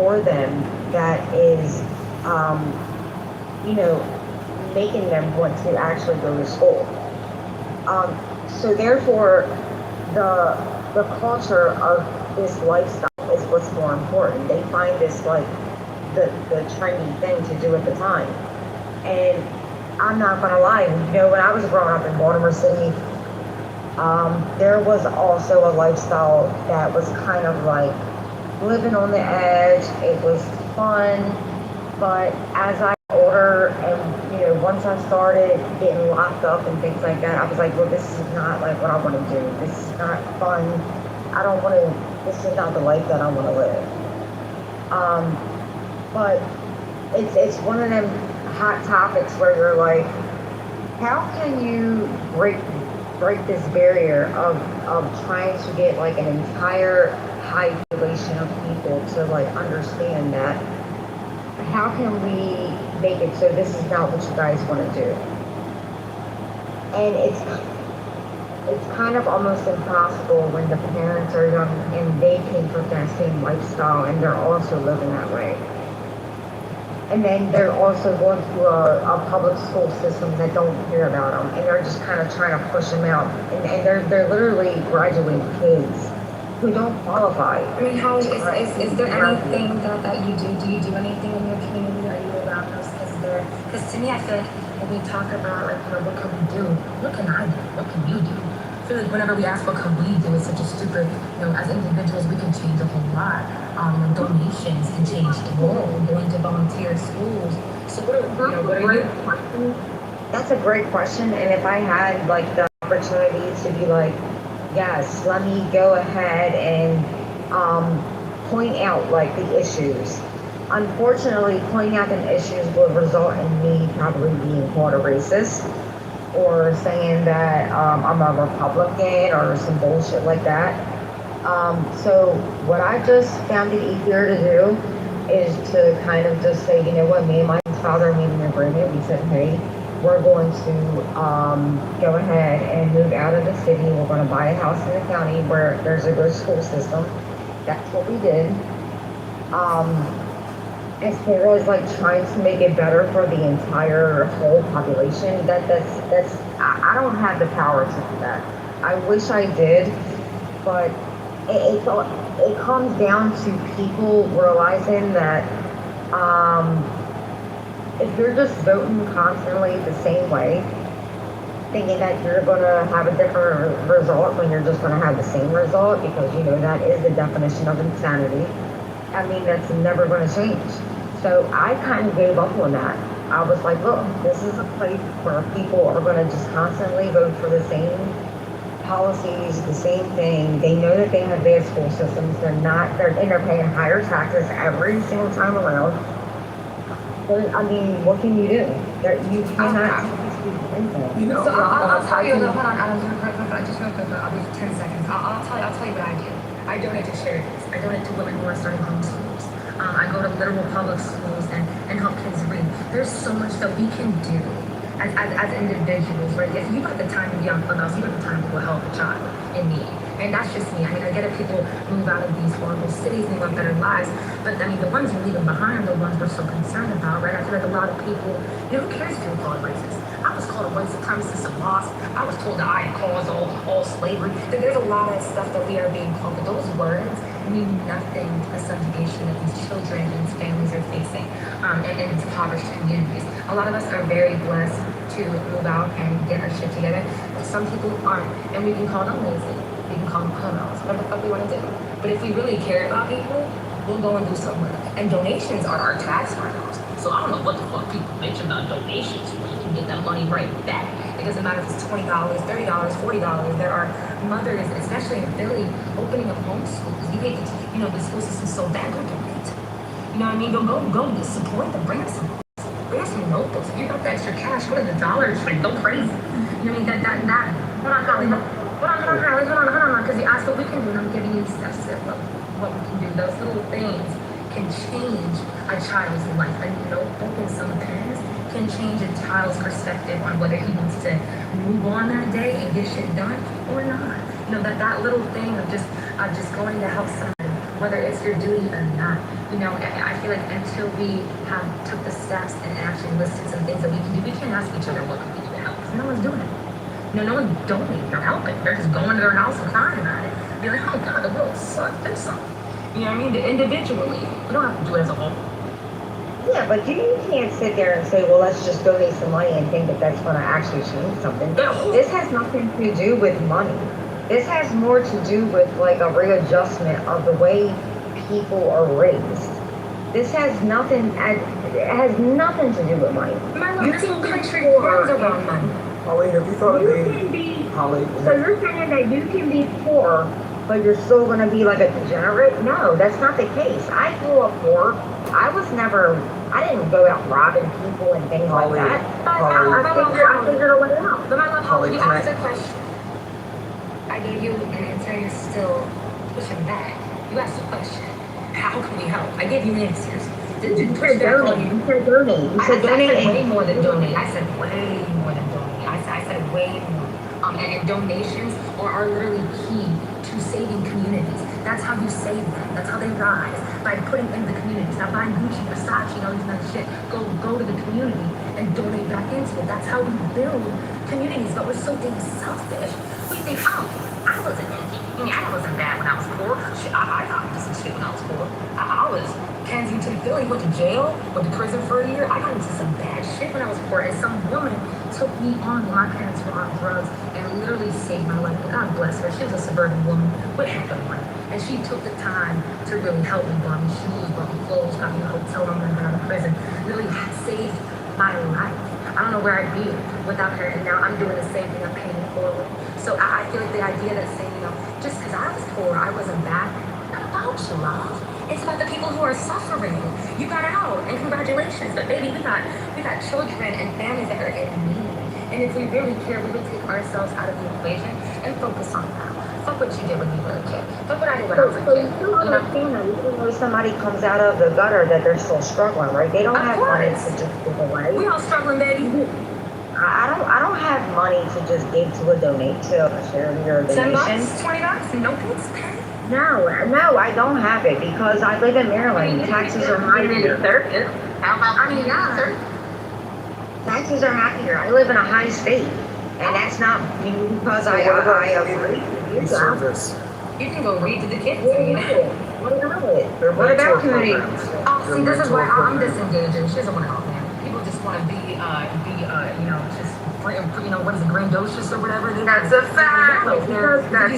for them that is, you know, making them want to actually go to school. So therefore, the culture of this lifestyle is what's more important. They find this like the trendy thing to do at the time. And I'm not gonna lie, when I was growing up in Baltimore City, there was also a lifestyle that was kind of like living on the edge. It was fun, but as I got older and once I started getting locked up and things like that, I was like, well, this is not like what I want to do. This is not fun. I don't want to. This is not the life that I want to live. But it's one of them hot topics where you're like, how can you break this barrier of trying to get like an entire high population of people to like understand that how can we make it so this is not what you guys want to do? And it's kind of almost impossible when the parents are young and they came from that same lifestyle and they're also living that way. And then they're also going through a public school system that don't care about them, and they're just kind of trying to push them out. And they're literally graduating kids who don't qualify. I mean, how is there anything that you do? Do you do anything in your community? Are you around those kids there? Because to me, I feel like when we talk about like, what can we do? What can I do? What can you do? I feel like whenever we ask what can we do, it's such a stupid, as individuals, we can change a whole lot. Donations can change the world, going to volunteer schools. So what are you? That's a great question. And if I had like the opportunity to be like, yes, let me go ahead and point out like the issues. Unfortunately, pointing out the issues will result in me probably being called a racist or saying that I'm a Republican or some bullshit like that. So what I just found it easier to do is to kind of just say, you know what, me and my father made an agreement. We said, hey, we're going to go ahead and move out of the city. We're going to buy a house in the county where there's a good school system. That's what we did. As far as like trying to make it better for the entire whole population, that's I don't have the power to do that. I wish I did, but it comes down to people realizing that if you're just voting constantly the same way, thinking that you're going to have a different result when you're just going to have the same result, because that is the definition of insanity. I mean, that's never going to change. So I kind of gave up on that. I was like, look, this is a place where people are going to just constantly vote for the same policies, the same thing. They know that they have bad school systems. They're paying higher taxes every single time around. But, I mean, what can you do? You cannot do anything. So I'll tell you, hold on, Adam, just real quick, I'll be 10 seconds. I'll tell you what I do. I donate to charities. I donate to women who are starting homeschools. I go to literal public schools and help kids read. There's so much that we can do as individuals, right? If you got the time to be on Clubhouse, you got the time to go help a child in need. And that's just me. I mean, I get it, people move out of these horrible cities and they want better lives, but I mean, the ones you leave behind are the ones we're so concerned about, right? I feel like a lot of people, who cares if you were called racist? I was called a white supremacist and lost. I was told that I had caused all slavery. There's a lot of stuff that we are being called, but those words mean nothing to the subjugation that these children and these families are facing in these impoverished communities. A lot of us are very blessed to move out and get our shit together, but some people aren't, and we can call them lazy. We can call them criminals, whatever the fuck we want to do. But if we really care about people, we'll go and do some work. And donations are our tax write-offs. So I don't know what the fuck people mention about donations where you can get that money right back. It doesn't matter if it's $20, $30, $40. There are mothers, especially in Philly, opening up homeschools. You hate the school system's so bad, go donate. You know what I mean? Go support them. Bring us some notebooks. If you got the extra cash, go to the Dollar Tree. Go crazy. You know what I mean? Hold on, Holly. Hold on, because you asked what we can do, and I'm giving you steps to what we can do. Those little things can change a child's life. A notebook and some pens can change a child's perspective on whether he wants to move on that day and get shit done or not. That little thing of just going to help somebody, whether it's your duty or not. know, I feel like until we have took the steps and actually listed some things that we can do, we can't ask each other what can we do to help. 'Cause no one's doing it. No one's donating or helping. They're just going to their house and crying about it. Be like, oh God, the world sucks. Do something. You know what I mean? Individually. We don't have to do it as a whole. Yeah, but you can't sit there and say, well, let's just donate some money and think that that's going to actually change something. This has nothing to do with money. This has more to do with like a readjustment of the way people are raised. This has nothing. It has nothing to do with money. You this whole country runs around money. Holly, have you thought of Holly? So you're saying that you can be poor, but you're still going to be like a degenerate? No, that's not the case. I grew up poor. I didn't go out robbing people and things like that. I figured a way out. But my love, Holly, you asked a question. I gave you an answer, you're still pushing back. You asked a question. How can we help? I gave you answers. You said donate. You said donate. You said donate. I said way more than donate. I said way more than donate. I said way more. And donations are literally key to saving communities. That's how you save them. That's how they rise. By putting in the communities. Not buying Gucci, Versace, and all these nice shit. Go to the community and donate back into it. That's how we build communities. But we're so damn selfish. We think, oh, I wasn't I wasn't bad when I was poor. Shit, I got into some shit when I was poor. I was Kensington, Philly, went to jail, went to prison for a year. I got into some bad shit when I was poor. And some woman took me on when my parents were on drugs and literally saved my life. God bless her. She was a suburban woman with half the money. And she took the time to really help me, bought me shoes, bought me clothes, got me a hotel room when I got out of prison. Literally saved my life. I don't know where I'd be without her, and now I'm doing the same thing. I'm paying it forward. So I feel like the idea that saying, just because I was poor, I wasn't bad, not about you, love. It's about the people who are suffering. You got out, and congratulations. But baby, we got children and families that are in need. And if we really care, we would take ourselves out of the equation and focus on that. Fuck what you did when you were a kid. Fuck what I did when I was a kid. So you understand that even though somebody comes out of the gutter, that they're still struggling, right? They don't have money to just give away. We all struggling, baby. I don't have money to just give to a charity or a donation. $10, $20, no thanks. No, I don't have it because I live in Maryland. Taxes are higher here. How about Taxes are high here. I live in a high state, and that's not because I agree with you. Service. You can go read to the kids. What about community? Oh, see, this is why I'm disengaging. She doesn't want to help me. People just want to be just, what is it, grandiose or whatever. That's a fact. That's a fact.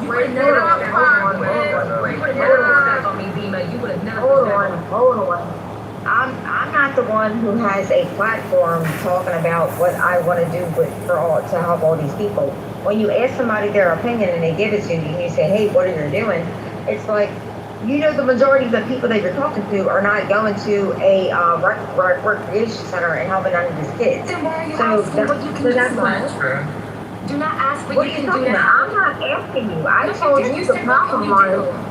You would have never on me, Bima. You would have never. Hold on. I'm not the one who has a platform talking about what I want to do to help all these people. When you ask somebody their opinion and they give it to you and you say, hey, what are you doing? It's like, the majority of the people that you're talking to are not going to a recreation center and helping none of these kids. Then why are you asking what you can do? That's not true. Do not ask what you can do. I'm not asking you. I told you the problem was.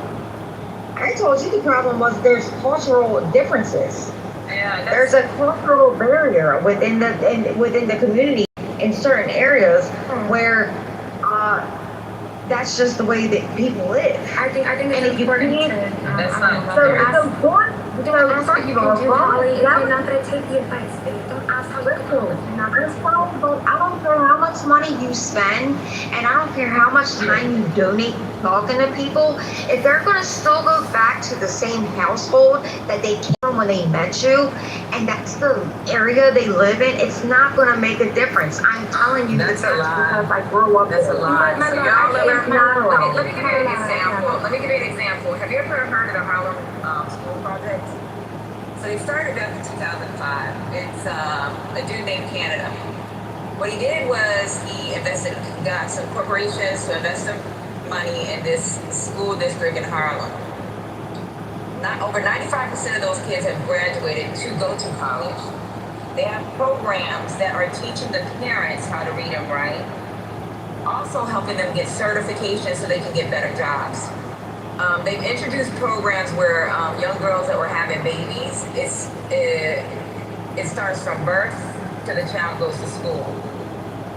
I told you the problem was there's cultural differences. Yeah, there's a cultural barrier within the community in certain areas where that's just the way that people live. I think it's important to that's not. Don't ask what you can do, Holly. If you're not going to take the advice, babe. Don't ask how you can do it. You're not going to. I don't care how much money you spend, and I don't care how much time you donate talking to people. If they're going to still go back to the same household that they came from when they met you, and that's the area they live in, it's not going to make a difference. I'm telling you, that's a lie. Because I grew up. That's a lie. So y'all let me give you an example. Have you ever heard of the Harlem School Project? So they started back in 2005. It's a dude named Canada. What he did was he got some corporations to invest some money in this school district in Harlem. Over 95% of those kids have graduated to go to college. They have programs that are teaching the parents how to read and write, also helping them get certifications so they can get better jobs. They've introduced programs where young girls that were having babies, it starts from birth to the child goes to school.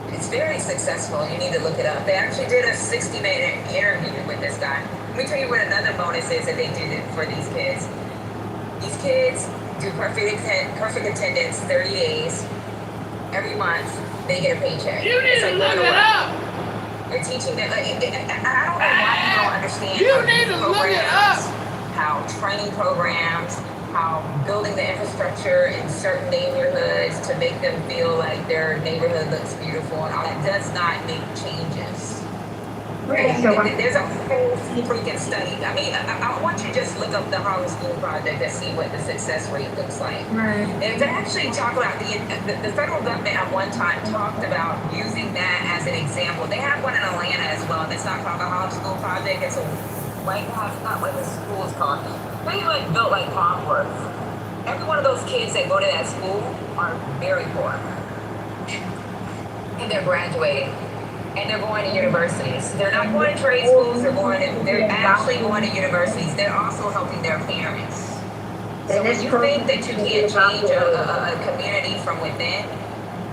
It's very successful. You need to look it up. They actually did a 60-minute interview with this guy. me tell you what another bonus is that they do for these kids. These kids do perfect attendance 30 days. Every month, they get a paycheck. You need to look it up. They're teaching them. I don't know why you don't understand. You need to look it up. How training programs, how building the infrastructure in certain neighborhoods to make them feel like their neighborhood looks beautiful and all that does not make changes. Okay, so There's a whole freaking study. I mean, I want you to just look up the Harlem School Project and see what the success rate looks like. Right. And to actually talk about the federal government at one time talked about using that as an example. They have one in Atlanta as well, and it's not called the Harlem School Project. It's a white house, not what the school is called. Pretty much built like clockwork. Every one of those kids that go to that school are very poor, and they're graduating. And they're going to universities. They're not going to trade schools. They're actually going to universities. They're also helping their parents. So when you think that you can't change a community from within,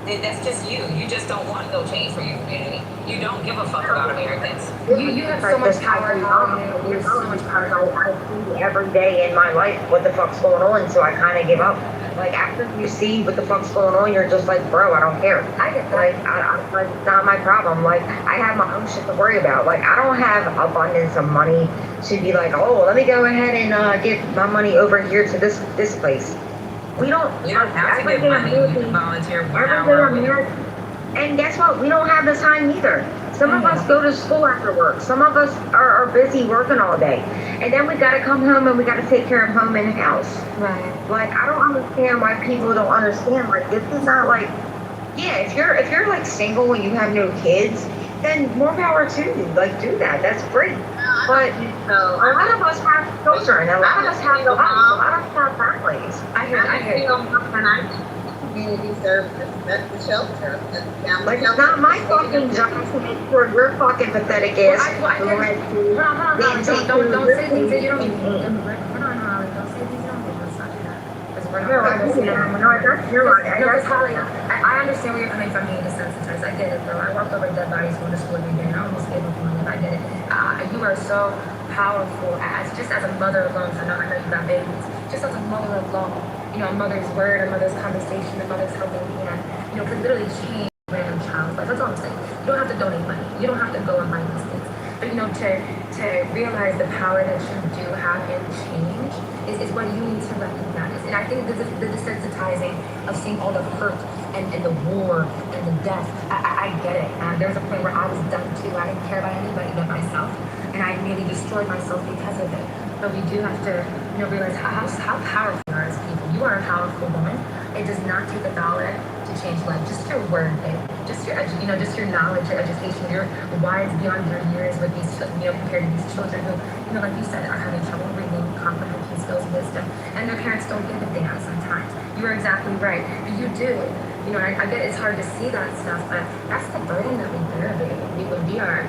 then that's just you. You just don't want no change for your community. You don't give a fuck about Americans. You have so much power. You have so much power. I see every day in my life what the fuck's going on, so I kind of give up. Like, after you see what the fuck's going on, you're just like, bro, I don't care. I get that. Like, it's not my problem. Like, I have my own shit to worry about. Like, I don't have abundance of money to be like, oh, let me go ahead and get my money over here to this place. We don't. You don't have to get money. You can volunteer 1 hour. And guess what? We don't have the time either. Some of us go to school after work. Some of us are busy working all day. And then we gotta come home and we gotta take care of home and house. Right. Like, I don't understand why people don't understand. Like, this is not like, yeah, if you're like single and you have no kids, then more power to you. Like, do that. That's great. But a lot of us have children. A lot of us have no house. A lot of us have families. I hear. Community service, that's the shelter. Like, it's not my fucking job to make sure your fucking pathetic ass Don't say things that you don't mean. Hold on, Holly. Don't say things you don't mean. Let's not do that. Because we're not. I understand where you're coming from, being desensitized. I get it, though. I walked over dead bodies going to school every day, and I almost gave up on it. I get it. You are so powerful. As a mother alone, I know you got babies. Just as a mother alone, you know, a mother's word, a mother's conversation, a mother's helping hand, you know, could literally change a random child's life. That's all I'm saying. You don't have to donate money. You don't have to go and buy these things. But, you know, to realize the power that you do have in change is what you need to recognize. And I think the desensitizing of seeing all the hurt and the war and the death, I get it. There was a point where I was done too. I didn't care about anybody but myself. And I nearly destroyed myself because of it. But we do have to, you know, realize how powerful we are as people. You are a powerful woman. It does not take $1 to change life. Just your word, babe. Just your, just your knowledge, your education, your wise beyond your years with these, compared to these children who, like you said, are having trouble reading, comprehension skills, wisdom, and their parents don't give a damn sometimes. You are exactly right. You do. You know, I get it's hard to see that stuff, but that's the burden that we bear, baby. When we are,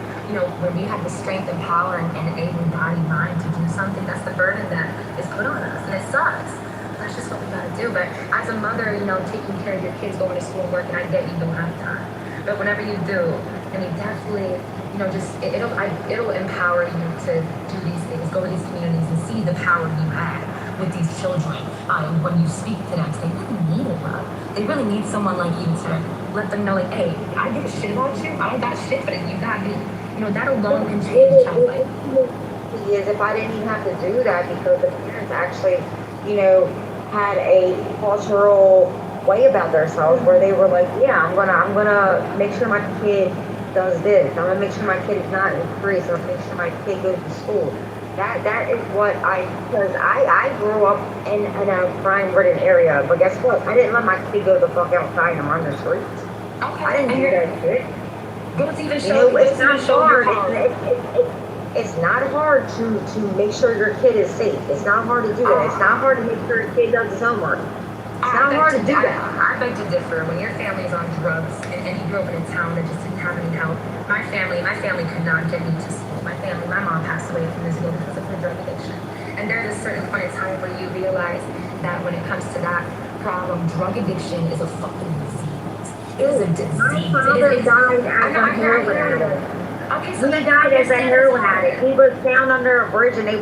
when we have the strength and power and able body, mind to do something, that's the burden that is put on us, and it sucks. That's just what we gotta do. But as a mother, taking care of your kids, going to school and working, I get you don't have time. But whenever you do, I mean, definitely, it'll empower you to do these things, go to these communities and see the power you have with these children. When you speak to them, they really need it, love. They really need someone like you to let them know, like, hey, I give a shit about you. I don't got shit, but you got me. That alone can change a child's life. Is if I didn't even have to do that because the parents actually, had a cultural way about themselves where they were like, yeah, I'm gonna make sure my kid does this. I'm gonna make sure my kid is not in free. So I'm gonna make sure my kid goes to school. That is what because I grew up in a crime-ridden area, but guess what? I didn't let my kid go the fuck outside and run the streets. Okay. I didn't do that shit. It's not hard. It's not hard to make sure your kid is safe. It's not hard to do that. It's not hard to make sure your kid does his homework. It's not hard to do that. I beg to differ. When your family is on drugs and you grew up in a town that just didn't have any help, my family could not get me to school. My mom passed away a few years ago because of her drug addiction. And there is a certain point in time where you realize that when it comes to that problem, drug addiction is a fucking disease. It is a disease. My father died as a heroin addict. Okay, so He then died as a heroin addict. He okay. was found under a bridge and they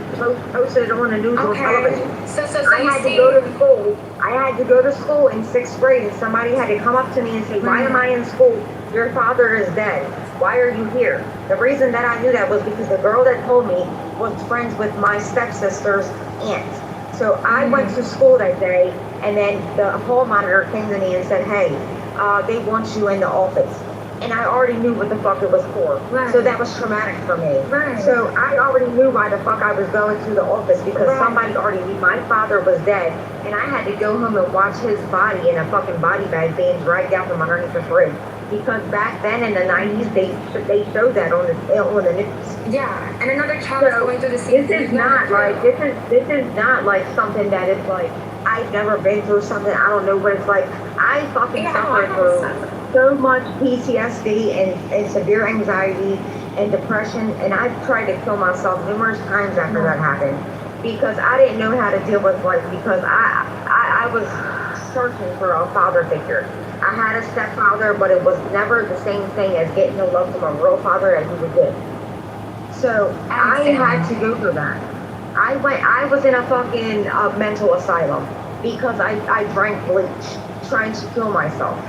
posted it on the news on television. So I you had to see. go to school. I had to go to school in 6th grade, and somebody had to come up to me and say, "Why am I in school? Your father is dead. Why are you here?" The reason that I knew that was because the girl that told me was friends with my stepsister's aunt. So I went to school that day, and then the hall monitor came to me and said, "Hey, they want you in the office." And I already knew what the fuck it was for. Right. So that was traumatic for me. Right. So I already knew why the fuck I was going to the office, because somebody already knew my father was dead, and I had to go home and watch his body in a fucking body bag being dragged out from underneath the fridge. Because back then in the 90s, they showed that on the news. Yeah, and another child is going through the same This thing. is not like this is not like something that is like I've never been through something. I don't know what it's like. I fucking suffered through so much PTSD and severe anxiety and depression, and I've tried to kill myself numerous times after that happened, because I didn't know how to deal with life, because I was searching for a father figure. I had a stepfather, but it was never the same thing as getting the love from a real father as you would get. So I had to go through that. I was in a fucking mental asylum because I drank bleach, trying to kill myself.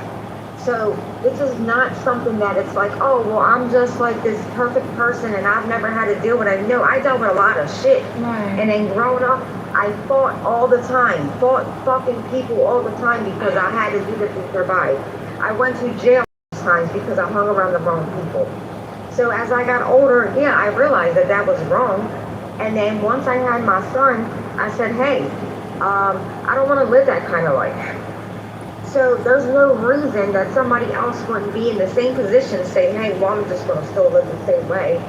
So this is not something that it's like, oh, well, I'm just like this perfect person and I've never had to deal with it. No, I dealt with a lot of shit. Right. And then growing up, I fought all the time, fought fucking people all the time because I had to do this to survive. I went to jail times because I hung around the wrong people. So as I got older, yeah, I realized that that was wrong. And then once I had my son, I said, hey, I don't want to live that kind of life. So there's no reason that somebody else wouldn't be in the same position saying, hey, well, I'm just going to still live the same way.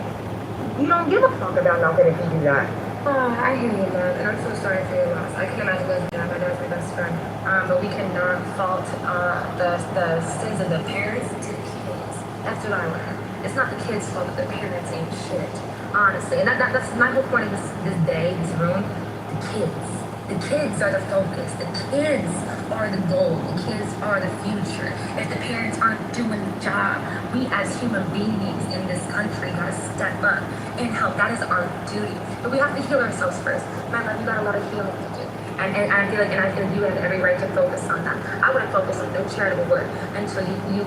You don't give a fuck about nothing if you do that. I hear you, love, and I'm so sorry for your loss. I can imagine losing that. My dad's my best friend. But we cannot fault the sins of the parents to the kids. That's what I learned. It's not the kids' fault that the parents ain't shit. Honestly. And that's my whole point of this day, this room. The kids. The kids are the focus. The kids are the goal. The kids are the future. If the parents aren't doing the job, we as human beings in this country gotta step up and help. That is our duty. But we have to heal ourselves first. My love, you got a lot of healing to do. And I feel like you have every right to focus on that. I wouldn't focus on no charitable work until you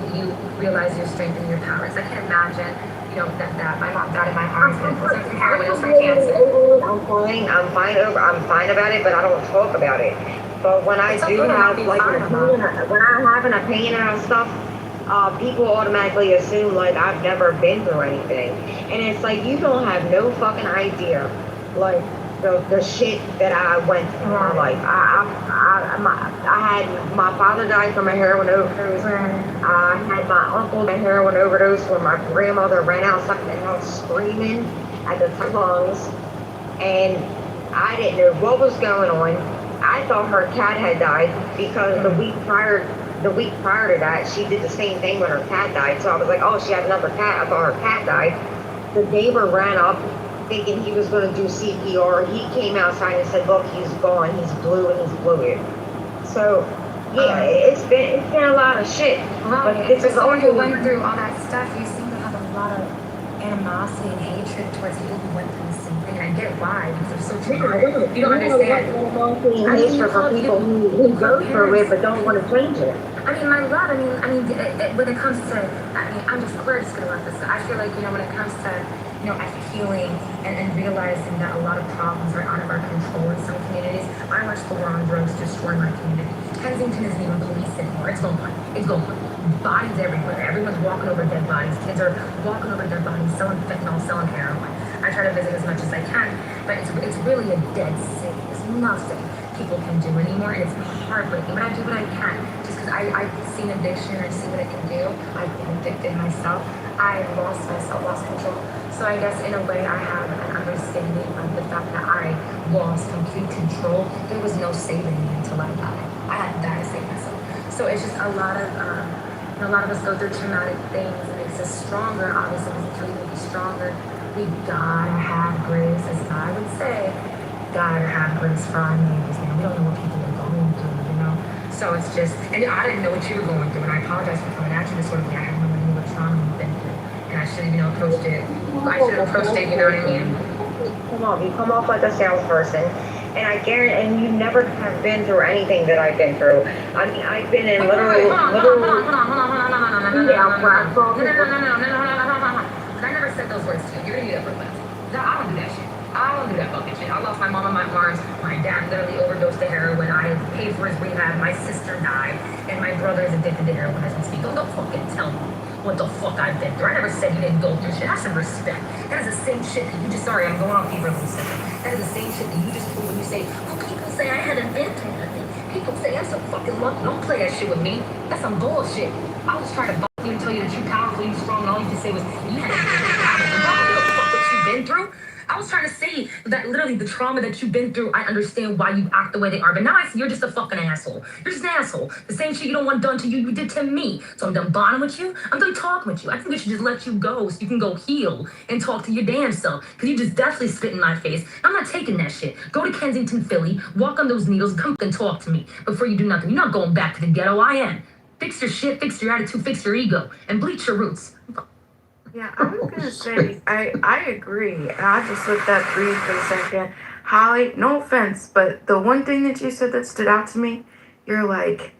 realize your strength and your powers. I can't imagine, that my mom died in my arms and it wasn't from heroin, it was from cancer. I'm fine about it, but I don't talk about it. But when I do have like when I have an opinion on stuff, people automatically assume like I've never been through anything, and it's like you don't have no fucking idea, like the shit that I went through in my life. I had my father died from a heroin overdose. I had my uncle a heroin overdose when my grandmother ran outside the house screaming at the top of lungs, and I didn't know what was going on. I thought her cat had died because the week prior to that, she did the same thing when her cat died. So I was like, oh, she had another cat. I thought her cat died. The neighbor ran up thinking he was going to do CPR. He came outside and said, look, he's gone. He's blue and he's fluid. So, yeah, it's been a lot of shit. Right. But this is someone also who went through all that stuff, you seem to have a lot of animosity and hatred towards people who went through the same thing. And I get why, because they're so triggered. You don't understand. Hatred for people who go through it but don't want to change it. I mean, my love, when it comes to, I'm just, we're just gonna let this go. I feel like, when it comes to, healing and realizing that a lot of problems are out of our control in some communities. I watched the war on drugs destroy my community. Kensington isn't even police anymore. It's gone. It's gone. Bodies everywhere. Everyone's walking over dead bodies. Kids are walking over dead bodies, selling fentanyl, selling heroin. I try to visit as much as I can, but it's really a dead city. There's nothing people can do anymore, and it's heartbreaking. But I do what I can, just because I've seen addiction, I see what it can do. I've been addicted myself. I lost myself, lost control. So I guess in a way I have an understanding of the fact that I lost complete control. There was no saving me until I died. I had to die to save myself. So it's just a lot of us go through traumatic things. It makes us stronger. Obviously, it doesn't make you stronger. We gotta have grace, as I would say. Gotta have grace for our neighbors, man. We don't know what people are going through, So it's just, and I didn't know what you were going through, and I apologize for coming at you this sort of way. I have no idea what trauma you've been through. And I should have, approached it. I should have approached it, you know what I mean? You come off like a salesperson, and I guarantee, and you never have been through anything that I've been through. I mean, I've been in literal. I never said those words to you. You're gonna do that for less. No, I don't do that shit. I don't do that fucking shit. I lost my mom in my arms. My dad literally overdosed to heroin. I paid for his rehab. My sister died, and my brother is addicted to heroin as we speak. Don't fucking tell me what the fuck I've been through. I never said you didn't go through shit. Have some respect. That is the same shit that you just. Sorry, I'm going off fever for a second. That is the same shit that you just pull when you say, "Oh, people say I had a been through nothing. People say I'm so fucking lucky." Don't play that shit with me. That's some bullshit. I was trying to you and tell you that you're powerful, you're strong, and all you can say was you had a fuck what you've been through. I was trying to say that literally the trauma that you've been through, I understand why you act the way they are. But now I see you're just a fucking asshole. You're just an asshole. The same shit you don't want done to you, you did to me. So I'm done bonding with you. I'm done talking with you. I think we should just let you go so you can go heal and talk to your damn self. Because you just definitely spit in my face. I'm not taking that shit. Go to Kensington, Philly, walk on those needles, come and talk to me before you do nothing. You're not going back to the ghetto. I am. Fix your shit, fix your attitude, fix your ego, and bleach your roots. Yeah, I was gonna say I agree, and I'll just let that breathe for a second. Holly, no offense, but the one thing that you said that stood out to me, you're like,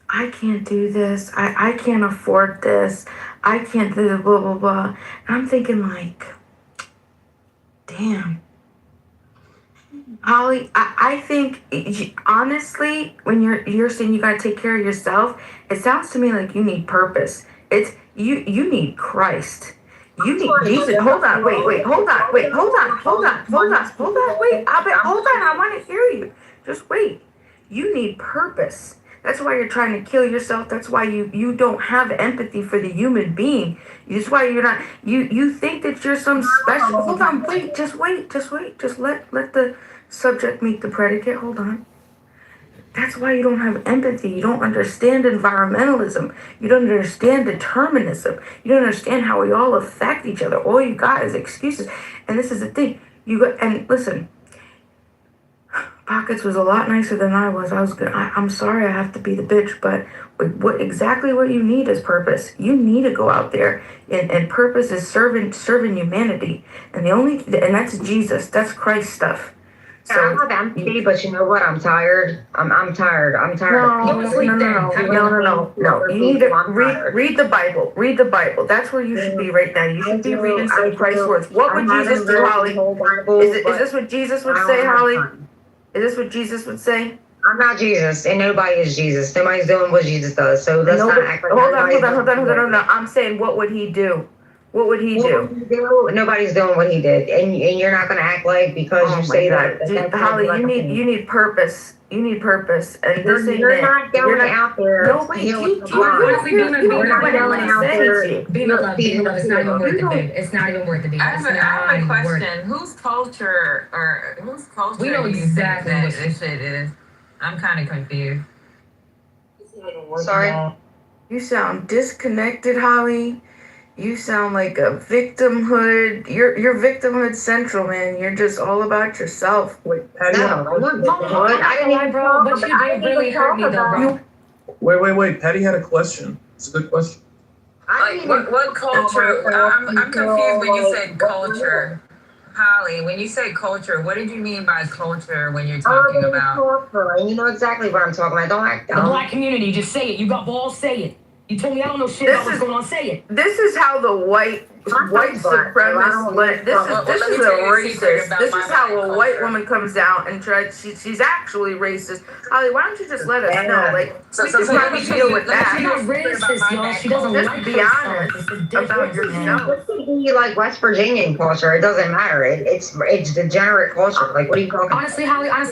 I can't do this, I can't afford this, I can't do the blah blah blah. And I'm thinking like, damn. Holly, I think honestly, when you're saying you gotta take care of yourself, it sounds to me like you need purpose. It's you need Christ. You need Jesus. Hold on, wait, hold on, wait, hold on, wait, hold on, I want to hear you. Just wait. You need purpose. That's why you're trying to kill yourself. That's why you don't have empathy for the human being. That's why you're not. You think that you're some special. Hold on, wait. Just let the subject meet the predicate. Hold on. That's why you don't have empathy. You don't understand environmentalism. You don't understand determinism. You don't understand how we all affect each other. All you got is excuses. And this is the thing. And listen, Pockets was a lot nicer than I was. I'm sorry I have to be the bitch, but exactly what you need is purpose. You need to go out there, and purpose is serving humanity. And that's Jesus. That's Christ stuff. So, I'm not empty, but you know what? I'm tired. I'm tired. No. You need to read the Bible. Read the Bible. That's where you should be right now. You should be reading some Christ's words. What would Jesus do, Holly? Is this what Jesus would say, Holly? Is this what Jesus would say? I'm not Jesus, and nobody is Jesus. Nobody's doing what Jesus does. So let's not act like hold on. I'm saying, what would he do? What would he do? Nobody's doing what he did, and you're not going to act like because you say that. Holly, you need purpose. You need purpose, and you're not going out there. No, wait, It's not even worth it, babe. It's not even worth it, babe. I have a question. Whose culture we know exactly what this shit is? I'm kind of confused. Sorry? You sound disconnected, Holly. You sound like a victimhood. You're victimhood central, man. You're just all about yourself. Wait, Patty. I didn't even bro. What you did really hurt me, though, bro. Wait. Patty had a question. It's a good question. What culture? I'm confused when you said culture. Holly, when you say culture, what did you mean by culture when you're talking about? And you know exactly what I'm talking about. Don't act dumb. The black community, just say it. You got balls, say it. You told me I don't know shit about what's going on, say it. This is how the white supremacist, this is a racist. This is how a white woman comes down and tries, she's actually racist. Holly, why don't you just let us know? Like, we can probably deal with that. She's not racist, y'all. She doesn't like be honest about yourself. It could be like West Virginian culture. It doesn't matter. It's degenerate culture. Like, what are you talking about? Honestly, Holly, I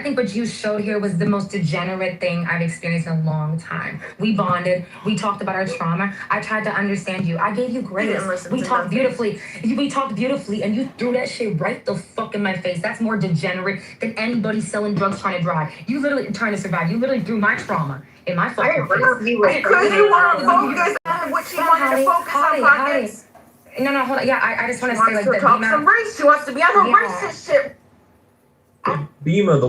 think what you showed here was the most degenerate thing I've experienced in a long time. We bonded. We talked about our trauma. I tried to understand you. I gave you grace. We talked beautifully. And you threw that shit right the fuck in my face. That's more degenerate than anybody selling drugs trying to drive. You literally trying to survive. You literally threw my trauma in my fucking face. Because you want to focus on what she wanted to focus on, Pockets. No, hold on. Yeah, I just want to say like that. Talk some race. She wants to be on her racist shit. Bima,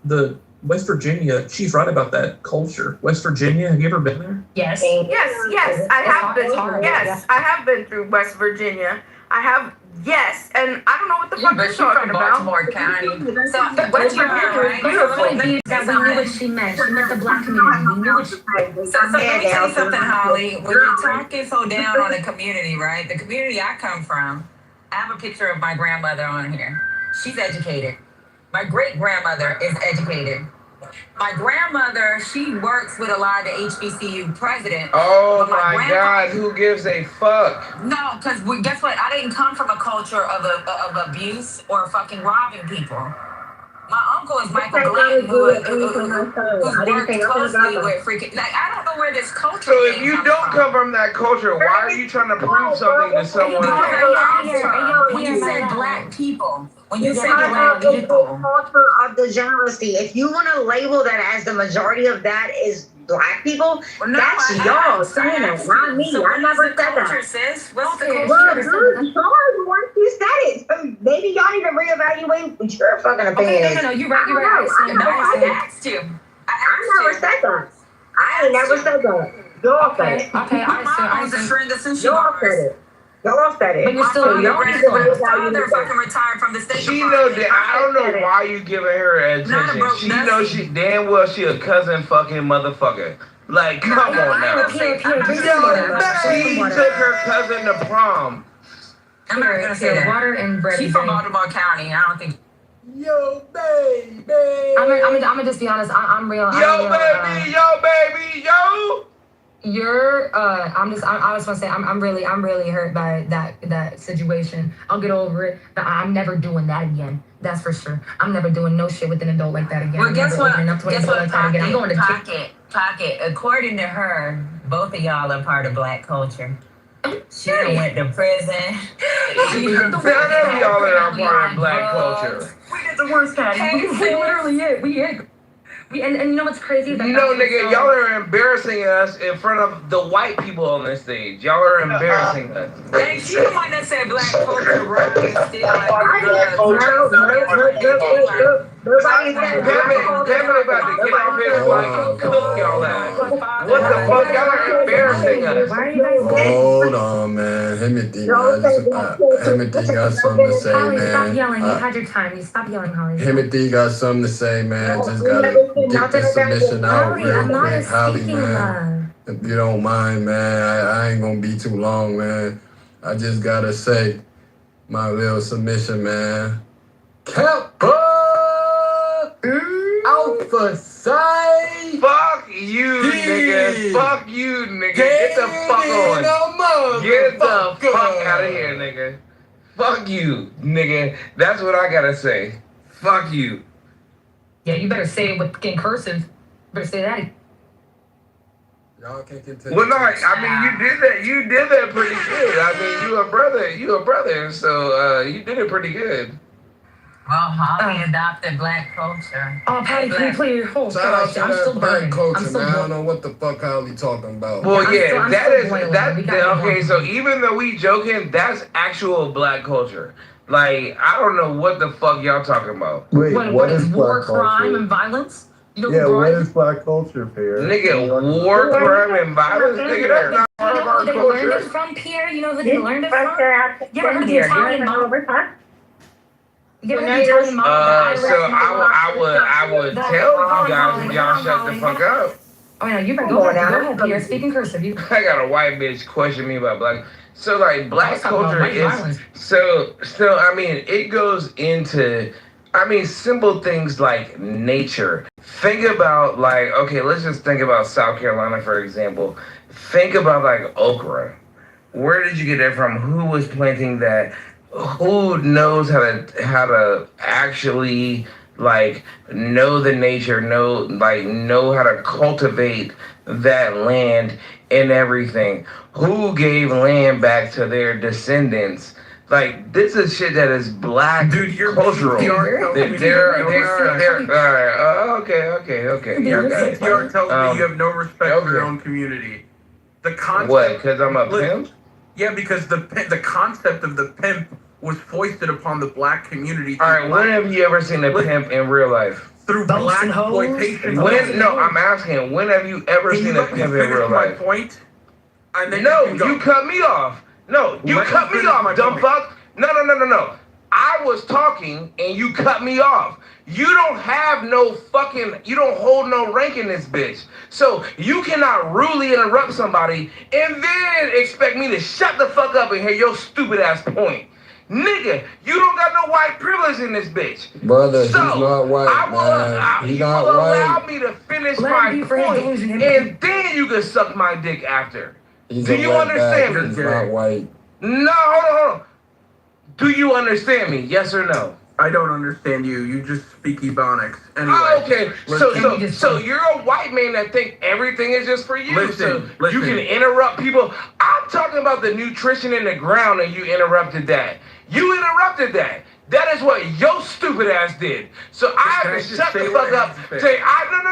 the West Virginia, she's right about that culture. West Virginia, have you ever been there? Yes. Yes, I have It's been. hard, Yes, I have been through West Virginia. I have, yes, and I don't know what the fuck But you're she's from talking about. Baltimore County. So West Virginia is beautiful. That we knew what she meant. She meant the black community. We knew what she So let me tell you something, Holly. When you're talking so down on the community, right? The community I come from, I have a picture of my grandmother on here. She's educated. My great grandmother is educated. My grandmother, she works with a lot of the HBCU presidents. Oh But my my grandpa- God, who gives a fuck? No, because guess what? I didn't come from a culture of abuse or fucking robbing people. My uncle is Michael Glenn, who's worked closely with freaking. Like, I don't know where this culture. So if thing you comes don't from. come from that culture, why are you trying to prove something to someone? When you said black people, when you said Because black of the people, culture of degeneracy. If you want to label that as the majority of that is black people, well, no, that's y'all saying it, not me. So I never said culture, that. sis. What's the Okay. Well, culture? dude, sorry, once you said it, so maybe y'all need to reevaluate what your fucking opinion is. No, you're right. You're I right. don't know. I asked you. I never said that. I ain't never said that. Y'all said it. Okay, My mom was a shredder since she Y'all said was. it. Y'all said it. But you're still My y'all young. need to father reevaluate fucking that. retired from the state She know department. that I don't know why you giving her Not a attention. broke She nut. knows she damn well she a cousin fucking motherfucker. Like, come on now. Pierre, drink Yo, some water. she took her cousin to prom. I'm not gonna say that. Water and bread. She's from Baltimore County. I don't think. Yo, baby. I'm gonna just be honest. I'm real. Yo, baby. Yo, baby. Yo. I just want to say I'm really hurt by that situation. I'll get over it, but I'm never doing that again. That's for sure. I'm never doing no shit with an adult like that again. Well, I'm guess never what? opening up to an Guess adult what? like that again. I'm going to Pocket. According to her, both of y'all are part of black culture. She done went to prison. None of y'all are part of black culture. We did the worst kind. We literally is. And you know what's crazy? You know, nigga, y'all are embarrassing us in front of the white people on this stage. Y'all are embarrassing us. Hey, she the one that said black culture right and still like Nobody said Kevin about to get off his mic and cook y'all ass. What the fuck? Y'all are embarrassing us. Why are you guys Hold on, man. Himothy got something to say, Holly, stop man. yelling. You had your time. You stop yelling, Holly. Himothy got something to say, man. Just gotta get this submission out Holly, real I'm not quick. Holly, speaking man. If you don't mind, man, I ain't gonna be too long, man. I just gotta say my little submission, man. Kappa! Alpha Psi! Fuck you, nigga. Fuck you, nigga. Get the fuck on. Get the fuck out of here, nigga. Fuck you, nigga. That's what I gotta say. Fuck you. Yeah, you better say it with in cursive. Better say that. Y'all can't continue. Well, no, I mean, you did that pretty good. I mean, you a brother, so you did it pretty good. Well, Holly adopted black culture. Oh, Patty, can you please hold? Shout out Gosh, to I'm that still black burning. culture, I'm still man. I don't boiling. know what the fuck Holly talking about. Well, I'm that still is boiling. that. We gotta Okay, move so on. even though we joking, that's actual black culture. Like, I don't know what the fuck y'all talking about. Wait, What is black war, crime, culture? and violence? You know Yeah, what crime? is black culture, Pierre? Nigga, war, crime, and violence, nigga, that's not part You of know our who they learned it culture. from, Pierre? You know who they learned it from? You ever heard of the Italian mob? You ever heard of the Italian mob? So I would tell you guys if y'all shut the fuck up. Oh, no, you better go ahead, Pierre. Speak in cursive. I got a white bitch question me about black. So like black culture is so I mean it goes into simple things like nature. Think about like, okay, let's just think about South Carolina for example. Think about like okra. Where did you get that from? Who was planting that? Who knows how to actually like know the nature, know how to cultivate that land and everything? Who gave land back to their descendants? Like, this is shit that is black cultural. They're all right. Okay. Your PTR tells me you have no respect for your own community. The concept. What? Because I'm a pimp? Yeah, because the concept of the pimp was foisted upon the black community. All right, when have you ever seen a pimp in real life? through black exploitation. No, I'm asking, when have you ever seen a pimp in real life? My point? And then No, you cut me off. No, you cut me off, dumb fuck. No. I was talking and you cut me off. You don't have no fucking, you don't hold no rank in this bitch. So you cannot rudely interrupt somebody and then expect me to shut the fuck up and hear your stupid ass point. Nigga, you don't got no white privilege in this bitch. Brother, he's not white, man. He's not white. Allow me to finish my point and then you can suck my dick after. Do you understand me? He's not white. No, hold on. Do you understand me? Yes or no? I don't understand you. You just speak Ebonics. Anyway. Oh, okay. So you're a white man that think everything is just for you. Listen. You can interrupt people. I'm talking about the nutrition in the ground and you interrupted that. You interrupted that. That is what your stupid ass did. So I have to shut the fuck up.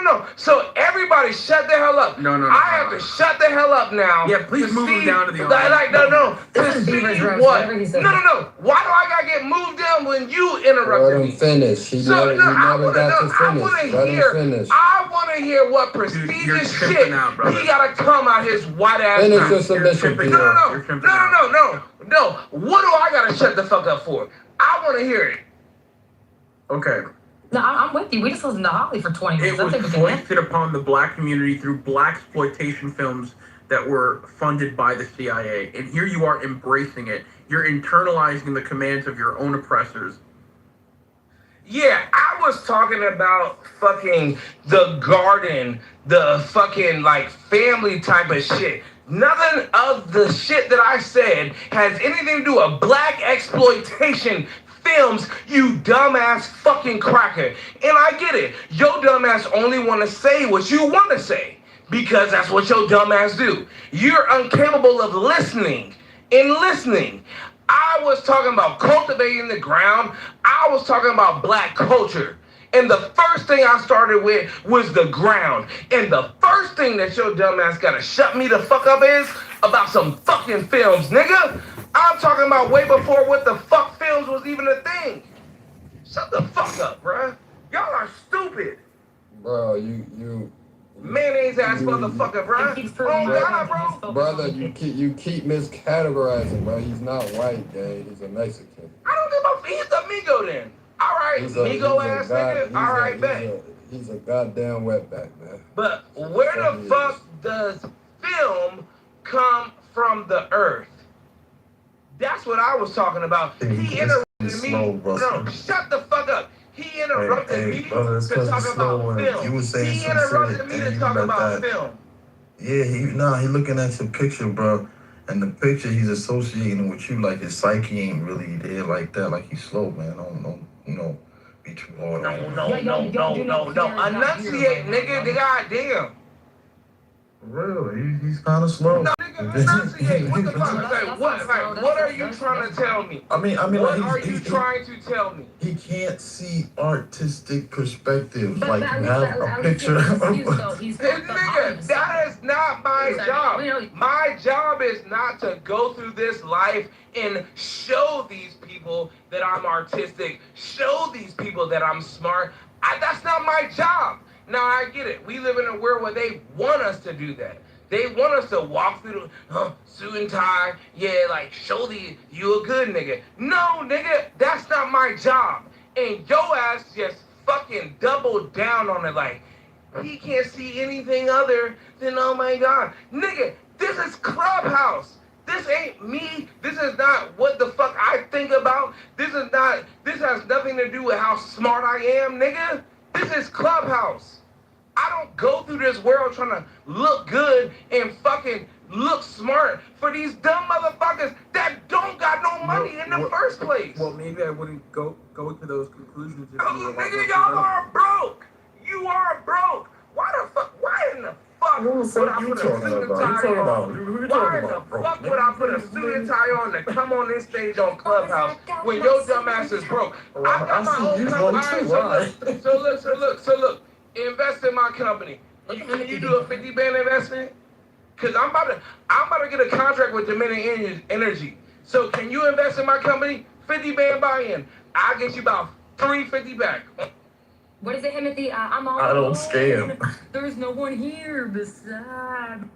No. So everybody shut the hell up. No. I have to shut the hell up now. Yeah, please move him down to the audience. To see what? No. Why do I gotta get moved down when you interrupted me? Finish. He never got to finish. Let him finish. I want to hear what prestigious shit he gotta come out his white ass. Finish your submission. No. What do I gotta shut the fuck up for? I want to hear it. Okay. No, I'm with you. We just listened to Holly for 20 minutes. It was foisted upon the black community through black exploitation films that were funded by the CIA. And here you are embracing it. You're internalizing the commands of your own oppressors. Yeah, I was talking about fucking the garden, the fucking like family type of shit. Nothing of the shit that I said has anything to do with black exploitation films, you dumbass fucking cracker. And I get it. Your dumbass only want to say what you want to say because that's what your dumbass do. You're incapable of listening. I was talking about cultivating the ground. I was talking about black culture. And the first thing I started with was the ground. And the first thing that your dumbass gotta shut me the fuck up is about some fucking films, nigga. I'm talking about way before what the fuck films was even a thing. Shut the fuck up, bruh. Y'all are stupid. Bro, you mayonnaise ass motherfucker, bruh. Oh God, bro. Brother, you keep miscategorizing, bro. He's not white, gang. He's a Mexican. I don't give a. He's a Migo then. All right, Migo ass nigga. All right, bet. He's a goddamn wetback, man. But where the fuck does film come from the earth? That's what I was talking about. He interrupted me. No, shut the fuck up. He interrupted me to talk about film. You were saying he interrupted me to talk about film. Yeah, he looking at your picture, bro. And the picture he's associating with you, like his psyche ain't really there like that. Like he's slow, man. Don't be too hard on him. No. Enunciate, nigga. The goddamn. Really? He's kind of slow. No, nigga, enunciate. What the fuck? What are you trying to tell me? I mean, what are you trying to tell me? He can't see artistic perspectives. Like you have a picture. Nigga, that is not my job. My job is not to go through this life and show these people that I'm artistic, show these people that I'm smart. That's not my job. Now, I get it. We live in a world where they want us to do that. They want us to walk through the suit and tie. Yeah, like, show you a good nigga. No, nigga, that's not my job. And your ass just fucking doubled down on it like, he can't see anything other than, oh my God. Nigga, this is Clubhouse. This ain't me. This is not what the fuck I think about. This has nothing to do with how smart I am, nigga. This is Clubhouse. I don't go through this world trying to look good and fucking look smart for these dumb motherfuckers that don't got no money in the first place. Well, maybe I wouldn't go to those conclusions. Nigga, y'all are broke. You are broke. Why in the fuck would I put a suit and tie on? Why in the fuck would I put a suit and tie on to come on this stage on Clubhouse when your dumb ass is broke? I got my own company. So look. Invest in my company. Can you do a 50 band investment? Cause I'm about to get a contract with Dominion Energy. So can you invest in my company? 50 band buy-in. I'll get you about 350 back. What is it, him at the, I'm all I don't alone. scam. There's no one here beside.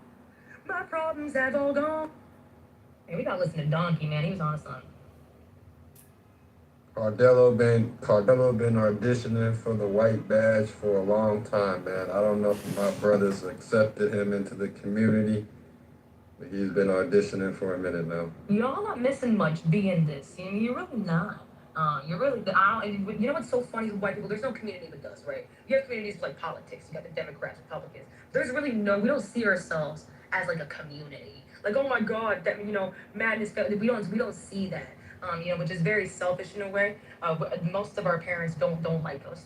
My problems have all gone. Hey, we gotta listen to Donkey, man. He was on a song. Cardillo been auditioning for the white badge for a long time, man. I don't know if my brothers accepted him into the community, but he's been auditioning for a minute now. Y'all not missing much being this. You're really not. You're really, you know what's so funny with white people? There's no community with us, right? You have communities like politics. You got the Democrats, Republicans. There's really we don't see ourselves as like a community. Like, oh my God, that, madness, we don't see that. Which is very selfish in a way. Most of our parents don't like us.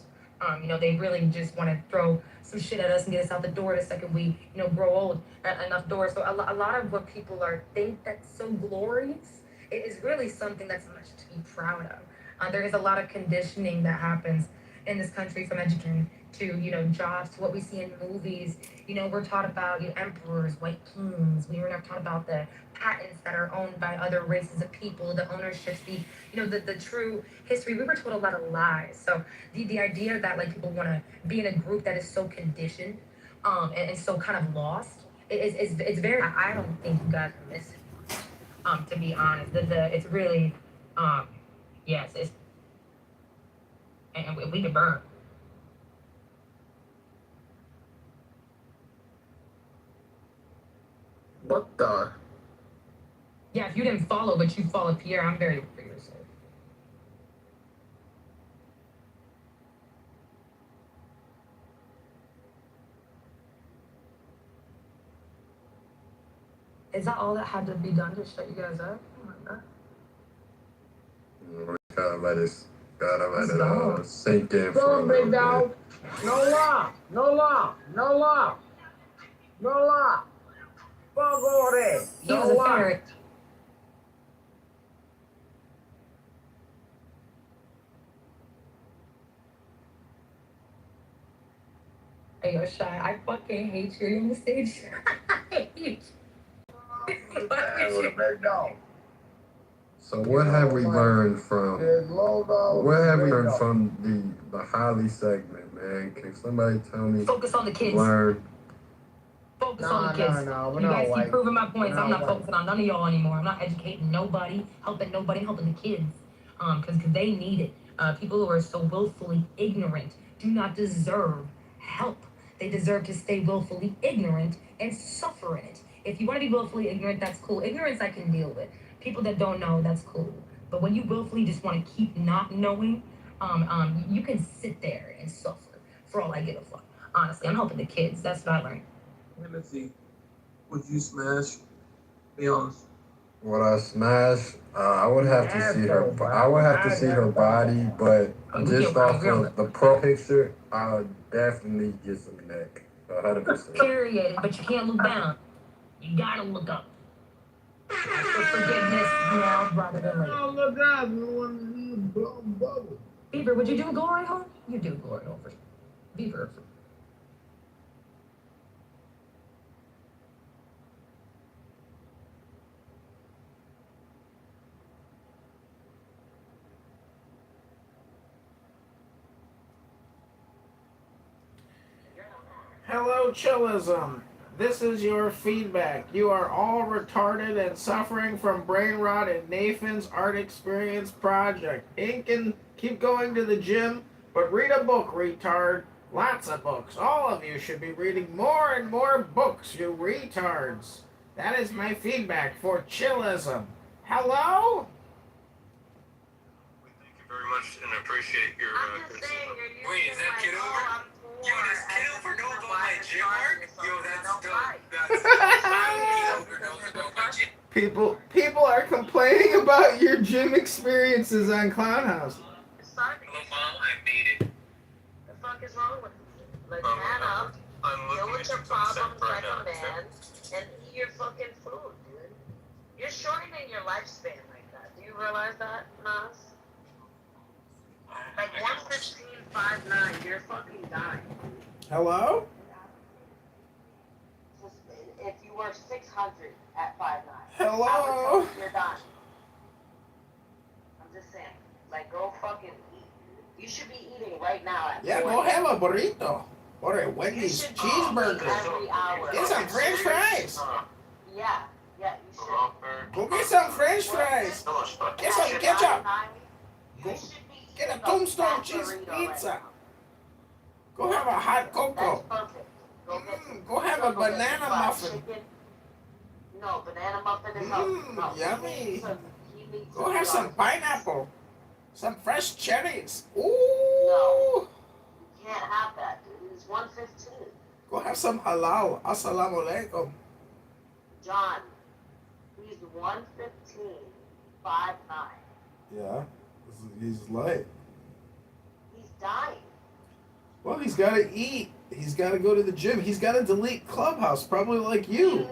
They really just want to throw some shit at us and get us out the door the second we, grow old enough doors. So a lot of what people think that's so glorious, it is really something that's much to be proud of. There is a lot of conditioning that happens in this country, from education to, jobs, to what we see in movies. We're taught about emperors, white kings. We were never taught about the patents that are owned by other races of people, the ownerships, the true history. We were told a lot of lies. So the idea that like people want to be in a group that is so conditioned, and so kind of lost, it's very. I don't think you guys are missing. To be honest, it's really, yes, and we can burn. What the? Yeah, if you didn't follow, but you followed Pierre, I'm very for yourself. Is that all that had to be done to shut you guys up? Oh my God. Gotta let it sink in for a Go, little big bit. dog. No law. No law. No law. No law. Fuck all that. He was a ferret. Hey, yo, Shy, I fucking hate you on the stage. I hate you. Big dog. So what have we learned from the Holly segment, man? Can somebody tell me? Focus on the kids. Focus on the kids. No, you guys keep proving my points. I'm not focusing on none of y'all anymore. I'm not educating nobody, helping the kids. Because they need it. People who are so willfully ignorant do not deserve help. They deserve to stay willfully ignorant and suffer in it. If you want to be willfully ignorant, that's cool. Ignorance I can deal with. People that don't know, that's cool. But when you willfully just want to keep not knowing, you can sit there and suffer for all I give a fuck. Honestly, I'm helping the kids. That's what I learned. Timothy, would you smash? Be honest. Would I smash? I would have to see her. I would have to see her body, but just off of the pro picture, I would definitely get some neck. 100%. Period. But you can't look down. You gotta look up. Ask for forgiveness now rather than later. Oh, look up. You want to blow bubble. Beaver, would you do a glory hole? You do a glory hole for sure. Beaver. Hello, Chillism. This is your feedback. You are all retarded and suffering from brain rot in Nathan's Art Experience Project. Ink and keep going to the gym, but read a book, retard. Lots of books. All of you should be reading more and more books, you retards. That is my feedback for Chillism. Hello? Thank you very much and appreciate your. Wait, is that Kitover? Yo, does Kitover know about my gym work? Yo, that's dope. People are complaining about your gym experiences on Clownhouse. Hello, Mom, I made it. The fuck is wrong with you? Like, man up, deal with your problems like a man, and eat your fucking food, dude. You're shortening your lifespan like that. Do you realize that, Nas? Like 115, 5'9", you're fucking dying. Hello? If you were 600 at 5'9", Hello? you're dying. I'm just saying. Like, go fucking eat. You should be eating right now at Yeah, 4 go have a.m. a burrito or a You Wendy's should eat cheeseburger. every hour. Get some French fries. Yeah, you should. Go get some French fries. Get some ketchup. Go get a tombstone cheese pizza. Go have a hot cocoa. That's perfect. Go have a banana muffin. No, banana muffin is no. Yummy. He needs Go have some pineapple. Some fresh cherries. Ooh. No, you can't have that, dude. It's 1:15. Go have some halal. Assalamu alaikum. John, he's 1:15, 5'9". Yeah, he's light. He's dying. Well, he's got to eat. He's got to go to the gym. He's got to delete Clubhouse, probably like He you. needs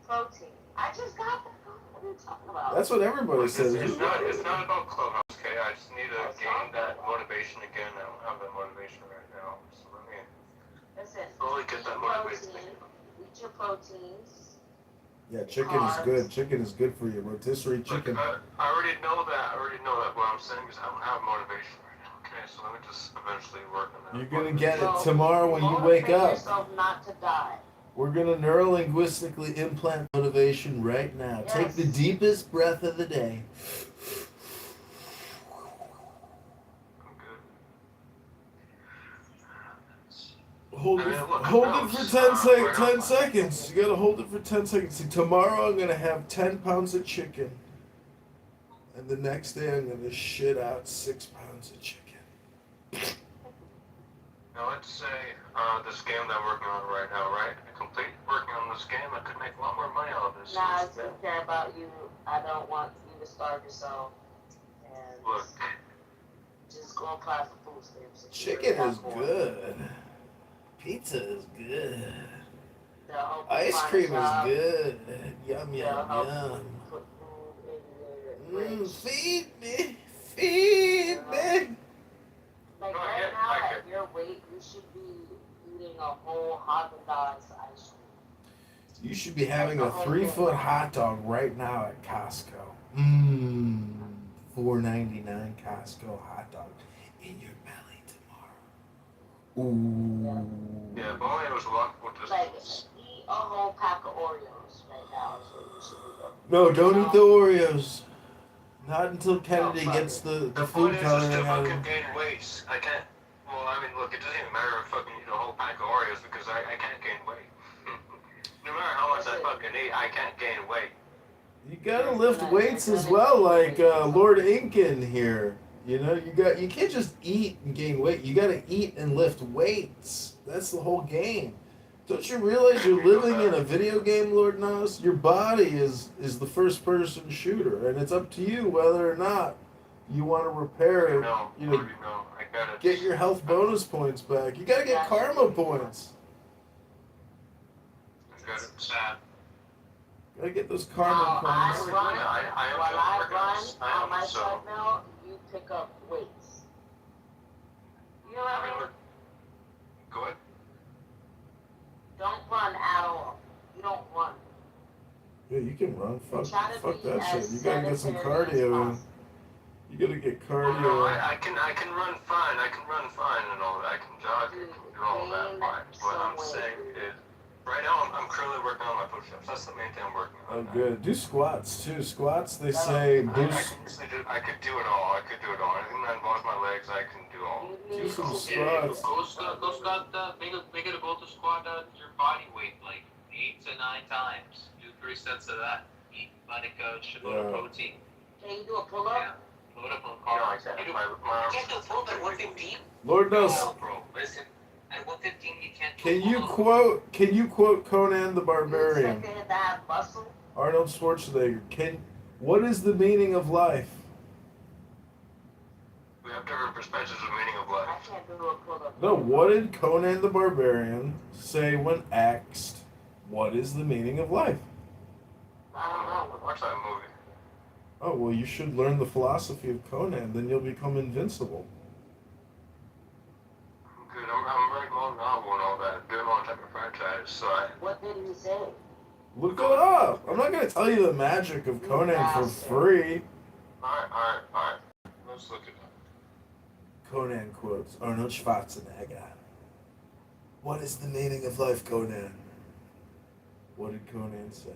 protein. I just got that. What are you talking about? That's what everybody says. It's not about Clubhouse, okay? I just need to gain that motivation again. I don't have that motivation right now. So let me slowly get that motivation. Eat your proteins. Yeah, chicken is good. Chicken is good for you. Rotisserie chicken. Look, I already know that. What I'm saying is I don't have motivation right now. Okay, so let me just eventually work on that. You're gonna get it tomorrow when you wake up. Yourself not to die. We're gonna neurolinguistically implant motivation right now. Yes. Take the deepest breath of the day. Hold it for 10 seconds. You gotta hold it for 10 seconds. See, tomorrow I'm gonna have 10 pounds of chicken. And the next day I'm gonna shit out 6 pounds of chicken. Now let's say this game that we're working on right now, right? I complete working on this game, I could make a lot more money out of this. Nah, I don't care about you. I don't want you to starve yourself. And Look. just go apply for food stamps. Chicken is good. Pizza is good. Ice cream is good. Yum, yum, yum. Feed me. Feed me. Like right now, at your weight, you should be eating a whole Haagen-Dazs ice cream. You should be having a 3-foot hot dog right now at Costco. $4.99 Costco hot dog in your belly tomorrow. Ooh. Yeah, but only it was a lot with this. Like, eat a whole pack of Oreos right now is what you should be doing. No, don't eat the Oreos. Not until Kennedy gets the food point coloring is just to out of fucking it. gain weight. I can't. Well, I mean, look, it doesn't even matter if I fucking eat a whole pack of Oreos because I can't gain weight. No matter how much I fucking eat, I can't gain weight. You gotta lift weights as well, like Lord Incan here. You know, you can't just eat and gain weight. You gotta eat and lift weights. That's the whole game. Don't you realize you're living in a video game, Lord knows? Your body is the first person shooter, and it's up to you whether or not you want to repair, get your health bonus points back. You gotta get karma points. Gotta get those karma points. While I run on my treadmill, you pick up weights. You know what I mean? Go ahead. Don't run at all. You don't run. Yeah, you can run. Fuck be that shit. as You gotta get some sedentary as cardio in. possible. You gotta get cardio. No, I can run fine. I can run fine and all that. I can jog and do all that fine. What I'm saying is, right now I'm currently working on my push-ups. That's the main thing I'm working on. Oh, good. Do squats too. Squats, they say boost. I could do it all. Anything that involves my legs, I can do all. Do some squats. Go squat. Make it a goal to squat your body weight like 8 to 9 times. Do 3 sets of that. Eat like a shitload of protein. Can you do a pull-up? Yeah. Load up on carbs. You can't do a pull-up at 115. Lord knows. No, bro. Listen. At 115, you can't. Can you quote Conan the Barbarian? You to have muscle? Arnold Schwarzenegger. What is the meaning of life? We have different perspectives of meaning of life. I can't do a pull-up. No, what did Conan the Barbarian say when asked, what is the meaning of life? I don't know. Watch that movie. Oh, well, you should learn the philosophy of Conan, then you'll become invincible. Good, I'm writing all novel and all that, doing all type of franchise, so What did he say? Look it up. I'm not going to tell you the magic of Conan for free. Alright. Let's look it up. Conan quotes Arnold Schwarzenegger. What is the meaning of life, Conan? What did Conan say?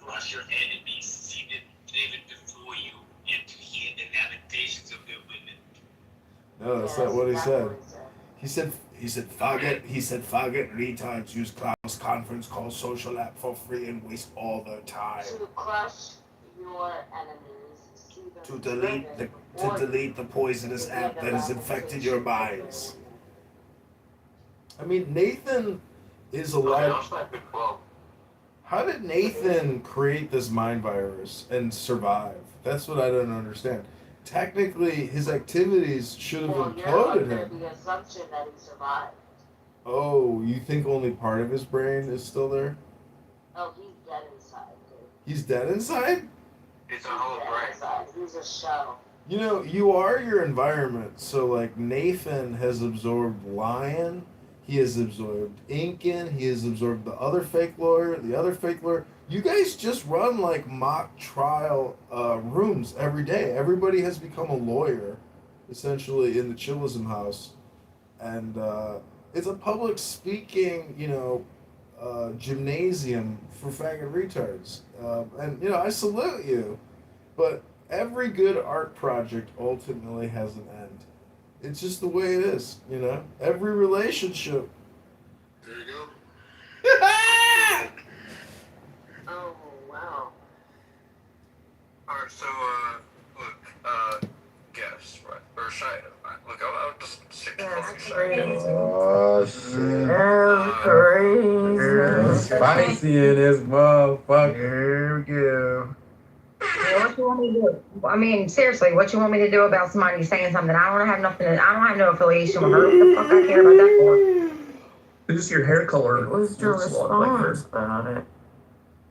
Watch your enemies, see them living before you, and to hear the lamentations of their women. No, that's not what he said. He said faggot retards use Klaus conference call social app for free and waste all their time. To crush your enemies, see them To delete the poisonous app that has infected your minds. I mean, Nathan is alive. How did Nathan create this mind virus and survive? That's what I don't understand. Technically, his activities should have imploded him. The assumption that he survived. Oh, you think only part of his brain is still there? Oh, he's dead inside, dude. He's dead inside? It's a whole brain. He's a shell. You know, you are your environment. So, like, Nathan has absorbed Lion. He has absorbed Incan. He has absorbed the other fake lawyer, the other fake lawyer. You guys just run, like, mock trial rooms every day. Everybody has become a lawyer, essentially, in the Chillism house. And it's a public speaking, gymnasium for faggot retards. And, I salute you. But every good art project ultimately has an end. It's just the way it is, Every relationship. There you go. Oh, wow. Alright, so, guess, right? Or Shida. Right? Look, I'll just stick to Shida. Oh, shit. Crazy. Spicy in this motherfucker. Here we go. What you want me to do? I mean, seriously, what you want me to do about somebody saying something? I don't have no affiliation with her. What the fuck I care about that for? Just your hair color. It was your response about it.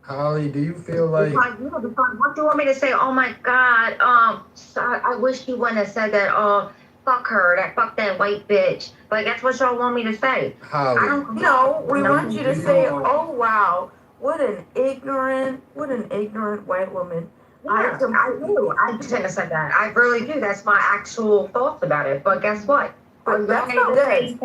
Holly, do you feel like... What do you want me to say? Oh my God, sorry, I wish you wouldn't have said that. Fuck her, fuck that white bitch. Like, that's what y'all want me to say. Holly. No, we want you to say, oh wow, what an ignorant white woman. I do. I tend to say that. I really do. That's my actual thoughts about it. But guess what? But that's not good.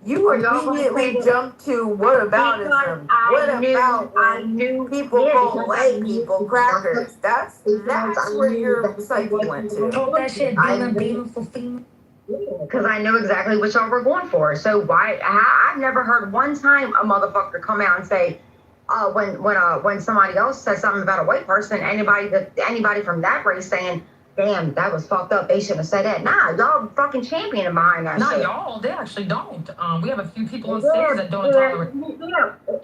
You immediately jumped to what about it? I knew people call white people crackers. That's where your psyche went to. Talk that shit, being a beautiful female. Because I know exactly what y'all were going for. So why? I've never heard one time a motherfucker come out and say, when somebody else says something about a white person, anybody from that race saying, damn, that was fucked up, they shouldn't have said that. Nah, y'all fucking championing behind that Not shit. y'all, they actually don't. We have a few people on stage that don't tolerate.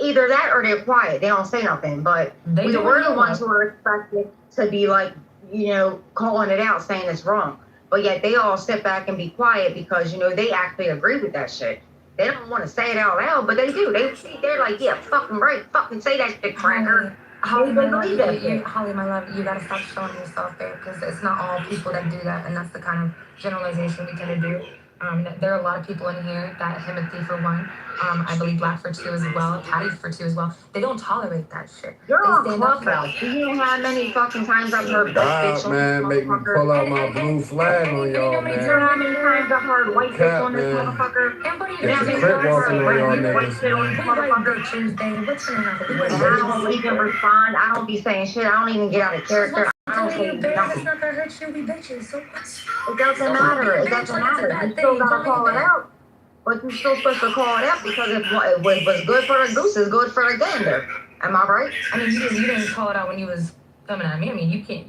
Either that or they're quiet. They don't say nothing. But we're the ones who are expected to be like, calling it out, saying it's wrong. But yet they all sit back and be quiet because, they actually agree with that shit. They don't want to say it out loud, but they do. They're like, yeah, fucking right. Fucking say that shit, cracker. Holly, my love, you gotta stop showing yourself there because it's not all people that do that, and that's the kind of generalization we tend to do. There are a lot of people in here that Timothy for one, I believe Black for two as well, Patty for two as well. They don't tolerate that shit. You're on Clubhouse. Do you know how many fucking times I've heard white bitch man, make me pull out my blue flag on y'all, man. You know how many times I've heard white bitch on this motherfucker? Get the clip walking on y'all niggas, And I don't even respond. I don't be saying shit. I don't even get out of character. I don't say nothing. It doesn't matter. It doesn't matter. You still gotta call it out. But you're still supposed to call it out because it was good for a goose is good for a gander. Am I right? I mean, you didn't call it out when you was coming at me. I mean, you can't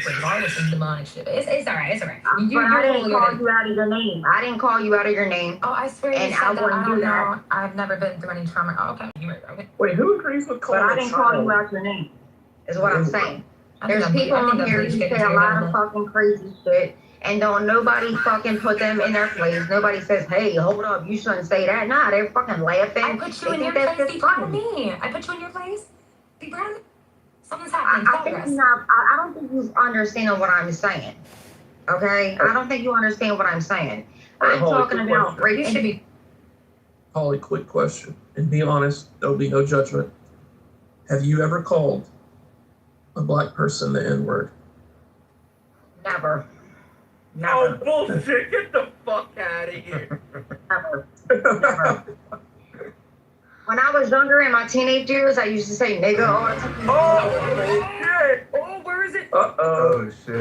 regardless of demonic shit. It's all right. It's all right. But I didn't call you out of your name. I didn't call you out of your name. Oh, I swear you said that. I don't know. I've never been through any trauma. Oh, okay. You're right. Okay. Wait, who agrees with calling But I didn't call you out your name, is what I'm saying. There's people on here who say a lot of fucking crazy shit, and don't nobody fucking put them in their place. Nobody says, hey, hold up, you shouldn't say that. Nah, they're fucking laughing. I put you in your place. Be proud of me. I put you in your place. Be proud of me. Something's happening. I don't think you understand what I'm saying. Okay? I don't think you understand what I'm saying. I'm talking about rape. You should be. Holly, quick question. And be honest, there'll be no judgment. Have you ever called a black person the N-word? Never. Oh, bullshit. Get the fuck out of here. Never. Never. When I was younger in my teenage years, I used to say nigga all the time. Oh, shit. Oh, where is it? Oh shit.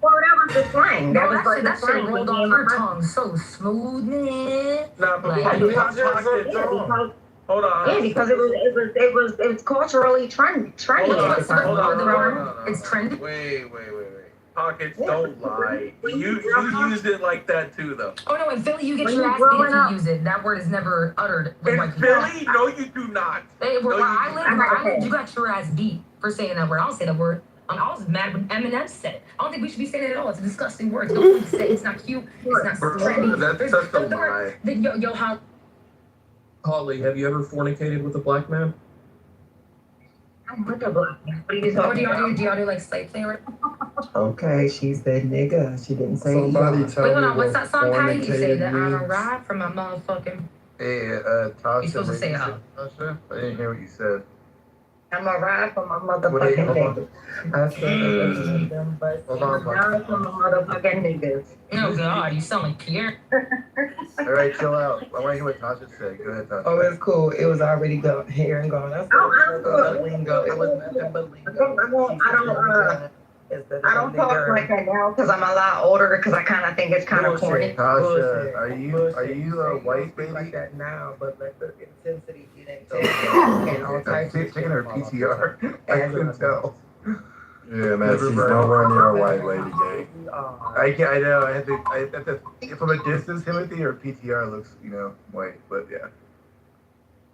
Well, that was the slang. That was like the that shit slang. rolled off your tongue so smooth, man. Nah, but Like, you Yeah, talked Hold on. yeah, because it was culturally trendy at the time. It's trendy. Wait. Pockets, don't lie. You used it like that too, though. Oh no, in Philly you get When your you ass beat growing if you up- use it. That word is never uttered. With In white people. Philly? No, you do not. Hey, where No, I lived, you got your ass beat for saying that word. I don't say that word. I was mad when Eminem said it. I don't think we should be saying it at all. It's a disgusting word. Don't say it. It's not cute. It's not trendy. That's such a lie. Yo, how? Holly, have you ever fornicated with a black man? I'm with a black man. What are you What talking do y'all about? do? Do y'all do like slave play? Okay, she said nigga. She didn't say Somebody y'all. tell Wait, me hold on. What's what that song, Patty? You say fornicated that I'm a means. ride from my motherfucking. Hey, Tasha, You're supposed to say it what out. did you say, Tasha? I didn't hear what you said. I'm a ride for my Wait, motherfucking hold on. niggas. I said that them, but Hold on, I'm a ride for my motherfucking niggas. Oh God, you sound like Pierre. All right, chill out. I want to hear what Tasha said. Go ahead, Tasha. oh, it's cool. It was already here and gone. I said I'm it cool. was lingo. It was nothing but lingo. I don't talk like that now because I'm a lot older because I kind of think it's kind of corny. Tasha, are you a white baby? Like that now, but let the intensity get Okay. and all types of Taking her shit. PTR. I can tell. Yeah, man, Never she's mind. nowhere near a white lady, gang. I I know. I have to. From a distance, Timothy, her PTR looks, white. But yeah.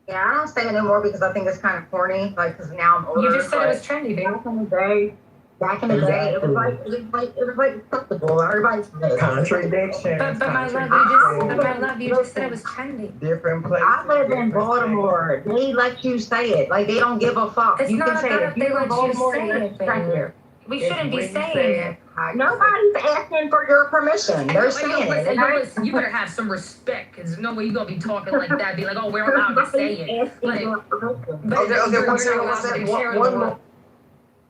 Yeah, I don't say it anymore because I think it's kind of corny. Like, because now I'm older. You just said it was but trendy, baby. back in the day, it was like acceptable. Everybody's contradiction. But my love, you just said it was trendy. Different places. I live in different Baltimore. They let you say it. Like, they don't give a fuck. It's You not can say about it. if they You're let in you Baltimore, say let's it, check baby. here. We It's shouldn't be when you saying say it. how you Nobody's asking for your permission. They're Yo, saying it. listen, listen, you better have some respect, because there's no way you're going to be talking like that. Be like, oh, we're allowed to say it. Like, but Okay, one second, one more.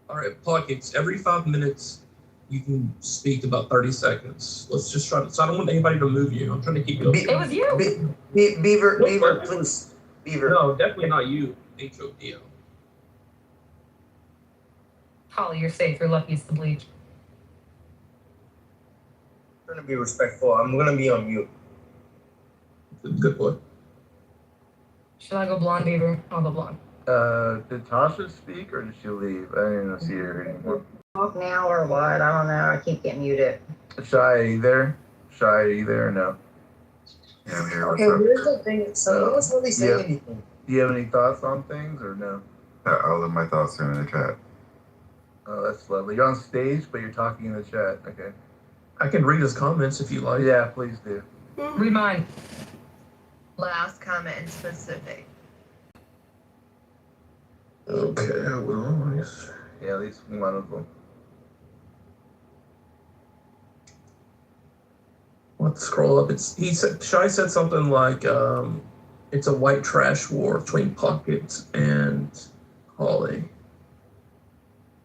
All right, Pockets, every 5 minutes, you can speak about 30 seconds. Let's just try to, so I don't want anybody to move you. I'm trying to keep you. It was you. Beaver, please. Beaver. No, definitely not you, H-O-D-O. Holly, you're safe. You're lucky it's the bleach. I'm gonna be respectful. I'm gonna be on mute. Good boy. Should I go blonde, Beaver? I'll go blonde. Did Tasha speak or did she leave? I didn't even see her anymore. Talk now or what? I don't know. I keep getting muted. Shy, are you there? Shy, are you there or no? Yeah, I'm here. Okay, here's the thing. So no one's really saying anything. Do you have any thoughts on things or no? All of my thoughts are in the chat. Oh, that's lovely. You're on stage, but you're talking in the chat. Okay. I can read his comments if you like. Yeah, please do. Read mine. Last comment in specific. Okay, well, Yeah, at least one of them. let's scroll up. Shy said something like, it's a white trash war between Pockets and Holly.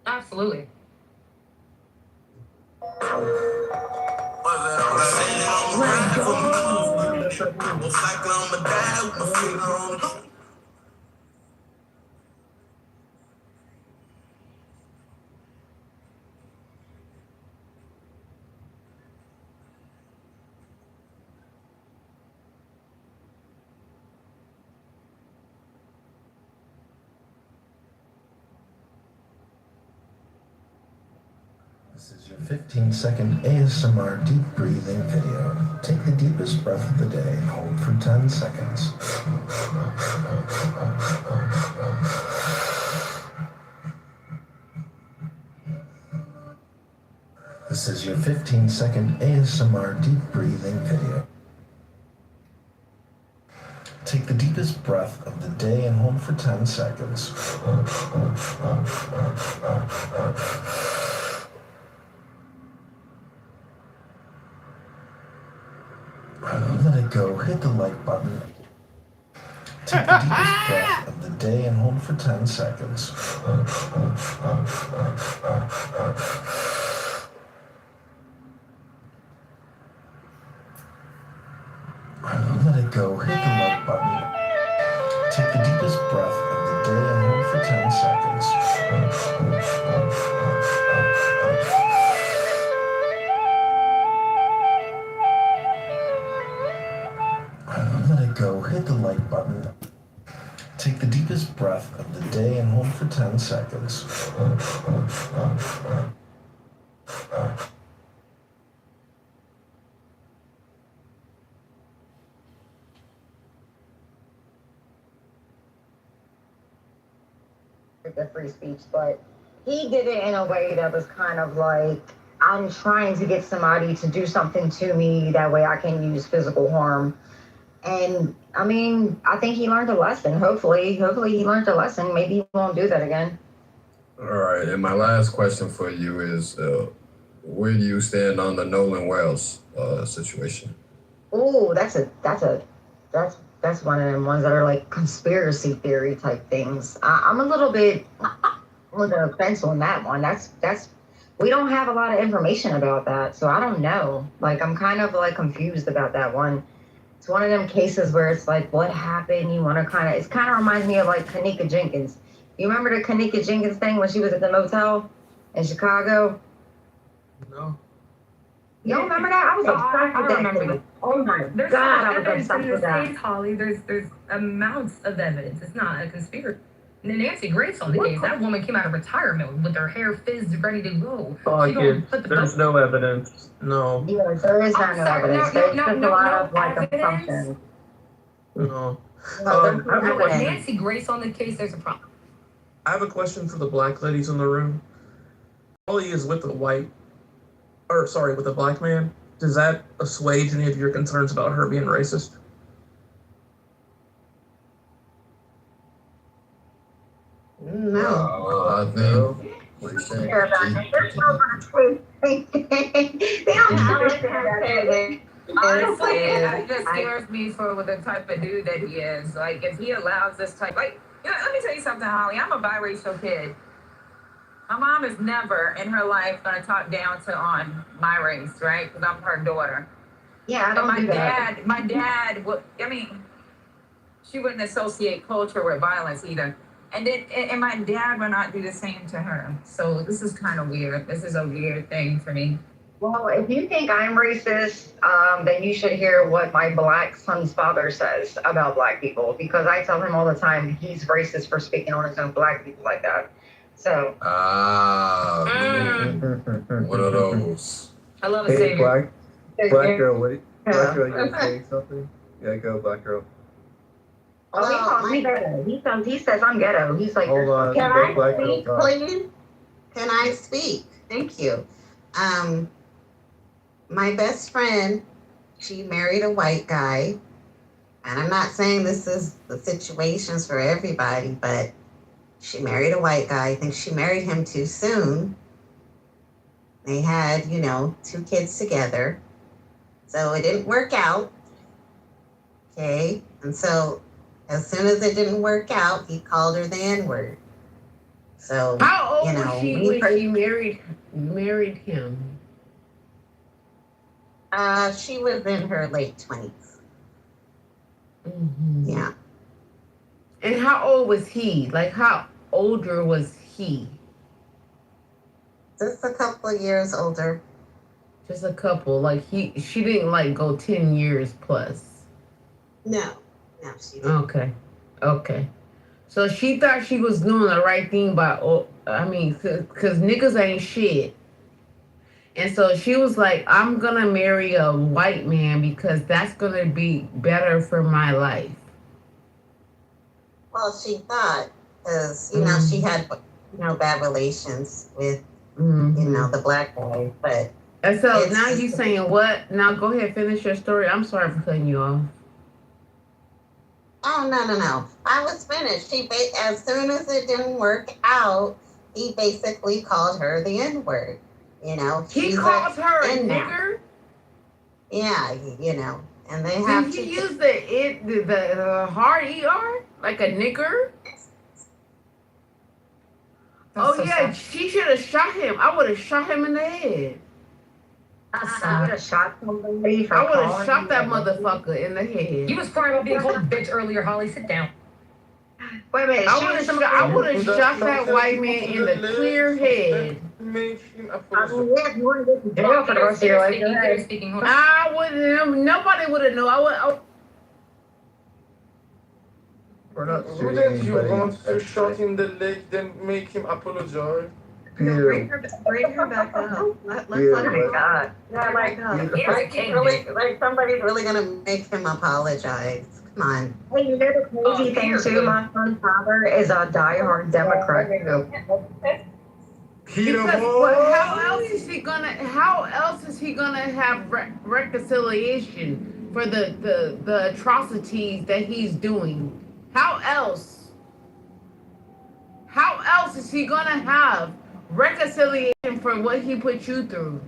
Absolutely. This is your 15-second ASMR deep breathing video. Take the deepest breath of the day and hold for 10 seconds. This is your 15-second ASMR deep breathing video. Take the deepest breath of the day and hold for 10 seconds. Let it go. Hit the like button. Take the deepest breath of the day and hold for 10 seconds. it go. Hit the like button. Take the deepest breath of the day and hold for 10 seconds. Let it go. Hit the like button. Take the deepest breath of the day and hold for 10 seconds. The free speech, but he did it in a way that was kind of like, I'm trying to get somebody to do something to me, that way I can use physical harm. And I mean, I think he learned a lesson. Hopefully he learned a lesson. Maybe he won't do that again. All right, and my last question for you is, where do you stand on the Nolan Wells situation? Ooh, that's one of them ones that are like conspiracy theory type things. I'm a little bit on the fence on that one. That's we don't have a lot of information about that, so I don't know. Like, I'm kind of like confused about that one. It's one of them cases where it's like, what happened? You want to it kind of reminds me of like Kanika Jenkins. You remember the Kanika Jenkins thing when she was at the motel in Chicago? No. You don't remember that? I was obsessed with that thing. Oh my There's God, I was evidence obsessed in with the that. case, Holly. There's amounts of evidence. It's not a conspiracy. Nancy Grace on the case. That woman came out of retirement with her hair fizzed, ready to go. There's no evidence. No. Yeah, there is not no evidence. There's just a lot of like assumptions. No. Nancy Grace on the case, there's a problem. I have a question for the black ladies in the room. Holly is with a with a black man. Does that assuage any of your concerns about her being racist? No. I think we're saying. They're still gonna say the same thing. They don't understand that. Honestly, it just scares me for the type of dude that he is. Like, if he allows this type, like, let me tell you something, Holly. I'm a biracial kid. My mom is never in her life gonna talk down on my race, right? Because I'm her daughter. Yeah, I don't do that. My dad would. I mean, she wouldn't associate culture with violence either. And my dad would not do the same to her. So this is kind of weird. This is a weird thing for me. Well, if you think I'm racist, then you should hear what my black son's father says about black people, because I tell him all the time he's racist for speaking on his own black people like that. So. One of those. I love a savior. Black girl, wait. Black girl, you saying something? Yeah, go, black girl. Oh, he calls me ghetto. He says I'm ghetto. He's like, hold on. Can I speak, please? Can I speak? Thank you. My best friend, she married a white guy. And I'm not saying this is the situations for everybody, but she married a white guy. I think she married him too soon. They had, 2 kids together. So it didn't work out. Okay. And so as soon as it didn't work out, he called her the N-word. So how old was she when she married him? She was in her late 20s. Mm-hmm. Yeah. And how old was he? Like, how older was he? Just a couple of years older. Just a couple. Like, she didn't like go 10 years plus. No, she didn't. Okay. So she thought she was doing the right thing because niggas ain't shit. And so she was like, I'm going to marry a white man because that's going to be better for my life. Well, she thought, because, she had, bad relations with, the black guy. But and so now you saying what? Now go ahead, finish your story. I'm sorry for cutting you off. Oh, no. I was finished. As soon as it didn't work out, he basically called her the N-word. He calls her a nigger? Yeah, and they have to. Did he use the hard ER? Like a nigger? She should have shot him. I would have shot him in the head. I would have shot somebody for I would have calling shot me that a motherfucker in the head. You was crying about being called a bitch earlier, Holly. Sit down. Wait a minute, I shooting would somebody. have shot that white man in the clear head. I mean, yeah, if you want to go to jail for the rest of your life, go ahead. I wouldn't. Nobody would have known. We're not Who shooting then you anybody. want to shot in the leg, then make him apologize? Bring her back up. Let's let her go. Yeah, like, like somebody's really gonna make him apologize. Come on. Hey, you know the crazy thing too? My son's father is a diehard Democrat. Because well, how else is he gonna have reconciliation for the atrocities that he's doing? How else is he gonna have reconciliation for what he put you through?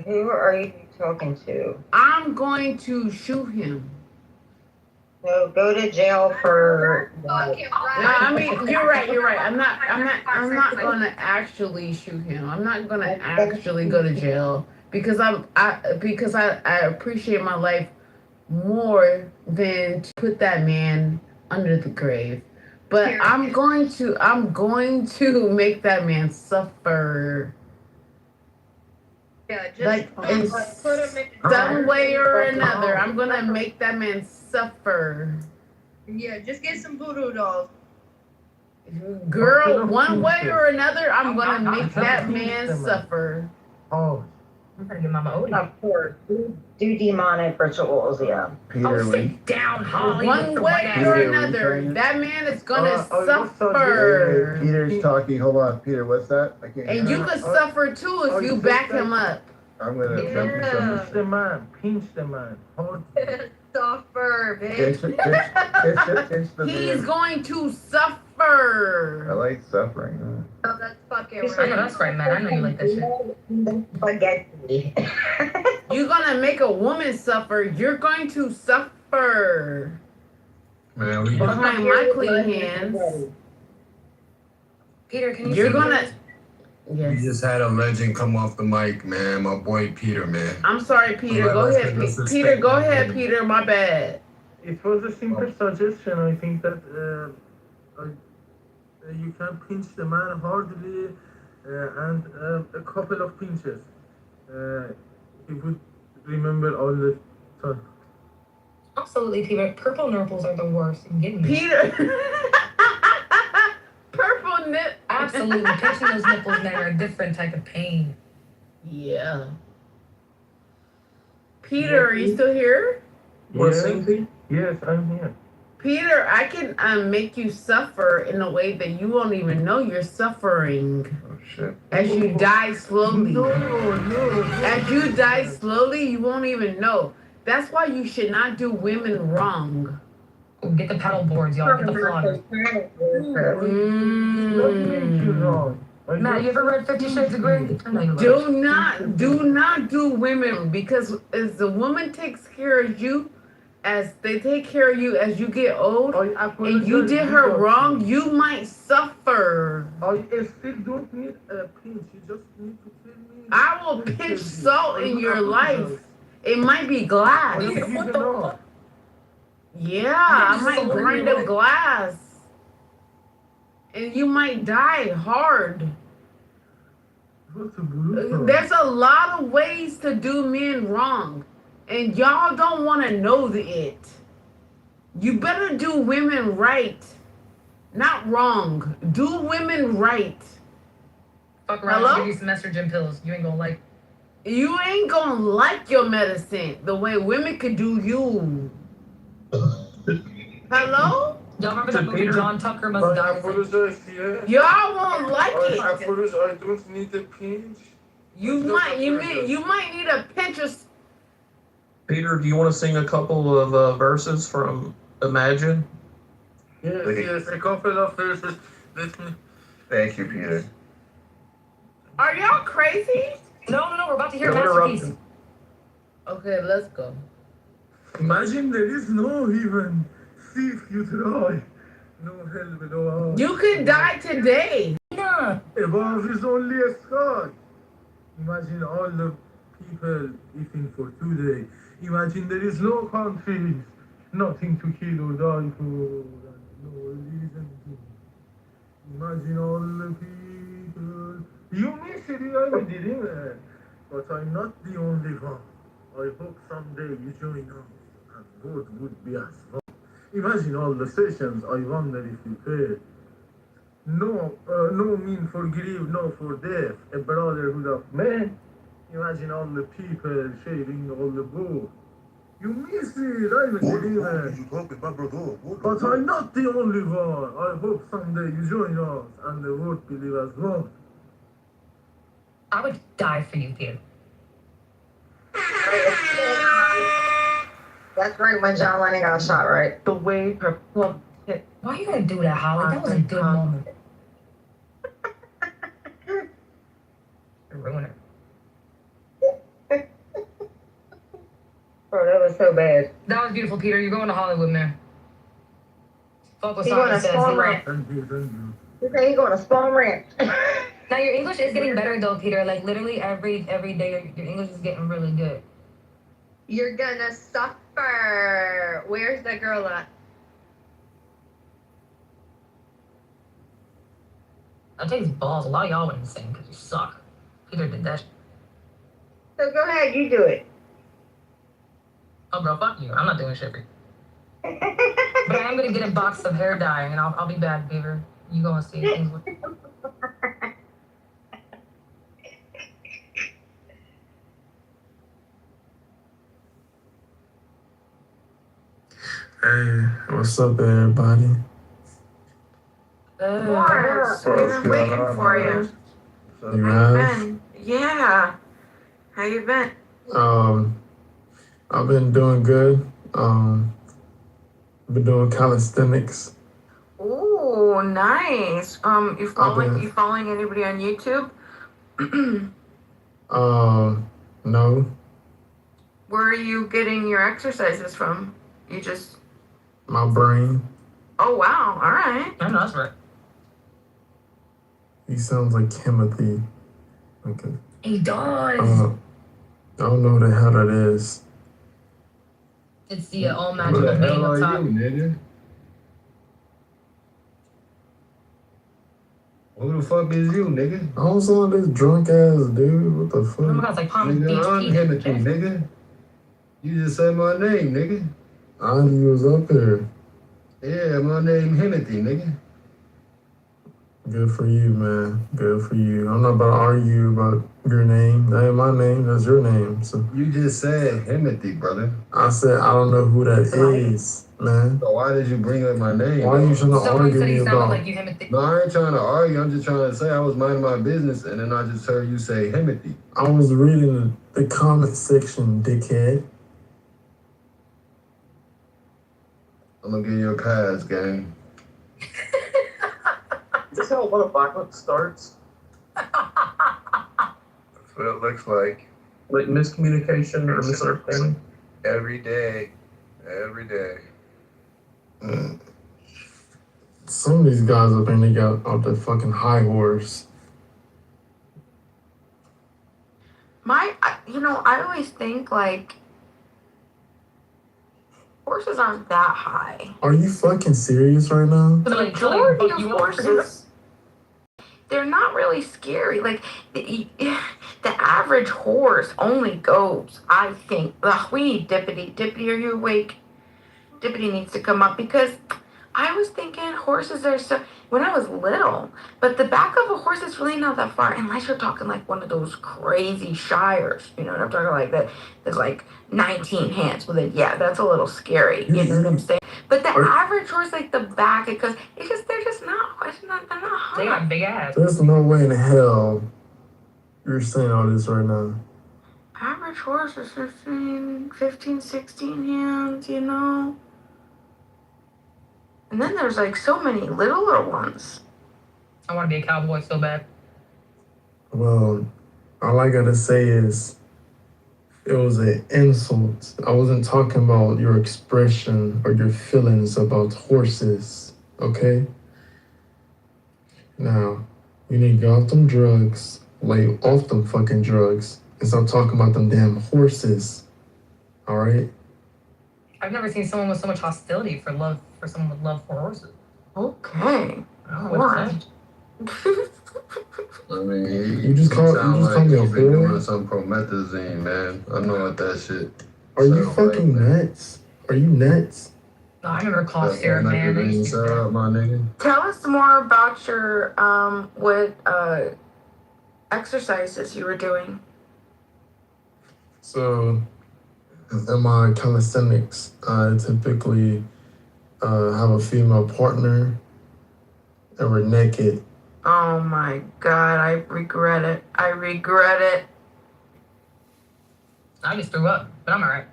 Who are you talking to? I'm going to shoot him. So go to jail for. No, I mean you're right. I'm not gonna actually shoot him. I'm not gonna actually go to jail because I appreciate my life more than to put that man under the grave. But I'm going to make that man suffer. Yeah, just Like in some way or another, I'm gonna make that man suffer. Yeah, just get some voodoo dolls. Girl, one way or another, I'm gonna make that man suffer. Oh, I'm gonna get Mama Odie. Of course, do demonic rituals, yeah. Peter, Sit down, Holly. One way or another, that man is gonna suffer. Peter's talking. Hold on, Peter. What's that? I can't. And you could suffer too if you back him up. I'm gonna Yeah. the man. Pinch the man. Suffer, bitch. Pinch the He's man. going to I suffer. like suffering. Oh, that's fucking I know that's right, man. I know you like that shit. Spaghetti. You're gonna make a woman suffer. You're going to suffer. Man, we Behind my clean hands. Peter, can you You're see gonna. We Yes. just had a legend come off the mic, man. My boy Peter, man. I'm sorry, Peter. Go ahead, Peter. Go ahead, Peter. My bad. It was a simple suggestion. I think that you can pinch the man hardly and a couple of pinches. He would remember all the time. Absolutely, Peter. Purple nurples are the worst. Give me. Peter. Purple nip. Absolutely. Pinching those nipples, man, are a different type of pain. Yeah. Peter, are you still here? Yes, I'm here. Peter, I can make you suffer in a way that you won't even know you're suffering. Oh shit. As you die slowly. No. As you die slowly, you won't even know. That's why you should not do women wrong. Get the paddle boards, y'all. Get the flotters. Matt, you ever read 50 Shades of Grey? Do not do women, because as the woman takes care of you, as they take care of you as you get old, and you did her wrong, you might suffer. I still don't need a pinch. You just need to tell me. I will pinch salt in your life. It might be glass. What the fuck? Yeah, I might grind up glass. And you might die hard. There's a lot of ways to do men wrong. And y'all don't want to know it. You better do women right. Not wrong. Do women right. Fuck around and give you some estrogen pills. You ain't gonna like. You ain't gonna like your medicine the way women could do you. Hello? Y'all remember that movie John Tucker Must Die? Y'all won't like it. I don't need a pinch. You might need a pinch of. Peter, do you want to sing a couple of verses from Imagine? Yes, a couple of verses. Thank you, Peter. Are y'all crazy? No, we're about to hear a masterpiece. Okay, let's go. Imagine there is no heaven. See if you try. No hell below. You could die today. Nah. Above is only a sky. Imagine all the people eating for 2 days. Imagine there is no countries, nothing to kill or die for, and no religion. Imagine all the people. You miss it, I'm a dreamer. But I'm not the only one. I hope someday you join us, and God would be as well. Imagine all the sessions, I wonder if you care. No mean for grief, no for death, a brotherhood of men. Imagine all the people sharing all the book. You miss it, I'm a dreamer. But I'm not the only one. I hope someday you join us and the world believe as one. I would die for you, Peter. That's right when John Lennon got shot, right? The way her plug hit. Why you gotta do that, Holly? That was a good moment. Ruin it. Bro, that was so bad. That was beautiful, Peter. You're going to Hollywood, man. Fuck what He going Simon to says. Spawn He Ranch. Thank you. He said he going to Spawn Ranch. Now your English is getting better though, Peter. Like literally every day your English is getting really good. You're gonna suffer. Where's the girl at? That takes balls. A lot of y'all wouldn't sing because you suck. Peter did that. So go ahead, you do it. Oh, bro, fuck you. I'm not doing shit for you. But I am gonna get a box of hair dye and I'll be back, Peter. You go and see things with. Hey, what's up, everybody? We've been waiting for you. You How you guys? been? Yeah. How you been? I've been doing good. Been doing calisthenics. Ooh, nice. You following anybody on YouTube? No, Where are you getting your exercises from? You just. my brain. Oh wow! All right. I know that's right. He sounds like Timothy. Okay. He does. I don't know who the hell that is. It's the all magical being up top. Nigga? Who the fuck is you, nigga? I don't sound like this drunk ass dude. What the fuck? Oh my God, it's like Palm Beach Nigga, I'm Pete. Timothy, nigga. You just said my name, nigga. I knew you was up there. Yeah, my name Timothy, nigga. Good for you, man. Good for you. I'm not about to argue about your name. That ain't my name. That's your name. So You just said Timothy, brother. I said I don't know who that is, man. So why did you bring up my name? Why are you trying to Someone argue said me he sounded about? like you, Timothy. No, I ain't trying to argue. I'm just trying to say I was minding my business, and then I just heard you say Timothy. I was reading the comment section, dickhead. I'm gonna give you a pass, gang. Is this how one apocalypse starts? That's what it looks like. Like miscommunication or misunderstanding? Every day. Every day. Some of these guys up there, they got off the fucking high horse. I always think like horses aren't that high. Are you fucking serious right now? The majority of horses, they're not really scary. Like the average horse only goes, I think. Ugh, we need Dippity. Dippity, are you awake? Dippity needs to come up because I was thinking horses are so. When I was little, but the back of a horse is really not that far unless you're talking like one of those crazy shires. You know what I'm talking like that? There's like 19 hands. Well, then yeah, that's a little scary. You know what I'm saying? But the average horse, like the back, because they're just not. They're not high. They got big ass. There's no way in hell you're saying all this right now. Average horse is 15, 16 hands. You know. And then there's like so many littler ones. I want to be a cowboy so bad. Well, all I gotta say is it was an insult. I wasn't talking about your expression or your feelings about horses, okay? Now, you need to get off them drugs, lay off them fucking drugs and stop talking about them damn horses. All right? I've never seen someone with so much hostility for someone with love for horses. Okay. I don't know what to say. I mean, You just call me a he been whore? doing some promethazine, man. I know what that shit. Are you fucking nuts? Are you nuts? No, I remember cough syrup, man. They used to use that. My nigga. Tell us more about your what exercises you were doing. So, in my calisthenics, I typically have a female partner and we're naked. Oh my god, I regret it. I regret it. I just threw up, but I'm alright.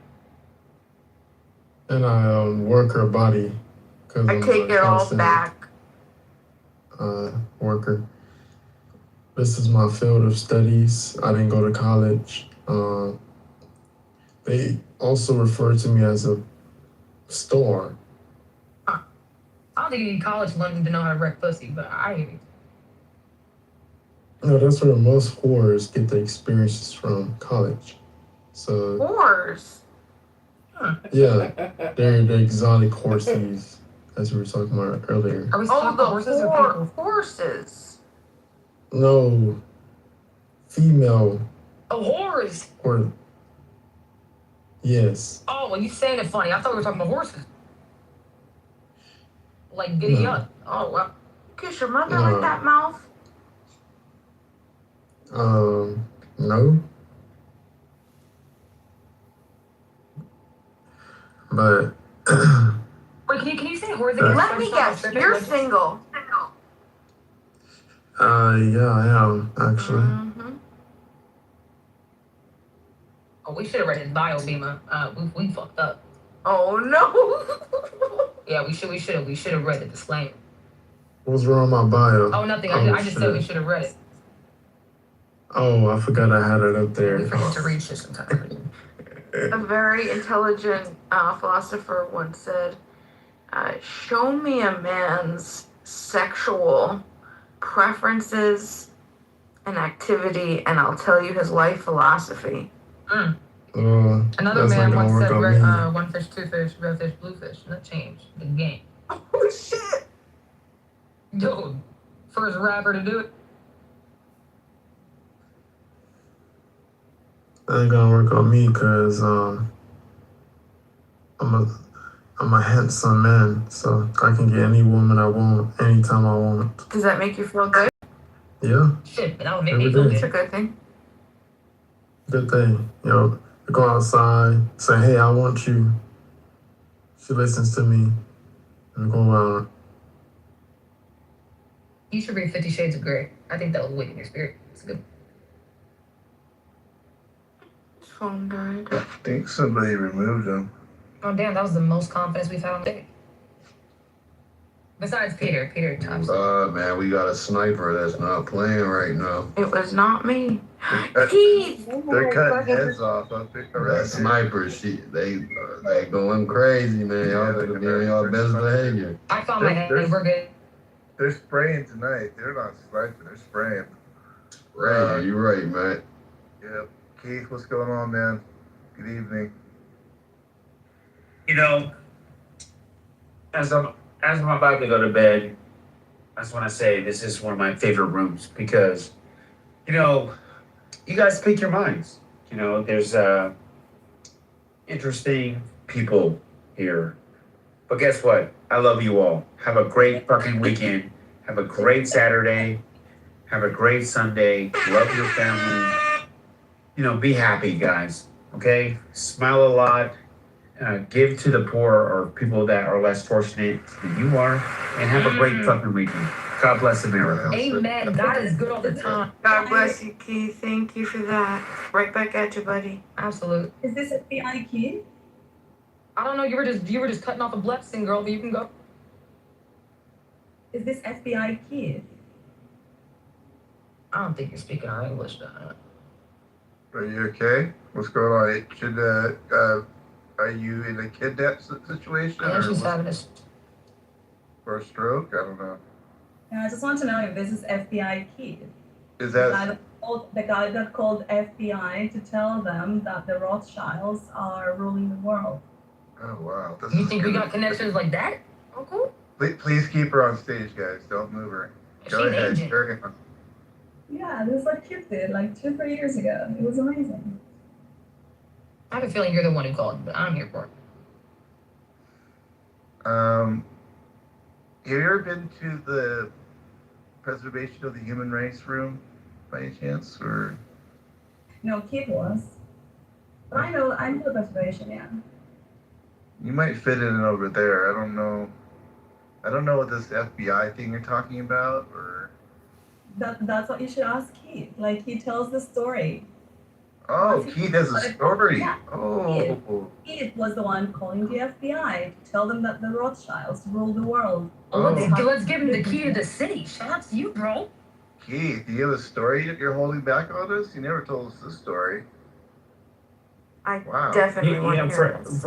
And I work her body. I take it all back. Worker. This is my field of studies. I didn't go to college. They also refer to me as a star. I don't think you need college learning to know how to wreck pussy, but I hear you. No, that's where most whores get their experiences from, college. So Whores? yeah, they're the exotic horses, as we were talking about earlier. Are we talking about horses or people? Horses. No, female. Oh, whores. Or yes. Oh, well, you saying it funny. I thought we were talking about horses. Like giddy up. Oh, well. Kiss your mother with that mouth? No. But wait, can you say horse again? Let me guess. You're single. Yeah, I am actually. Mm-hmm. Oh, we should have read his bio, Bima. We fucked up. Oh no. Yeah, we should have read the disclaimer. What's wrong with my bio? Oh, nothing. I just said we should have read it. Oh, I forgot I had it up there. We forget to read shit sometimes. A very intelligent philosopher once said, show me a man's sexual preferences and activity, and I'll tell you his life philosophy. Another man once said, one fish, two fish, red fish, blue fish. And that changed the game. Oh, shit. Dude, first rapper to do it. That ain't gonna work on me because I'm a handsome man, so I can get any woman I want anytime I want. Does that make you feel good? Yeah. Shit, but that would make me feel good. It's a good thing. Good thing. You know, I go outside, say, hey, I want you. She listens to me, and go around. You should read 50 Shades of Grey. I think that will awaken your spirit. It's good. Phone died. I think somebody removed him. Oh, damn, that was the most confidence we've had all day. Besides Peter. Peter Thompson. Man, we got a sniper that's not playing right now. It was not me. Keith! They're cutting heads off up there. That sniper, they going crazy, man. Y'all better be on y'all best behavior. I found my head. We're good. They're spraying tonight. They're not sniping. They're spraying. Right, you're right, man. Yep. Keith, what's going on, man? Good evening. You know, as I'm about to go to bed, I just want to say this is one of my favorite rooms because, you know, you guys speak your minds. You know, there's interesting people here. But guess what? I love you all. Have a great fucking weekend. Have a great Saturday. Have a great Sunday. Love your family. You know, be happy, guys. Okay? Smile a lot. Give to the poor or people that are less fortunate than you are. And have a great fucking weekend. God bless America. Amen. God is good all the time. God bless you, Keith. Thank you for that. Right back at you, buddy. Absolutely. Is this FBI kid? I don't know. You were just cutting off a blessing, girl. But you can go. Is this FBI kid? I don't think you're speaking our English, Are you okay? What's going on? Are you in a kidnap situation? I think she's having a... Or a stroke? I don't know. I just want to know if this is FBI kid. Is that that called FBI to tell them that the Rothschilds are ruling the world. Oh wow. You think we got connections like that? Uncle? Please keep her on stage, guys. Don't move her. Go She's ahead. aging. Jurgen. Yeah, this is what kids did like 2-3 years ago. It was amazing. I have a feeling you're the one who called, but I'm here for it. Have you ever been to the Preservation of the Human Race room by any chance, or? No, kid was. But I know the preservation, yeah. You might fit in over there. I don't know. I don't know what this FBI thing you're talking about, or. That's what you should ask Keith. Like, he tells the story. Oh, Keith has a story. Yeah. Oh. Keith was the one calling the FBI to tell them that the Rothschilds rule the world. Let's give him the key to the city. Shout out to you, bro. Keith, do you have a story that you're holding back on us? You never told us this story. Wow. Definitely want to hear this.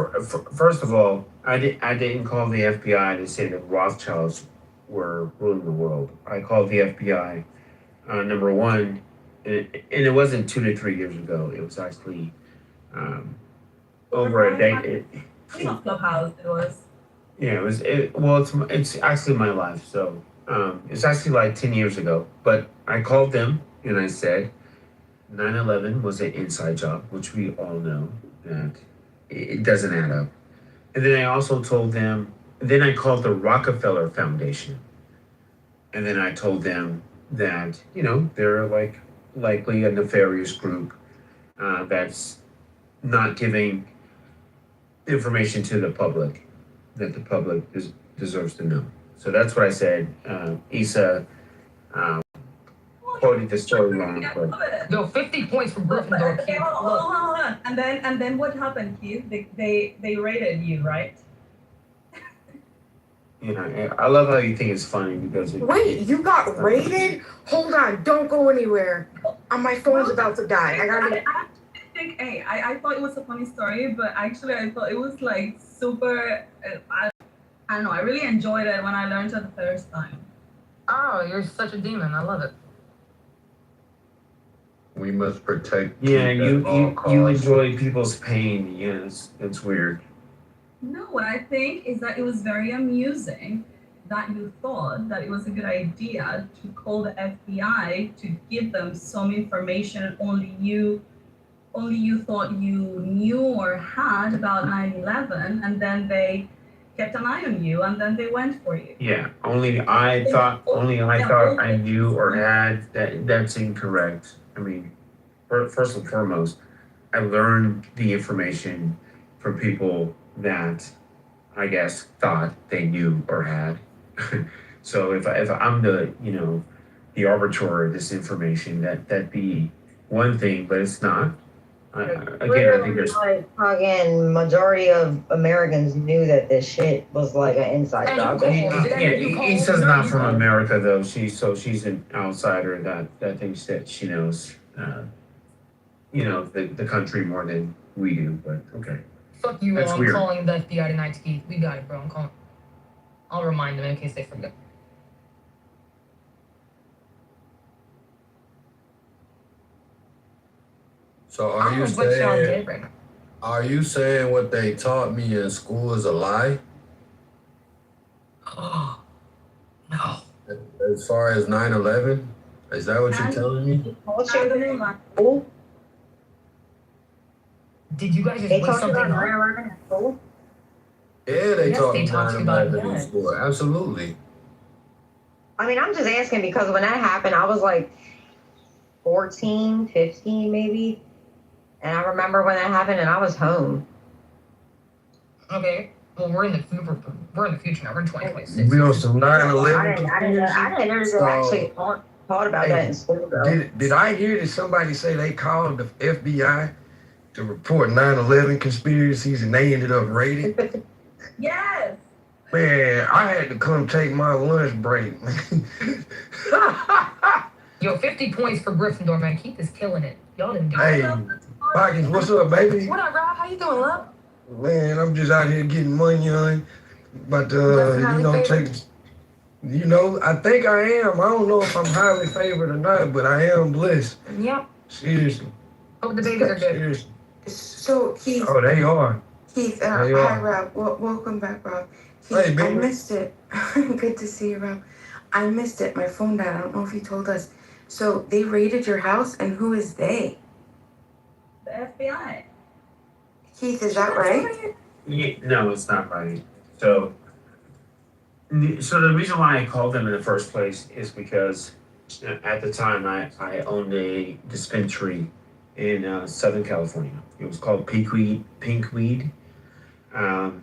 First of all, I didn't call the FBI to say that Rothschilds were ruling the world. I called the FBI, number one, and it wasn't 2 to 3 years ago. It was actually over a decade. Clubhouse, it was. Yeah, it's actually my life. So it's actually like 10 years ago. But I called them and I said 9/11 was an inside job, which we all know that it doesn't add up. And then I also told them. Then I called the Rockefeller Foundation, and then I told them that they're likely a nefarious group that's not giving information to the public that the public deserves to know. So that's what I said. Issa quoted the story wrong. But Yo, 50 points for Gryffindor. Okay, hold on. And then what happened, Keith? They rated you, right? I love how you think it's funny because Wait, you got raided? Hold on, don't go anywhere. My phone's about to die. I thought it was a funny story, but actually I thought it was like super. I don't know. I really enjoyed it when I learned it the first time. Oh, you're such a demon. I love it. We must protect. Yeah, you enjoy people's pain. Yeah, it's weird. No, what I think is that it was very amusing that you thought that it was a good idea to call the FBI to give them some information only you thought you knew or had about 9/11, and then they kept an eye on you, and then they went for you. Yeah, only I thought I knew or had that. That's incorrect. I mean, first and foremost, I learned the information from people that I guess thought they knew or had. So if I'm the arbiter of this information, that'd be one thing, but it's not. Again, I think there's like fucking majority of Americans knew that this shit was like an inside job. Issa's not from America though. She's an outsider that thinks that she knows the country more than we do. But okay. Fuck you That's all. I'm weird. calling the FBI tonight, Keith. We got it, bro. I'm calling. I'll remind them in case they forget. So are you what y'all saying? did right now. Are you saying what they taught me in school is a lie? Oh, no. As far as 9/11, is that what you're telling me? Did you guys just They wake taught you something about up? 9/11 in school? Yeah, they Yes, taught they me taught you about 9/11 in that. school. Absolutely. I mean, I'm just asking because when that happened, I was like 14, 15 maybe. And I remember when that happened and I was home. Okay. Well, we're in the future now. We're in 2026. We on some 9/11. I didn't know they actually taught about that in school though. Did I hear that somebody say they called the FBI to report 9/11 conspiracies and they ended up raided? Yes. Man, I had to come take my lunch break. Yo, 50 points for Gryffindor, man. Keith is killing it. Y'all didn't do Hey, it. Pockets, what's up, baby? What up, Rob? How you doing, love? Man, I'm just out here getting money on. But, take You know, I think I am. I don't know if I'm highly favored or not, but I am blessed. Yep. Seriously. Oh, the babies are good. Seriously. So Keith. Oh, they are. Keith, They hi are. Rob. Welcome back, Rob. Keith, Hey, I baby. missed it. Good to see you, Rob. I missed it. My phone died. I don't know if you told us. So they raided your house, and who is they? The FBI. Keith, is that right? Yeah, no, it's not right. So the reason why I called them in the first place is because at the time I owned a dispensary in Southern California. It was called Pinkweed. Um,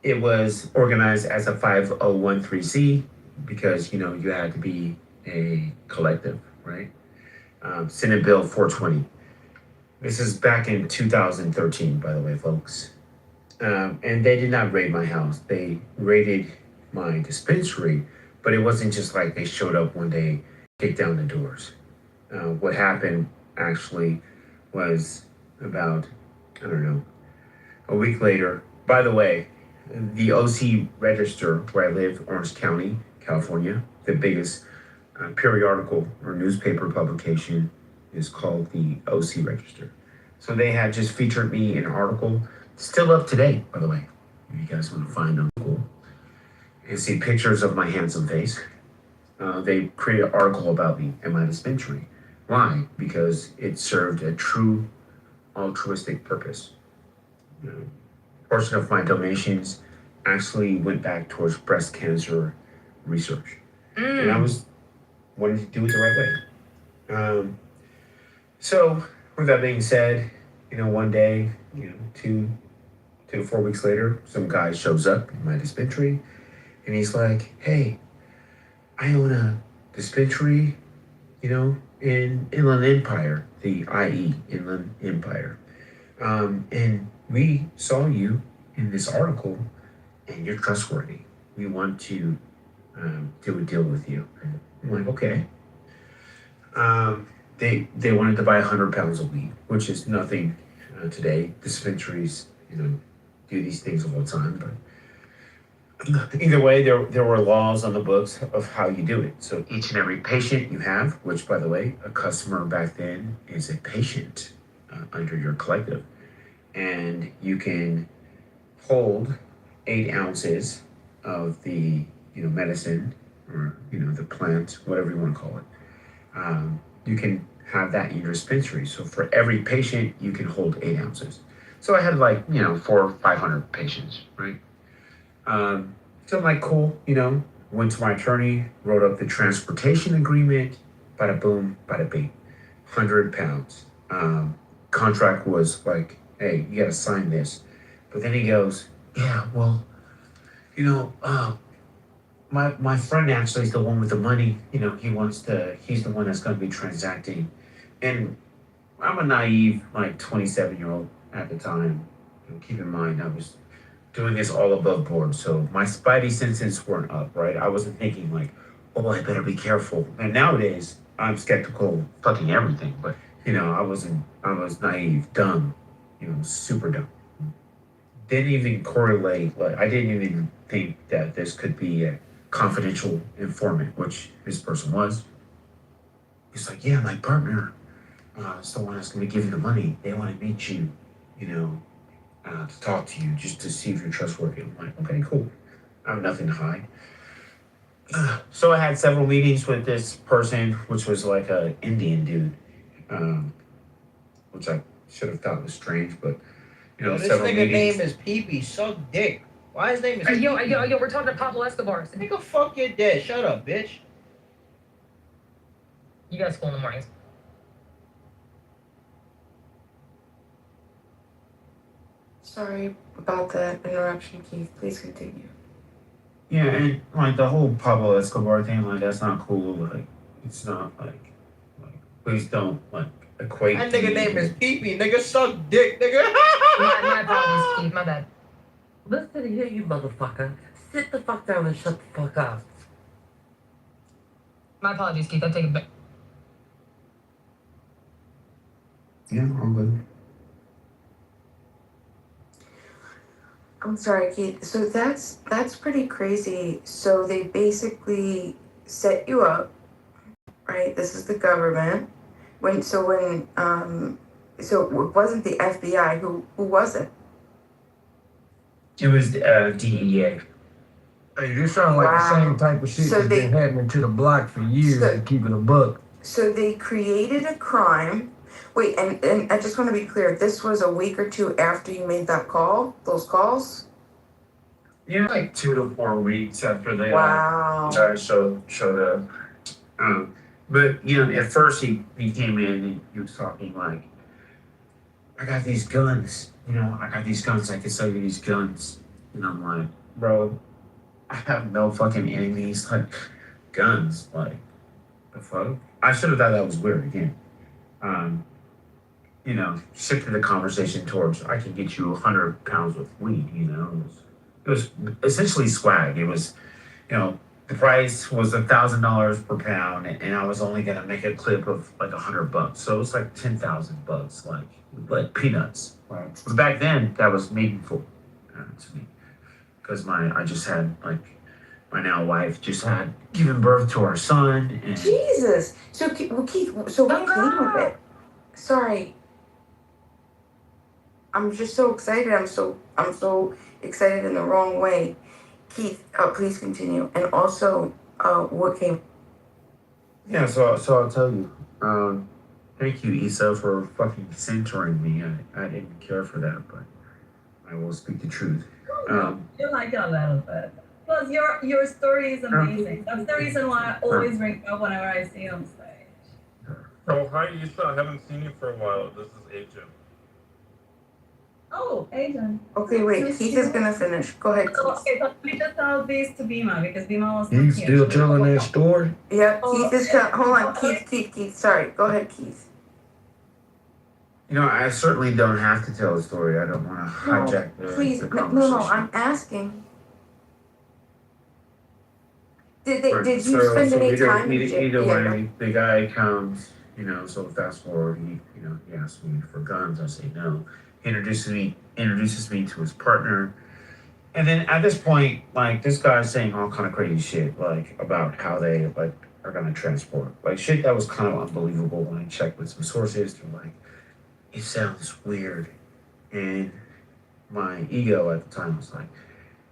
it was organized as a 5013C because you had to be a collective, right? Senate Bill 420. This is back in 2013, by the way, folks. And they did not raid my house. They raided my dispensary, but it wasn't just like they showed up one day, kicked down the doors. What happened actually was about, I don't know, a week later. By the way, the OC Register, where I live, Orange County, California, the biggest periodical or newspaper publication is called the OC Register. So they had just featured me in an article, still up to date, by the way. If you guys want to find them, cool. And see pictures of my handsome face. They created an article about me and my dispensary. Why? Because it served a true altruistic purpose. A portion of my donations actually went back towards breast cancer research. And I was wanting to do it the right way. So, with that being said, one day, 2 to 4 weeks later, some guy shows up in my dispensary and he's like, hey, I own a dispensary, in Inland Empire, the IE, Inland Empire. And we saw you in this article and you're trustworthy. We want to do a deal with you. I'm like, okay. They wanted to buy 100 pounds of weed, which is nothing today. Dispensaries, do these things all the time. But either way, there were laws on the books of how you do it. So each and every patient you have, which by the way, a customer back then is a patient under your collective, and you can hold 8 ounces of the medicine or the plant, whatever you want to call it. You can have that in your dispensary. So for every patient, you can hold 8 ounces. So I had 400 or 500 patients, right? So I'm like, cool, went to my attorney, wrote up the transportation agreement, bada boom, bada bing, 100 pounds. Contract was like, hey, you gotta sign this. But then he goes, yeah, well, my friend actually is the one with the money. He's the one that's gonna be transacting. And I'm a naive, 27-year-old at the time. Keep in mind, I was doing this all above board. So my spidey senses weren't up, right? I wasn't thinking oh, I better be careful. And nowadays, I'm skeptical of fucking everything. But, I was naive, dumb, super dumb. Didn't even correlate, I didn't even think that this could be a confidential informant, which this person was. He's like, yeah, my partner is the one that's going to give you the money. They want to meet you, to talk to you, just to see if you're trustworthy. I'm like, okay, cool. I have nothing to hide. So I had several meetings with this person, which was like a Indian dude, which I should have thought was strange, but This several nigga meetings. name is Pee-Pee, suck dick. Why his name is Yo, Pee-Pee? we're talking to Pablo Escobar. Nigga, fuck your dad. Shut up, bitch. You got school in the mornings. Sorry about the interruption, Keith. Please continue. Yeah, and the whole Pablo Escobar thing, that's not cool. It's not please don't equate. That nigga name is Pee-Pee. Nigga, suck dick, nigga. My apologies, Steve. My bad. Listen here, you motherfucker. Sit the fuck down and shut the fuck up. My apologies, Keith. I take it back. Yeah, I'm good. I'm sorry, Keith. So that's pretty crazy. So they basically set you up, right? This is the government. So it wasn't the FBI. Who was it? It was DEA. Hey, this sounds like the same type of shit So that's they- been happening to the block for years to keep it a buck. So they created a crime. Wait, and I just want to be clear. This was a week or two after you made that call. Those calls. Yeah, like 2 to 4 weeks after they Wow. showed up. But you know, at first he came in and he was talking like, I got these guns, you know, I got these guns, I can sell you these guns. And I'm like, bro, I have no fucking enemies, like guns, like the fuck? I should have thought that was weird again. You know, shifted the conversation towards I can get you 100 pounds of weed, you know. It was essentially swag. It was, you know, the price was $1,000 per pound, and I was only gonna make a clip of like $100. So it was like $10,000, like peanuts. Right. But back then, that was meaningful to me, because I just had like my now wife just had given birth to our son, and Jesus. So Keith. So what came with it? Sorry. I'm just so excited. I'm so excited in the wrong way. Keith, please continue. And also, what came? yeah. So I'll tell you. Thank you, Issa, for fucking centering me. I didn't care for that, but I will speak the truth. You like it a little bit. Plus, your story is amazing. That's the reason why I always bring up whenever I see you on stage. Oh, hi, Issa. I haven't seen you for a while. This is Agent. Oh, Agent. Okay, wait. Keith is gonna finish. Go ahead, Keith. Okay, so please just tell this to Bima because Bima was not He's here. still telling that story? Yeah, Keith is hold on, Keith. Sorry. Go ahead, Keith. You know, I certainly don't have to tell a story. I don't want to hijack Please, the no, conversation. I'm asking. Did you spend any time in jail? Either way, the guy comes, you know, so fast forward, he asks me for guns, I say no. He introduces me to his partner. And then at this point, like, this guy's saying all kind of crazy shit, like, about how they, like, are gonna transport. Like, shit that was kind of unbelievable when I checked with some sources. They're like, it sounds weird. And my ego at the time was like,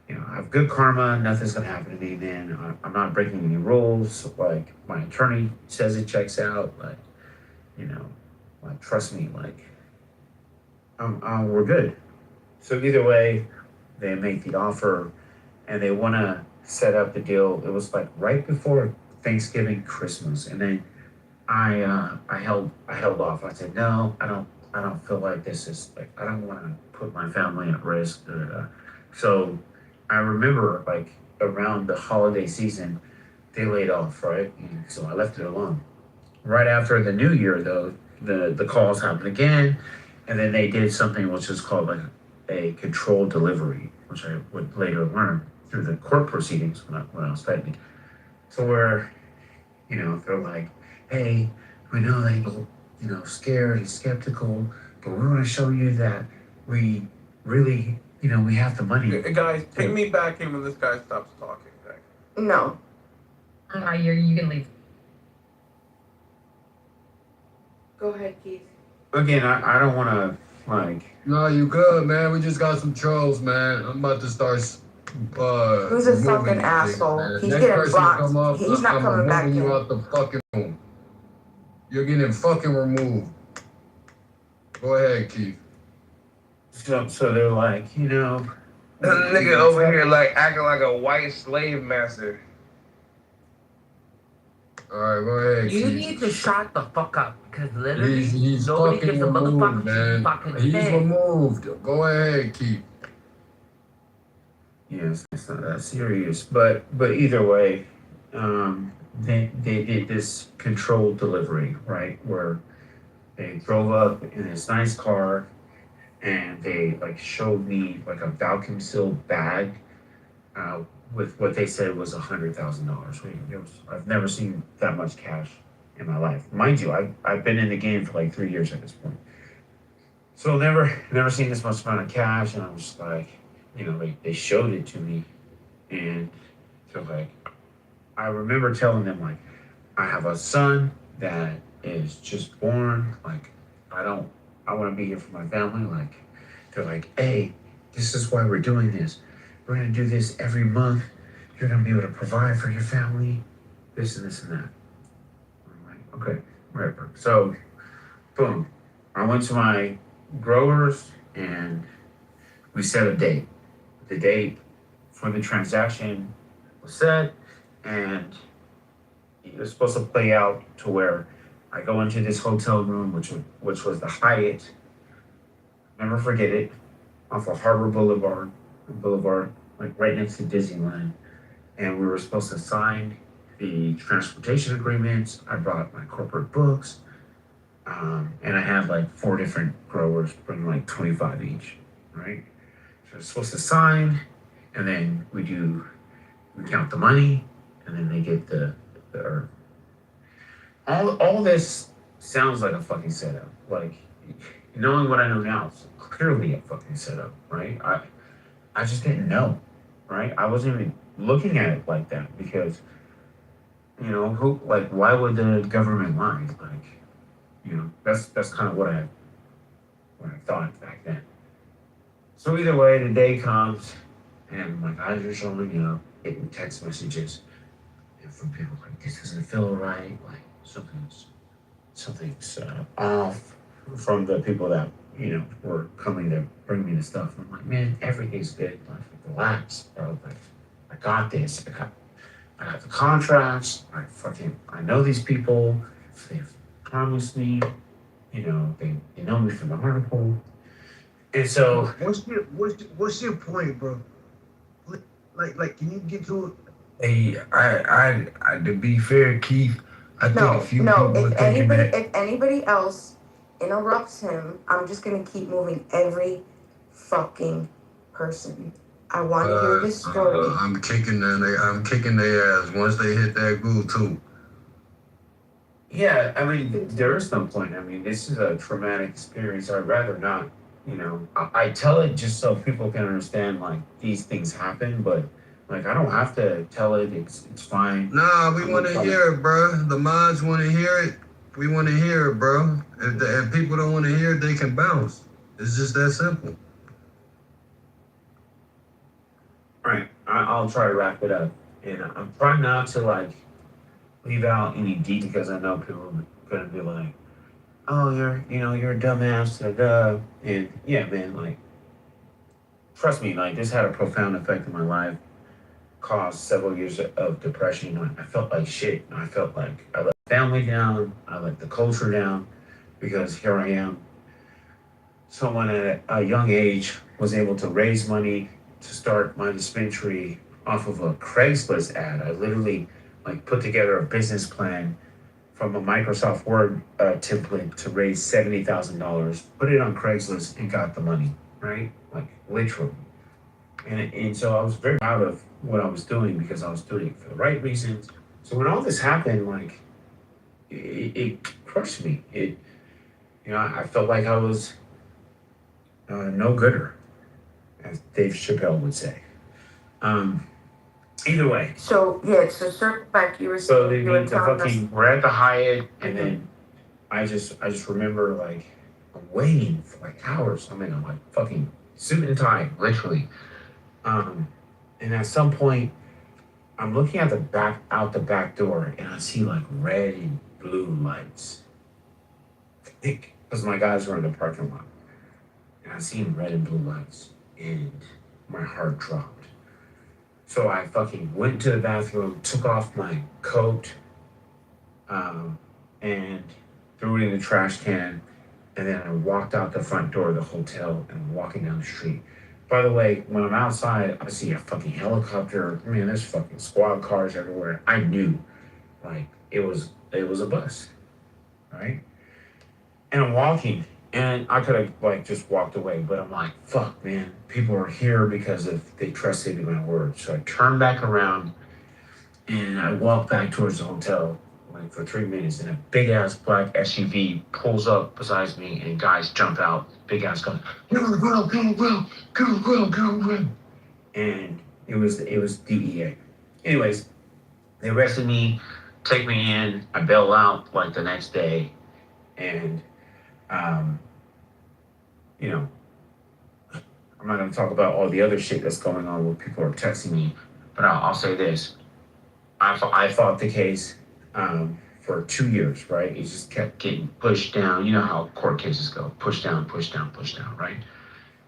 you know, I have good karma, nothing's gonna happen to me then. I'm not breaking any rules. Like, my attorney says it checks out. Like, you know, like, trust me, like, we're good. So either way, they make the offer and they wanna set up the deal. It was like right before Thanksgiving, Christmas. And then I held off. I said, no, I don't feel like this is like, I don't wanna put my family at risk. So I remember like around the holiday season, they laid off, right? And so I left it alone. Right after the new year though, the calls happened again. And then they did something which is called like a controlled delivery, which I would later learn through the court proceedings when I was fighting. So where, you know, they're like, hey, we know that you're, you know, scared and skeptical, but we want to show you that we really, you know, we have the money. Hey, guys, take me back in when this guy stops talking. Okay? No. You can leave. Go ahead, Keith. Again, I don't want to, like... No, you good, man. We just got some trolls, man. I'm about to start... Who's a fucking asshole? Man. He's Next getting person blocked. come up, He's not I'm coming back removing in. you out the fucking room. You're getting fucking removed. Go ahead, Keith. So they're like, you know... That nigga over here like acting like a white slave master. Alright, go ahead, You Keith. need to shut the fuck up because literally He's nobody fucking gives a removed, motherfucker man. fucking He's thing. removed. Go ahead, Keith. Yes, it's not that serious. But either way, they did this controlled delivery, right? Where they drove up in this nice car and they like showed me like a vacuum sealed bag with what they said was $100,000. I've never seen that much cash in my life. Mind you, I've been in the game for like 3 years at this point. So never seen this much amount of cash, and I'm just like, they showed it to me, and so like, I remember telling them like, I have a son that is just born. Like, I want to be here for my family. Like, they're like, hey, this is why we're doing this. We're gonna do this every month. You're gonna be able to provide for your family, this and this and that. I'm like, okay, whatever. So, boom, I went to my growers and we set a date. The date for the transaction was set, and it was supposed to play out to where I go into this hotel room, which was the Hyatt. Never forget it, off of Harbor Boulevard, like right next to Disneyland. And we were supposed to sign the transportation agreements. I brought my corporate books, and I had like 4 different growers bring like 25 each, right? So we're supposed to sign, and then we count the money, and then they get the herb. All this sounds like a fucking setup. Like, knowing what I know now, it's clearly a fucking setup, right? I just didn't know, right? I wasn't even looking at it like that because, why would the government lie? Like, that's kind of what I thought back then. So either way, the day comes, and my guys are showing up, getting text messages, and from people like, this doesn't feel right, like something's off, from the people that were coming to bring me the stuff. I'm like, man, everything's good. Like, relax, bro. Like, I got this. I got the contracts. I know these people. They've promised me. They know me from the article. And so, what's your point, bro? Like, can you get to it? Hey, I to be fair, Keith, I think No, a few no. people are If thinking that. anybody else interrupts him, I'm just gonna keep moving every fucking person. I want to hear this story. I'm kicking their ass once they hit that goal too. yeah, I mean, there is no point. I mean, this is a traumatic experience. I'd rather not, I tell it just so people can understand, like, these things happen, but, like, I don't have to tell it. It's fine. Nah, we want to hear it, bro. The mods want to hear it. We want to hear it, bro. If people don't want to hear it, they can bounce. It's just that simple. All right, I'll try to wrap it up. And I'm trying not to, like, leave out any detail because I know people are going to be like, oh, you're a dumbass, and yeah, man, like, trust me, like, this had a profound effect in my life, caused several years of depression. I felt like shit. I felt like I let family down, I let the culture down, because here I am, someone at a young age was able to raise money to start my dispensary off of a Craigslist ad. I literally, like, put together a business plan from a Microsoft Word template to raise $70,000, put it on Craigslist, and got the money, right? Like, literally. And so I was very proud of what I was doing because I was doing it for the right reasons. So when all this happened, like, it crushed me. I felt like I was no gooder, as Dave Chappelle would say. Either way. So circle back. You were So they you were need to telling us. fucking, we're at the Hyatt, and then I just remember, like, I'm waiting for like hours. I'm like fucking suit and tie, literally. And at some point, I'm looking at out the back door, and I see like red and blue lights. I think because my guys were in the parking lot, and I seen red and blue lights, and my heart dropped. So I fucking went to the bathroom, took off my coat, and threw it in the trash can, and then I walked out the front door of the hotel and walking down the street. By the way, when I'm outside, I see a fucking helicopter. Man, there's fucking squad cars everywhere. I knew, like, it was a bus, right? And I'm walking, and I could have, like, just walked away, but I'm like, fuck, man, people are here because they trusted me my word. So I turned back around, and I walked back towards the hotel, like, for 3 minutes, and a big-ass black SUV pulls up beside me, and guys jump out, big-ass gun, go, go, go, go, go, go, go, go. and it was DEA. Anyways, they arrested me, take me in. I bail out like the next day, and um, you know, I'm not gonna talk about all the other shit that's going on where people are texting me, but I'll say this: I fought the case for 2 years, right? It just kept getting pushed down. You know how court cases go: push down, push down, push down, right?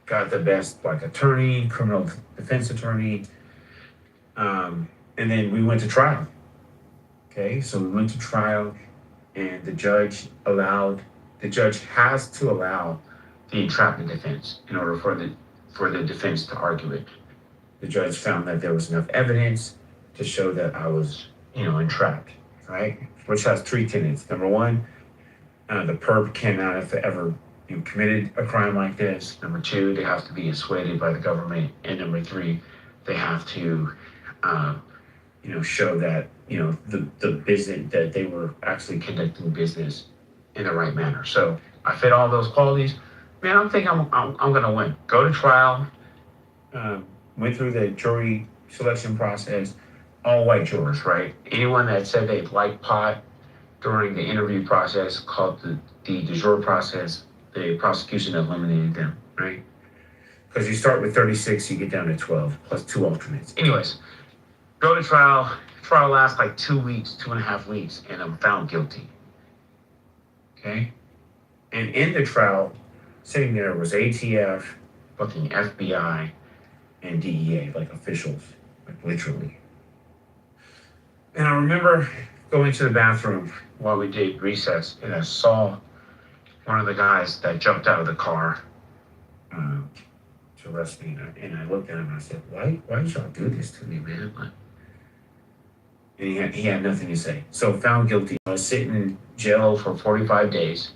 Got the best like attorney, criminal defense attorney, and then we went to trial. Okay, so we went to trial, and the judge has to allow the entrapment defense in order for the defense to argue it. The judge found that there was enough evidence to show that I was, entrapped, right? Which has three tenets. Number one, the perp cannot have ever committed a crime like this. Number two, they have to be dissuaded by the government. And number three, they have to, show that, the business, that they were actually conducting business in the right manner. So I fit all those qualities. Man, I'm thinking I'm going to win. Go to trial. Went through the jury selection process. All white jurors, right? Anyone that said they liked pot during the interview process, called the de jure process, the prosecution eliminated them, right? Because you start with 36, you get down to 12, plus 2 alternates. Anyways, go to trial. Trial lasts like 2 weeks, 2.5 weeks, and I'm found guilty. Okay? And in the trial, sitting there was ATF, fucking FBI, and DEA, like officials, like literally. And I remember going to the bathroom while we did recess, and I saw one of the guys that jumped out of the car to arrest me. And I looked at him and I said, why did y'all do this to me, man? And he had nothing to say. So found guilty. I was sitting in jail for 45 days,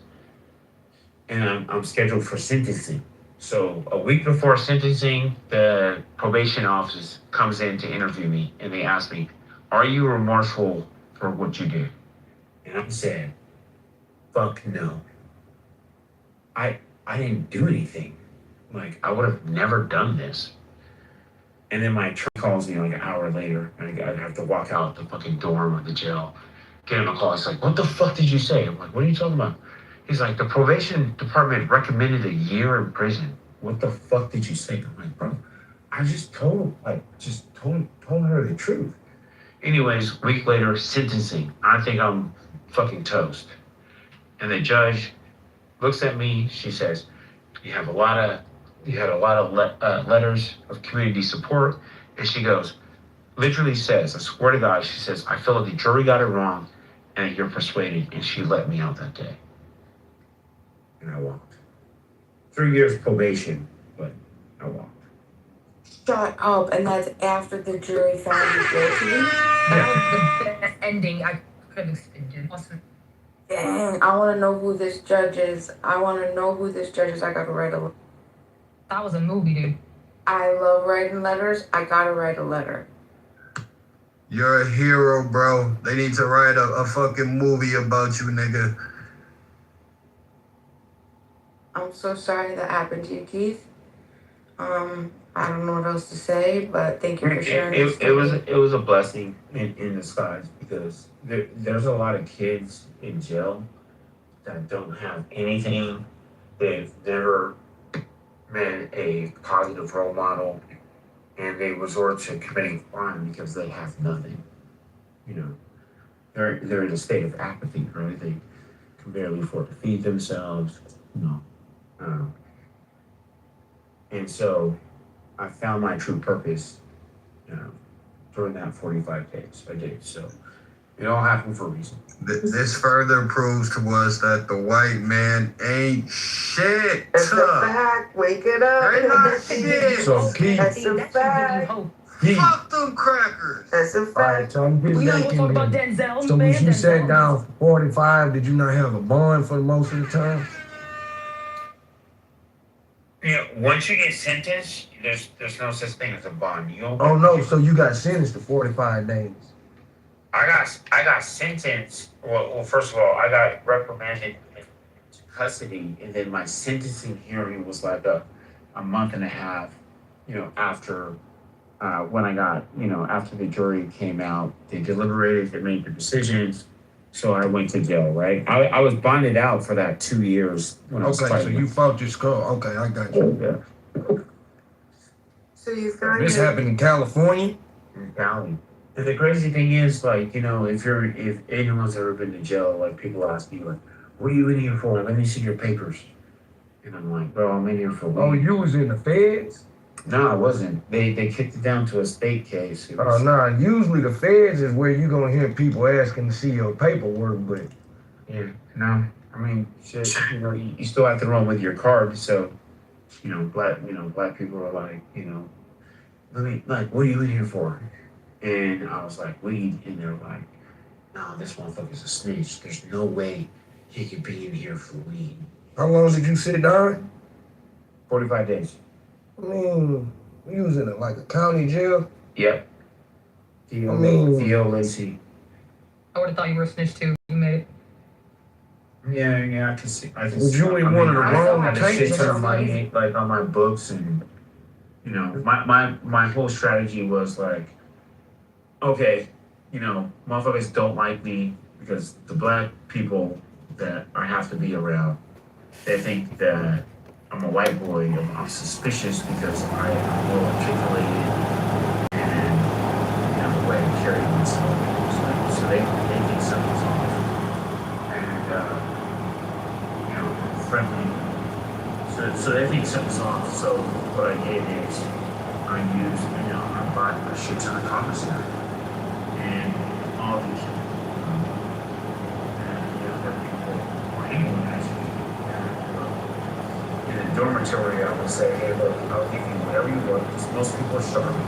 and I'm scheduled for sentencing. So a week before sentencing, the probation office comes in to interview me, and they ask me, are you remorseful for what you did? And I said, fuck no. I didn't do anything. Like, I would have never done this. And then my attorney calls me like an hour later, and I have to walk out the fucking dorm of the jail, get him a call. He's like, what the fuck did you say? I'm like, what are you talking about? He's like, the probation department recommended a year in prison. What the fuck did you say? I'm like, bro, I just told her the truth. Anyways, a week later, sentencing. I think I'm fucking toast. And the judge looks at me. She says, you had a lot of letters of community support. And she goes, literally says, I swear to God, she says, I feel like the jury got it wrong and you're persuaded. And she let me out that day. And I walked. 3 years probation, but I walked. Shut up, and that's after the jury found you guilty? That was the best ending I could have expected. Awesome. Dang, I want to know who this judge is. I gotta write a letter. That was a movie, dude. I love writing letters. I gotta write a letter. You're a hero, bro. They need to write a fucking movie about you, nigga. I'm so sorry that happened to you, Keith. I don't know what else to say, but thank you for sharing this. It was a blessing in disguise, because there's a lot of kids in jail that don't have anything. They've never met a positive role model, and they resort to committing crime because they have nothing. They're in a state of apathy, right? They can barely afford to feed themselves. And so I found my true purpose during that 45 days. I did. So it all happened for a reason. This further proves to us that the white man ain't shit. That's a fact. Wake it up. They're not shit. So Keith, That's a fact. Fuck them crackers. That's a all right, fact. so I'm getting We back don't in talk about there. Denzel, So man. when you sat Denzel. down for 45, did you not have a bond for most of the time? Once you get sentenced, there's no such thing as a bond. Oh no, so you got sentenced to 45 days. I got sentenced. Well, first of all, I got reprimanded to custody, and then my sentencing hearing was like a month and a half, after when I got, after the jury came out, they deliberated, they made the decisions. So I went to jail, right? I was bonded out for that 2 years when I was Okay, so fighting. you fought your skull. Okay, I got you. Yeah. So you got This happened in California? In Cali. And the crazy thing is, like, if anyone's ever been to jail, like, people ask me, like, what are you in here for? Let me see your papers. And I'm like, bro, I'm in here for weed. Oh, you was in the feds? No, I wasn't. They kicked it down to a state case. Oh, nah, usually the feds is where you gonna hear people asking to see your paperwork, but... Yeah, no, I mean, shit, you still have to run with your card, so, black people are like, what are you in here for? And I was like, weed, and they're like, no, this motherfucker's a snitch. There's no way he could be in here for weed. How long did you sit down? 45 days. I mean, you was in a county jail? Yep. Theo Lacey. I would have thought you were a snitch too. You made it. Yeah, I can see. Was you in one of the wrong I had a tanks? shit ton of money, like, on my books, and, my whole strategy was, like, okay, motherfuckers don't like me because the black people that I have to be around, they think that I'm a white boy. I'm suspicious because I am well articulated and, the way I carry myself. So they think something's off. And, friendly. So they think something's off. So what I did is I used, I bought a shit ton of commissary. And all these, people, or anyone actually, in a dormitory, I would say, hey, look, I'll give you whatever you want, because most people are starving.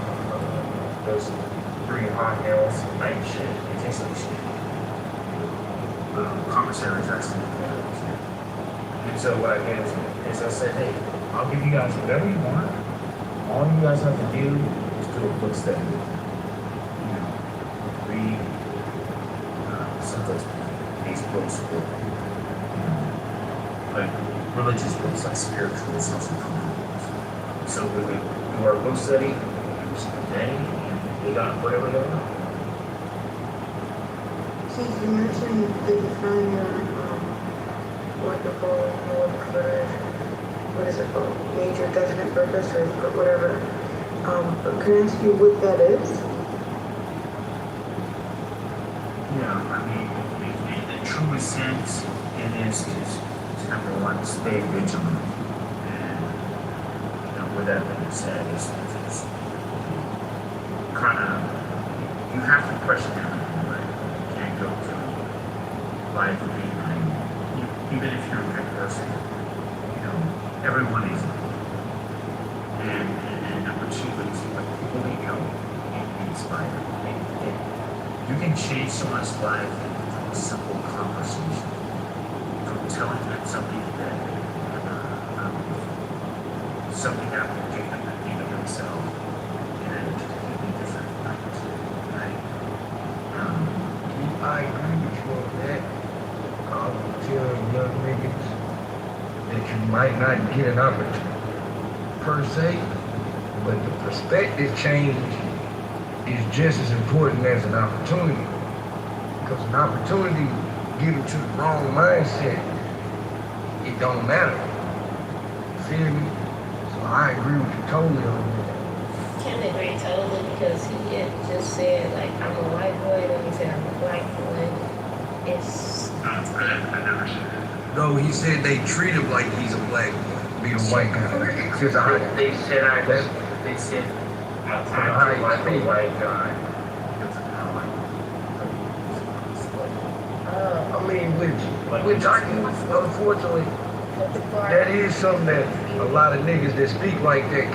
There's 3 hot meals, night shit, it tastes like shit. Commissary is actually important. And so what I did is I said, hey, I'll give you guys whatever you want. All you guys have to do is do a book study. Read some of these books, like religious books, like spiritual, social books. So we do our book study every single day, and they got whatever they want. Since you mentioned that you found your wonderful, what is it called? Major definite purpose or whatever. Can I ask you what that is? Yeah, I mean, in the truest sense, it is to number one, stay vigilant. And, with that being said, it's kind of, you have to question everything, right? You can't go through life being like, even if you're a good person, everyone is. And number two is, like, people that you inspire. You can change someone's life from a simple conversation, from telling them something that will give them the thing of themselves in a completely different light, right? I agree with you on that. I would tell young niggas that you might not get an opportunity per se, but the perspective change is just as important as an opportunity. Because an opportunity given to the wrong mindset, it don't matter. You feel me? So I agree with you totally on that. Can't agree totally because he had just said, like, I'm a white boy, then he said I'm a black boy. It's... I never said that. No, he said they treat him like he's a black boy, be a white guy. They said I'm like a white guy. I mean, which I can, unfortunately, that is something that a lot of niggas that speak like that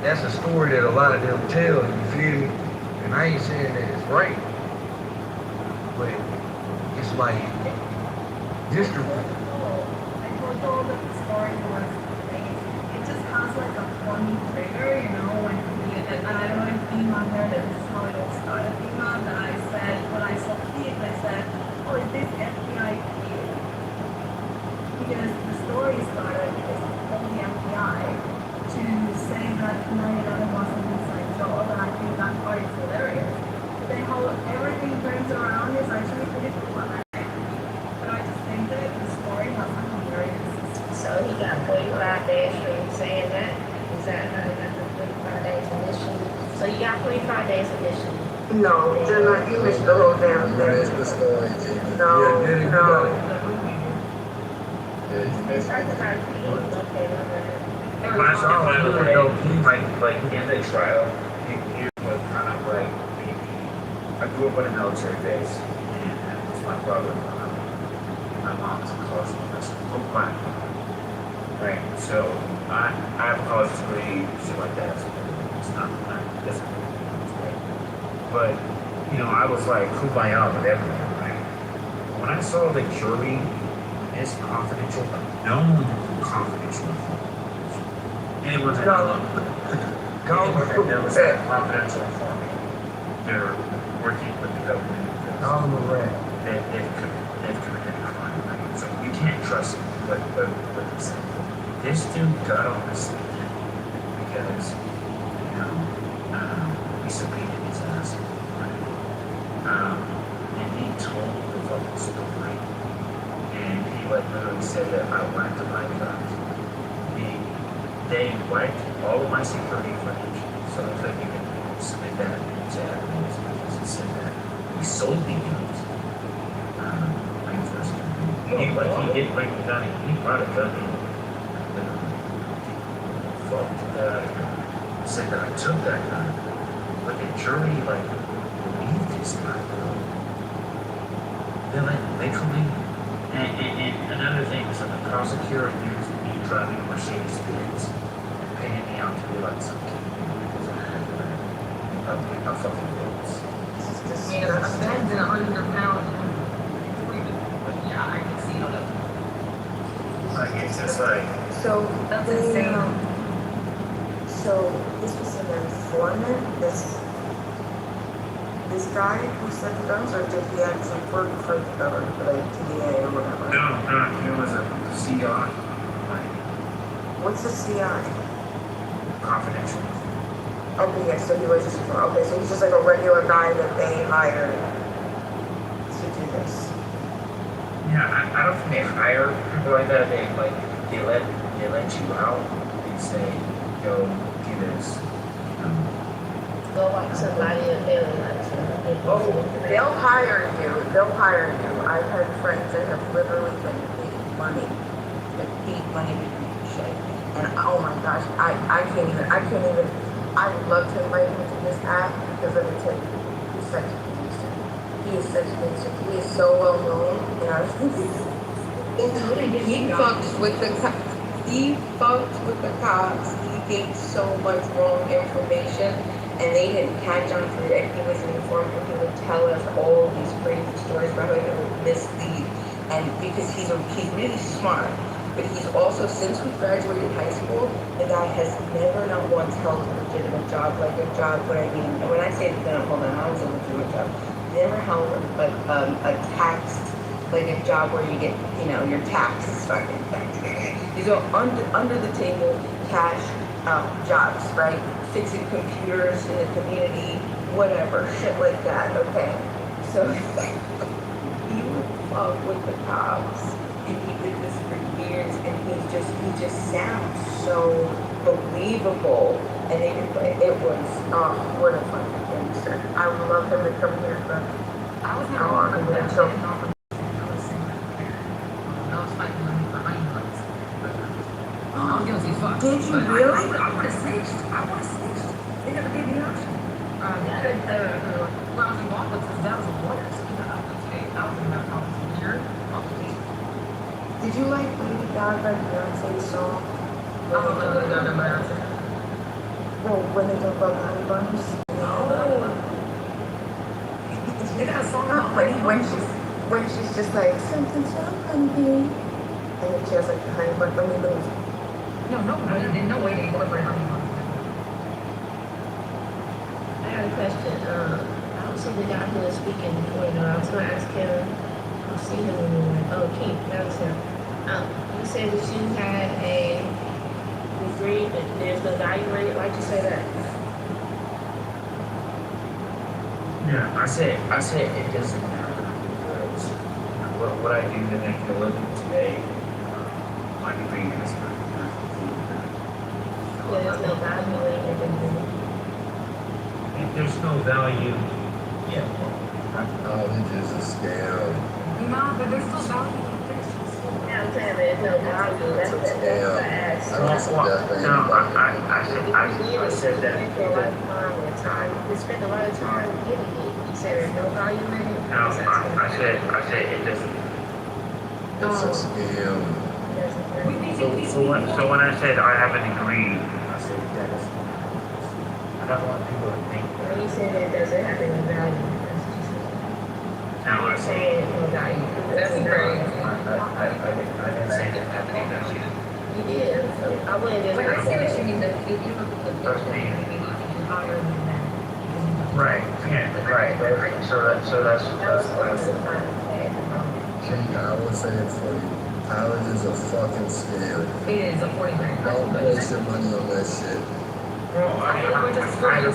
that's a story that a lot of them tell, you feel me? And I ain't saying that it's right, but it's like, just the... It just has like a funny trigger, when and I don't know if Iman heard that this is how it all started. Iman, that I said, when I saw Keith, I said, oh, is this FBI Keith? Because the story started because he told the FBI to say that 9/11 wasn't an inside job, and I you got 45 days initially. No, they're not. You missed the whole damn You thing. missed the story, Gina. No, Yeah, did it? You no. got it. Yeah, you It missed starts it. at 9 p.m. Okay, my bad. When I saw him, like in the trial, he was kind of like, I grew up on a military base, and that was my brother. My mom's a college professor, right? So I have a college degree, shit like that. So it's not that's great. But I was like kumbaya with everything, right? When I saw the jury is confidential, known confidential information. Anyone that knows that confidential informant, they're working with the government. They've committed a crime, right? So you can't trust what they say. This dude got on the stand because, we subpoenaed his ass, right? And he told the fucking story. And he literally said that I went to my guns. They wiped all of my security footage so that you can submit that to evidence because he said that he sold me guns. When he first came in. He didn't bring the gun in. He brought a gun in. Fucked that. He said that I took that gun. But the jury believed this guy. They're they come in. And another thing is that the prosecutor used me driving a Mercedes Benz. Paying me out to be like some kid. I'm fucking bullets. Yeah, a man's in 100 pounds. Yeah, I can see that. Like, it's just like. So That's insane. So this was an informant. This guy who said the guns, or did he actually work for the government, like TVA or whatever? No, he was a CI. What's a CI? Confidential. Okay, yeah, so he was just so he's just like a regular guy that they hired to do this. Yeah, I don't think they hire people like that. They let you out and say, yo, do this. Go watch somebody and they'll They'll hire you. They'll hire you. I've had friends that have literally been paid money to do shit. And oh my gosh, I can't even, I would love to invite him to this app because let me tell you, he's such a producer. He is such a producer. He is so well known in our he fucks with the cops. He gave so much wrong information and they didn't catch on for it. He was an informant. He would tell us all these crazy stories about how he would mislead. And because he's really smart. But he's also, since we graduated high school, the guy has never, not once, held a legitimate job, like a job, what I mean, and when I say legitimate, hold on, I was a legitimate job, never held a taxed, like a job where you get, your taxes fucking taxed. These are under the table cash jobs, right? Fixing computers in the community, whatever, shit like that, okay? So, he would fuck with the cops. And he did this for years, and he just sounds so believable. And it was, what a fucking gangster. I would love him to come here, but I was how long I'm gonna chill. I'm guilty as fuck. Did you really? I would have snitched. They never gave me the option. When I was involved with this, that was a lawyer. So, I was in that conference here. Did you like Lady Gaga Beyonce's song? I don't know Lady Gaga Beyonce. Well, when they talk about honey buns. They got a song about when she's just like, something's wrong, honey. And then she has like the honey bun. No way they incorporate honey buns. I got a question. I don't see the guy who was speaking before. I was going to ask him. I don't see him anymore. Oh, Keith, that was him. You said that you had a degree, but there's no value in it. Why'd you say that? Yeah, I say it doesn't matter because what I do to make a living today, my degree has not. There's no value in your degree. no value. Yeah. College is a scam. No, but there's still value. Yeah, I'm saying there's no value. That's the ask. I don't suggest that anybody. I said that. You spend a lot of time. You spend a lot of time getting it. You say there's no value in it. No, I said it doesn't. It's a scam. So when I said I have a degree, I said that is. I don't want people to think. When you say that doesn't have any value, that's what you said. No, I You're saying no value. That's I very. didn't say that have any value. You did. I wouldn't just. Like, I see what you mean. That if you look at the picture, maybe you can hire them that. Right. Yeah. Right. So that's. King, I would say it for you. College is a fucking scam. It is a 40 grand. Don't waste your money on that shit. Well, I had a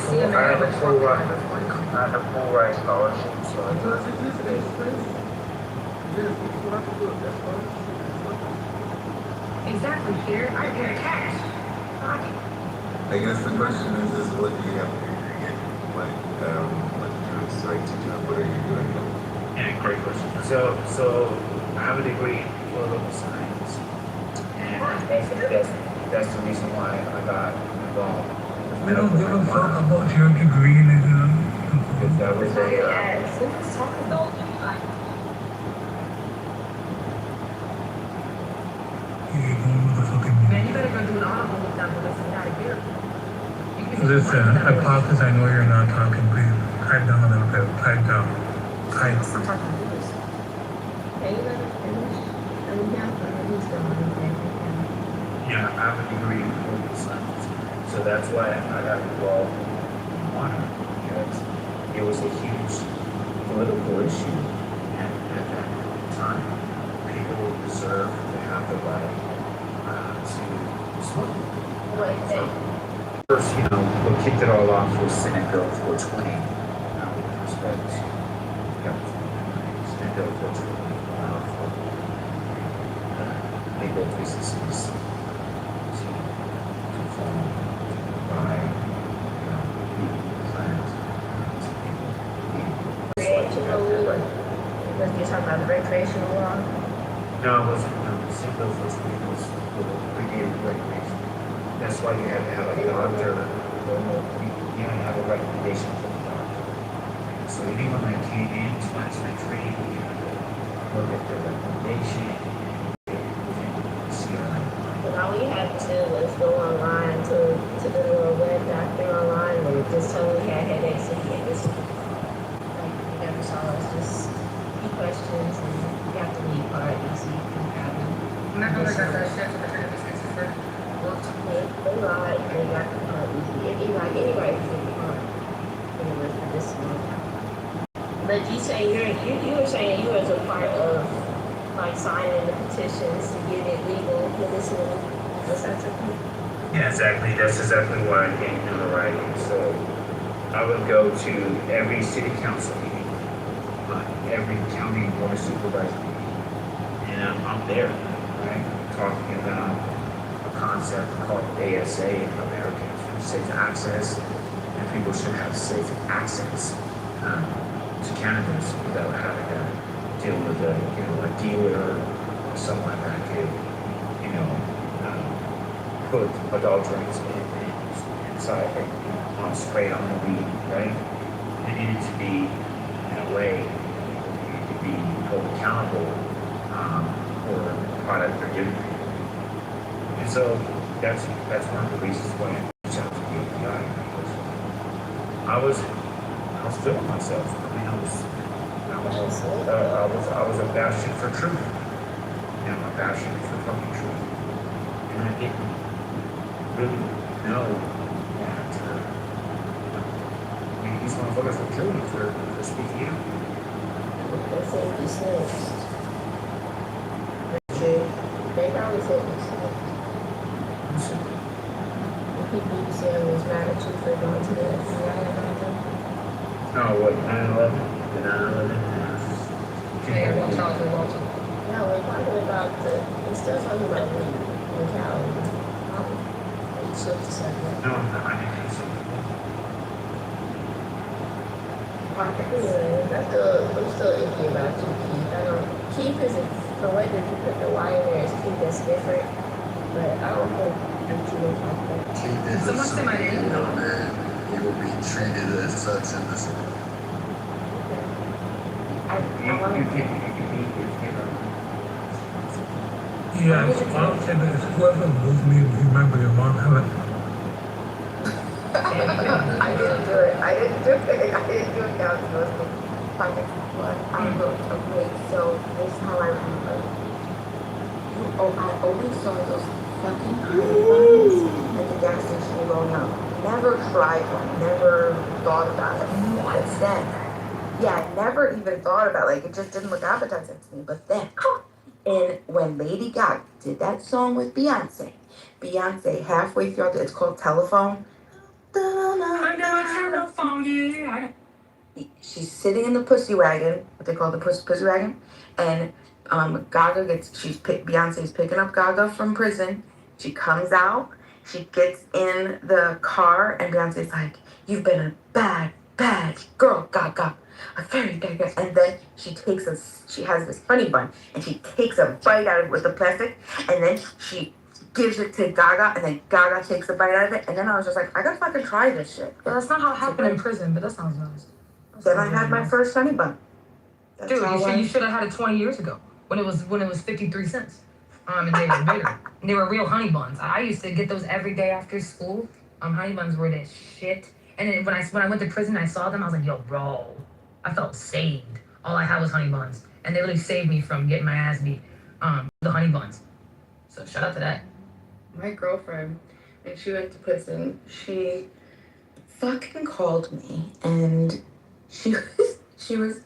full ride scholarship, so I took it today. Exactly, Peter. I pay cash. I guess the question is what do you have to do again? What did you decide to do? What are you doing now? Yeah, great question. So I have a degree in political science, and that's the reason why I got involved. I don't give a fuck about your degree, nigga. Because that was a. Let's talk about it. Man, you better go do an audible with that because it's not a beer. Listen, I pause because I know you're not talking. Please, pipe down a little bit. Pipe down. Pipe. Can you let us finish? I mean, he's going. Yeah, I have a degree in political science, so that's why I got involved in water, because it was a huge political issue at that time. People deserve to have the right to smoke. First, what kicked it all off was Senate Bill 420, with respect to California. Senate Bill 420 allowed for legal businesses to conform by plans to people. Was you talking about the recreational law? No, it wasn't. No, Senate Bill 420 was predated regulation. That's why you have to have a doctor. You have to have a recommendation from the doctor. So anyone that came in to my training, you have to look at their recommendation. All we had to do was go online to the little web doctor online and it just told me I had headaches and this. Like, you never saw us, just a few questions and you got the lead part and see if you have them. I'm not gonna get that shit for the kind of business for. They lied, they got the part easy. Anybody can get the part. Anyway, for this one. But you say you were saying you was a part of like signing the petitions to get it legal medicinally. Was that something? Yeah, exactly. That's exactly why I came in the writing. So I would go to every city council meeting, every county board of supervisor meeting, and I'm there, right, talking about a concept called ASA, Americans for Safe Access, and people should have safe access to cannabis without having to deal with a dealer or someone that could, put adulterants inside and spray on the weed, right? It needed to be, in a way, you need to be held accountable for the product they're giving people. And so that's one of the reasons why I reached out to the FBI, because I was feeling myself. I mean, I was a bastion for truth. A bastion for fucking truth. And I didn't really know that these motherfuckers would kill me for speaking out. They say you snitched. They probably said you snitched. The people you said was mad at you for going to the FBI about them. No, what, 9/11? The 9/11? Yeah, we're talking about it. No, we're talking about we're still talking about legality. You should have said that. No, I didn't think so. I'm still iffy about you, Keith. I don't. Keith is the way that you put the Y in there is Keith. That's different, but I don't think you look like that. Keith is a superhero, man. He will be treated as such in this. Yeah, I'll say this. Whoever moves me, remember your mom. I didn't do it. I didn't do it, guys. I looked, okay, so this is how I remember. I always saw those fucking honey buns at the gas station growing up. Never tried one, never thought about it. But then, yeah, I never even thought about it. Like, it just didn't look appetizing to me. But then, and when Lady Gaga did that song with Beyonce, halfway throughout it's called Telephone. I never turn the phone, yeah. She's sitting in the pussy wagon, what they call the pussy wagon, and Beyonce's picking up Gaga from prison. She comes out, she gets in the car, and Beyonce's like, "You've been a bad, bad girl, Gaga, a very bad girl." And then she has this honey bun, and she takes a bite out of it with the plastic, and then she gives it to Gaga, and then Gaga takes a bite out of it, and then I was just like, I gotta fucking try this shit. Yeah, that's not how it happened in prison, but that sounds nice. Then I had my first honey bun. That's Dude, how you should have had it 20 years ago when it was 53 cents. And they were bigger. And they were real honey buns. I used to get those every day after school. Honey buns were the shit. And then when I went to prison, I saw them. I was like, yo, bro, I felt saved. All I had was honey buns, and they literally saved me from getting my ass beat. The honey buns. So shout out to that. My girlfriend, when she went to prison, she fucking called me, and she was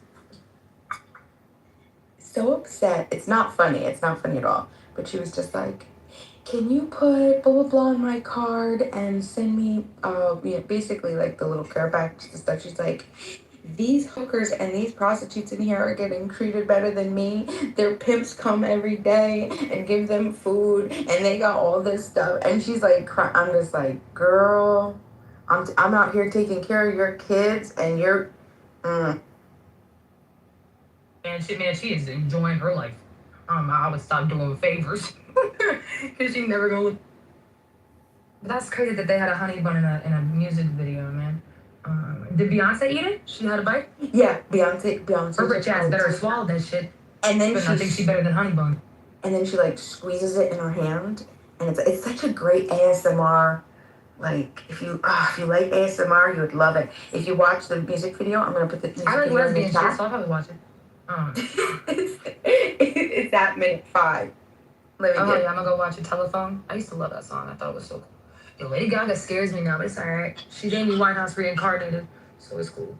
so upset. It's not funny. It's not funny at all. But she was just like, "Can you put blah blah blah on my card and send me basically like the little care packs and stuff." She's like, "These hookers and these prostitutes in here are getting treated better than me. Their pimps come every day and give them food, and they got all this stuff." And she's like, I'm just like, "Girl, I'm out here taking care of your kids, and you're." Man, she is enjoying her life. I would stop doing favors because she never gonna look. But that's crazy that they had a honey bun in a music video, man. Did Beyonce eat it? She had a bite? Yeah, Beyonce. Her rich ass better swallow that shit. And then I think she better than honey bun. And then she like squeezes it in her hand, and it's such a great ASMR. Like if you like ASMR, you would love it. If you watch the music video, I'm gonna put the music I like video in the lesbian shit, chat. so I'll probably watch it. It's at minute 5. Yeah, I'm gonna go watch a Telephone. I used to love that song. I thought it was so cool. Yo, Lady Gaga scares me now, but it's alright. She's Amy Winehouse reincarnated, so it's cool.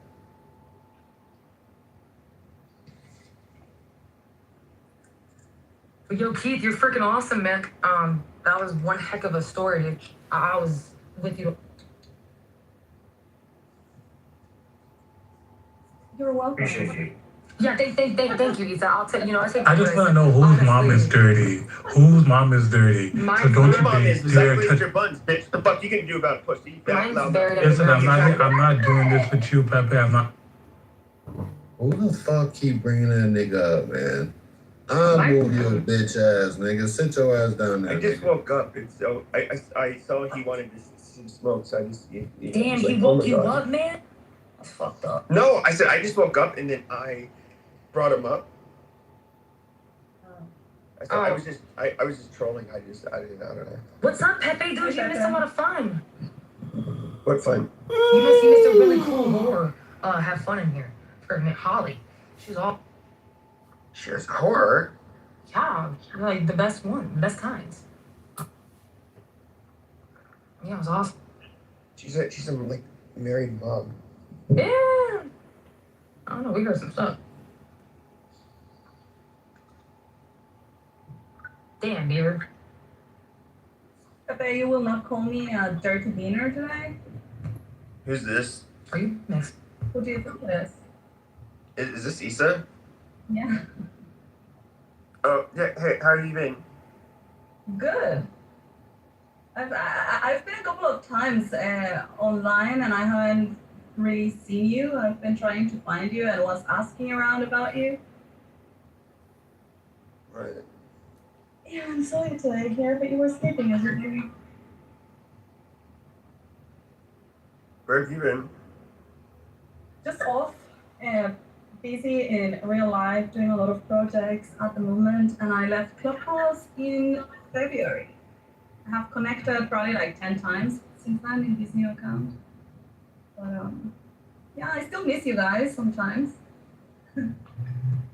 But yo, Keith, you're freaking awesome, man. That was one heck of a story, dude. I was with you. You're welcome. Appreciate you. Yeah, thank you, Ethan. I'll tell you know. I just want to know whose mom is dirty. Whose mom is dirty. So don't you mom be is dare exactly touch. your buns, bitch. The fuck you can do about pussy? Listen, I'm not doing this with you, Pepe. I'm not. Who the fuck keep bringing that nigga up, man? I'll move your bitch ass, nigga. Sit your ass down there. I just woke up, and so I saw he wanted some smoke, so I just. Damn, he woke you up, man. That's fucked up. No, I said I just woke up, and then I brought him up. I was just trolling. I don't know. What's up, Pepe? Dude, you missed a lot of fun. What fun? You missed a really cool horror. Have fun in here. Her name Holly. She's all. She's horror. Yeah, like the best one, the best kinds. Yeah, it was awesome. She's a like married mom. Yeah. I don't know. We heard some stuff. Damn, dear. Pepe, you will not call me a dirty beaner today? Who's this? Are you next? Who do you think it is? Is this Issa? Yeah. Oh yeah. Hey, how have you been? Good. I've been a couple of times online, and I haven't really seen you. I've been trying to find you and was asking around about you. Right. Yeah, I'm sorry to hear that you were sleeping yesterday. Where have you been? Just off, busy in real life, doing a lot of projects at the moment, and I left Clubhouse in February. I have connected probably like 10 times since then in this new account. But yeah, I still miss you guys sometimes.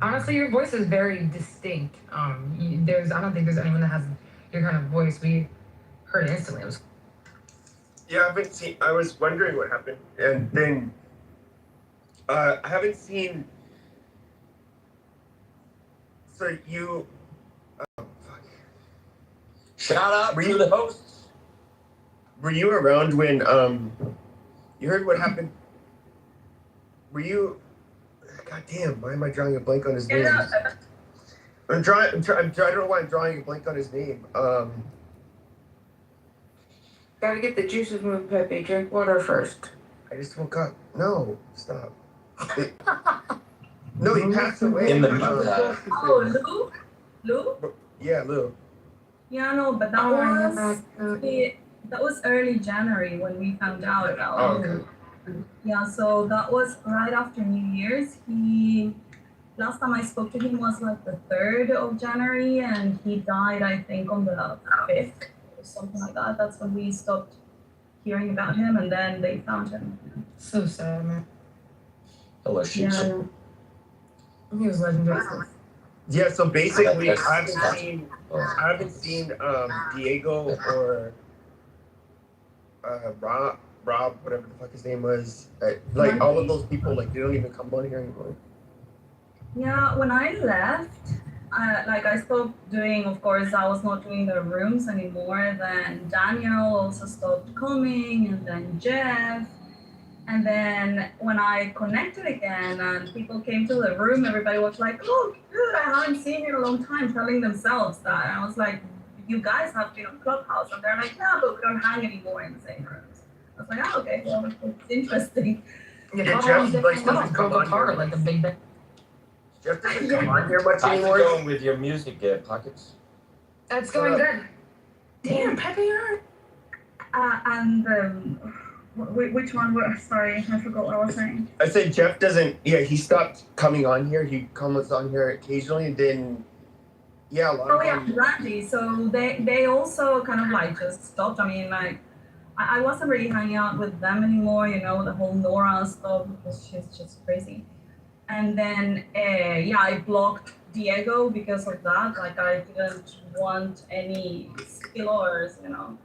Honestly, your voice is very distinct. I don't think there's anyone that has your kind of voice. We heard it instantly. It was Yeah, I was wondering what happened. And then, I haven't seen, so you, fuck. Shout out Were to you- the hosts. Were you around when, you heard what happened? Were you, God damn, why am I drawing a blank on his name? I don't know why I'm drawing a blank on his name. Gotta get the juices moving, Pepe. Drink water first. I just woke up. No, stop. No, he passed away. In the meantime. Oh, Lou? Yeah, Lou. Yeah, no, but that was early January when we found out about Oh, Lou. okay. Yeah, so that was right after New Year's. Last time I spoke to him was like the 3rd of January, and he died, I think, on the 5th or something like that. That's when we stopped hearing about him, and then they found him. so sad, man. Hello, shit. Yeah. He was legendary. Yeah, so basically, That's- I haven't seen Diego or Rob, whatever the fuck his name was. Like all of those people, like they don't even come on here anymore. Yeah, when I left, I stopped doing, of course, I was not doing the rooms anymore. Then Daniel also stopped coming, and then Jeff. And then when I connected again and people came to the room, everybody was like, oh, good, I haven't seen you in a long time, telling themselves that. And I was like, you guys have been on Clubhouse. And they're like, no, but we don't hang anymore in the same rooms. I was like, oh, okay, well, it's interesting. Yeah, Jeff doesn't come on here. like a big bang. Jeff doesn't come on here much How's it anymore. going with your music, Pockets? That's going good. Damn, Pepe. Which one? Sorry, I forgot what I was saying. I said Jeff doesn't. Yeah, he stopped coming on here. He comes on here occasionally, and then yeah, a lot of them. Randy. So they also kind of like just stopped. I mean, like I wasn't really hanging out with them anymore. You know, the whole Nora stuff because she's just crazy. And then I blocked Diego because of that. Like I didn't want any spillers, you know.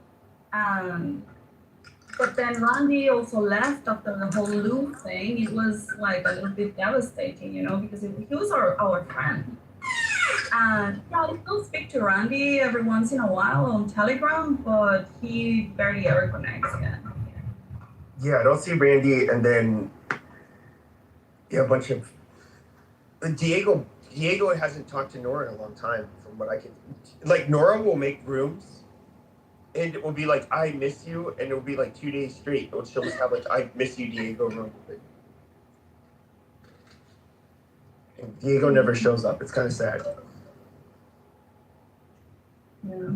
But then Randy also left after the whole Lou thing. It was like a little bit devastating, you know, because he was our friend. And yeah, I still speak to Randy every once in a while on Telegram, but he barely ever connects again. Yeah, I don't see Randy, and then a bunch of Diego. Diego hasn't talked to Nora in a long time, from what I can. Like Nora will make rooms. And it will be like, I miss you, and it will be like 2 days straight. She'll just have like, I miss you, Diego room. And Diego never shows up. It's kind of sad. Yeah.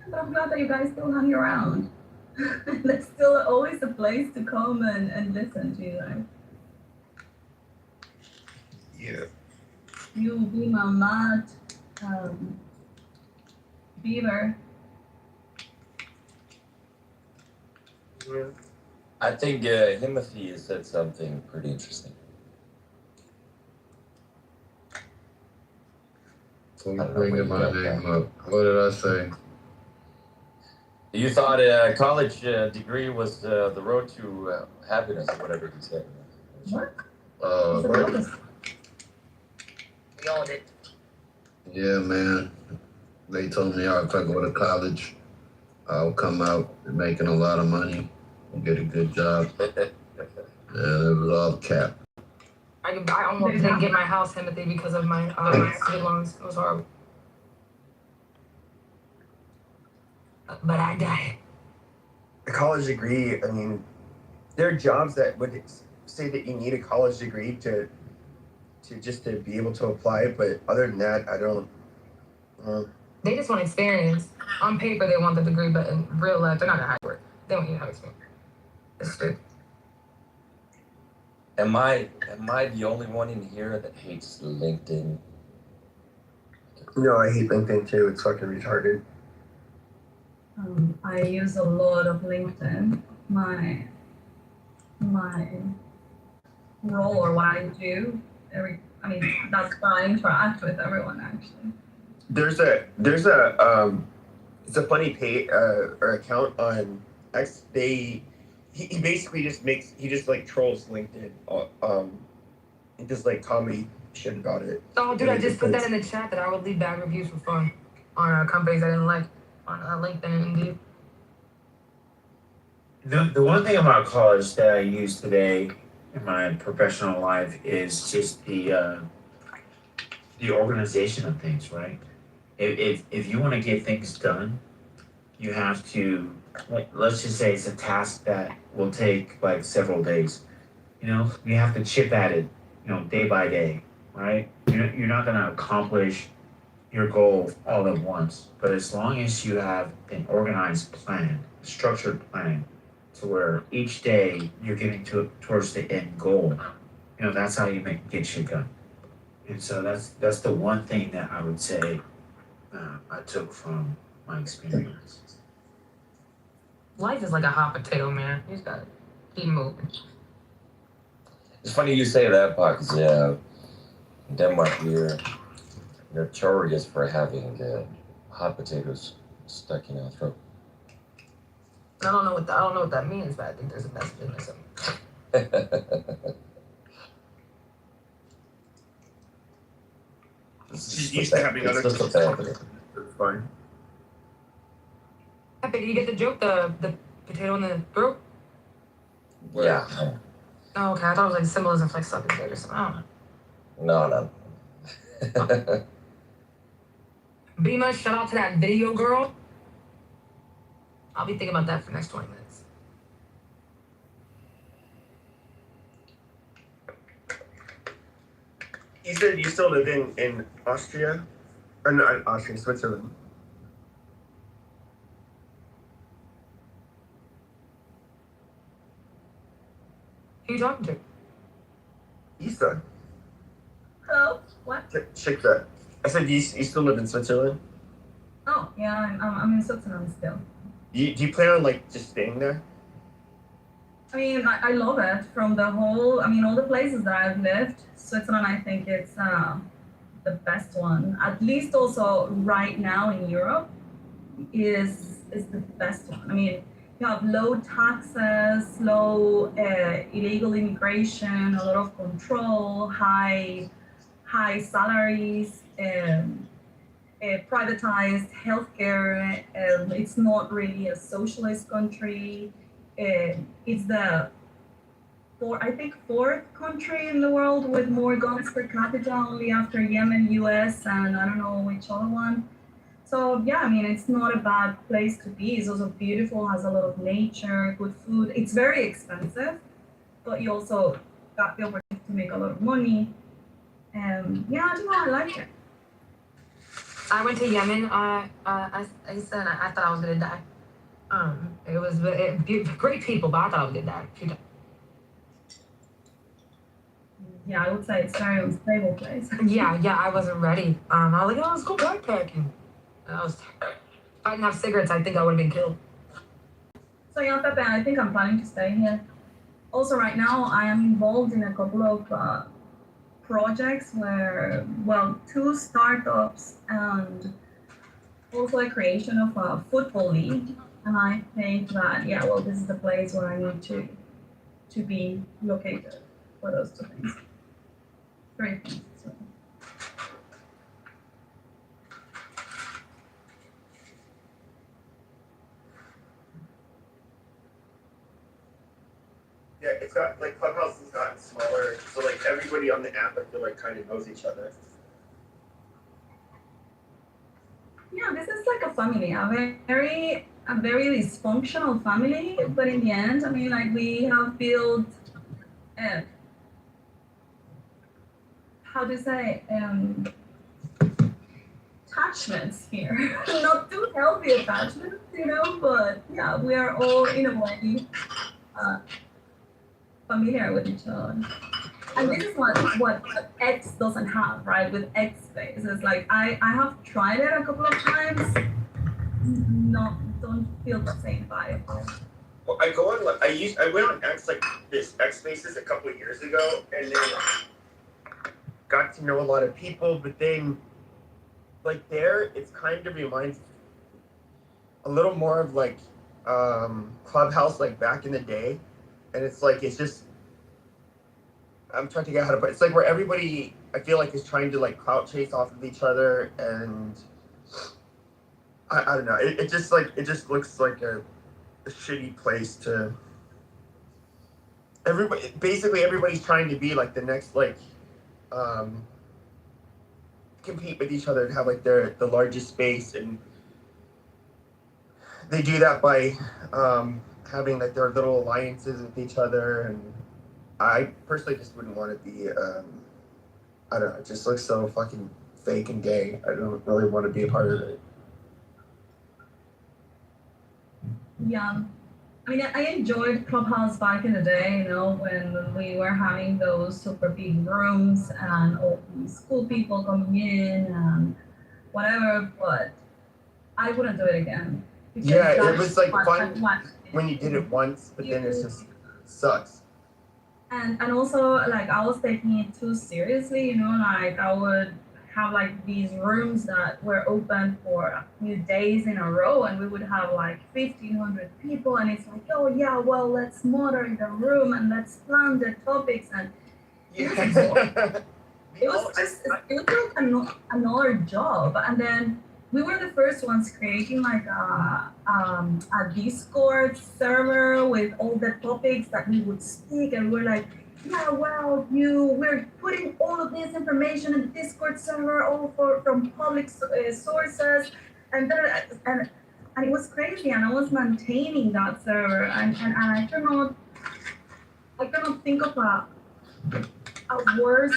But I'm glad that you guys still hang around. There's still always a place to come and listen to you guys. Yeah. You, Bima, Matt, Beaver. Yeah. I think Timothy has said something pretty interesting. Bringing my name up. What did I say? You thought a college degree was the road to happiness, or whatever you said. What? We all did. Yeah, man. They told me if I go to college, I'll come out making a lot of money and get a good job. And it was all cap. I almost didn't get my house, Timothy, because of my student loans. It was horrible. but I got it. A college degree, I mean, there are jobs that would say that you need a college degree to just to be able to apply, but other than that, I don't. They just want experience. On paper, they want the degree, but in real life, they're not gonna hire for it. They want you to have experience. It's true. Am I the only one in here that hates LinkedIn? No, I hate LinkedIn too. It's fucking retarded. I use a lot of LinkedIn. My role or what I do, that's how I interact with everyone actually. There's a it's a funny pay or account on X. He basically just like trolls LinkedIn. And just like comedy shit about it. Oh, dude, I just put that in the chat that I would leave bad reviews for fun on companies I didn't like on LinkedIn and Indeed. The one thing about college that I use today in my professional life is just the organization of things, right? If you want to get things done, you have to, like, let's just say it's a task that will take like several days. You know, you have to chip at it, day by day, right? You're not gonna accomplish your goal all at once, but as long as you have an organized plan, a structured plan, to where each day you're getting towards the end goal, that's how you get shit done. And so that's the one thing that I would say I took from my experience. Life is like a hot potato, man. You just gotta keep moving. It's funny you say that, because in Denmark we're notorious for having hot potatoes stuck in our throat. I don't know what that means, but I think there's a message in there. She's used to having other things. It's fine. Pepe, did you get the joke? The potato in the throat? Yeah. Oh, okay. I thought it was like symbolism for like sucking dick or something. I don't know. No. Bima, shout out to that video girl. I'll be thinking about that for the next 20 minutes. You said you still live in Austria? Or not Austria, Switzerland. Who are you talking to? Isa. Hello? What? Check that. I said you still live in Switzerland? Oh, yeah, I'm in Switzerland still. Do you plan on like just staying there? I mean, I love it from all the places that I've lived. Switzerland, I think it's the best one. At least also right now in Europe is the best one. I mean, you have low taxes, low illegal immigration, a lot of control, high salaries, privatized healthcare. It's not really a socialist country. It's the fourth country in the world with more guns per capita, only after Yemen, US, and I don't know which other one. So yeah, I mean, it's not a bad place to be. It's also beautiful, has a lot of nature, good food. It's very expensive, but you also got the opportunity to make a lot of money. And yeah, I don't know, I like it. I went to Yemen. I said I thought I was gonna die. It was great people, but I thought I was gonna die. A few times. Yeah, I would say it's a very unstable place. Yeah, I wasn't ready. I was like, oh, let's go backpacking. If I didn't have cigarettes, I think I would have been killed. So yeah, Pepe, I think I'm planning to stay here. Also, right now, I am involved in a couple of projects where, two startups and also a creation of a football league. And I think that, this is the place where I need to be located for those two things. Three things. So. Yeah, it's got like Clubhouse has gotten smaller, so like everybody on the app I feel like kind of knows each other. Yeah, this is like a family, a very a very dysfunctional family, but in the end, I mean, like we have built, uh, how to say, attachments here. Not too healthy attachments, you know, but yeah, we are all in a way uh, familiar with each other. And this is what X doesn't have, right? With X space, it's like I have tried it a couple of times. No, don't feel the same vibe. Well, I go on like I went on X like this X Spaces a couple of years ago, and then got to know a lot of people. But then, like there, it's kind of reminds a little more of like Clubhouse, like back in the day, and it's like it's just I'm trying to get how to put it's like where everybody I feel like is trying to like clout chase off of each other, and I don't know. It just like it just looks like a shitty place to everybody. Basically, everybody's trying to be like the next like um, compete with each other and have like the largest space, and they do that by having like their little alliances with each other. And I personally just wouldn't want to be. I don't know. It just looks so fucking fake and gay. I don't really want to be a part of it. Yeah. I mean, I enjoyed Clubhouse back in the day, you know, when we were having those super big rooms and all these cool people coming in and whatever, but I wouldn't do it again. Yeah, it was like fun when you did it once, but then it just sucks. And also, like, I was taking it too seriously, you know, like, I would have, like, these rooms that were open for a few days in a row, and we would have, like, 1,500 people, and it's like, oh, yeah, well, let's moderate the room, and let's plan the topics, and it was like another job, and then we were the first ones creating like a Discord server with all the topics that we would speak, and we're like, yeah, well, we're putting all of this information in the Discord server, all from public sources, and it was crazy, and I was maintaining that server, and I cannot think of a worse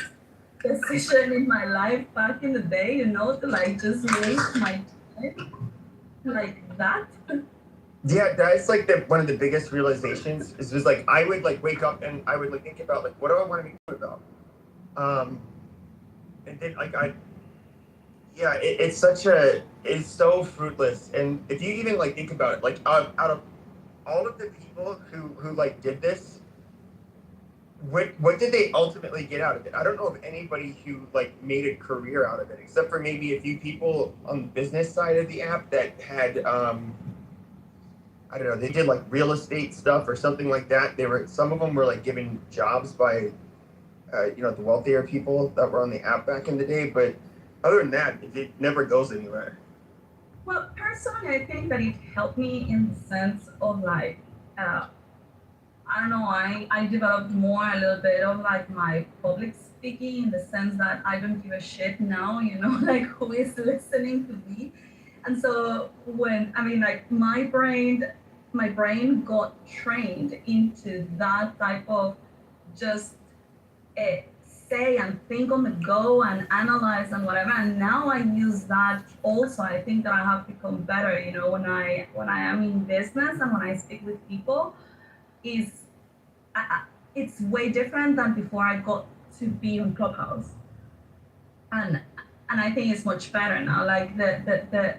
decision in my life back in the day, you know, to like just waste my time like that. Yeah, that's like one of the biggest realizations is just like I would like wake up and I would like think about like what do I want to be about, and then like it's so fruitless. And if you even like think about it, like out of all of the people who like did this, what did they ultimately get out of it? I don't know of anybody who like made a career out of it, except for maybe a few people on the business side of the app that had I don't know, they did like real estate stuff or something like that. Some of them were like given jobs by the wealthier people that were on the app back in the day, but other than that, it never goes anywhere. Well, personally, I think that it helped me in the sense of like I don't know, I developed a little bit of like my public speaking in the sense that I don't give a shit now, you know, like who is listening to me. And so my brain got trained into that type of just say and think on the go and analyze and whatever. And now I use that also. I think that I have become better, you know, when I am in business and when I speak with people. It's way different than before I got to be on Clubhouse, and I think it's much better now. Like the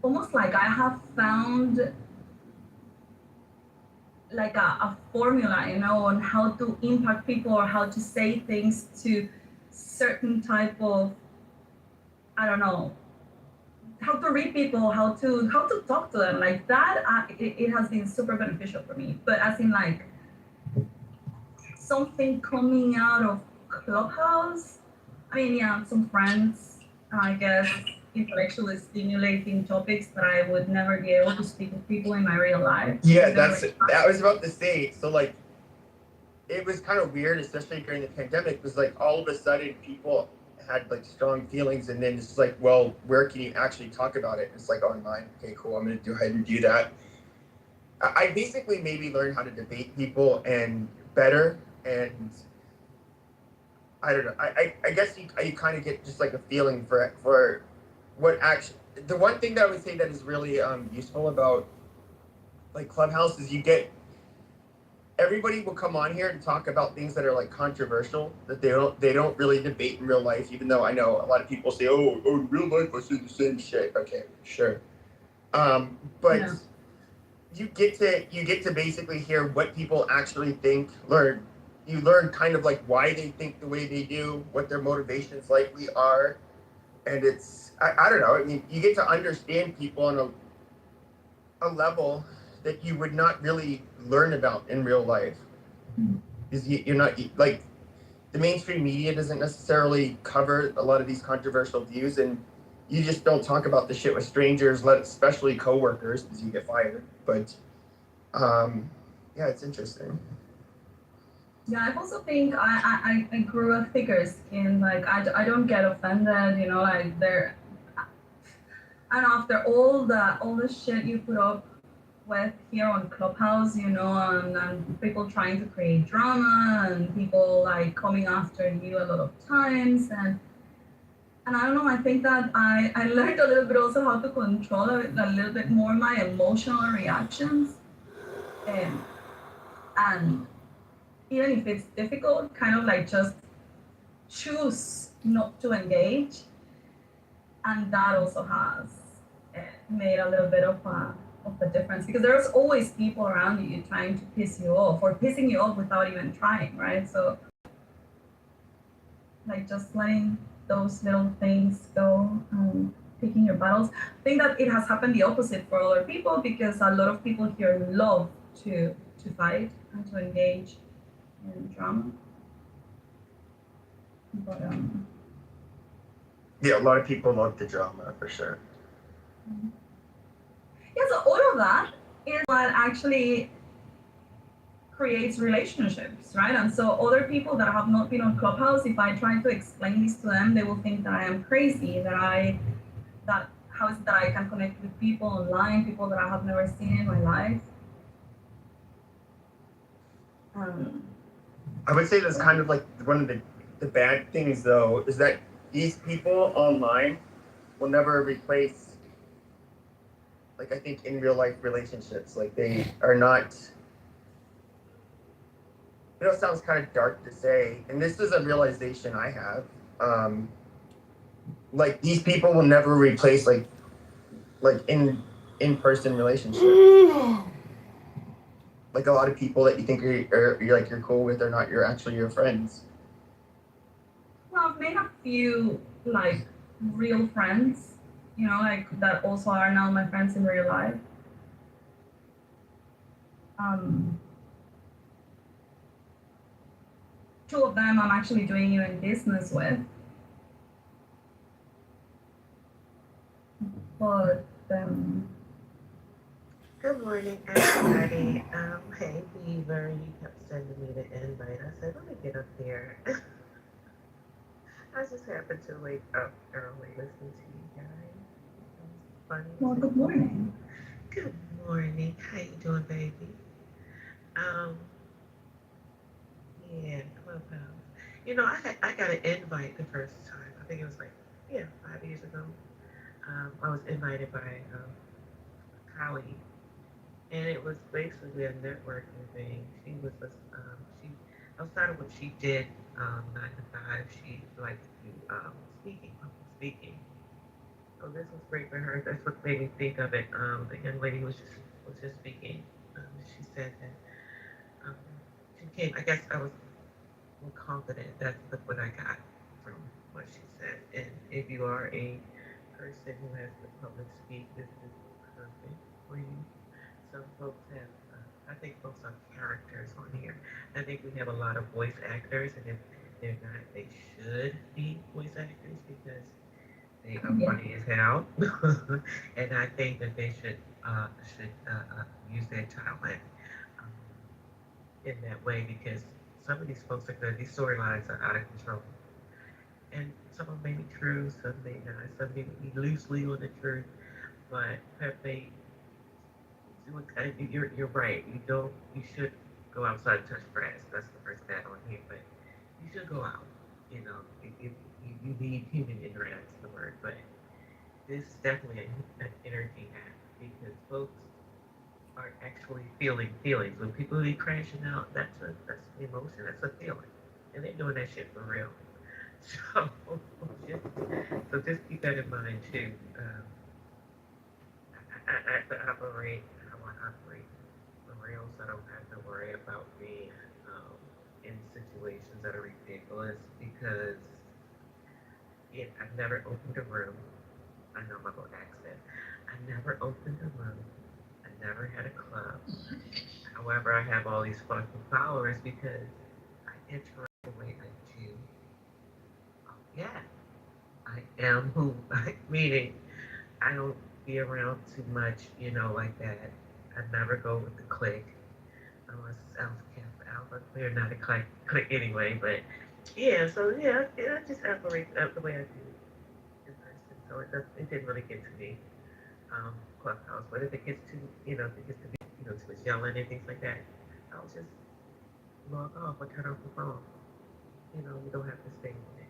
almost like I have found like a formula, you know, on how to impact people or how to say things to certain type of, I don't know, how to read people, how to talk to them like that. It has been super beneficial for me. But as in like something coming out of Clubhouse, I mean, yeah, some friends, I guess, intellectually stimulating topics that I would never be able to speak with people in my real life. Yeah, I was about to say. So like, it was kind of weird, especially during the pandemic, was like all of a sudden people had like strong feelings, and then it's like, well, where can you actually talk about it? It's like online. Okay, cool. I'm gonna go ahead and do that. I basically maybe learned how to debate people and better, and I don't know. I guess you kind of get just like a feeling for what actually. The one thing that I would say that is really useful about like Clubhouse is you get everybody will come on here and talk about things that are like controversial that they don't really debate in real life. Even though I know a lot of people say, oh, in real life I say the same shit. Okay, sure. But Yeah. you get to basically hear what people actually think. You learn kind of like why they think the way they do, what their motivations likely are, and I don't know. I mean, you get to understand people on a level that you would not really learn about in real life. Because you're not like the mainstream media doesn't necessarily cover a lot of these controversial views, and you just don't talk about the shit with strangers, especially coworkers, because you get fired. But yeah, it's interesting. Yeah, I also think I grew a thicker skin. Like I don't get offended, you know, like there. And after all the shit you put up with here on Clubhouse, you know, and people trying to create drama and people like coming after you a lot of times, and I don't know, I think that I learned a little bit also how to control a little bit more my emotional reactions, and even if it's difficult, kind of like just choose not to engage, and that also has made a little bit of a difference, because there's always people around you trying to piss you off or pissing you off without even trying, right? So like just letting those little things go and picking your battles. I think that it has happened the opposite for other people, because a lot of people here love to fight and to engage in drama. But yeah, a lot of people love the drama for sure. yeah, so all of that is what actually creates relationships, right? And so other people that have not been on Clubhouse, if I try to explain this to them, they will think that I am crazy, that how is it that I can connect with people online, people that I have never seen in my life. I would say that's kind of like one of the bad things, though, is that these people online will never replace, like, I think in real life relationships. Like, they are not. You know, it sounds kind of dark to say, and this is a realization I have. Like, these people will never replace like in-person relationships. Like a lot of people that you think you're cool with are not your friends. Well, I've made a few like real friends, you know, like that also are now my friends in real life. Two of them I'm actually doing even business with. But good morning, everybody. Hey, Beaver, you kept sending me the invite. I said, let me get up here. I just happened to wake up early listening to you guys. Funny. Well, good morning. Good morning. How you doing, baby? Yeah, Clubhouse. You know, I got an invite the first time. I think it was like 5 years ago. I was invited by a colleague, and it was basically a networking thing. She was she outside of what she did 9 to 5, she liked to do public speaking. So this was great for her. That's what made me think of it. The young lady was just speaking. She said that she came. I guess I was more confident. That's what I got from what she said. And if you are a person who has to public speak, this is perfect for you. Some folks have, I think folks are characters on here. I think we have a lot of voice actors, and if they're not, they should be voice actors because they are funny as hell. And I think that they should use their talent in that way, because some of these folks are good. These storylines are out of control. and some of them may be true, some may not, some may be loosely on the truth, but Pepe, you're right. You should go outside and touch grass. That's the first bad on here, but you should go out. You know, you need human interaction, the word, but this is definitely an energy hack because folks are actually feeling feelings. When people be crashing out, that's an emotion, that's a feeling, and they're doing that shit for real. So, just, so just keep that in mind too. I have to operate how I operate for real, so I don't have to worry about being in situations that are ridiculous because I've never opened a room. I know I'm going to ask that. I never opened a room. I never had a club. However, I have all these fucking followers because I interact the way I do. Yeah, I am who, meaning I don't be around too much, like that. I never go with the clique. Unless it's Alpha. We're not a clique anyway, but yeah, so yeah, I just operate the way I do in person. So it didn't really get to me, Clubhouse. But if it gets to, if it gets to be, too much yelling and things like that, I'll just log off or turn off the phone. You don't have to stay on it.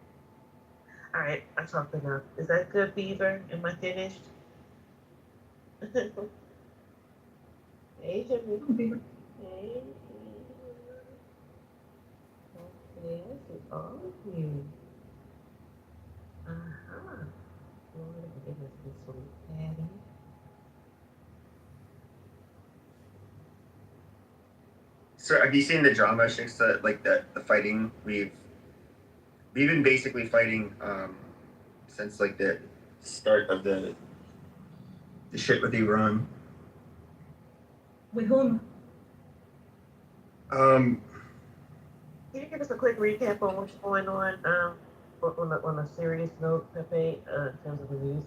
All right, I talked enough. Is that good, Beaver? Am I finished? Hey, Jimmy. Hey. Okay, I see all of you. Uh-huh. Lord, my goodness, this sweet Patty. So have you seen the drama, Shiksa? Like the fighting we've been basically fighting since like the start of the shit with Iran. With whom? Um, Can you give us a quick recap on what's going on on a serious note, Pepe, in terms of the news?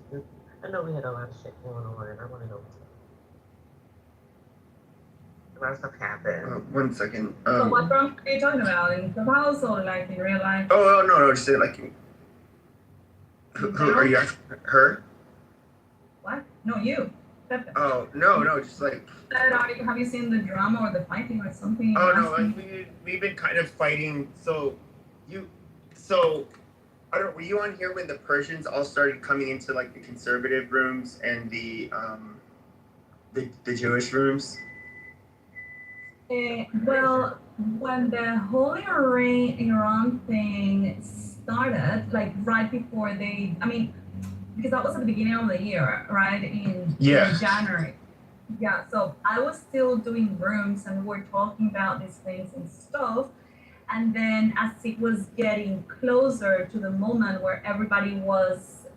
I know we had a lot of shit going on, and I want to know a lot of stuff happened. one second. So what drama are you talking about? In the house or like in real life? Oh no, just like who are you? Her? What? No, you. Pepe. Oh no, just like. Have you seen the drama or the fighting or something? Oh no, like we've been kind of fighting. So I don't. Were you on here when the Persians all started coming into like the conservative rooms and the Jewish rooms? Well, when the whole Iran thing started, like right before because that was at the beginning of the year, right? In January. Yeah, so I was still doing rooms and we were talking about these things and stuff. And then as it was getting closer to the moment where everybody was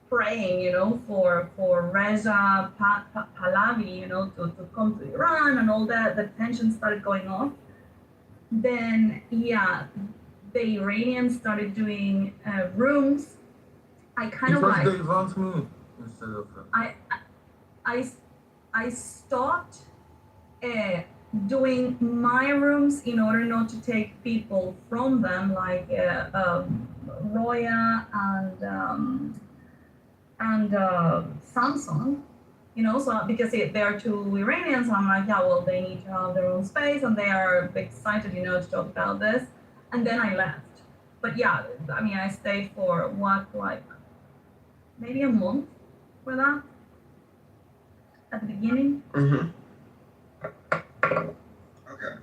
praying, for Reza Pahlavi, to come to Iran and all that, the tension started going off. Then, yeah, the Iranians started doing rooms. I kind of like. They want me instead of I stopped doing my rooms in order not to take people from them, like Roya and Samsung, so because they're two Iranians, I'm like, yeah, well, they need to have their own space and they are excited, to talk about this. And then I left. But yeah, I stayed for maybe a month for that at the beginning. Mm-hmm. Okay.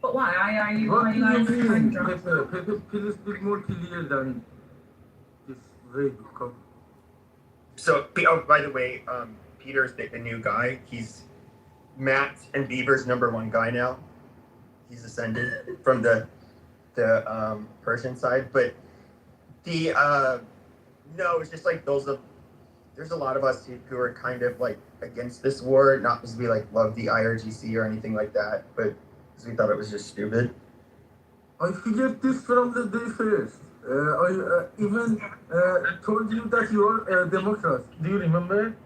But why? Are you what do guys you trying mean? to Pepe, please speak more clear than this way because. So, by the way, Peter's the new guy. He's Matt and Beaver's #1 guy now. He's ascended from the Persian side, but no, it's just like there's a lot of us who are kind of like against this war, not because we like love the IRGC or anything like that, but because we thought it was just stupid. I figured this from the day first. I even told you that you are a Democrat. Do you remember?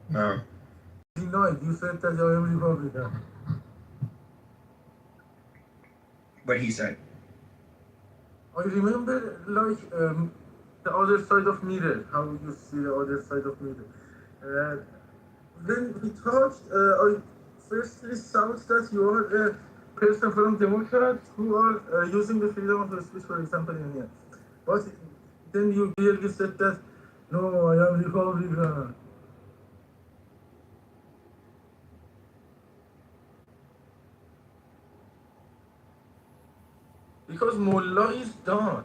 No. Denied. You said that I am Republican. What he said. I remember like the other side of mirror, how you see the other side of mirror. Uh, when we talked, I firstly thought that you are a person from Democrats who are using the freedom of speech, for example, in here. But then you clearly said that, no, I am Republican. Because Mullah is done.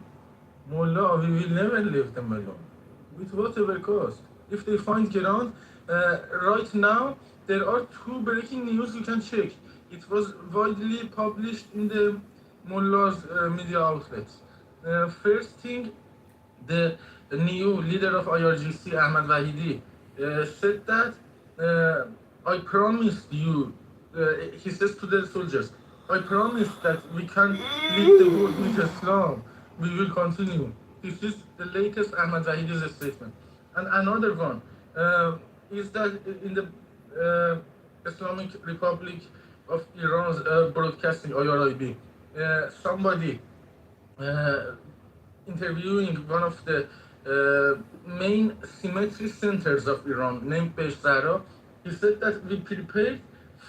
Mullah, we will never leave them alone, with whatever cost. If they find ground, right now, there are two breaking news you can check. It was widely published in the Mullah's media outlets. First thing, the new leader of IRGC, Ahmad Wahidi, said that I promised you, he says to the soldiers, I promise that we can lead the world with Islam. We will continue. This is the latest Ahmad Wahidi's statement. And another one is that in the Islamic Republic of Iran's broadcasting, IRIB, somebody uh, interviewing one of the main cemetery centers of Iran, named Beshtara, he said that we prepared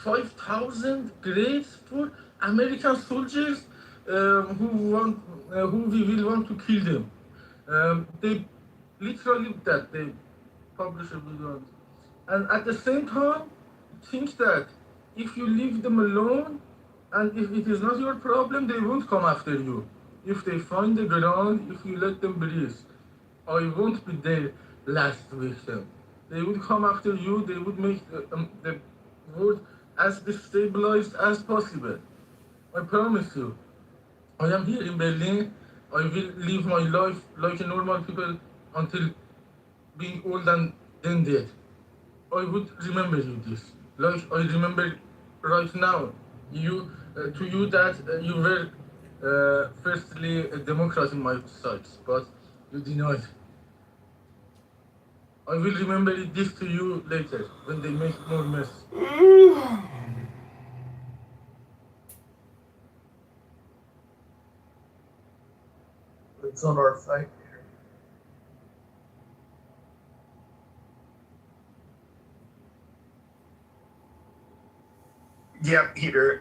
5,000 graves for American soldiers who we will want to kill them. They literally that they publish a video, and at the same time think that if you leave them alone and if it is not your problem, they won't come after you. If they find the ground, if you let them breathe, I won't be their last victim. They would come after you, they would make the world as destabilized as possible. I promise you. I am here in Berlin. I will live my life like a normal people until being old and then dead. I would remember you this. Like I remember right now, you to you that you were firstly a Democrat in my sight, but you denied. I will remember this to you later when they make more mess. It's on our site. Yeah, Peter.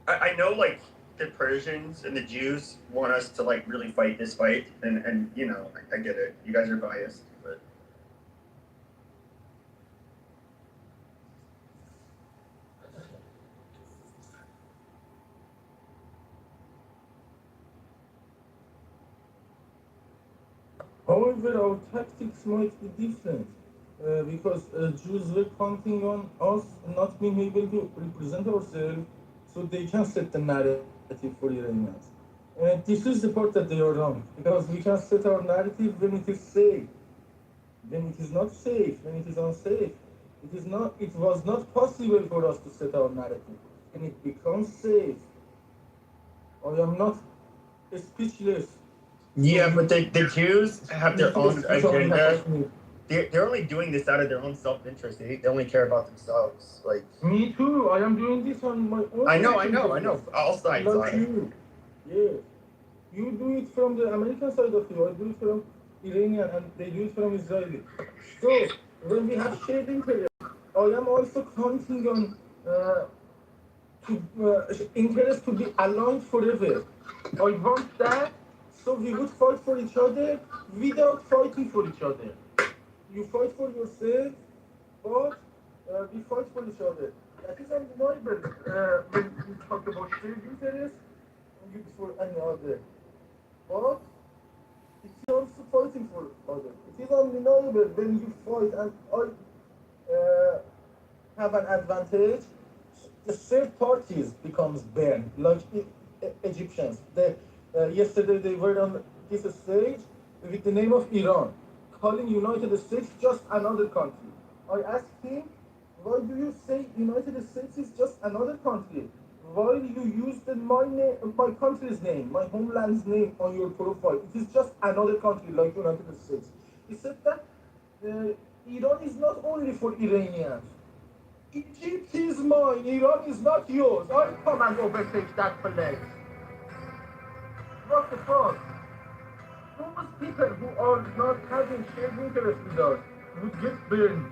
I know like the Persians and the Jews want us to like really fight this fight, and you know I get it. You guys are biased, but However, our tactics might be different because Jews were counting on us not being able to represent ourselves so they can set the narrative for Iranians. This is the part that they are wrong because we can set our narrative when it is safe. When it is not safe, when it is unsafe, it was not possible for us to set our narrative. When it becomes safe, I am not speechless. yeah, but the Jews have their own agenda. They're only doing this out of their own self-interest. They only care about themselves. Like me too. I am doing this on my own. I know. All sides like are. You. Yes. You do it from the American side of you. I do it from Iranian, and they do it from Israeli. So when we have shared interest, I am also counting on interest to be aligned forever. I want that, so we would fight for each other without fighting for each other. You fight for yourself, but we fight for each other. That is undeniable when you talk about shared interest and you for any other. But it's also fighting for others. It is undeniable when you fight and I have an advantage, the third parties becomes banned, like Egyptians. Yesterday they were on this stage with the name of Iran, calling United States just another country. I asked him, why do you say United States is just another country? Why do you use my country's name, my homeland's name on your profile? It is just another country like United States. He said that Iran is not only for Iranians. Egypt is mine, Iran is not yours. I'll come and overtake that place. What the fuck? Those people who are not having shared interest with us would get burned.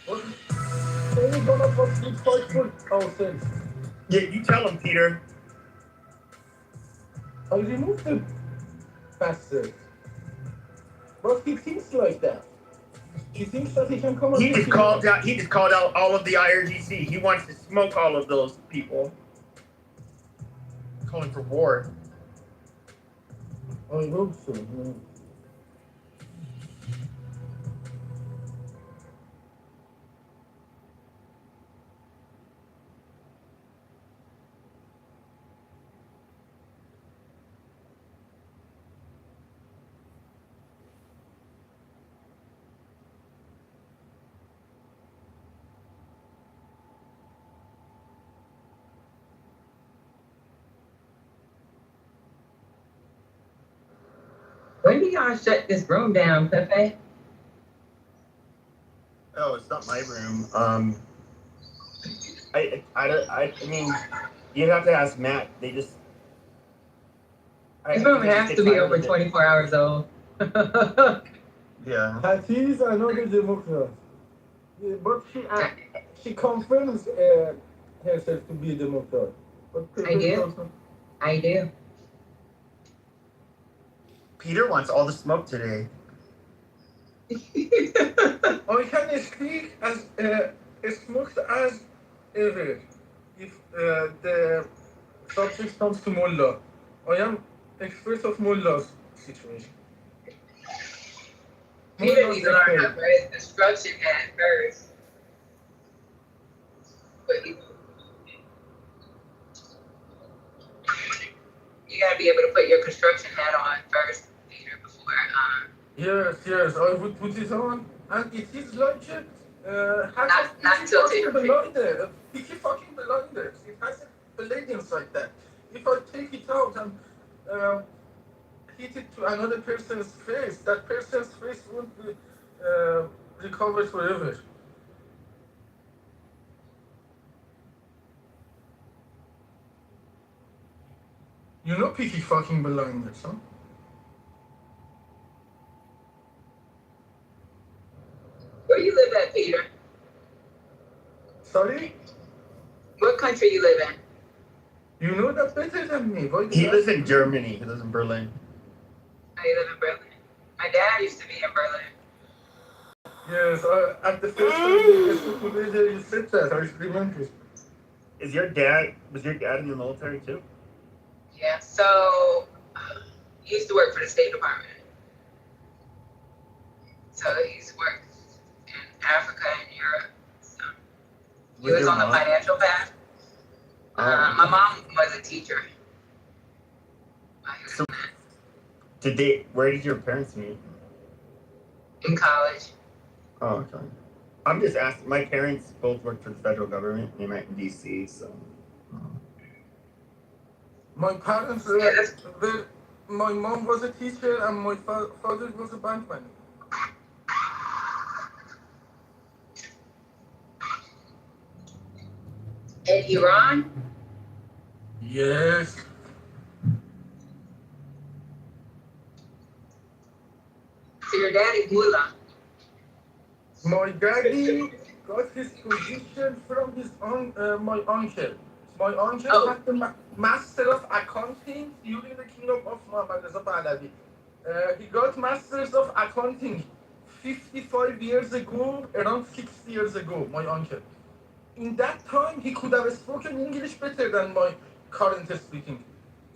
What? Only one of us would fight for ourselves. Yeah, you tell him, Peter. I removed the bastard. But he thinks like that. He thinks that he can come and He take just it called over. out. He just called out all of the IRGC. He wants to smoke all of those people. Calling for war. I hope so. Yeah. When do y'all shut this room down, Pepe? Oh, it's not my room. I mean, you'd have to ask Matt. They just. This room has to be over 24 hours old. Yeah. Hatis another Democrat. Yeah, but she confirms herself to be a Democrat. But I do. I do. Peter wants all the smoke today. I can speak as smooth as ever if the subject comes to Mullah. I am expert of Mullah's situation. Peter needs to learn how to raise construction hat first. But you gotta be able to put your construction hat on first, Peter, before Yes, I would put it on, and it is like not tilted. blinder, picky fucking blinders. It has a blade inside that. If I take it out and hit it to another person's face, that person's face won't be recovered forever. You know picky fucking blinders, huh? Where you live at, Peter? Sorry? What country you live in? You know that better than me. He lives in Germany. He lives in Berlin. Oh, you live in Berlin. My dad used to be in Berlin. Yes, at the first time you said that, I remember. Was your dad in the military too? Yeah, so he used to work for the State Department. So he's worked in Africa and Europe. So he was on the financial path. My mom was a teacher. So, where did your parents meet? In college. Oh, okay. I'm just asking. My parents both worked for the federal government. They met in D.C., so. My parents my mom was a teacher and my father was a bank manager. In Iran? Yes. So your daddy's mullah. My daddy got his position from my uncle. My uncle had the Master of Accounting during the kingdom of Muhammad Reza Pahlavi. He got Masters of Accounting 55 years ago, around 60 years ago, my uncle. In that time, he could have spoken English better than my current speaking.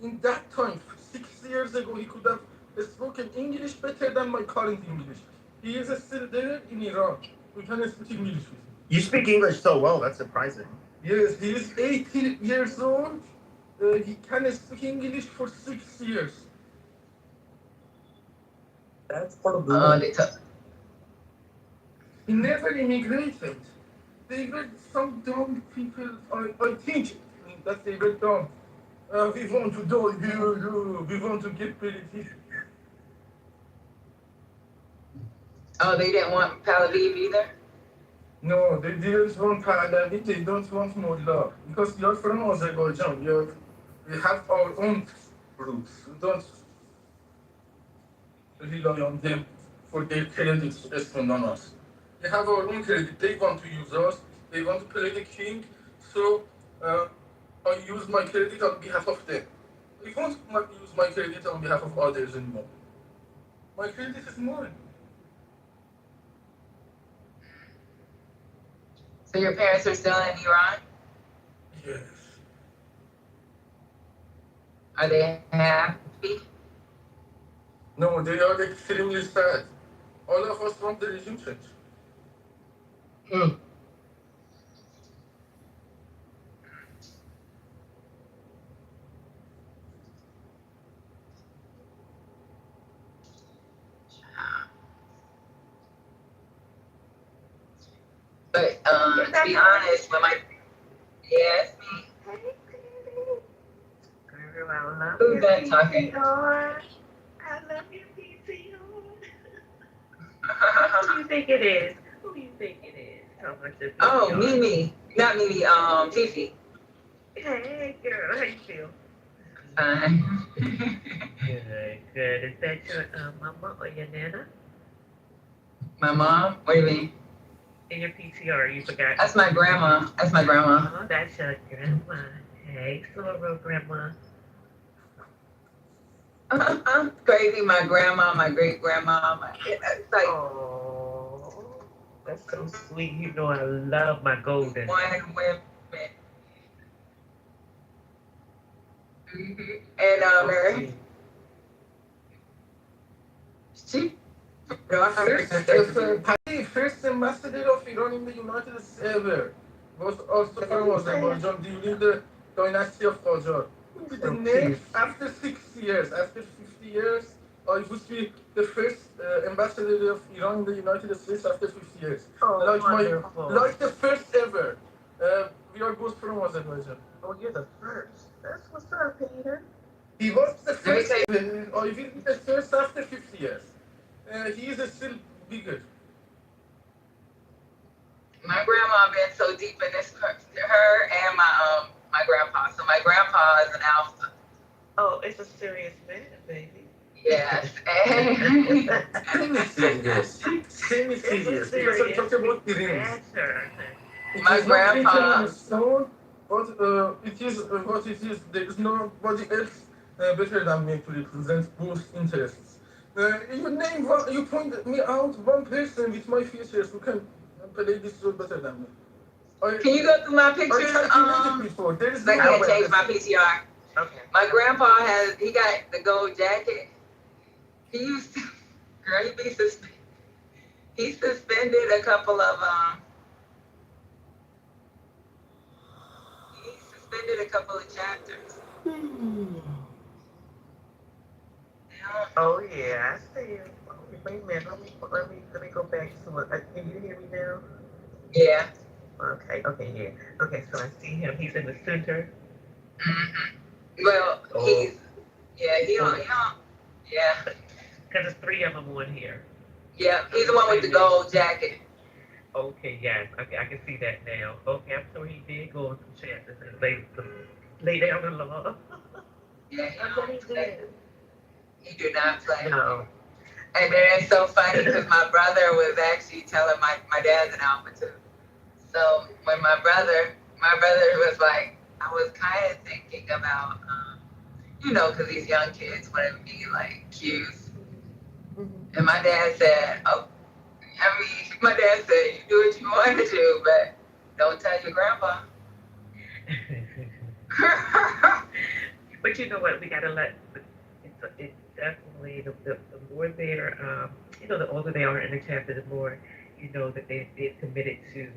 In that time, 60 years ago, he could have spoken English better than my current English. He is still there in Iran. We can speak English with him. You speak English so well. That's surprising. Yes, he is 80 years old. He can speak English for 6 years. That's part of the He never immigrated. They were some dumb people. I think that they were dumb. We want to die here. We want to get British. Oh, they didn't want Pahlavi either? No, they didn't want parliament, they don't want more law. Because you're from Azerbaijan, we have our own roots. We don't rely on them for their credits based on us. We have our own credit. They want to use us, they want to play the king, so I use my credit on behalf of them. I won't use my credit on behalf of others anymore. My credit is mine. So your parents are still in Iran? Yes. Are they happy? No, they are extremely sad. All of us want the regime change. Hmm. But to be honest, when my yes, me. Girl, I love Who's your that talking? PTR. I love your PTR. Who do you think it is? Who do you think it is? How much is Oh, Mimi. Not Mimi, Fifi. Hey, girl, how you feel? Fine. Good, good. Is that your mama or your nana? My mom? What do you mean? In your PTR, you forgot. That's my grandma. That's my grandma. Oh, that's your grandma. Hey, Soror grandma. Crazy, my grandma, my great grandma, it's like Oh, that's so sweet. You know I love my golden. one women. And she First ambassador of Iran in the United States ever was also from Azerbaijan during the dynasty of Qajar. The next, after 6 years, after 50 years, I would be the first ambassador of Iran in the United States after 50 years. Oh, wonderful. Like the first ever. We are both from Azerbaijan. Oh, you're the first. That's what's up, Peter. He was the first. I will be the first after 50 years. He is still bigger. my grandma been so deep in this, her and my grandpa. So my grandpa is an alpha. Oh, it's a serious man, baby. Yes. My grandpa. But it is what it is. There is nobody else better than me to represent both interests. You name one, you point me out one person with my features who can play this role better than me. Can you go through my pictures? I can't change my PTR. Okay. My grandpa he got the gold jacket. He used to, girl, he suspended a couple of chapters. Oh yeah, I see you. Wait a minute, let me go back to it. Can you hear me now? Yeah. Okay, yeah. Okay, so I see him. He's in the center. Well, he yeah. Because there's 3 of them on here. Yeah, he's the one with the gold jacket. Okay, yes, I can see that now. Okay, I'm sure he did go into chapters and lay down the law. Yeah, he do not play. No. And then it's so funny because my brother was actually telling my dad's an alpha too. So when my brother was like, I was kind of thinking about, because these young kids want to be like cute. And my dad said, my dad said, you do what you want to do, but don't tell your grandpa. But you know what? We gotta let. It's definitely the more they're the older they are in the chapter, the more that they're committed to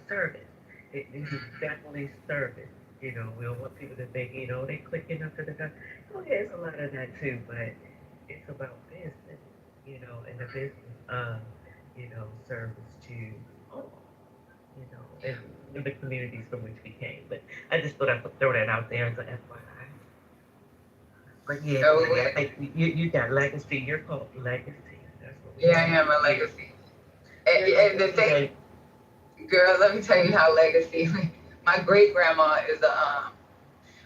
service. This is definitely service. We don't want people to think they clicking up to the guy. Oh yeah, it's a lot of that too, but it's about business. And the business of service to all. And the communities from which we came. But I just thought I would throw that out there as an FYI. But yeah, I think you got legacy. You're called legacy. That's what I am a legacy. And the thing. Girl, let me tell you how legacy. My great grandma is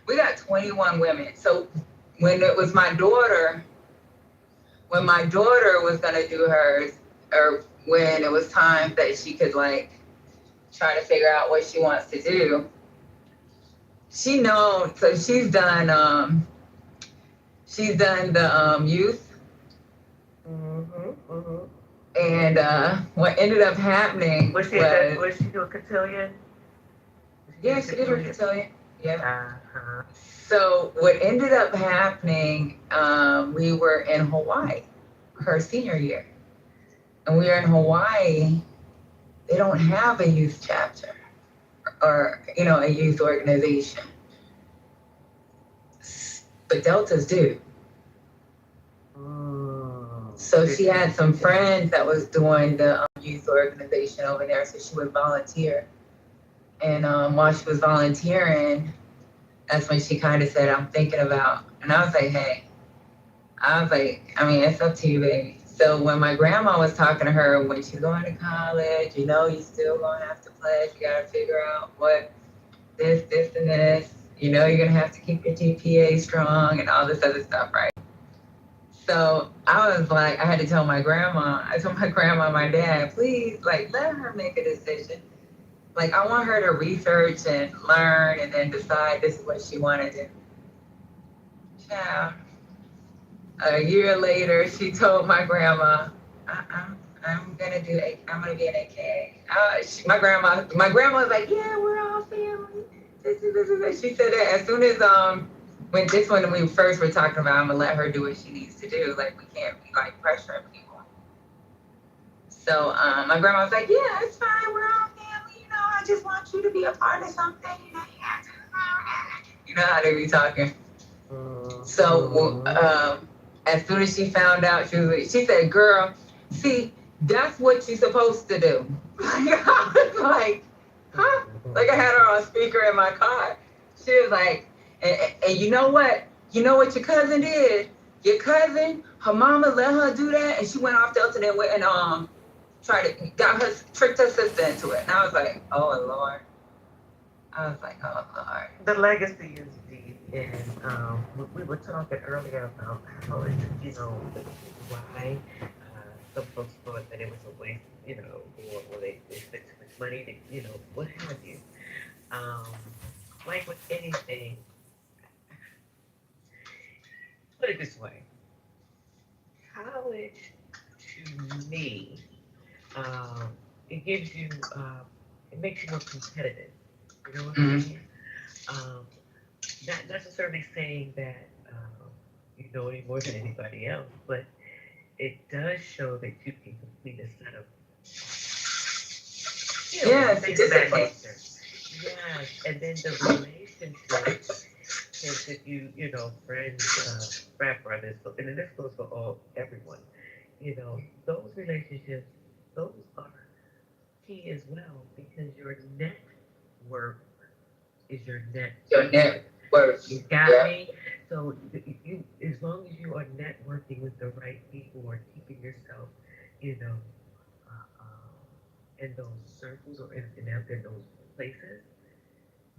we got 21 women. So when it was when my daughter was gonna do hers, or when it was time that she could like try to figure out what she wants to do, so she's done the youth. And what ended up happening Was she do a cotillion? Yeah, she did her cotillion. Yeah. So what ended up happening, we were in Hawaii her senior year. And we were in Hawaii. They don't have a youth chapter or, a youth organization. But Deltas do. So she had some friends that was doing the youth organization over there, so she would volunteer. And while she was volunteering, that's when she kind of said, I'm thinking about, and I was like, hey, it's up to you, baby. So when my grandma was talking to her, when she's going to college, you still gonna have to pledge, you gotta figure out what this, and this, you're gonna have to keep your GPA strong and all this other stuff, right? So I was like, I had to tell my grandma, and my dad, please, let her make a decision. I want her to research and learn and then decide this is what she wanted to do. Child. A year later, she told my grandma, I'm gonna be an AKA. My grandma was like, yeah, we're all family. This. She said that as soon as when we first were talking about, I'm gonna let her do what she needs to do. We can't be pressuring people. So my grandma was like, yeah, it's fine. We're all family. I just want you to be a part of something. You have to. You know how they be talking. So as soon as she found out, she said, girl, see, that's what you're supposed to do. I was like, huh? I had her on speaker in my car. She was like, and you know what? You know what your cousin did? Your cousin, her mama let her do that, and she went off Delta and went and tricked her sister into it. And I was like, oh Lord. The legacy is deep, and we were talking earlier about how why some folks thought that it was a waste, or they spent too much money, what have you. Like with anything, put it this way, college to me, it gives you, it makes you more competitive. You know what I mean? Not necessarily saying that you know any more than anybody else, but it does show that you can complete a set of things of that nature. Yes, and then the relationships, because if friends, frat brothers, and then this goes for everyone, those relationships, those are key as well, because your network is your net. Your network. You got me? So you, as long as you are networking with the right people or keeping yourself, in those circles or in those places,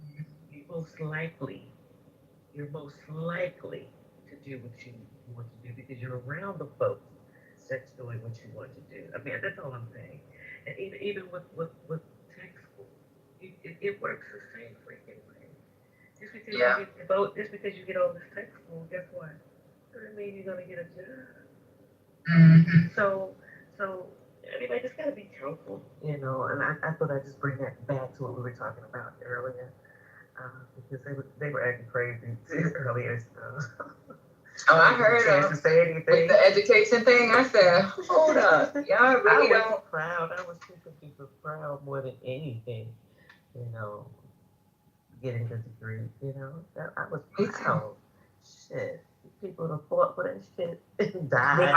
you're most likely to do what you want to do because you're around the folks that's doing what you want to do. I mean, that's all I'm saying. And even with tech school, it works the same freaking way. Just because you get just because you get all this tech school, guess what? Doesn't mean you're gonna get a job. So anyway, just gotta be careful, And I thought I'd just bring that back to what we were talking about earlier, because they were acting crazy earlier. So. Oh, I heard to say anything. With the education thing. I said, hold up, y'all really don't. I was proud. I was super proud more than anything. Getting the degree. I was proud. Shit. People that fought for that shit died. Well,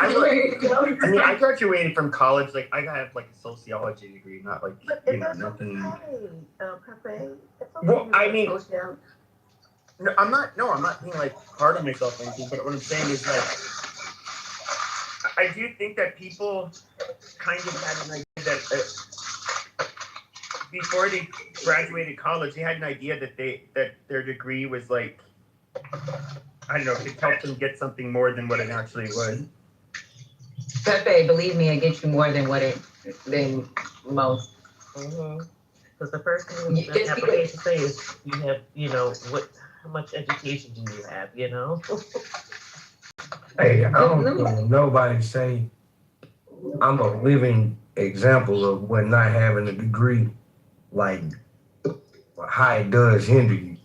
I graduated from college. I have a sociology degree, not nothing. Okay. Well, I mean, no, I'm not being hard on myself or anything. But what I'm saying is I do think that people kind of had an idea that before they graduated college, they had an idea that their degree was like, I don't know, could help them get something more than what it actually was. Pepe, believe me, it gets you more than than most. Because the first thing the Just application says is you have, how much education do you have, Hey, I don't hear nobody say I'm a living example of what not having a degree, like how it does hinder you.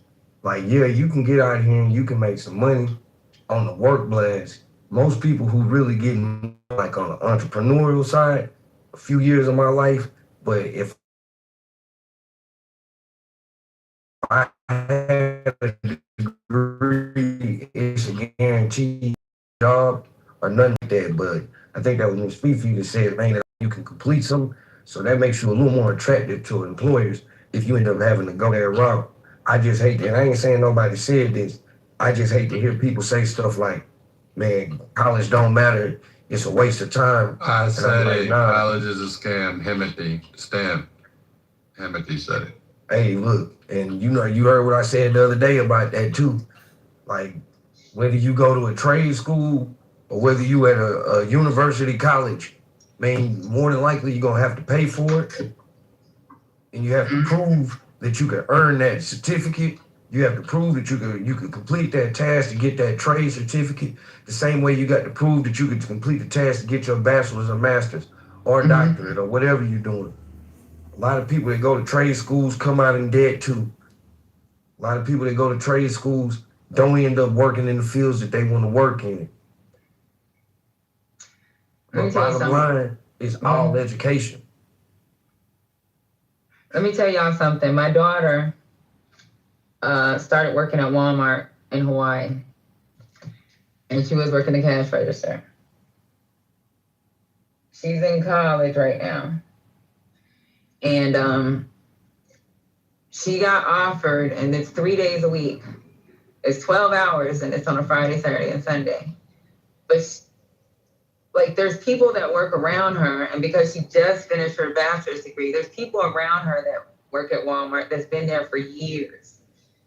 Like, yeah, you can get out here and you can make some money on the work blast. Most people who really get like on the entrepreneurial side, a few years of my life, but if I had a degree, it's a guaranteed job or nothing like that. But I think that was Miss Fifi that said, man, that you can complete something. So that makes you a little more attractive to employers if you end up having to go that route. I just hate that. I ain't saying nobody said this. I just hate to hear people say stuff like, man, college don't matter. It's a waste of time. I And I'm said like, it. nah. College is a scam. Himothy said it. Hey, look, and you heard what I said the other day about that too. Like, whether you go to a trade school or whether you at a university college, man, more than likely you're gonna have to pay for it, and you have to prove that you can earn that certificate. You have to prove that you could complete that task to get that trade certificate. The same way you got to prove that you could complete the task to get your bachelor's or master's or doctorate or whatever you're doing. A lot of people that go to trade schools come out in debt too. A lot of people that go to trade schools don't end up working in the fields that they want to work in. But bottom line is all education. Let me tell y'all something. My daughter started working at Walmart in Hawaii, and she was working the cash register. She's in college right now, and she got offered, and it's 3 days a week. It's 12 hours, and it's on a Friday, Saturday, and Sunday. But there's people that work around her, and because she just finished her bachelor's degree, there's people around her that work at Walmart that's been there for years.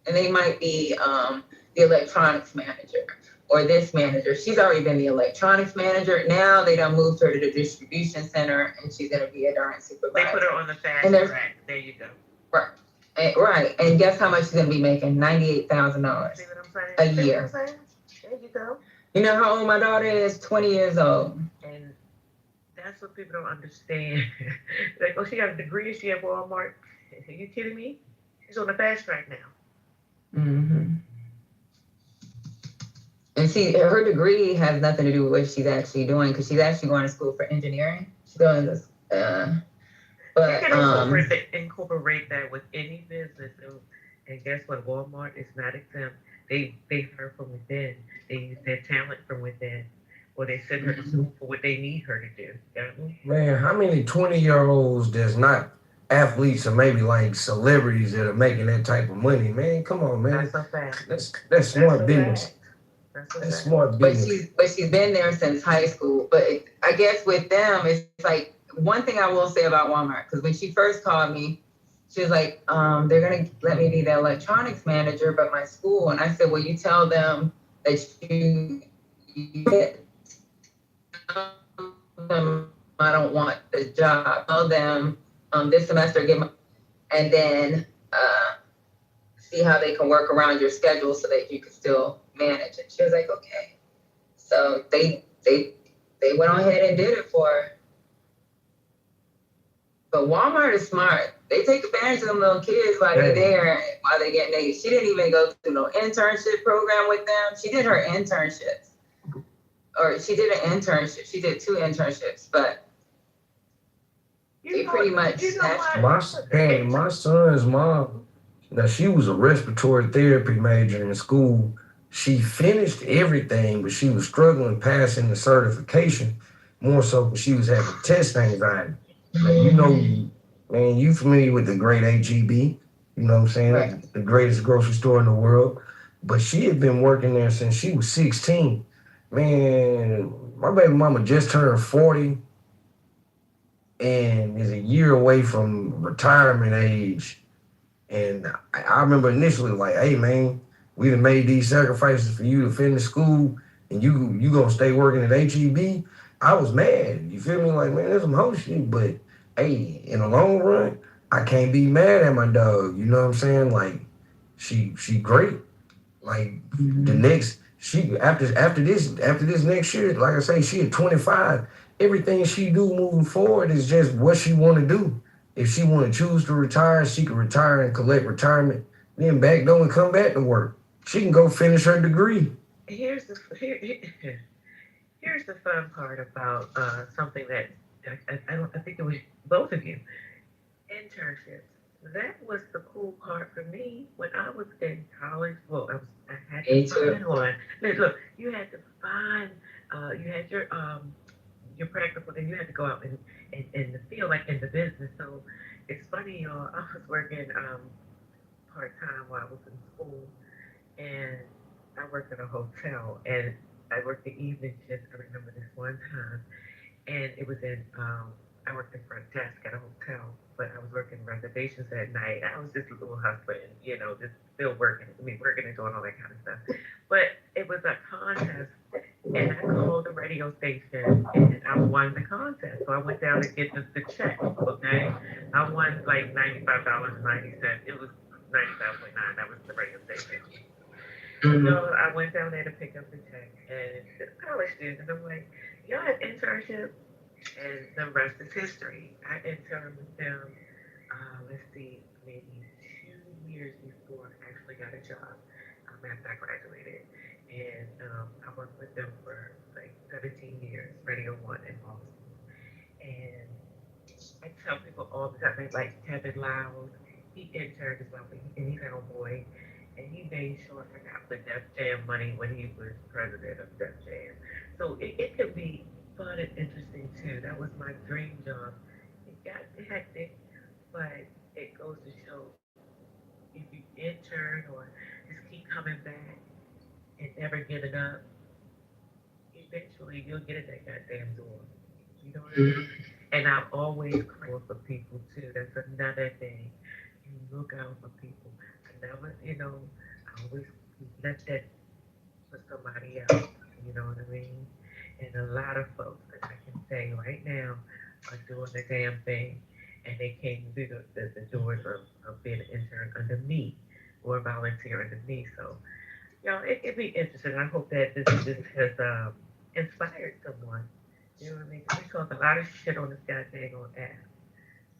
And they might be the electronics manager or this manager. She's already been the electronics manager. Now they done moved her to the distribution center, and she's gonna be a darn supervisor. They put her on the fast track. There you go. Right. Right. And guess how much she's gonna be making? $98,000 a year. There you go. You know how old my daughter is? 20 years old. And that's what people don't understand. Like, oh, she got a degree, is she at Walmart? Are you kidding me? She's on the fast track now. Mm-hmm. And see, her degree has nothing to do with what she's actually doing, because she's actually going to school for engineering. She's doing this, but you can incorporate that with any business, and guess what? Walmart is not exempt. They hire from within. They use their talent from within, or they send her to school for what they need her to do. Man, how many 20-year-olds that's not athletes or maybe like celebrities that are making that type of money? Man, come on, man. That's a fact. That's smart business. That's smart business. But she's been there since high school. But I guess with them, it's like, one thing I will say about Walmart, because when she first called me, she was like, they're gonna let me be the electronics manager, but my school. And I said, well, you tell them that you I don't want the job. Tell them this semester and then see how they can work around your schedule so that you can still manage it. She was like, okay. So they went on ahead and did it for her. But Walmart is smart. They take advantage of them little kids while they're there, while they're getting aid. She didn't even go through no internship program with them. She did her internships. Or she did an internship. She did 2 internships, but they pretty much my son's mom, now she was a respiratory therapy major in school. She finished everything, but she was struggling passing the certification, more so because she was having test anxiety. Like, you know, man, you familiar with the great HEB, you know what I'm saying? Right. The greatest grocery store in the world. But she had been working there since she was 16. Man, my baby mama just turned 40 and is a year away from retirement age. And I remember initially like, hey man, we done made these sacrifices for you to finish school, and you gonna stay working at HEB. I was mad. You feel me? Like, man, that's some whole shit. But hey, in the long run, I can't be mad at my dog. You know what I'm saying? Like, she great. Like the next she after this next year, like I say, she at 25. Everything she do moving forward is just what she want to do. If she want to choose to retire, she can retire and collect retirement, then back door and come back to work. She can go finish her degree. Here's the here's the fun part about something that I don't I think it was both of you internships. That was the cool part for me when I was in college. Well, I had Me to too. find one. Look, you had to find. You had your practical, then you had to go out in the field, like in the business. So it's funny, y'all. I was working part time while I was in school, and I worked at a hotel, and I worked the evening shift. I remember this one time, and it was in I worked in front desk at a hotel, but I was working reservations at night. I was just a little hustler, and, just still working. I mean, working and doing all that kind of stuff. But it was a contest, and I called the radio station, and I won the contest. So I went down to get the check. Okay, I won like $95.90. It was 95.9. That was the radio station. Mhm. So I went down there to pick up the check, and the college students, and I'm like, y'all have internships, and the rest is history. I interned with them, let's see, maybe 2 years before I actually got a job after I graduated. And I worked with them for like 17 years, Radio 1 in Boston. And I tell people all the time, like Kevin Loud, he interned as well, and he's an old boy, and he made sure I got the Def Jam money when he was president of Def Jam. So it could be fun and interesting too. That was my dream job. It got hectic, but it goes to show if you intern or just keep coming back and never giving up, eventually you'll get in that goddamn door. You know what I mean? And I always call for people too. That's another thing. You look out for people. I never, I always left that for somebody else. You know what I mean? And a lot of folks that I can say right now are doing the damn thing. And they came through the doors of being an intern under me or volunteer under me. So, it'd be interesting. I hope that this has inspired someone. You know what I mean? We talk a lot of shit on this goddamn on app.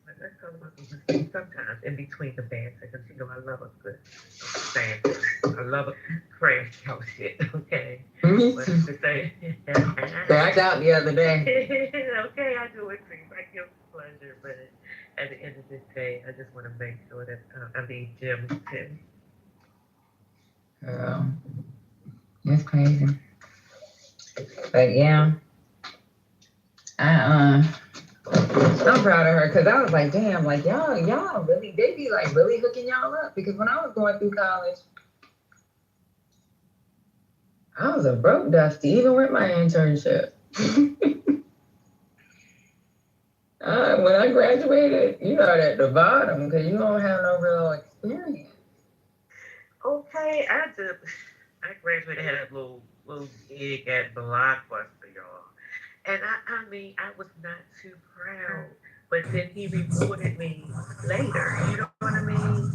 But let's talk about some good things sometimes in between the bad because I love a good fan. I love a crash out shit, okay? Me But too. to say Cracked out the other day. okay, I do it too. I give pleasure, but at the end of the day, I just want to make sure that I leave gems too. Girl, it's crazy. But yeah, I I'm proud of her because I was like, damn, like y'all really, they be like really hooking y'all up because when I was going through college, I was a broke dusty even with my internship. When I graduated, you are at the bottom because you don't have no real experience. Okay, I graduated, had a little gig at Blockbuster, y'all. And I mean, I was not too proud. But then he rewarded me later. You know what I mean?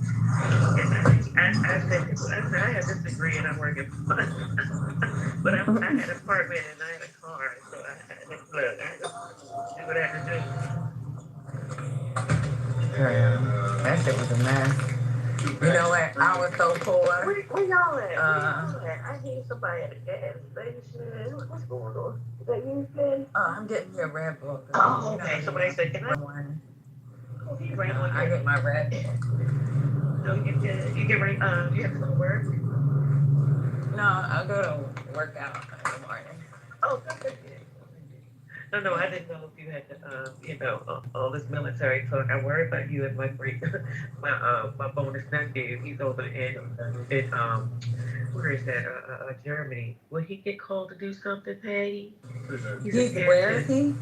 And I said, I have this degree and I'm working for but I had an apartment and I had a car. So I had to, look, I had to do what I had to Girl, that shit was a mess. You know what? I was so poor. Where y'all at? Where y'all at? I hear somebody at a gas station. What's going on? Is that you, Finn? I'm getting your Red Bull. Oh, okay. Somebody said, can I? Oh, he's right on I your. get my Red Bull. No, you good. You get ready. You have to go to work. No, I go to work out in the morning. Oh, good. No, I didn't know if you had to, all this military talk. I worry about you and my great, my bonus nephew. He's over in where is that? Germany. Will he get called to do something, Patty? Where is he?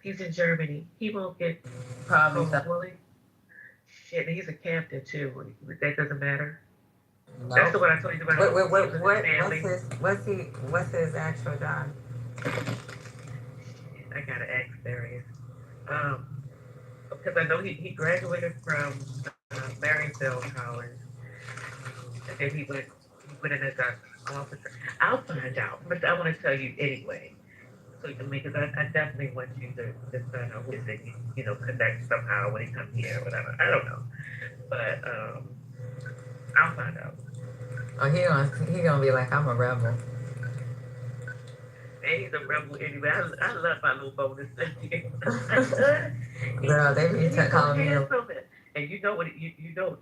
He's in Germany. He won't get Probably home, so. will he? Shit, he's a captain too. That doesn't matter. No. That's the one I told you about. What's his actual job? I gotta ask Darius. Because I know he graduated from Marysville College, and then he went in as an officer. I'll find out, but I want to tell you anyway. So because I definitely want you to find out who they connect somehow when he comes here or whatever. I don't know, but I'll find out. Oh, he gonna be like, I'm a rebel. And he's a rebel anyway. I love my little bonus. Girl, they be calling me. And you know what? You know.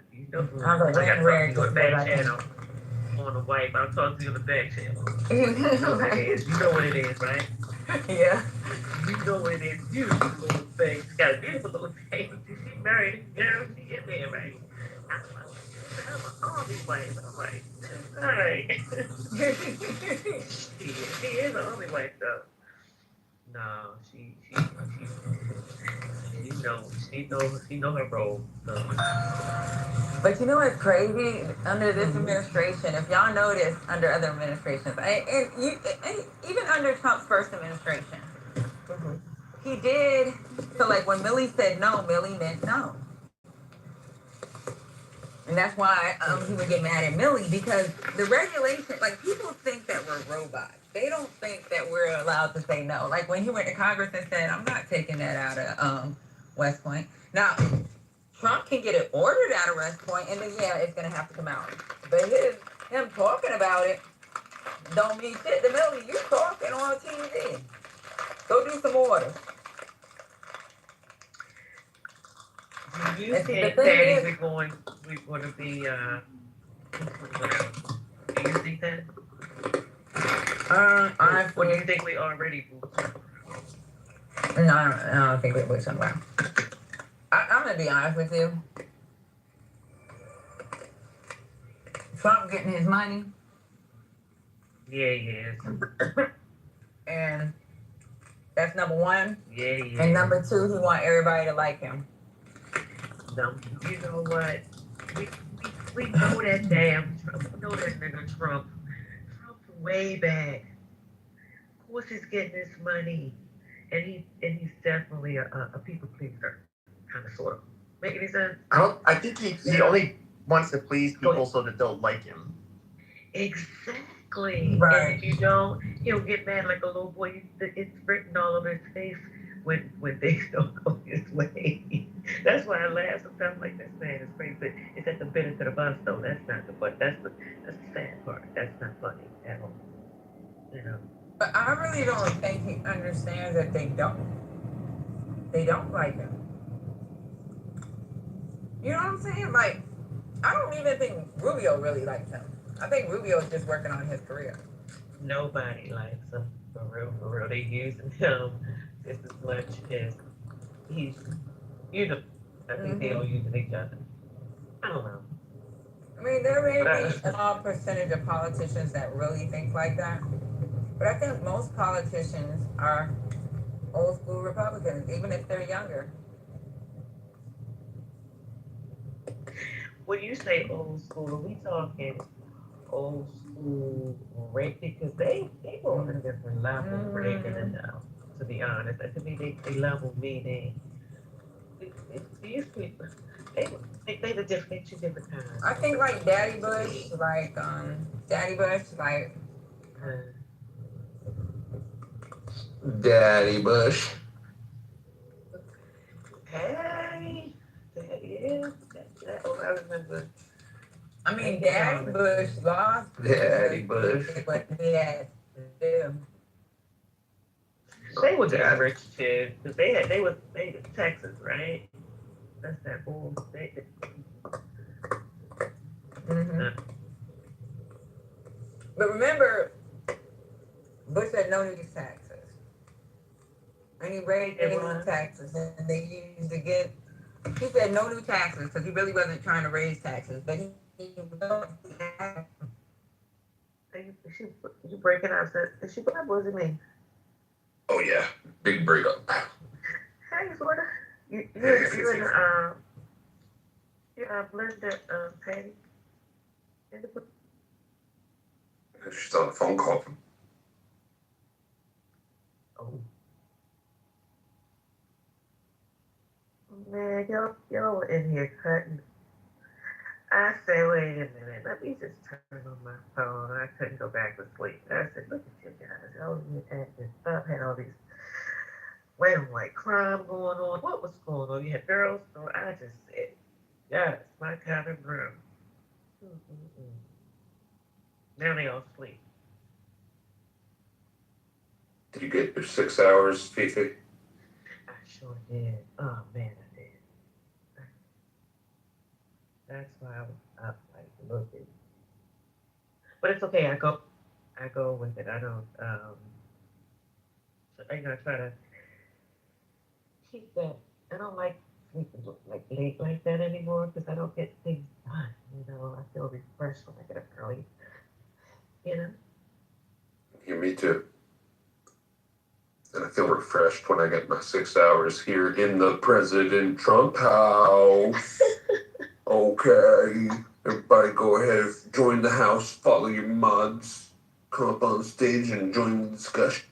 I'm like, I got to talk to you on the back like channel on the wife. I'll talk to you on the back channel. You know what it is. You know what it is, right? Yeah. You know what it is. Beautiful little thing. She's got a beautiful little face. She's married. Girl, she in there, right? I'm an army wife. I'm like, all right. She is an army wife, though. No, she know her role. So. But you know what's crazy? Under this administration, if y'all notice, under other administrations, and even under Trump's first administration, he did. So like when Millie said no, Millie meant no. And that's why he would get mad at Millie, because the regulation, like people think that we're robots. They don't think that we're allowed to say no. Like when he went to Congress and said, I'm not taking that out of West Point. Now, Trump can get it ordered out of West Point, and then yeah, it's gonna have to come out. But him talking about it don't mean shit to Millie. You talking on TV. Go do some orders. Do you think, Daddy, we're going to be, do you think that? Honestly, or do you think we already moved? No, I don't think we moved somewhere. I'm gonna be honest with you. Trump getting his money. Yeah, he is. And that's number one. Yeah, he is. And number two, he want everybody to like him. You know what? We know that damn Trump. We know that nigga Trump. Trump's way back. Of course he's getting his money. And he's definitely a people pleaser. Kind of sort of. Make any sense? I think he only wants to please people so that they'll like him. Exactly. Right. And if you don't, he'll get mad like a little boy. It's written all over his face when things don't go his way. That's why I laugh sometimes. Like, this man is crazy. But it's at the benefit of us, though. That's not the fun. That's the sad part. That's not funny at all. You know. But I really don't think he understands that they don't like him. You know what I'm saying? Like, I don't even think Rubio really likes him. I think Rubio's just working on his career. Nobody likes him, for real. They using him just as much as he's, I think they all using each other. I don't know. I mean, there may be a small percentage of politicians that really think like that. But I think most politicians are old school Republicans, even if they're younger. When you say old school, are we talking old school Reagan? Because they were on a different level, Reagan and now, to be honest. To me, they level meaning. These people, they the different, two different kinds. I think like Daddy Bush, Daddy Bush. Hey, that I remember. I mean, Daddy Bush lost. Daddy Bush. But yeah, they were getting rich too, because they was Texas, right? That's that bull. But remember, Bush had no new taxes. And he raised any new taxes, and they used to get. He said no new taxes because he really wasn't trying to raise taxes, but he You breaking up? Is she black? What does it mean? Oh yeah, big breakup. Hey, Florida. You in you blended patty in the She's on a phone call. Oh man, y'all were in here cutting. I said, wait a minute, let me just turn on my phone. I couldn't go back to sleep. I said, look at you guys. Y'all was acting up, had all these red and white crime going on. What was going on? You had girls? So I just said, yeah, it's my kind of room. Mm-mm-mm. Now they all sleep. Did you get your 6 hours, Fifi? I sure did. Oh man, I did. That's why I was up like looking. But it's okay. I go with it. I don't. I try to keep that. I don't like sleeping like late like that anymore because I don't get things done. You know, I feel refreshed when I get up early. You know. Yeah, me too. And I feel refreshed when I get my 6 hours here in the President Trump house. Okay. Everybody go ahead, join the house, follow your mods, come up on stage and join the discussion.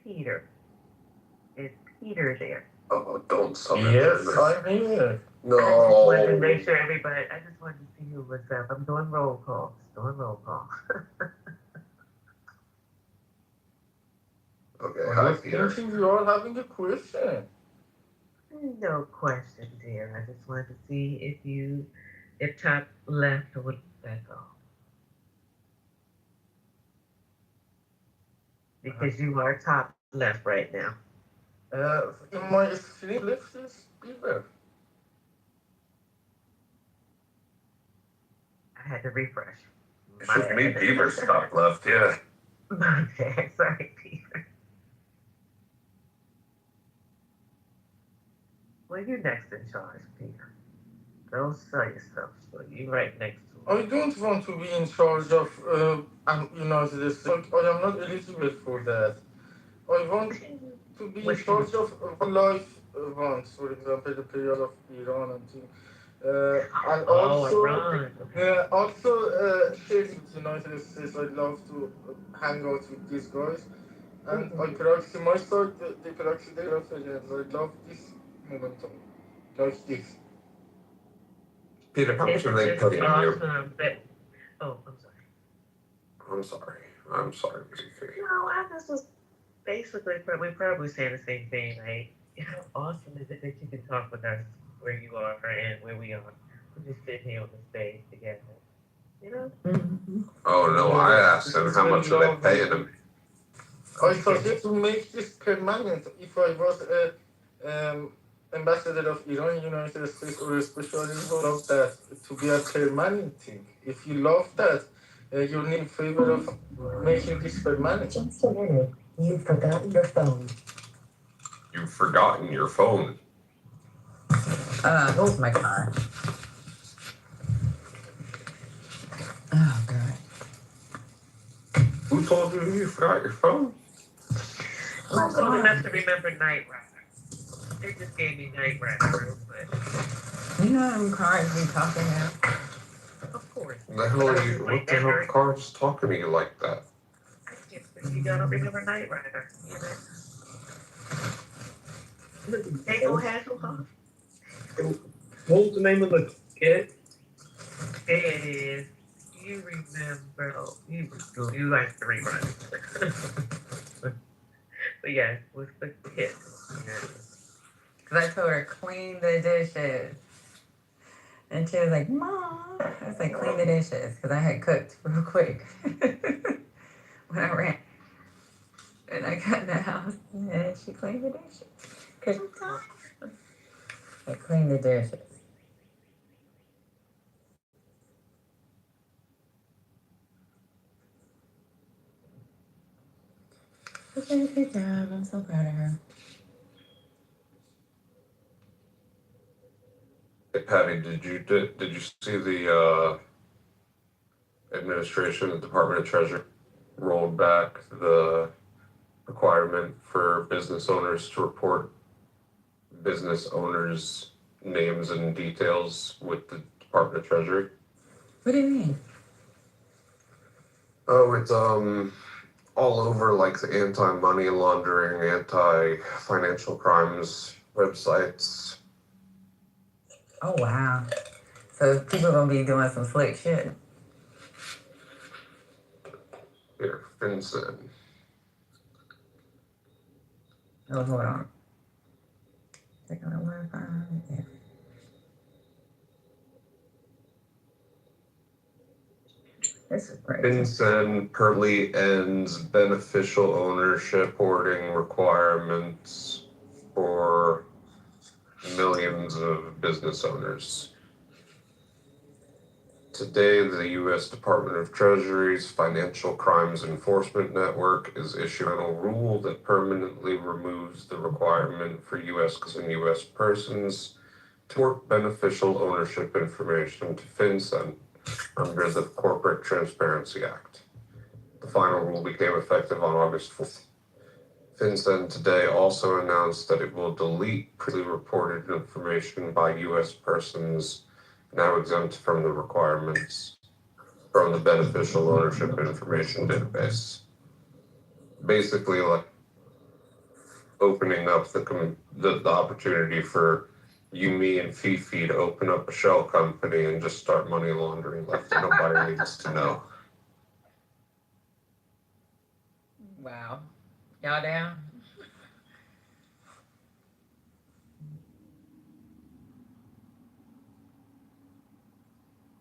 Peter. Is Peter there? Oh, don't summon Yes, him. I'm here. No. I just wanted to make sure everybody. I just wanted to see who was up. I'm doing roll calls. Doing roll call. Okay, I hi, was Peter. thinking you all having a question. No question, dear. I just wanted to see if top left or what. That's all. Because you are top left right now. In my sleep left is Beaver. I had to refresh. It's just me, Beaver's top left, yeah. My bad. Sorry, Peter. Well, you're next in charge, Peter. Don't sell yourself. So you right next to him. I don't want to be in charge of United States. I am not eligible for that. I want to be in charge of life events, for example, the period of Iran and things. And also sharing with the United States, I'd love to hang out with these guys. And I practice my side, they practice their side, and I love this momentum, like this. Peter, how much are they putting in you? Oh, I'm sorry. I'm sorry, Fifi. No, I just was basically, we're probably saying the same thing. Like, how awesome is it that you can talk with us where you are and where we are? We're just sitting here on the stage together. You know? Oh, no, I asked him how much are they paying him. I started to make this permanent. If I was a ambassador of Iran, United States, or a specialist of that, to be a permanent thing. If you love that, you're in favor of making this permanent. Just a minute. You've forgotten your phone. You've forgotten your phone. Where's my car? Oh, God. Who told you you forgot your phone? I'm old enough to remember Night Rider. They just gave me Night Rider real quick. You know them cars be talking now? Of course. What the hell car's talking to you like that? I guess you don't remember Night Rider. You know? Ain't no Hasselhoff. What's the name of the kid? There it is. You remember? Oh, you like the rerun. But yeah, with the kid. Because I told her, clean the dishes. And she was like, Mom. I was like, clean the dishes. Because I had cooked real quick when I ran. And I got in the house and she cleaned the dishes. Because I'm tired. And clean the dishes. She did a good job. I'm so proud of her. Hey, Patty, did you see the administration, the Department of Treasury, rolled back the requirement for business owners to report business owners' names and details with the Department of Treasury? What do you mean? Oh, it's all over like the anti-money laundering, anti-financial crimes websites. Oh wow. So people gonna be doing some slick shit. Here, FinCEN. Oh, hold on. Checking the Wi-Fi. Yeah. This is crazy. FinCEN currently ends beneficial ownership hoarding requirements for millions of business owners. Today, the U.S. Department of Treasury's Financial Crimes Enforcement Network is issuing a rule that permanently removes the requirement for U.S. and U.S. persons to report beneficial ownership information to FinCEN under the Corporate Transparency Act. The final rule became effective on August 4th. FinCEN today also announced that it will delete previously reported information by U.S. persons now exempt from the requirements from the beneficial ownership information database. Basically, like opening up the opportunity for you, me, and Fifi to open up a shell company and just start money laundering like nobody needs to know. Wow. Y'all down?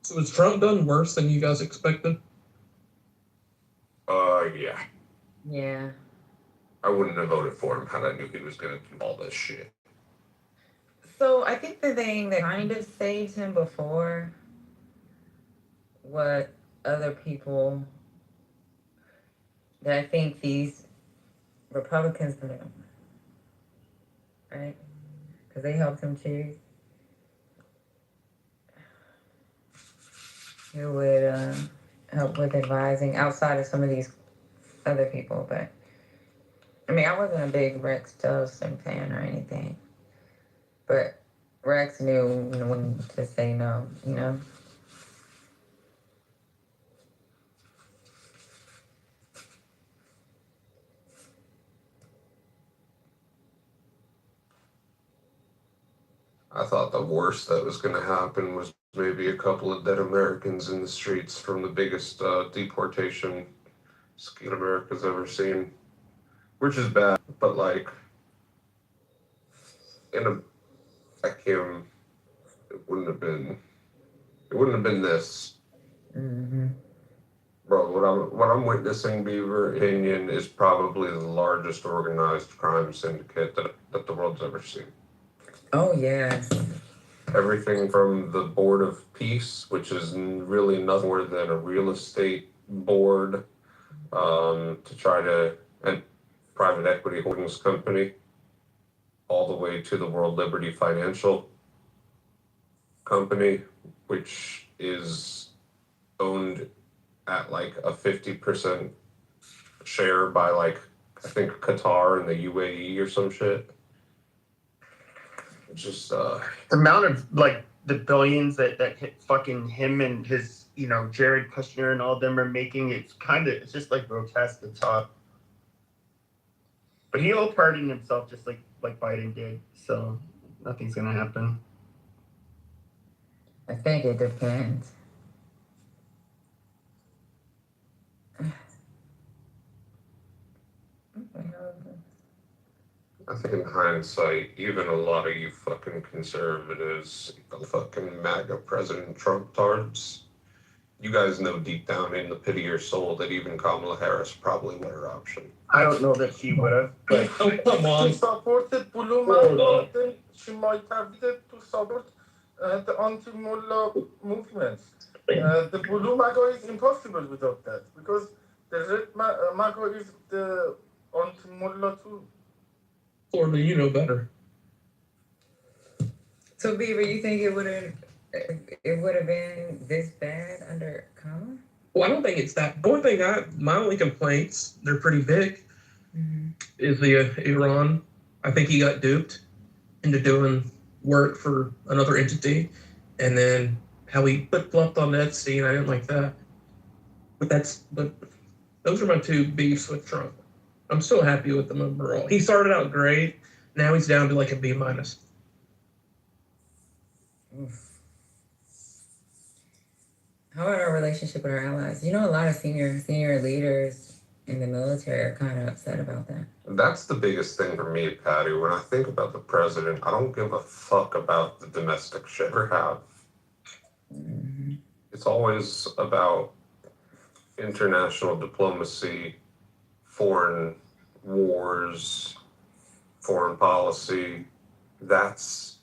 So has Trump done worse than you guys expected? Yeah. Yeah. I wouldn't have voted for him had I knew he was gonna do all this shit. So I think the thing that kind of saved him before what other people that I think these Republicans do, right? Because they helped him choose. Who would help with advising outside of some of these other people, but I mean, I wasn't a big Rex Tillerson fan or anything, but Rex knew when to say no, you know? I thought the worst that was gonna happen was maybe a couple of dead Americans in the streets from the biggest deportation scheme America's ever seen. Which is bad, but like in a vacuum, it wouldn't have been this. Mm-hmm. Bro, what I'm witnessing, Beaver, opinion, is probably the largest organized crime syndicate that the world's ever seen. Oh, yes. Everything from the Board of Peace, which is really nothing more than a real estate board to try to, and private equity holdings company, all the way to the World Liberty Financial Company, which is owned at like a 50% share by like, I think Qatar and the UAE or some shit. It's just the amount of like the billions that hit fucking him and his, you know, Jared Kushner and all of them are making, it's just like grotesque to talk. But he'll pardon himself just like Biden did, so nothing's gonna happen. I think it depends. I think in hindsight, even a lot of you fucking conservatives, fucking MAGA President Trump tards, you guys know deep down in the pit of your soul that even Kamala Harris probably was a better option. I don't know that she would have. Oh, come on. She supported Blue Man Gordon. She might have did to support the anti-mullah movements. The blue MAGA is impossible without that because the red MAGA is the anti-mullah too. Florida, you know better. So, Beaver, you think it would have been this bad under Kamala? Well, I don't think it's that. The only thing my only complaints, they're pretty big, is the Iran. I think he got duped into doing work for another entity, and then how he flip-flopped on Epstein. I didn't like that. But those are my two beefs with Trump. I'm still happy with him overall. He started out great. Now he's down to like a B-. How about our relationship with our allies? You know, a lot of senior leaders in the military are kind of upset about that. That's the biggest thing for me, Patty. When I think about the president, I don't give a fuck about the domestic shit. Never have. It's always about international diplomacy, foreign wars, foreign policy. That's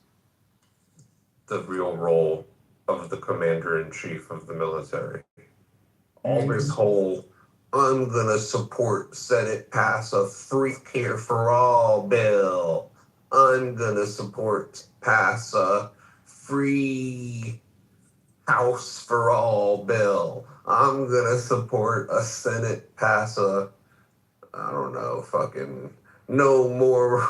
the real role of the commander-in-chief of the military. All this whole, I'm gonna support Senate pass a free care for all bill. I'm gonna support pass a free house for all bill. I'm gonna support a Senate pass a, I don't know, fucking no more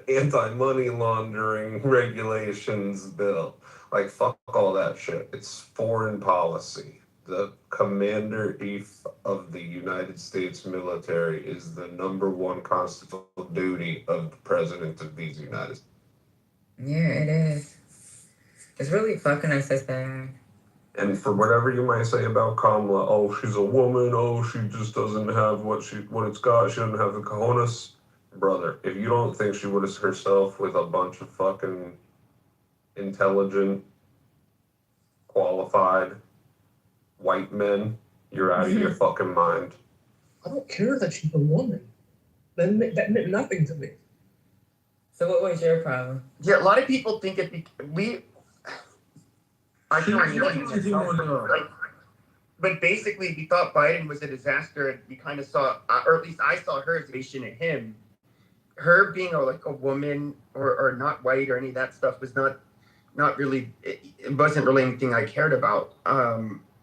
anti-money laundering regulations bill. Like, fuck all that shit. It's foreign policy. The commander-in-chief of the United States military is the number one constitutional duty of the president of these United States. Yeah, it is. It's really fucking us as bad. And for whatever you might say about Kamala, oh, she's a woman, oh, she just doesn't have what it's got, she doesn't have the cojones. Brother, if you don't think she would have herself with a bunch of fucking intelligent, qualified white men, you're out of your fucking mind. I don't care that she's a woman. That meant nothing to me. So what was your problem? Yeah, a lot of people think but basically, we thought Biden was a disaster, and we kind of saw, or at least I saw her as a patient in him. Her being a woman or not white or any of that stuff was not really, it wasn't really anything I cared about.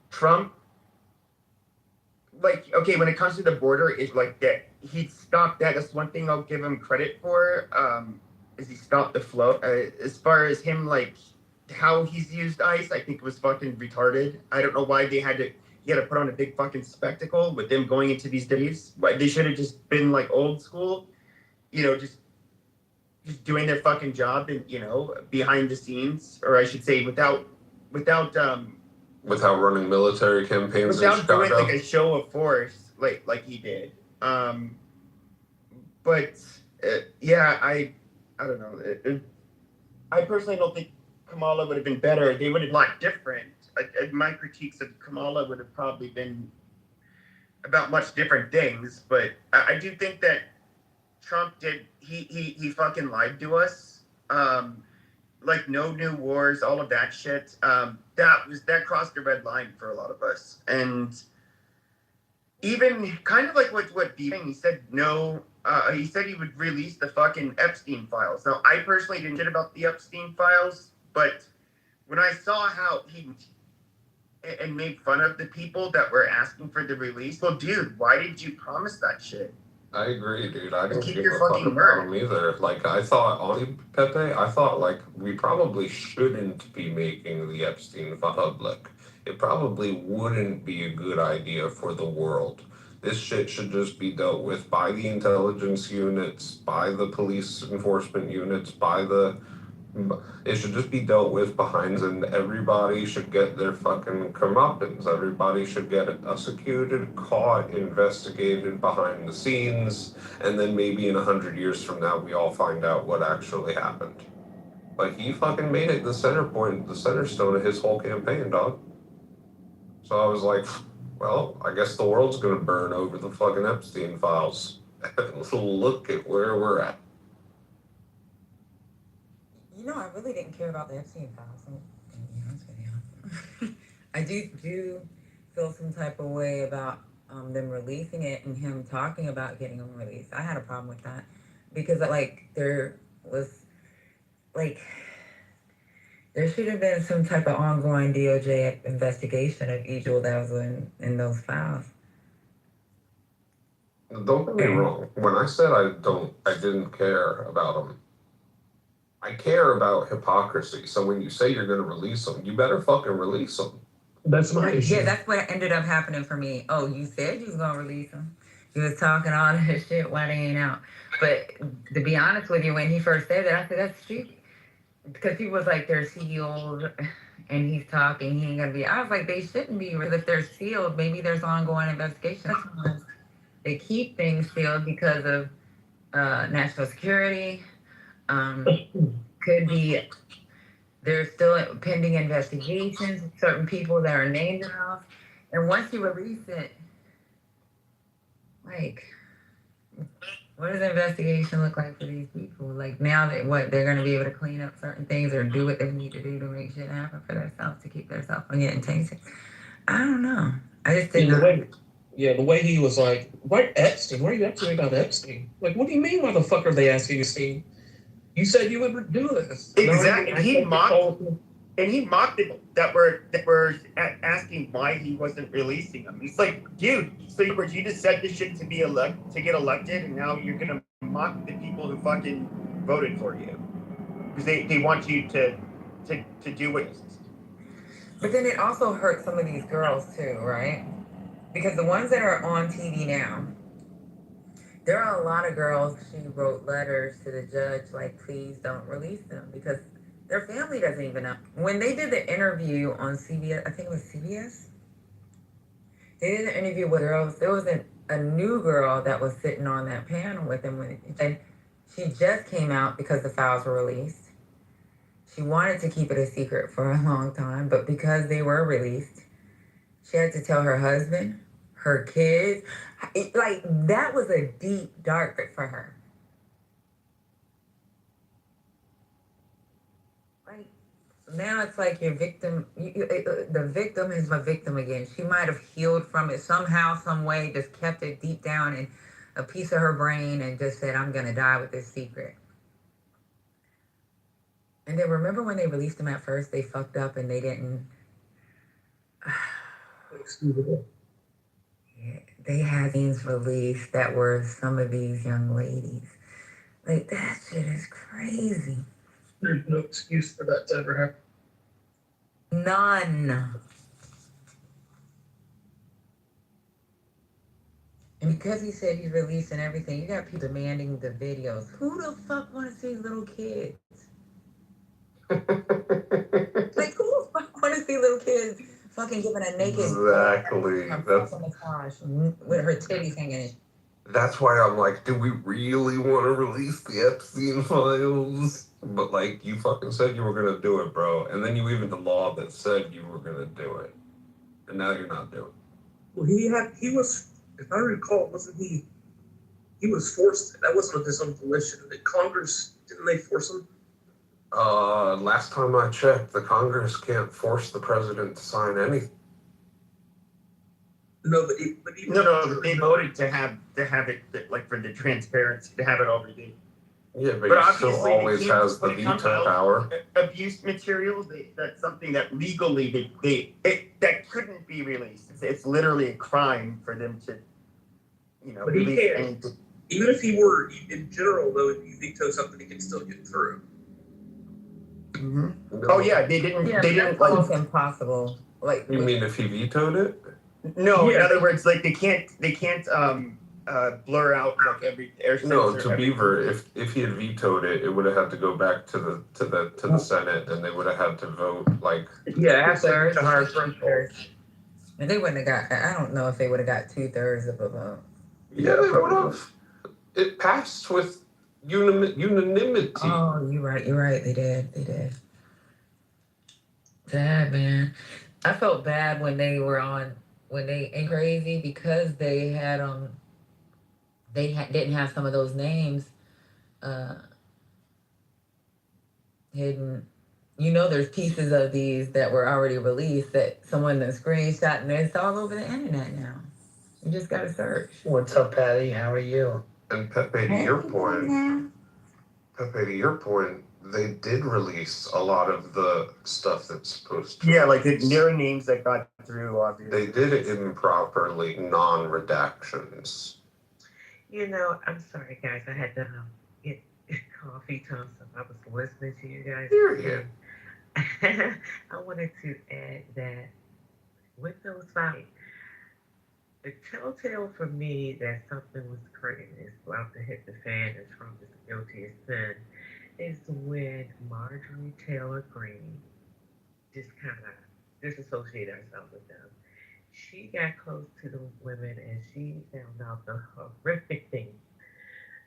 Trump, like, okay, when it comes to the border, it's like that. He stopped that. That's one thing I'll give him credit for. Is he stopped the flow? As far as him, like, how he's used ICE, I think it was fucking retarded. I don't know why he had to put on a big fucking spectacle with them going into these days. Why they should have just been like old school, just doing their fucking job and behind the scenes, or I should say without running military campaigns without doing like a show of force like he did. Yeah, I don't know. I personally don't think Kamala would have been better. They would have liked different. My critiques of Kamala would have probably been about much different things, but I do think that Trump did. He fucking lied to us. Like no new wars, all of that shit. That crossed the red line for a lot of us, and even kind of like what he said. No. He said he would release the fucking Epstein files. Now, I personally didn't get about the Epstein files, but when I saw how he and made fun of the people that were asking for the release, well, dude, why did you promise that shit? I agree, dude. I didn't Keep give your a fuck fucking about word. him either. Like, I thought, Pepe, like, we probably shouldn't be making the Epstein public. It probably wouldn't be a good idea for the world. This shit should just be dealt with by the intelligence units, by the police enforcement units, it should just be dealt with behind, and everybody should get their fucking comeuppance. Everybody should get executed, caught, investigated behind the scenes, and then maybe in 100 years from now, we all find out what actually happened. But he fucking made it the center point, the center stone of his whole campaign, dog. So I was like, well, I guess the world's gonna burn over the fucking Epstein files. Look at where we're at. You know, I really didn't care about the Epstein files. To be honest with you. I do feel some type of way about them releasing it and him talking about getting them released. I had a problem with that because like there was like there should have been some type of ongoing DOJ investigation of each of that was in those files. Don't get me wrong. When I said I didn't care about them. I care about hypocrisy. So when you say you're going to release them, you better fucking release them. That's my issue. Yeah, that's what ended up happening for me. Oh, you said you was gonna release them. You was talking all this shit. Why they ain't out? But to be honest with you, when he first said that, I said that's stupid. Because he was like, they're sealed, and he's talking. He ain't gonna be. I was like, they shouldn't be. If they're sealed, maybe there's ongoing investigation. Sometimes they keep things sealed because of national security. Could be there's still pending investigations. Certain people that are named enough, and once you release it, like, what does the investigation look like for these people? Like now that what they're gonna be able to clean up certain things or do what they need to do to make shit happen for themselves to keep themselves from getting tainted. I don't know. I just didn't. The way he was like, "Why Epstein? Why are you asking me about Epstein? Like, what do you mean? Why the fuck are they asking you, Steve? You said you would do this." Exactly. He mocked people that were asking why he wasn't releasing them. It's like, dude, so you just said this shit to get elected, and now you're gonna mock the people who fucking voted for you because they want you to do what. But then it also hurts some of these girls too, right? Because the ones that are on TV now, there are a lot of girls who wrote letters to the judge like, please don't release them because their family doesn't even know. When they did the interview on CBS, I think it was CBS, they did an interview with girls. There was a new girl that was sitting on that panel with them, and she just came out because the files were released. She wanted to keep it a secret for a long time, but because they were released, she had to tell her husband, her kids. Like, that was a deep, dark for her. Like, now it's like your victim, the victim is a victim again. She might have healed from it somehow, some way, just kept it deep down in a piece of her brain and just said, I'm going to die with this secret. And then remember when they released them at first, they fucked up and they didn't. Yeah, they had things released that were some of these young ladies. Like, that shit is crazy. There's no excuse for that to ever happen. None. And because he said he's releasing everything, you got people demanding the videos. Who the fuck want to see little kids? Like, who the fuck want to see little kids fucking giving a naked Exactly. massage with her titties hanging? That's why I'm like, do we really want to release the Epstein files? But like, you fucking said you were gonna do it, bro. And then you even the law that said you were gonna do it, and now you're not doing it. Well, he was, if I recall, wasn't he? He was forced. That wasn't of his own volition. The Congress, didn't they force him? Last time I checked, the Congress can't force the president to sign anything. No, but they voted to have it, like, for the transparency, to have it all released. Yeah, but he still always has the veto power. Abuse material, that's something that legally that couldn't be released. It's literally a crime for them to, But he release can't. anything. Even if he were, in general, though, if you veto something, he can still get through. Mm-hmm. Oh yeah, they didn't. Yeah, they that's didn't almost impossible. Like, you mean if he vetoed it? No, Yeah. in other words, like they can't blur out like every air sensor. No, to Beaver, if he had vetoed it, it would have had to go back to the Senate, and they would have had to vote like. Yeah, two-thirds, to higher and they wouldn't have got. I don't know if they would have got 2/3 of a vote. Yeah, they would have. It passed with unanimity. Oh, you're right. They did. Sad, man. I felt bad when they were when they ain't crazy because they had didn't have some of those names. hidden. You know, there's pieces of these that were already released that someone then screenshot, and it's all over the internet now. You just gotta search. What's up, Patty? How are you? And Pepe, to your point, they did release a lot of the stuff that's supposed to. Yeah, like there are names that got through, obviously. They did it improperly, non-redactions. You know, I'm sorry, guys. I had to get coffee time, so I was listening to you guys. Period. I wanted to add that with those fights, the telltale for me that something was curtain is about to hit the fan and Trump is guilty as sin is when Marjorie Taylor Greene just kind of disassociated herself with them. She got close to the women and she found out the horrific things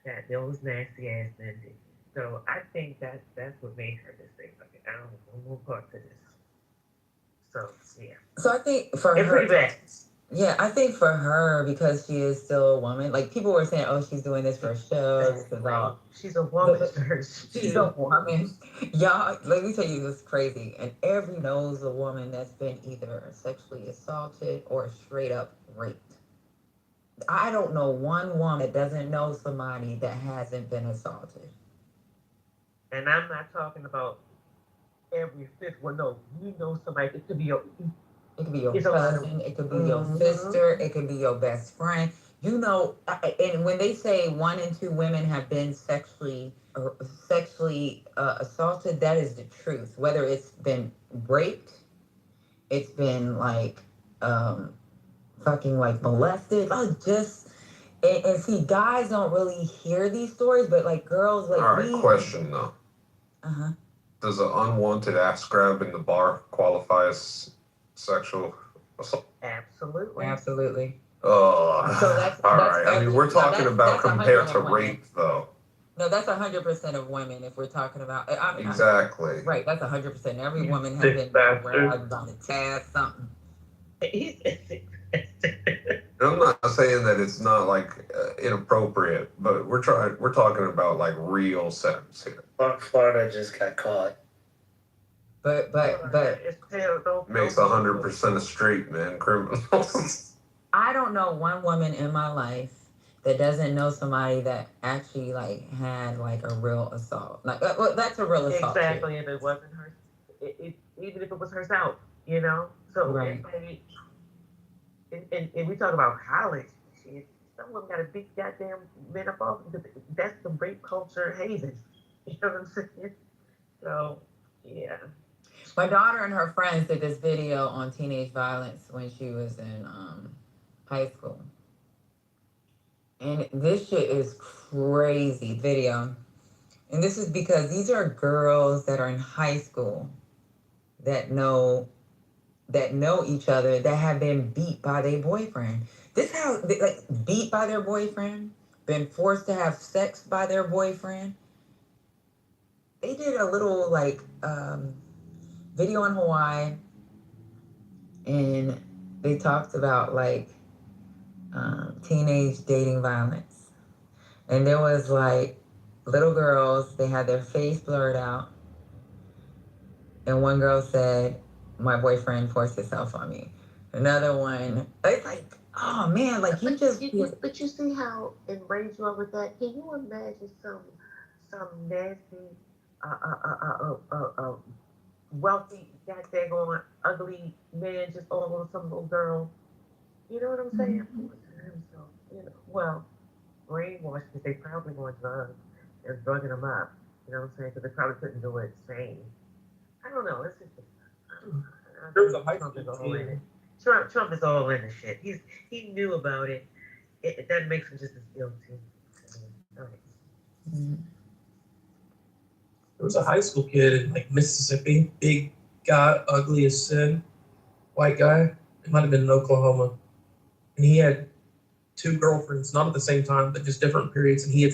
that those nasty ass men did. So I think that's what made her just say, okay, I don't want no more part to this. So yeah. So I think for It's her, pretty bad. yeah, I think for her, because she is still a woman, like people were saying, oh, she's doing this for a show. This is all. She's a woman. She's a woman. Y'all, let me tell you this crazy. And every knows a woman that's been either sexually assaulted or straight up raped. I don't know one woman that doesn't know somebody that hasn't been assaulted. And I'm not talking about every fifth one. No, you know somebody. It could be your. It could be your cousin. It could be your sister. It could be your best friend. You know, and when they say 1 in 2 women have been sexually assaulted, that is the truth. Whether it's been raped, it's been like fucking like molested. And see, guys don't really hear these stories, but like girls, like All right, question though. Does an unwanted ass grab in the bar qualify as sexual assault? Absolutely. Absolutely. Oh, So that's all right. I mean, we're talking about compared to 100% rape, though. No, that's 100% of women. If we're talking about Exactly. right, that's 100%. Every woman has been grabbed on the tab, something. I'm not saying that it's not like inappropriate, but we're talking about like real sex here. Florida just got caught. But Makes 100% of straight men criminals. I don't know one woman in my life that doesn't know somebody that actually like had like a real assault. Like that's a real assault. Exactly, and it wasn't her. Even if it was herself, you know. So right. And we talk about college. Shit, some of them got to beat goddamn men up off because that's the rape culture haven. You know what I'm saying? So yeah. My daughter and her friends did this video on teenage violence when she was in high school. And this shit is crazy video. And this is because these are girls that are in high school that know each other, that have been beat by their boyfriend. This how they, like beat by their boyfriend, been forced to have sex by their boyfriend. They did a little like video in Hawaii, and they talked about like teenage dating violence. And there was like little girls, they had their face blurred out. And one girl said, my boyfriend forced himself on me. Another one, it's like, oh man, like he just. But you see how enraged you are with that? Can you imagine some nasty, wealthy, goddamn ugly man just all over some little girl? You know what I'm saying? So, you know, well, brainwashed because they probably want drugs and drugging them up. You know what I'm saying? Because they probably couldn't do it sane. I don't know. It's just. There was a high school kid. Trump is all in the shit. He knew about it. That makes him just as guilty. All right. There was a high school kid in like Mississippi, big guy, ugly as sin, white guy. It might have been in Oklahoma, and he had 2 girlfriends, not at the same time, but just different periods. And he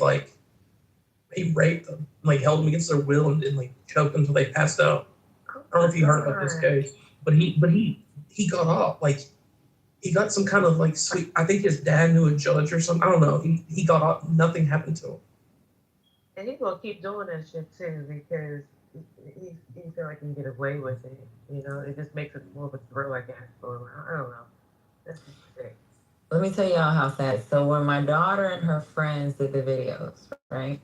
raped them, like held them against their will, and like choked them until they passed out. I don't know if you heard about this case, but he got off. Like he got some kind of like sweet. I think his dad knew a judge or something. I don't know. He got off. Nothing happened to him. And he's gonna keep doing that shit too because you feel like you can get away with it. You know, it just makes it more of a thrill, I guess. Or I don't know. That's just sick. Let me tell y'all how sad. So when my daughter and her friends did the videos, right?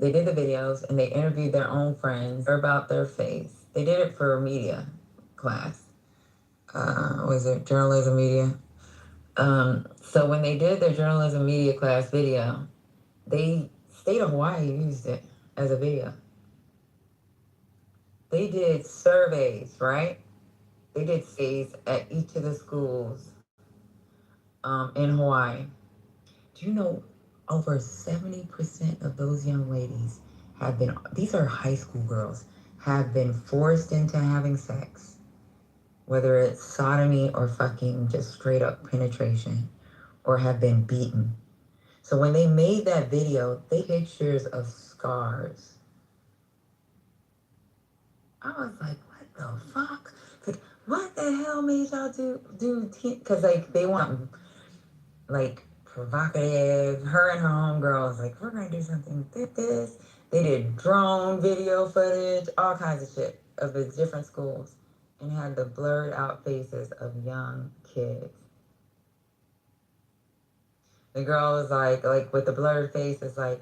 They did the videos and they interviewed their own friends about their faith. They did it for a media class. Was it journalism media? So when they did their journalism media class video, they state of Hawaii used it as a video. They did surveys, right? They did surveys at each of the schools in Hawaii. Do you know over 70% of those young ladies have been, these are high school girls, have been forced into having sex, whether it's sodomy or fucking just straight up penetration, or have been beaten. So when they made that video, they pictures of scars. I was like, what the fuck? Like, what the hell made y'all do? Because like they want like provocative. Her and her homegirls like, we're gonna do something with this. They did drone video footage, all kinds of shit of the different schools, and had the blurred out faces of young kids. The girl was like with the blurred face, is like,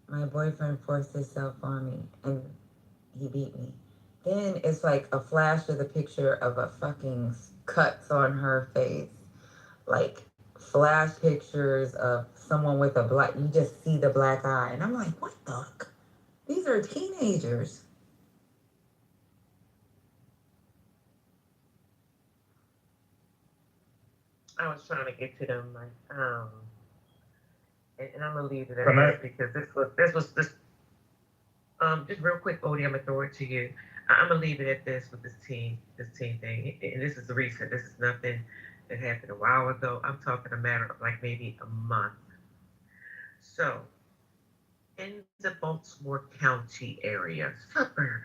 my boyfriend forced himself on me and he beat me. Then it's like a flash of the picture of a fucking cuts on her face. Like flash pictures of someone with a black, you just see the black eye. And I'm like, what the fuck? These are teenagers. I was trying to get to them, like, and I'm gonna leave it at Can I? this because this just real quick, Odie, I'm gonna throw it to you. I'm gonna leave it at this with this team thing, and this is recent. This is nothing that happened a while ago. I'm talking a matter of like maybe a month. So, in the Baltimore County area, suburb,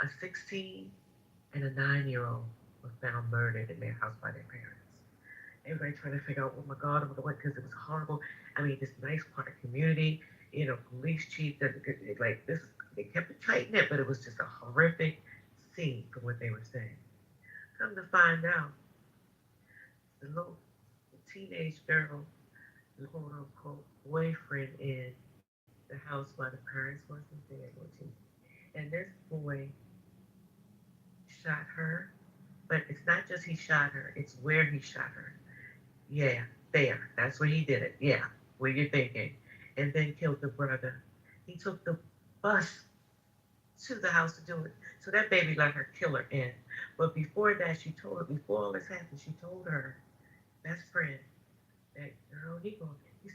a 16 and a 9-year-old were found murdered in their house by their parents. Everybody trying to figure out, oh my God, what, because it was horrible. I mean, this nice part of community, police chief, like this, they kept it tight knit, but it was just a horrific scene from what they were saying. Come to find out, the little teenage girl, the quote unquote boyfriend in the house while the parents wasn't there, and this boy shot her, but it's not just he shot her, it's where he shot her. Yeah, there. That's where he did it. Yeah, where you're thinking. And then killed the brother. He took the bus to the house to do it. So that baby let her kill her in. But before that, before all this happened, she told her best friend that, girl, he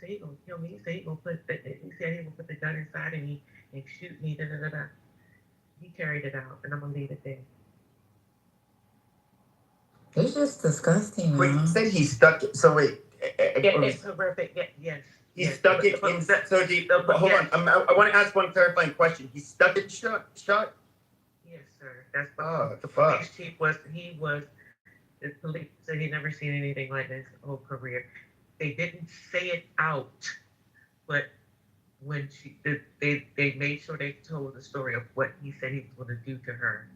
said he gonna kill me. He said he gonna put the gun inside of me and shoot me, da da da da. He carried it out, and I'm gonna leave it there. It's just disgusting. Wait, you said he stuck it. So wait. It's horrific. Yes. He stuck it in. So hold on. I want to ask one clarifying question. He stuck it shot? Yes, sir. That's what the police chief was. The police said he never seen anything like this his whole career. They didn't say it out, but when they made sure they told the story of what he said he was going to do to her,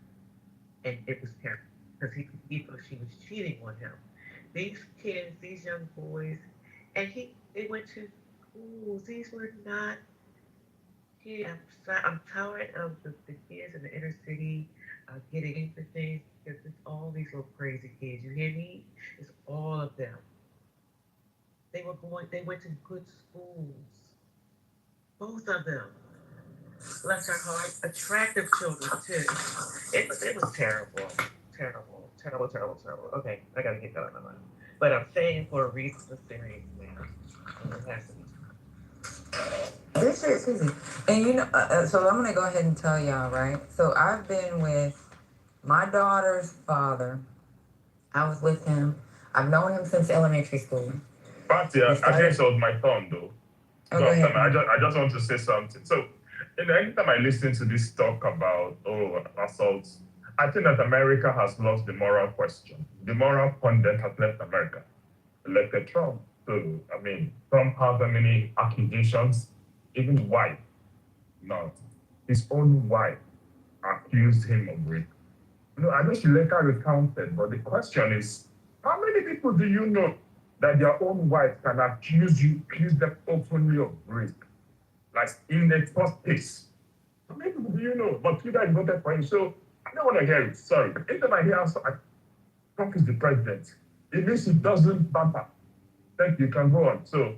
and it was terrible because he thought she was cheating on him. These kids, these young boys, and they went to schools. These were not kids. I'm tired of the kids in the inner city getting into things because it's all these little crazy kids. You hear me? It's all of them. They went to good schools. Both of them. Bless her heart. Attractive children too. It was terrible. Terrible. Okay, I gotta get that out of my mind. But I'm saying for a reason it's serious now. It has to be. This shit's crazy. And so I'm gonna go ahead and tell y'all, right? So I've been with my daughter's father. I was with him. I've known him since elementary school. But yeah, I guess it was my turn though. Oh, go ahead. I just want to say something. So, anytime I listen to this talk about assaults, I think that America has lost the moral question. The moral pundit has left America, elected Trump. So, Trump has many accusations, even wife. not. His own wife accused him of rape. I know she later recounted, but the question is, how many people do you know that their own wife can accuse them openly of rape? Like in the first place. How many people do you know? But you guys voted for him, so I don't want to hear it. Sorry. Anytime I hear Trump is the president, it means he doesn't bumper. Thank you, can go on. So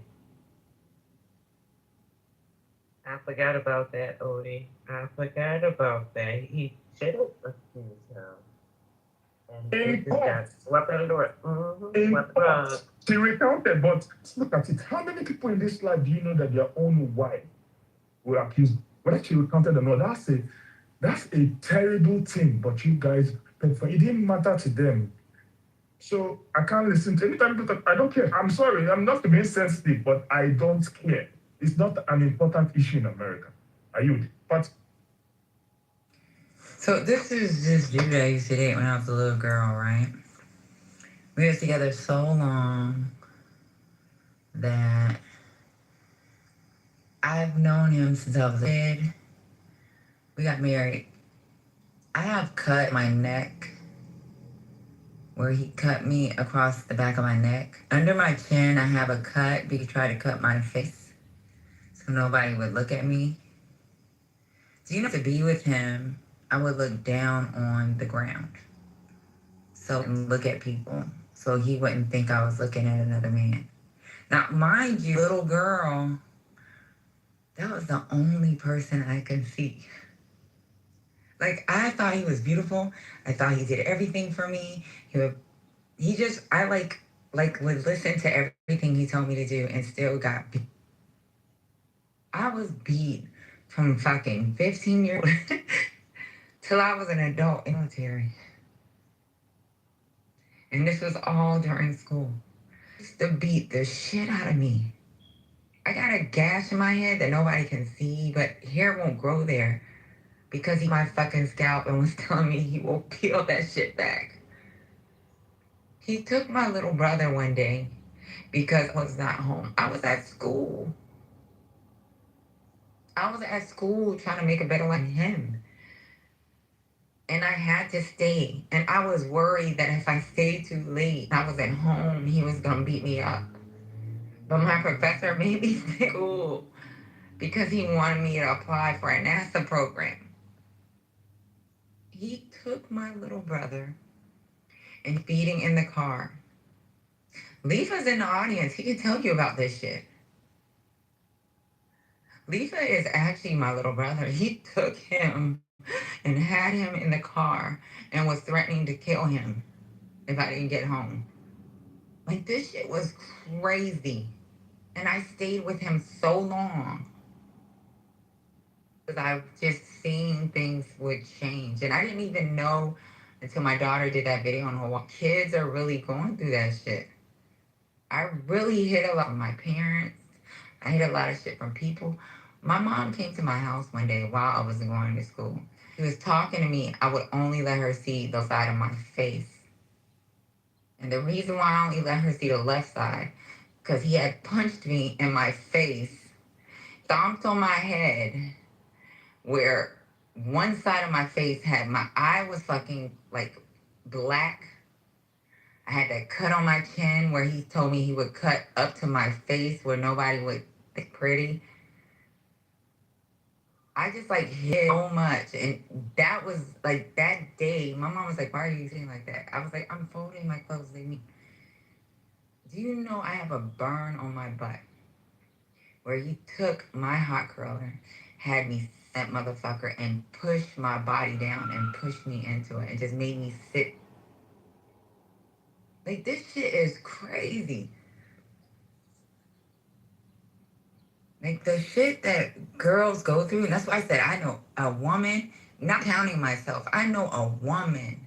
I forgot about that, Odie. I forgot about that. He should have accused him. And he in just got court, swept under it. in Swept under court, she recounted, but look at it. How many people in this life do you know that their own wife will accuse? Whether she recounted or not, that's a terrible thing. But you guys, it didn't matter to them. So I can't listen to anytime people talk. I don't care. I'm sorry. I'm not being sensitive, but I don't care. It's not an important issue in America. Are you? But So this is this dude I used to date when I was a little girl, right? We was together so long that I've known him since I was a kid. We got married. I have cut my neck where he cut me across the back of my neck. Under my chin, I have a cut because he tried to cut my face so nobody would look at me. So you know, to be with him, I would look down on the ground. So and look at people so he wouldn't think I was looking at another man. Now, mind you, little girl, that was the only person I could see. Like, I thought he was beautiful. I thought he did everything for me. I would listen to everything he told me to do and still got beat. I was beat from fucking 15 years old till I was an adult in the military. And this was all during school. He used to beat the shit out of me. I got a gash in my head that nobody can see, but hair won't grow there because he my fucking scalp and was telling me he will peel that shit back. He took my little brother one day because I was not home. I was at school. I was at school trying to make a better life than him. And I had to stay. And I was worried that if I stayed too late, I was at home, he was going to beat me up. But my professor made me stay at school because he wanted me to apply for a NASA program. He took my little brother and feeding in the car. Lefa's in the audience. He can tell you about this shit. Lefa is actually my little brother. He took him and had him in the car and was threatening to kill him if I didn't get home. Like, this shit was crazy. And I stayed with him so long because I've just seen things would change. And I didn't even know until my daughter did that video on her wall. Kids are really going through that shit. I really hid a lot from my parents. I hid a lot of shit from people. My mom came to my house one day while I was going to school. She was talking to me. I would only let her see the side of my face. And the reason why I only let her see the left side, because he had punched me in my face, stomped on my head, where one side of my face had my eye was fucking like black. I had that cut on my chin where he told me he would cut up to my face where nobody would think pretty. I just like hid so much. And that was like that day, my mom was like, why are you saying like that? I was like, I'm folding my clothes. Do you know I have a burn on my butt where he took my hot curler, had me that motherfucker and pushed my body down and pushed me into it and just made me sit. Like, this shit is crazy. Like, the shit that girls go through, and that's why I said I know a woman, not counting myself, I know a woman.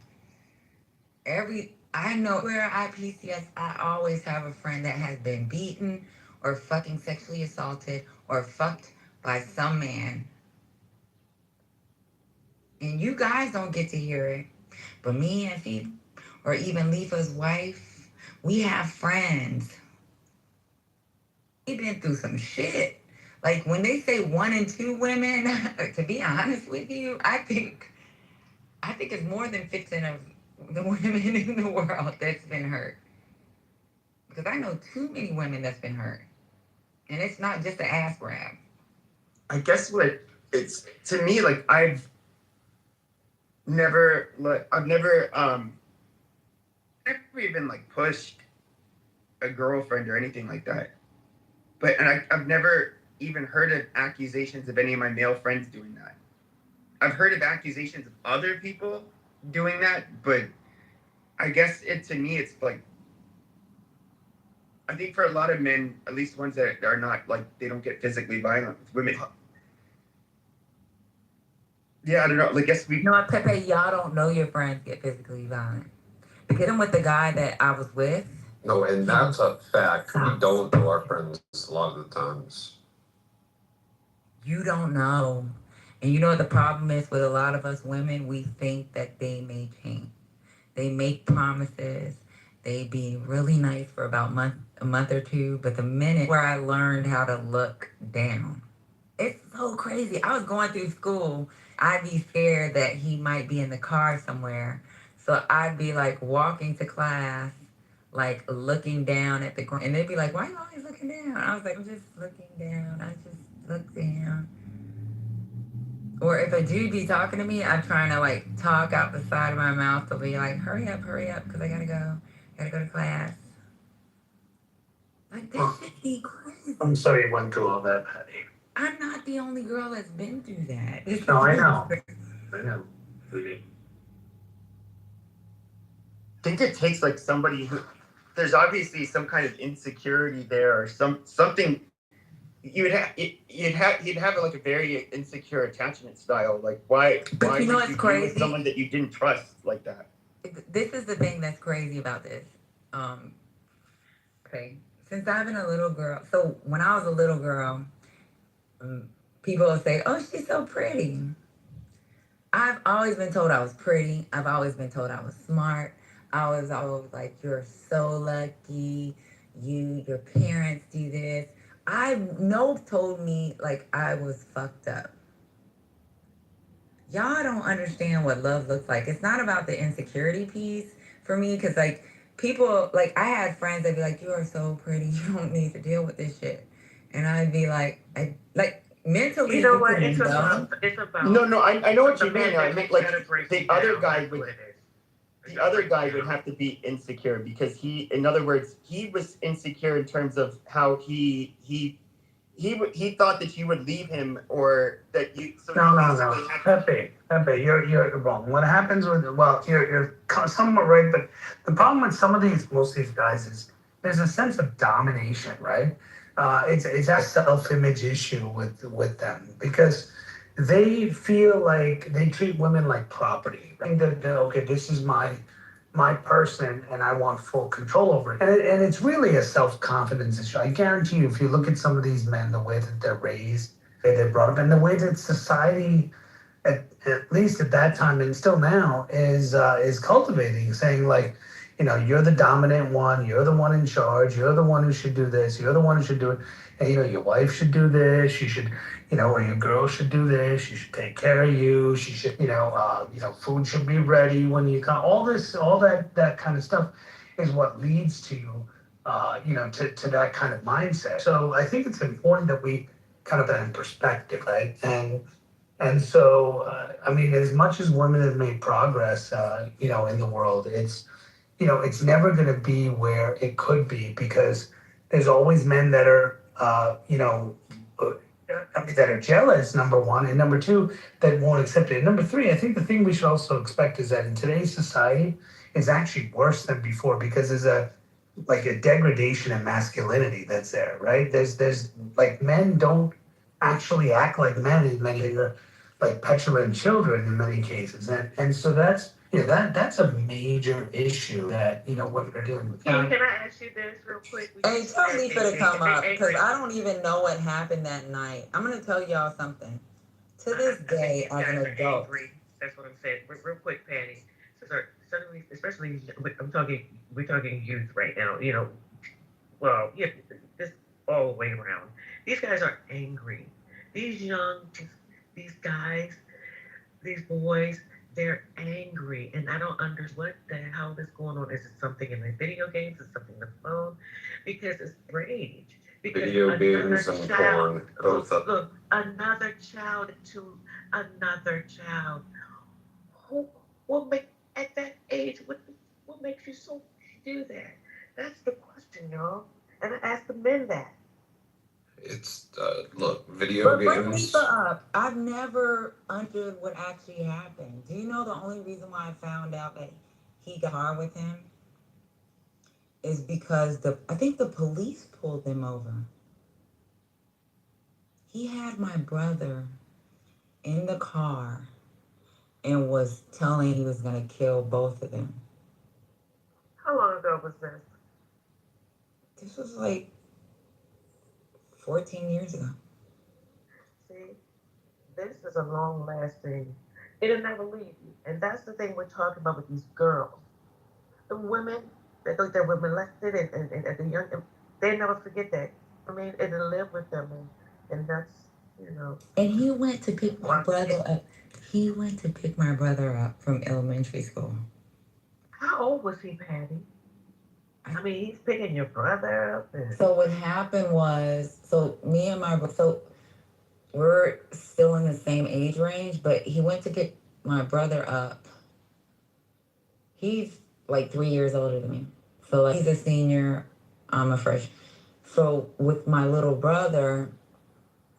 I know where I PCS, I always have a friend that has been beaten or fucking sexually assaulted or fucked by some man. And you guys don't get to hear it. But me and Phoebe, or even Lefa's wife, we have friends. We've been through some shit. Like when they say 1 in 2 women, to be honest with you, I think it's more than 50% of the women in the world that's been hurt. Because I know too many women that's been hurt. And it's not just an ass grab. I guess what it's to me, like I've never even like pushed a girlfriend or anything like that. But I've never even heard of accusations of any of my male friends doing that. I've heard of accusations of other people doing that, but I guess to me it's like, I think for a lot of men, at least ones that are not like, they don't get physically violent with women. Yeah, I don't know. I guess we. You know what, Pepe? Y'all don't know your friends get physically violent. Because I'm with the guy that I was with. No, and that's a fact. We don't know our friends a lot of the times. You don't know. And you know what the problem is with a lot of us women? We think that they may change. They make promises. They be really nice for about a month or two. But the minute where I learned how to look down, it's so crazy. I was going through school. I'd be scared that he might be in the car somewhere. So I'd be like walking to class, like looking down at the ground. And they'd be like, why are you always looking down? I was like, I'm just looking down. I just look down. Or if a dude be talking to me, I'm trying to like talk out the side of my mouth to be like, hurry up, because I gotta go to class. Like that should be crazy. I'm sorry you went through all that, Patty. I'm not the only girl that's been through that. No, I know. I know. I think it takes like somebody who, there's obviously some kind of insecurity there or something. You'd have like a very insecure attachment style. Like why you know would what's you be crazy? with someone that you didn't trust like that? This is the thing that's crazy about this. Okay, since I've been a little girl, so when I was a little girl, people will say, "Oh, she's so pretty." I've always been told I was pretty. I've always been told I was smart. I was always like, "You're so lucky. Your parents do this." Told me like I was fucked up. Y'all don't understand what love looks like. It's not about the insecurity piece for me, because like people, like I had friends that be like, "You are so pretty. You don't need to deal with this shit," and I'd be like, mentally. You know what? It's about. No, I know what you mean. I mean, like the the other guy would have to be insecure because in other words, he was insecure in terms of how he thought that you would leave him or that you. So No. Pepe, you're wrong. What happens with, well, you're somewhat right, but the problem with most of these guys is there's a sense of domination, right? It's a self-image issue with them because they feel like they treat women like property. Right? Okay, this is my person and I want full control over it. And it's really a self-confidence issue. I guarantee you, if you look at some of these men, the way that they're raised, they're brought up, and the way that society, at least at that time and still now, is cultivating, saying like, you're the dominant one, you're the one in charge, you're the one who should do this, you're the one who should do it, and your wife should do this, you should, or your girl should do this, she should take care of you, she should, food should be ready when you come. All that kind of stuff is what leads to, to that kind of mindset. So I think it's important that we kind of put that in perspective, right? And so, as much as women have made progress, in the world, it's never going to be where it could be because there's always men that are, that are jealous, number one, and number two, that won't accept it. And number three, I think the thing we should also expect is that in today's society, it's actually worse than before because there's a degradation in masculinity that's there, right? There's like men don't actually act like men in many, they're like petulant children in many cases, and so that's that's a major issue that what we're dealing with. Can I ask you this real quick? Hey, tell Lisa to come up because I don't even know what happened that night. I'm gonna tell y'all something. To this day, as an adult, that's what I'm saying. Real quick, Patty. Suddenly, especially we're talking youth right now. Well, yeah, this all the way around. These guys are angry. These these guys, these boys, they're angry, and I don't understand what the hell is going on. Is it something in the video games? Is it something in the phone? Because it's rage. Because Video games and porn, both of them. look, another child to another child. Who what make at that age? What makes you so do that? That's the question, y'all. And I ask the men that. It's look, video But games. keep up. I've never understood what actually happened. Do you know the only reason why I found out that he got hard with him is because I think the police pulled them over. He had my brother in the car and was telling he was gonna kill both of them. How long ago was this? This was like 14 years ago. See, this is a long lasting. It'll never leave you, and that's the thing we're talking about with these girls. The women that think they're molested and the young, they never forget that. I mean, it'll live with them, and that's, you know. And he went to pick my brother up. He went to pick my brother up from elementary school. How old was he, Patty? I mean, he's picking your brother up. So what happened was, so me and my brother, so we're still in the same age range, but he went to pick my brother up. He's like 3 years older than me. So like, he's a senior, I'm a freshman. So with my little brother,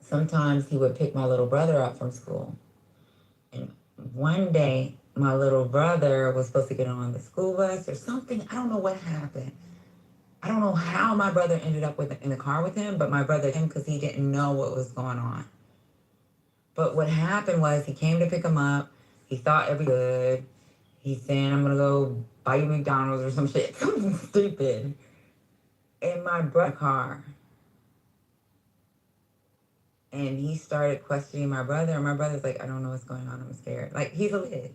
sometimes he would pick my little brother up from school. And one day, my little brother was supposed to get on the school bus or something. I don't know what happened. I don't know how my brother ended up in the car with him, but my brother him because he didn't know what was going on. But what happened was he came to pick him up. He thought everything good. He's saying, I'm gonna go buy you McDonald's or some shit, something stupid. In my brother's car. And he started questioning my brother, and my brother's like, I don't know what's going on, I'm scared. Like, he's a kid.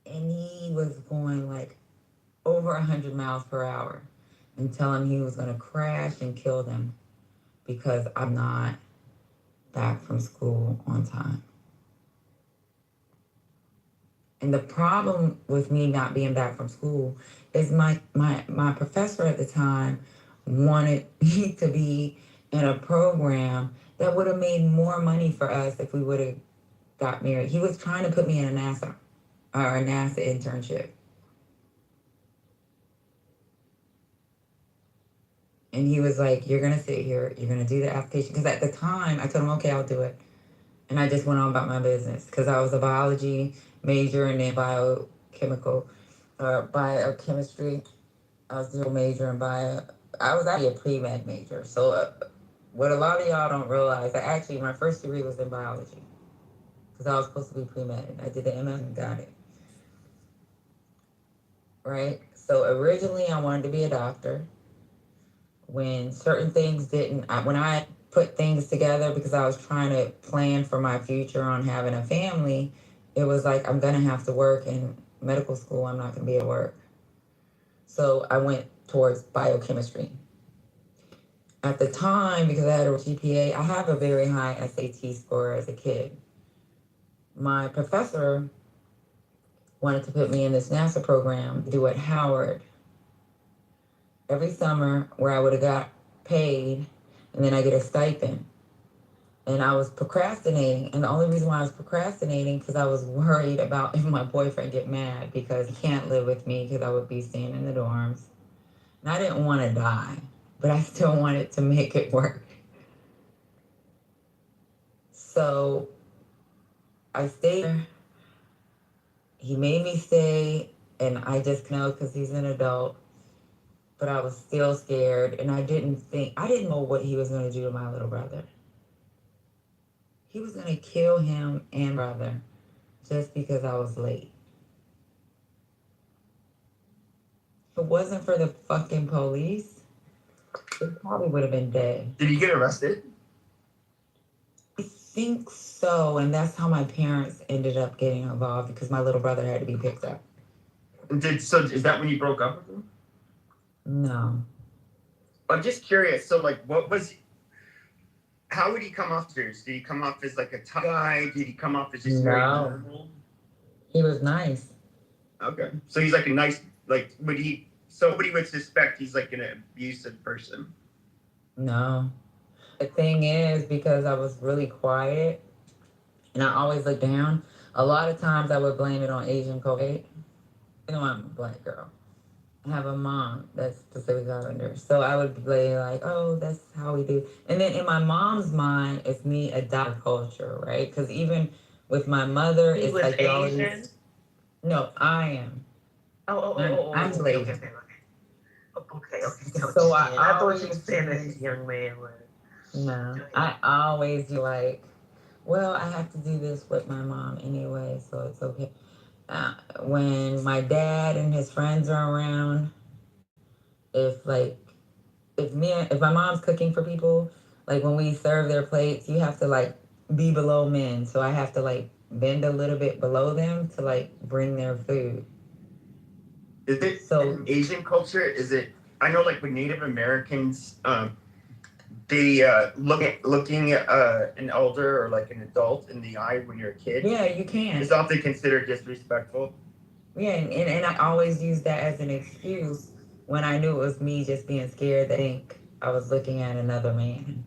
And he was going like over 100 miles per hour and telling him he was gonna crash and kill them because I'm not back from school on time. And the problem with me not being back from school is my professor at the time wanted me to be in a program that would have made more money for us if we would have got married. He was trying to put me in a NASA internship. And he was like, you're going to sit here, you're going to do the application. Because at the time, I told him, okay, I'll do it. And I just went on about my business because I was a biology major and then biochemistry. I was dual major in bio. I was actually a pre-med major. So what a lot of y'all don't realize, my first degree was in biology because I was supposed to be pre-med. I did the MS and got it. Right? So originally I wanted to be a doctor. When certain things when I put things together because I was trying to plan for my future on having a family, it was like, I'm going to have to work in medical school. I'm not going to be able to work. So I went towards biochemistry. At the time, because I had a GPA, I have a very high SAT score as a kid. My professor wanted to put me in this NASA program to do at Howard every summer where I would have got paid and then I get a stipend. And I was procrastinating. And the only reason why I was procrastinating because I was worried about if my boyfriend get mad because he can't live with me because I would be staying in the dorms. And I didn't want to die, but I still wanted to make it work. So I stayed there. He made me stay, and I just know because he's an adult. But I was still scared, and I didn't know what he was going to do to my little brother. He was going to kill him and brother just because I was late. If it wasn't for the fucking police, it probably would have been dead. Did he get arrested? I think so, and that's how my parents ended up getting involved because my little brother had to be picked up. So is that when you broke up with him? No. I'm just curious. So, like, how would he come off to you? Did he come off as like a tough guy? Did he come off as just very normal? He was nice. Okay. So he's like a nice, like, somebody would suspect he's like an abusive person. No. The thing is, because I was really quiet and I always looked down, a lot of times I would blame it on Asian culture. You know, I'm a black girl. I have a mom that's Pacific Islander. So I would be like, oh, that's how we do. And then in my mom's mind, it's me adopting culture, right? Because even with my mother, He it's was like Asian? No, I am. I'm Okay, late. okay. Okay. So I thought you were saying that this young man was. No, I always do like, well, I have to do this with my mom anyway, so it's okay. When my dad and his friends are around, if if my mom's cooking for people, like when we serve their plates, you have to like be below men. So I have to like bend a little bit below them to like bring their food. Is it So Asian culture? Is it? I know, like with Native Americans, they looking at an elder or like an adult in the eye when you're a kid. Yeah, you can. Is often considered disrespectful. Yeah, and I always use that as an excuse when I knew it was me just being scared that I think I was looking at another man.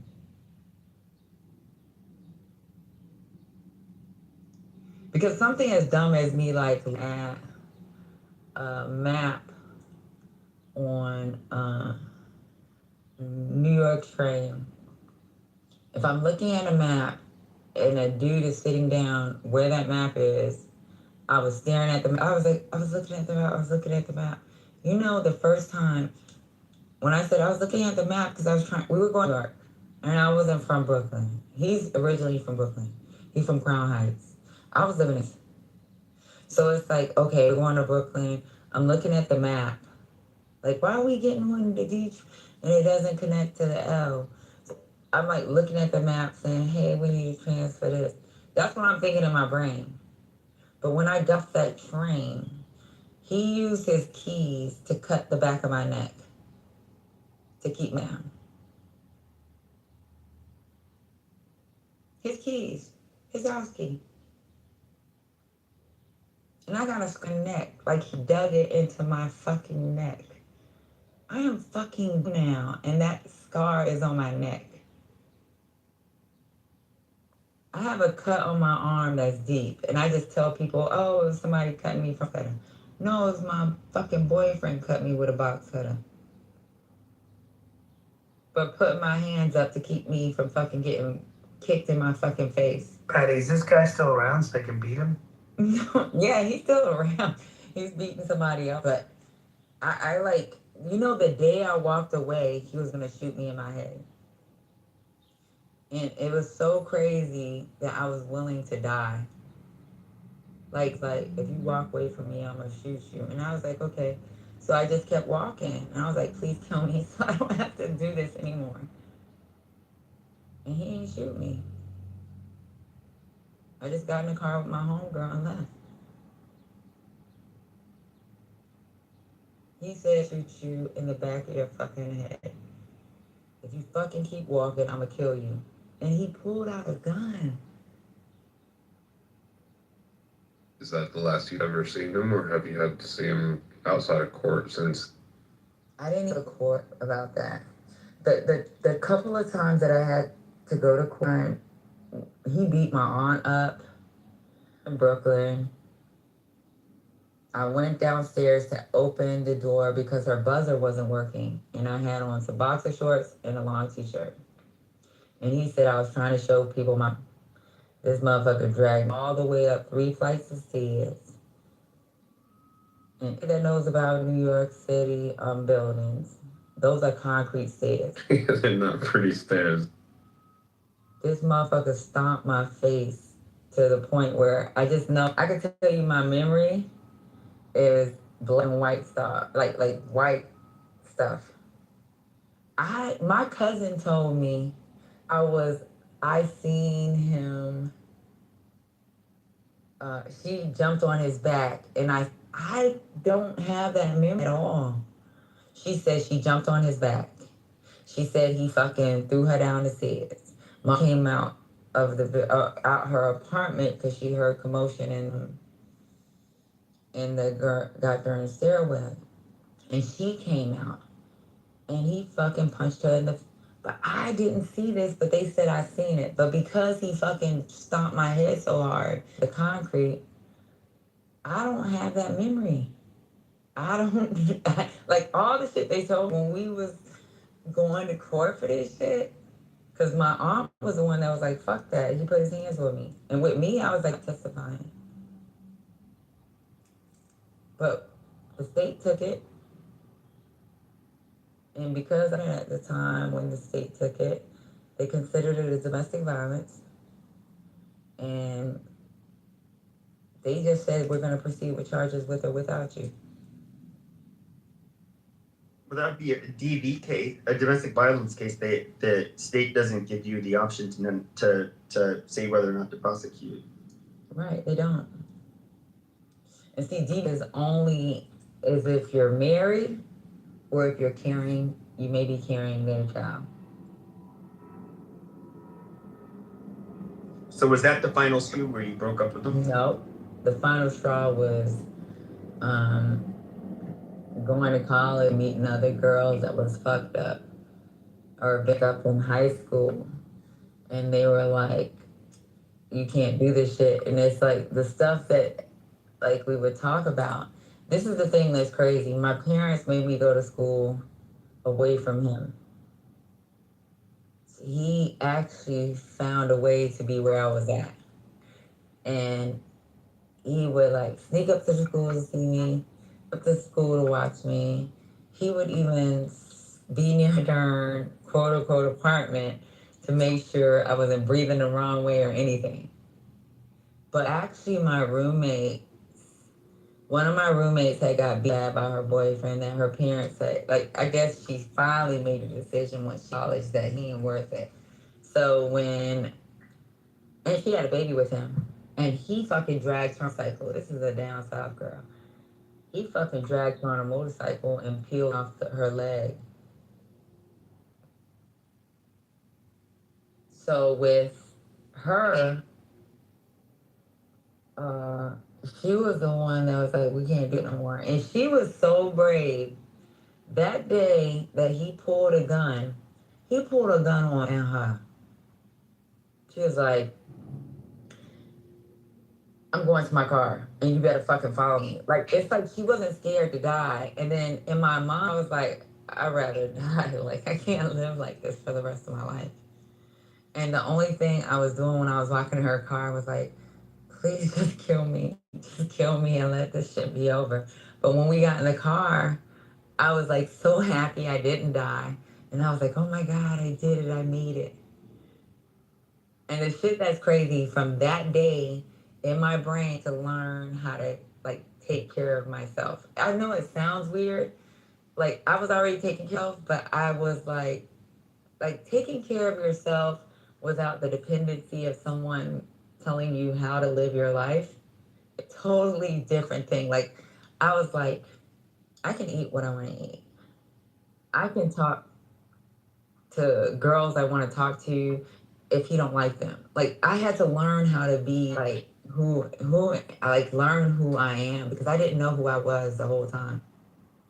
Because something as dumb as me like at a map on New York train. If I'm looking at a map and a dude is sitting down where that map is, I was staring at the map. I was looking at the map. I was looking at the map. You know, the first time when I said I was looking at the map because we were going to New York, and I wasn't from Brooklyn. He's originally from Brooklyn. He's from Crown Heights. I was living in. So it's like, okay, we're going to Brooklyn. I'm looking at the map. Like, why are we getting on the beach and it doesn't connect to the L? So I'm like looking at the map saying, hey, we need to transfer this. That's what I'm thinking in my brain. But when I got off that train, he used his keys to cut the back of my neck to keep me down. His keys, his house key. And I got a skin neck, like he dug it into my fucking neck. I am fucking now, and that scar is on my neck. I have a cut on my arm that's deep, and I just tell people, oh, it was somebody cutting me from cutting. No, it was my fucking boyfriend cut me with a box cutter. But putting my hands up to keep me from fucking getting kicked in my fucking face. Patty, is this guy still around so they can beat him? Yeah, he's still around. He's beating somebody up. But I like, you know, the day I walked away, he was going to shoot me in my head. And it was so crazy that I was willing to die. Like, if you walk away from me, I'm going to shoot you. And I was like, okay. So I just kept walking. And I was like, please kill me so I don't have to do this anymore. And he didn't shoot me. I just got in the car with my homegirl and left. He said, shoot you in the back of your fucking head. If you fucking keep walking, I'm gonna kill you. And he pulled out a gun. Is that the last you've ever seen him, or have you had to see him outside of court since? I didn't go to court about that. The couple of times that I had to go to court, he beat my aunt up in Brooklyn. I went downstairs to open the door because her buzzer wasn't working, and I had on some boxer shorts and a long t-shirt. And he said I was trying to show people this motherfucker dragged me all the way up 3 flights of stairs. And that knows about New York City buildings, those are concrete stairs. They're not pretty stairs. This motherfucker stomped my face to the point where I just know, I can tell you my memory is black and white stuff, like white stuff. My cousin told me I seen him, she jumped on his back, and I don't have that memory at all. She said she jumped on his back. She said he fucking threw her down the stairs. Mom came out of out her apartment because she heard commotion in the goddamn stairwell, and she came out, and he fucking punched her in the. But I didn't see this, but they said I seen it. But because he fucking stomped my head so hard, the concrete, I don't have that memory. I don't like all the shit they told when we was going to court for this shit. Cause my aunt was the one that was like, "Fuck that." He put his hands with me, and with me, I was like testifying. But the state took it, and because at the time when the state took it, they considered it as domestic violence, and they just said we're going to proceed with charges with or without you. Well, that would be a DV case, a domestic violence case. The state doesn't give you the option to say whether or not to prosecute. Right, they don't. And see, DV is only as if you're married or if you may be carrying their child. So was that the final straw where you broke up with them? No, the final straw was going to college, meeting other girls that was fucked up or picked up in high school, and they were like, "You can't do this shit." And it's like the stuff that like we would talk about. This is the thing that's crazy. My parents made me go to school away from him. He actually found a way to be where I was at, and he would like sneak up to the school to see me, up to school to watch me. He would even be near darn quote unquote apartment to make sure I wasn't breathing the wrong way or anything. But actually, one of my roommates had got beat by her boyfriend, and her parents said, like, I guess she finally made a decision once she acknowledged that he ain't worth it. So and she had a baby with him, and he fucking dragged her motorcycle. This is a down south girl. He fucking dragged her on a motorcycle and peeled off her leg. So with her, she was the one that was like, we can't do it no more. And she was so brave. That day that he pulled a gun on her. She was like, I'm going to my car and you better fucking follow me. Like, it's like she wasn't scared to die. And then in my mind, I was like, I'd rather die. Like, I can't live like this for the rest of my life. And the only thing I was doing when I was walking in her car was like, please just kill me. Just kill me and let this shit be over. But when we got in the car, I was like so happy I didn't die. And I was like, oh my God, I did it. I made it. And the shit that's crazy from that day in my brain to learn how to like take care of myself. I know it sounds weird. Like I was already taking care of, but I was like taking care of yourself without the dependency of someone telling you how to live your life. A totally different thing. Like I was like, I can eat what I want to eat. I can talk to girls I want to talk to if you don't like them. Like I had to learn how to be like who I like learn who I am because I didn't know who I was the whole time.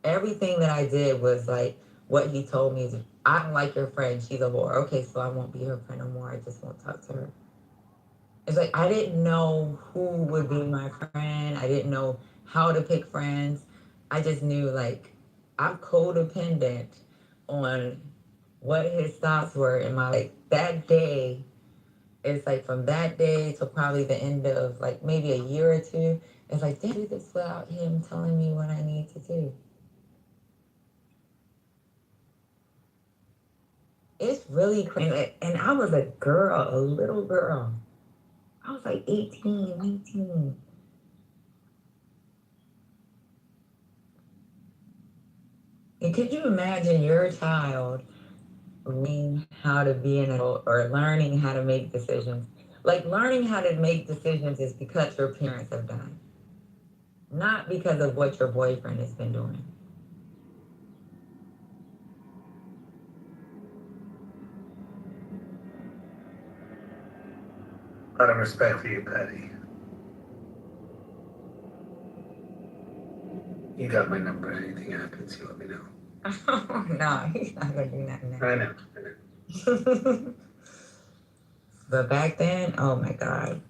Everything that I did was like what he told me. I don't like your friend. She's a whore. Okay, so I won't be her friend no more. I just won't talk to her. It's like I didn't know who would be my friend. I didn't know how to pick friends. I just knew like I'm codependent on what his thoughts were in my like that day. It's like from that day to probably the end of like maybe a year or two. It's like damn, do this without him telling me what I need to do. It's really crazy. And I was a girl, a little girl. I was like 18, 19. And could you imagine your child learning how to be an adult or learning how to make decisions? Like learning how to make decisions is because your parents have done, not because of what your boyfriend has been doing. Out of respect for you, Patty. You got my number. Anything happens, you let me know. No, he's not gonna do nothing. I know. But back then, oh my God.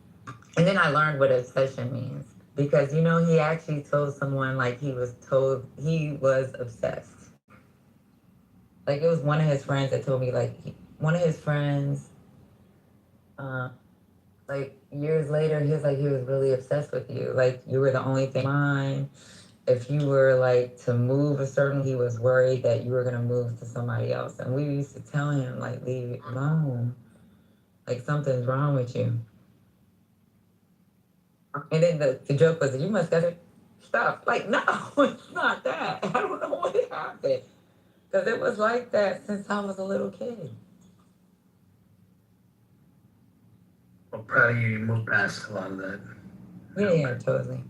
And then I learned what obsession means. Because, you know, he actually told someone like he was obsessed. Like it was one of his friends that told me like one of his friends, like years later, he was really obsessed with you. Like you were the only thing mine. If you were like to move a certain, he was worried that you were gonna move to somebody else. And we used to tell him like, leave it alone. Like something's wrong with you. And then the joke was, you must have stop. Like, no, it's not that. I don't know what happened. Because it was like that since I was a little kid. I'm proud of you. You moved past a lot of that. Yeah, totally.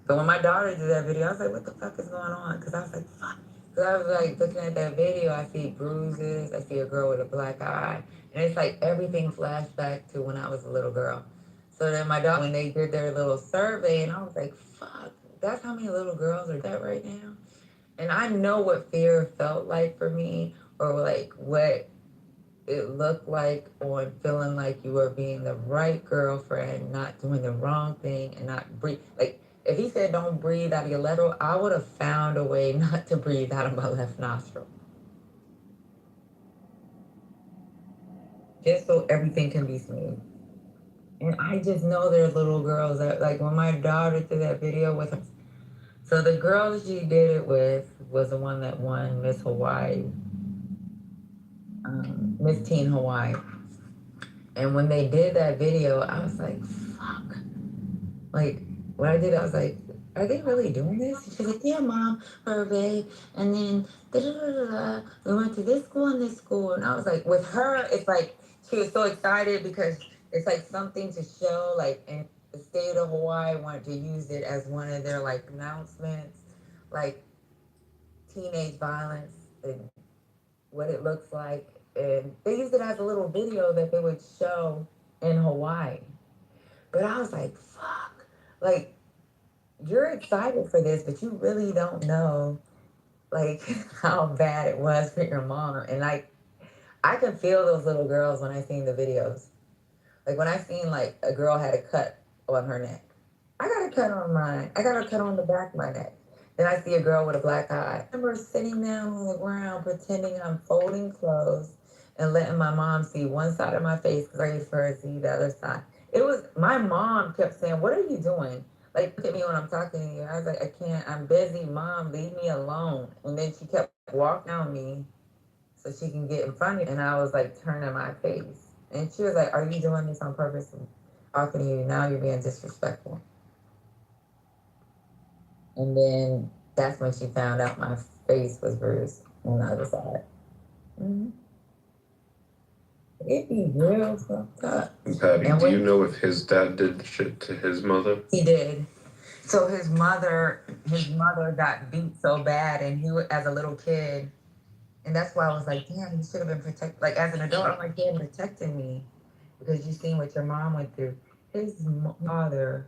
But when my daughter did that video, I was like, what the fuck is going on? Because I was like, fuck. Because I was like looking at that video, I see bruises, I see a girl with a black eye. And it's like everything flashed back to when I was a little girl. So then my daughter, when they did their little survey, and I was like, fuck, that's how many little girls are dead right now? And I know what fear felt like for me, or like what it looked like on feeling like you were being the right girlfriend, not doing the wrong thing, and not breathe. Like, if he said don't breathe out of your left nostril, I would have found a way not to breathe out of my left nostril. Just so everything can be smooth. And I just know there are little girls that, like, when my daughter did that video with her. So the girl that she did it with was the one that won Miss Hawaii, Miss Teen Hawaii. And when they did that video, I was like, fuck. Like, when I did it, I was like, are they really doing this? And she's like, yeah, Mom, babe. And then, we went to this school and this school. And I was like, with her, it's like, she was so excited because it's like something to show, like, in the state of Hawaii wanted to use it as one of their, like, announcements, like, teenage violence and what it looks like. And they used it as a little video that they would show in Hawaii. But I was like, fuck. Like, you're excited for this, but you really don't know, like, how bad it was for your mom. And, like, I can feel those little girls when I seen the videos. Like, when I seen, like, a girl had a cut on her neck. I got a cut on mine. I got a cut on the back of my neck. Then I see a girl with a black eye. I remember sitting down on the ground pretending I'm folding clothes and letting my mom see one side of my face because I used for her to see the other side. It was, my mom kept saying, what are you doing? Like, look at me when I'm talking to you. I was like, I can't, I'm busy, Mom, leave me alone. And then she kept walking on me so she can get in front of me. And I was like, turning my face. And she was like, are you doing this on purpose? I'm talking to you, now you're being disrespectful. And then that's when she found out my face was bruised on the other side. Mm-hmm. It'd be real fucked up. Patty, do you know if his dad did shit to his mother? He did. So his mother got beat so bad, and he was, as a little kid, and that's why I was like, damn, you should have been protected. Like, as an adult, I'm like, damn, protecting me, because you seen what your mom went through. His father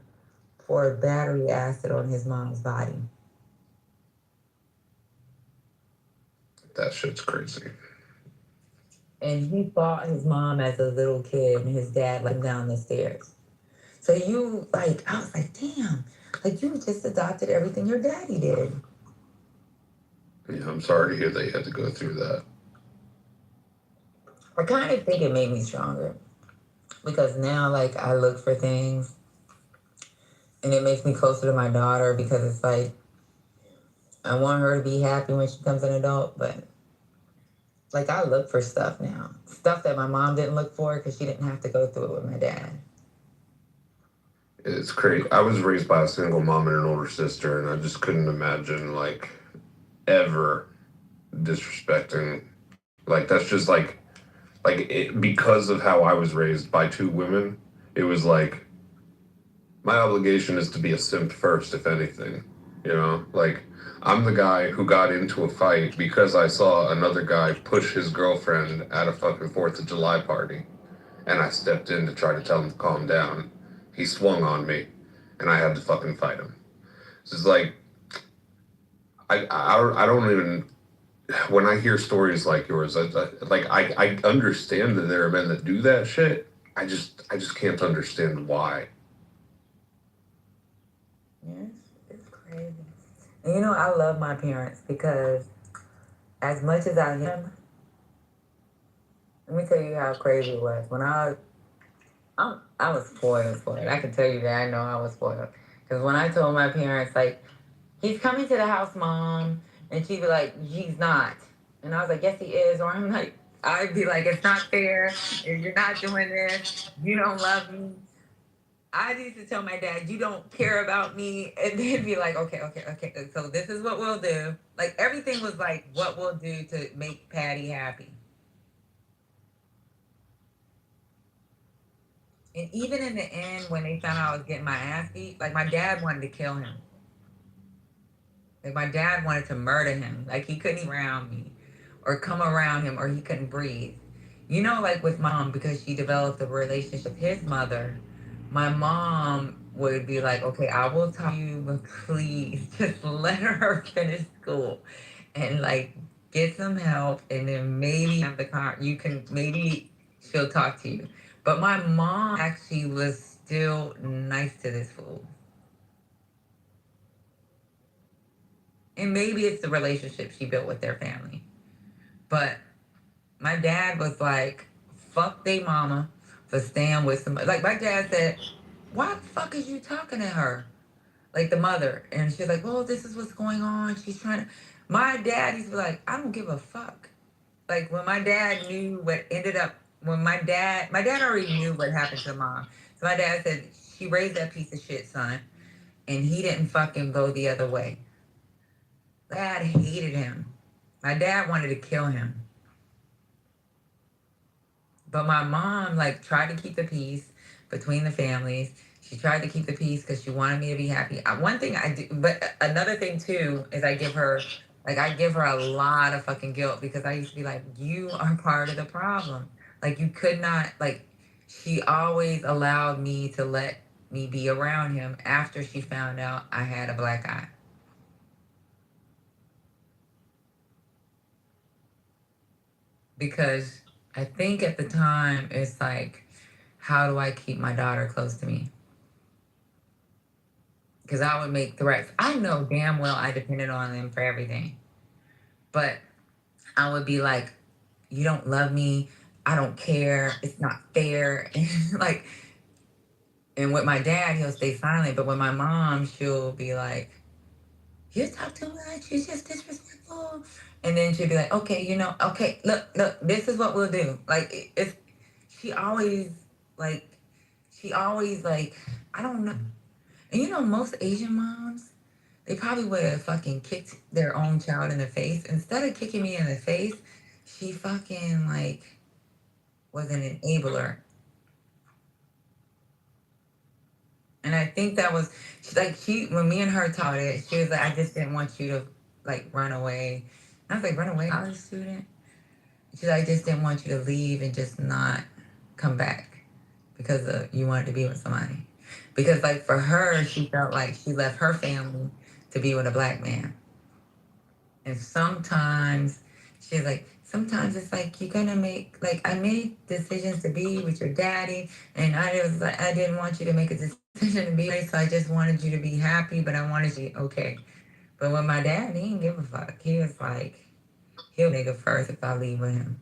poured battery acid on his mom's body. That shit's crazy. And he fought his mom as a little kid, and his dad let him down the stairs. So you, like, I was like, damn, like, you just adopted everything your daddy did. Yeah, I'm sorry to hear that you had to go through that. I kind of think it made me stronger. Because now, like, I look for things, and it makes me closer to my daughter, because it's like, I want her to be happy when she becomes an adult, but like, I look for stuff now. Stuff that my mom didn't look for because she didn't have to go through it with my dad. It's crazy. I was raised by a single mom and an older sister, and I just couldn't imagine, like, ever disrespecting. Like, that's just, because of how I was raised by two women, it was like, my obligation is to be a simp first, if anything. You know, like I'm the guy who got into a fight because I saw another guy push his girlfriend at a fucking 4th of July party. And I stepped in to try to tell him to calm down. He swung on me and I had to fucking fight him. It's just like, I don't even, when I hear stories like yours, I understand that there are men that do that shit. I just can't understand why. Yes, it's crazy. And you know, I love my parents because as much as I am, let me tell you how crazy it was. When I was spoiled. I can tell you that I know I was spoiled. Because when I told my parents, like, he's coming to the house, Mom, and she'd be like, he's not. And I was like, yes, he is. Or I'm like, I'd be like, it's not fair. If you're not doing this, you don't love me. I used to tell my dad, you don't care about me. And then be like, okay. So this is what we'll do. Like, everything was like what we'll do to make Patty happy. And even in the end, when they found out I was getting my ass beat, like, my dad wanted to kill him. Like, my dad wanted to murder him. Like, he couldn't eat around me or come around him or he couldn't breathe. You know, like with mom, because she developed a relationship with his mother, my mom would be like, okay, I will tell you, but please just let her finish school and like get some help. And then maybe have the car, you can, maybe she'll talk to you. But my mom actually was still nice to this fool. And maybe it's the relationship she built with their family. But my dad was like, fuck they mama for staying with somebody. Like, my dad said, why the fuck is you talking to her? Like, the mother. And she's like, well, this is what's going on. She's trying to. My dad used to be like, I don't give a fuck. Like, when my dad knew what ended up, when my dad already knew what happened to mom. So my dad said, she raised that piece of shit, son. And he didn't fucking go the other way. Dad hated him. My dad wanted to kill him. But my mom, like, tried to keep the peace between the families. She tried to keep the peace because she wanted me to be happy. One thing I do, but another thing too, is I give her a lot of fucking guilt because I used to be like, you are part of the problem. Like, you could not, like, she always allowed me to let me be around him after she found out I had a black eye. Because I think at the time it's like, how do I keep my daughter close to me? Because I would make threats. I know damn well I depended on them for everything. But I would be like, you don't love me. I don't care. It's not fair. Like, and with my dad, he'll stay silent. But with my mom, she'll be like, you talk too much. You're just disrespectful. And then she'll be like, okay, okay, look, this is what we'll do. Like, it's, she always, like, I don't know. And most Asian moms, they probably would have fucking kicked their own child in the face. Instead of kicking me in the face, she fucking, like, was an enabler. And I think that was, when me and her taught it, she was like, I just didn't want you to, like, run away. And I was like, run away, college student? She's like, I just didn't want you to leave and just not come back because you wanted to be with somebody. Because, like, for her, she felt like she left her family to be with a black man. And sometimes she's like, sometimes it's like you're gonna make, like, I made decisions to be with your daddy, and I was like, I didn't want you to make a decision to be with, so I just wanted you to be happy, but I wanted you okay. But with my dad, he didn't give a fuck. He was like, he'll nigga first if I leave with him.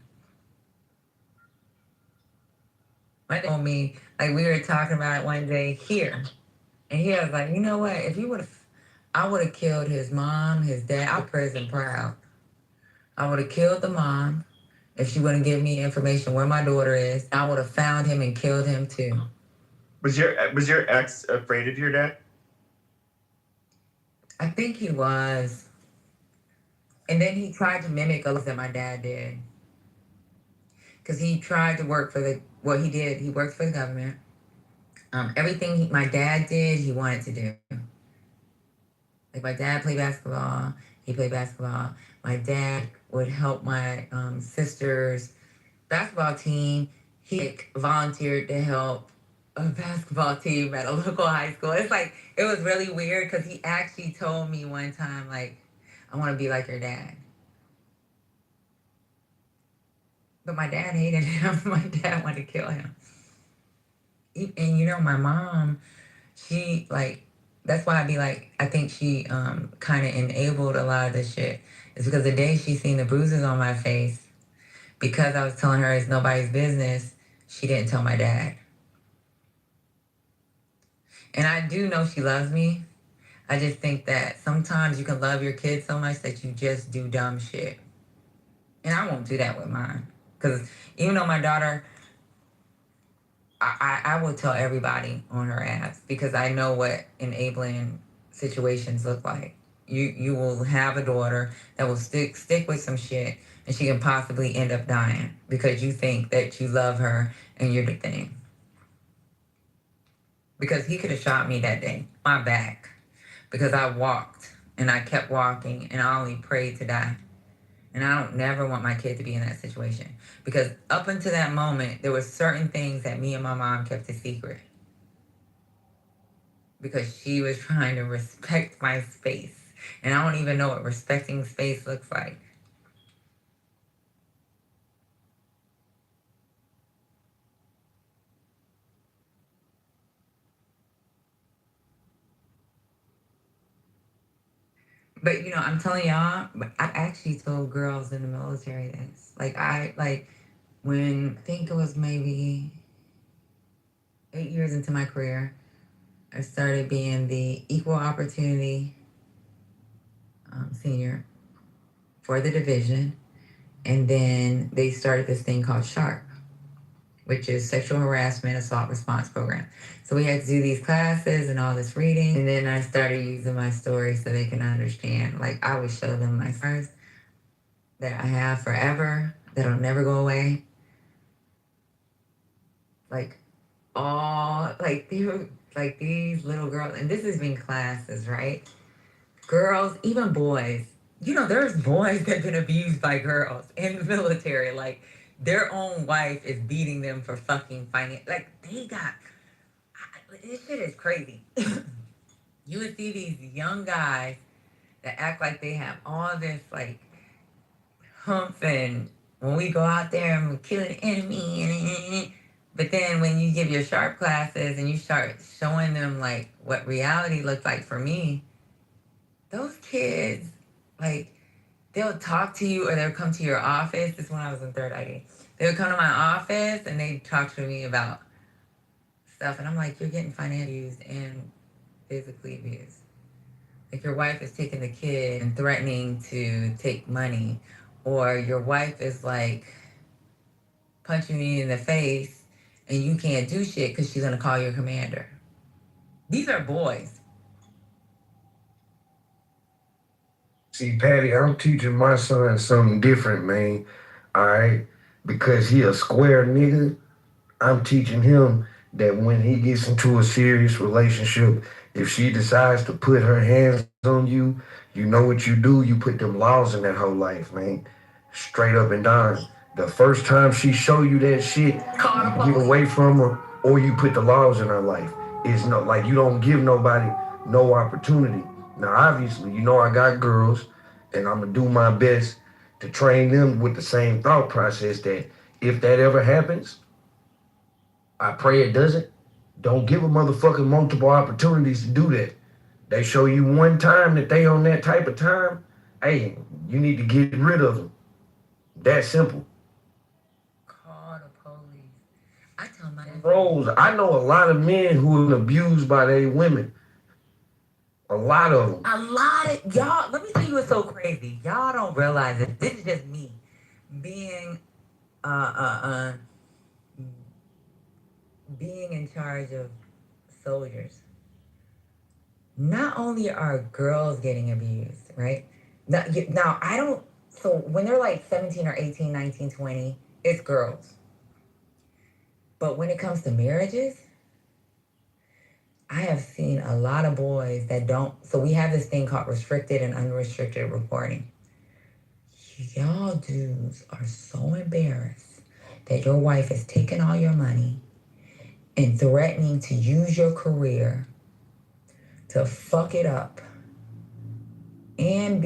My dad told me, like, we were talking about it one day here, and he was like, you know what? If you would have, I would have killed his mom, his dad. I'm prison proud. I would have killed the mom if she wouldn't give me information where my daughter is. I would have found him and killed him too. Was your ex afraid of your dad? I think he was. And then he tried to mimic a lot that my dad did. Because he tried to work for he did. He worked for the government. Everything my dad did, he wanted to do. Like my dad played basketball. He played basketball. My dad would help my sister's basketball team. He like, volunteered to help a basketball team at a local high school. It's like it was really weird because he actually told me one time like, I want to be like your dad. But my dad hated him. My dad wanted to kill him. And you know, my mom, she like, that's why I be like, I think she kind of enabled a lot of this shit. It's because the day she seen the bruises on my face, because I was telling her it's nobody's business, she didn't tell my dad. And I do know she loves me. I just think that sometimes you can love your kids so much that you just do dumb shit. And I won't do that with mine. Because even though my daughter, I will tell everybody on her ass because I know what enabling situations look like. You will have a daughter that will stick with some shit and she can possibly end up dying because you think that you love her and you're the thing. Because he could have shot me that day, my back, because I walked and I kept walking and I only prayed to die. And I don't never want my kid to be in that situation. Because up until that moment, there were certain things that me and my mom kept a secret. Because she was trying to respect my space. And I don't even know what respecting space looks like. But you know, I'm telling y'all, I actually told girls in the military this. Like when I think it was maybe 8 years into my career, I started being the equal opportunity senior for the division. And then they started this thing called SHARP, which is Sexual Harassment Assault Response Program. So we had to do these classes and all this reading. And then I started using my story so they can understand. Like I would show them my scars that I have forever, that'll never go away. Like they were like these little girls, and this has been classes, right? Girls, even boys. You know, there's boys that have been abused by girls in the military. Like their own wife is beating them for fucking finance. Like this shit is crazy. You would see these young guys that act like they have all this like humph and when we go out there and we kill an enemy but then when you give your sharp classes and you start showing them like what reality looks like for me, those kids, like they'll talk to you or they'll come to your office. This is when I was in third ID. They would come to my office and they'd talk to me about stuff. And I'm like, you're getting financially abused and physically abused. Like your wife is taking the kid and threatening to take money. Or your wife is like punching you in the face and you can't do shit because she's going to call your commander. These are boys. See, Patty, I'm teaching my son something different, man. All right? Because he a square nigga, I'm teaching him that when he gets into a serious relationship, if she decides to put her hands on you, you know what you do? You put them laws in that whole life, man. Straight up and down. The first time she show you that shit, you get away from her or you put the laws in her life. It's no like you don't give nobody no opportunity. Now obviously, you know I got girls and I'm gonna do my best to train them with the same thought process that if that ever happens, I pray it doesn't. Don't give a motherfucker multiple opportunities to do that. They show you one time that they on that type of time, hey, you need to get rid of them. That simple. Call the police. I tell my Rose, I know a lot of men who are abused by their women. A lot of them. A lot of y'all, let me tell you what's so crazy. Y'all don't realize it. This is just me being being in charge of soldiers. Not only are girls getting abused, right? Now I don't, so when they're like 17 or 18, 19, 20, it's girls. But when it comes to marriages, I have seen a lot of boys that don't. So we have this thing called restricted and unrestricted reporting. Y'all dudes are so embarrassed that your wife is taking all your money and threatening to use your career to fuck it up and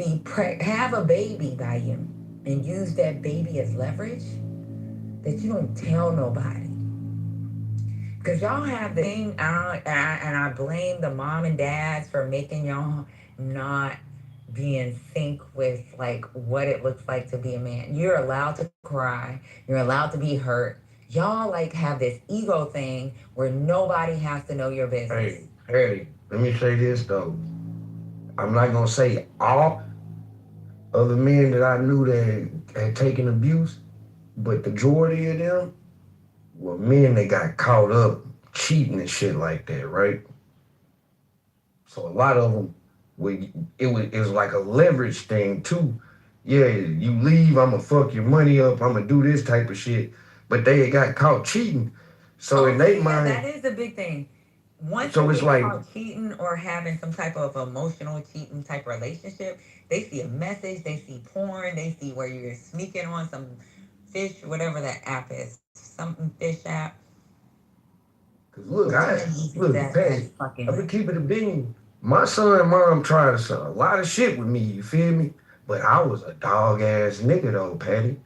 have a baby by you and use that baby as leverage that you don't tell nobody. Because y'all have the thing, and I blame the mom and dads for making y'all not be in sync with like what it looks like to be a man. You're allowed to cry. You're allowed to be hurt. Y'all like have this ego thing where nobody has to know your business. Hey, let me say this though. I'm not gonna say all of the men that I knew that had taken abuse, but the majority of them were men that got caught up cheating and shit like that, right? So a lot of them, it was like a leverage thing too. Yeah, you leave, I'ma fuck your money up, I'ma do this type of shit. But they had got caught cheating. So in their mind, that is a big thing. Once so you it's get like, caught cheating or having some type of emotional cheating type relationship, they see a message, they see porn, they see where you're sneaking on some fish, whatever that app is, something fish app. look, Patty, I'm gonna keep it a bean. My son and mom tried a lot of shit with me, you feel me? But I was a dog ass nigga though, Patty.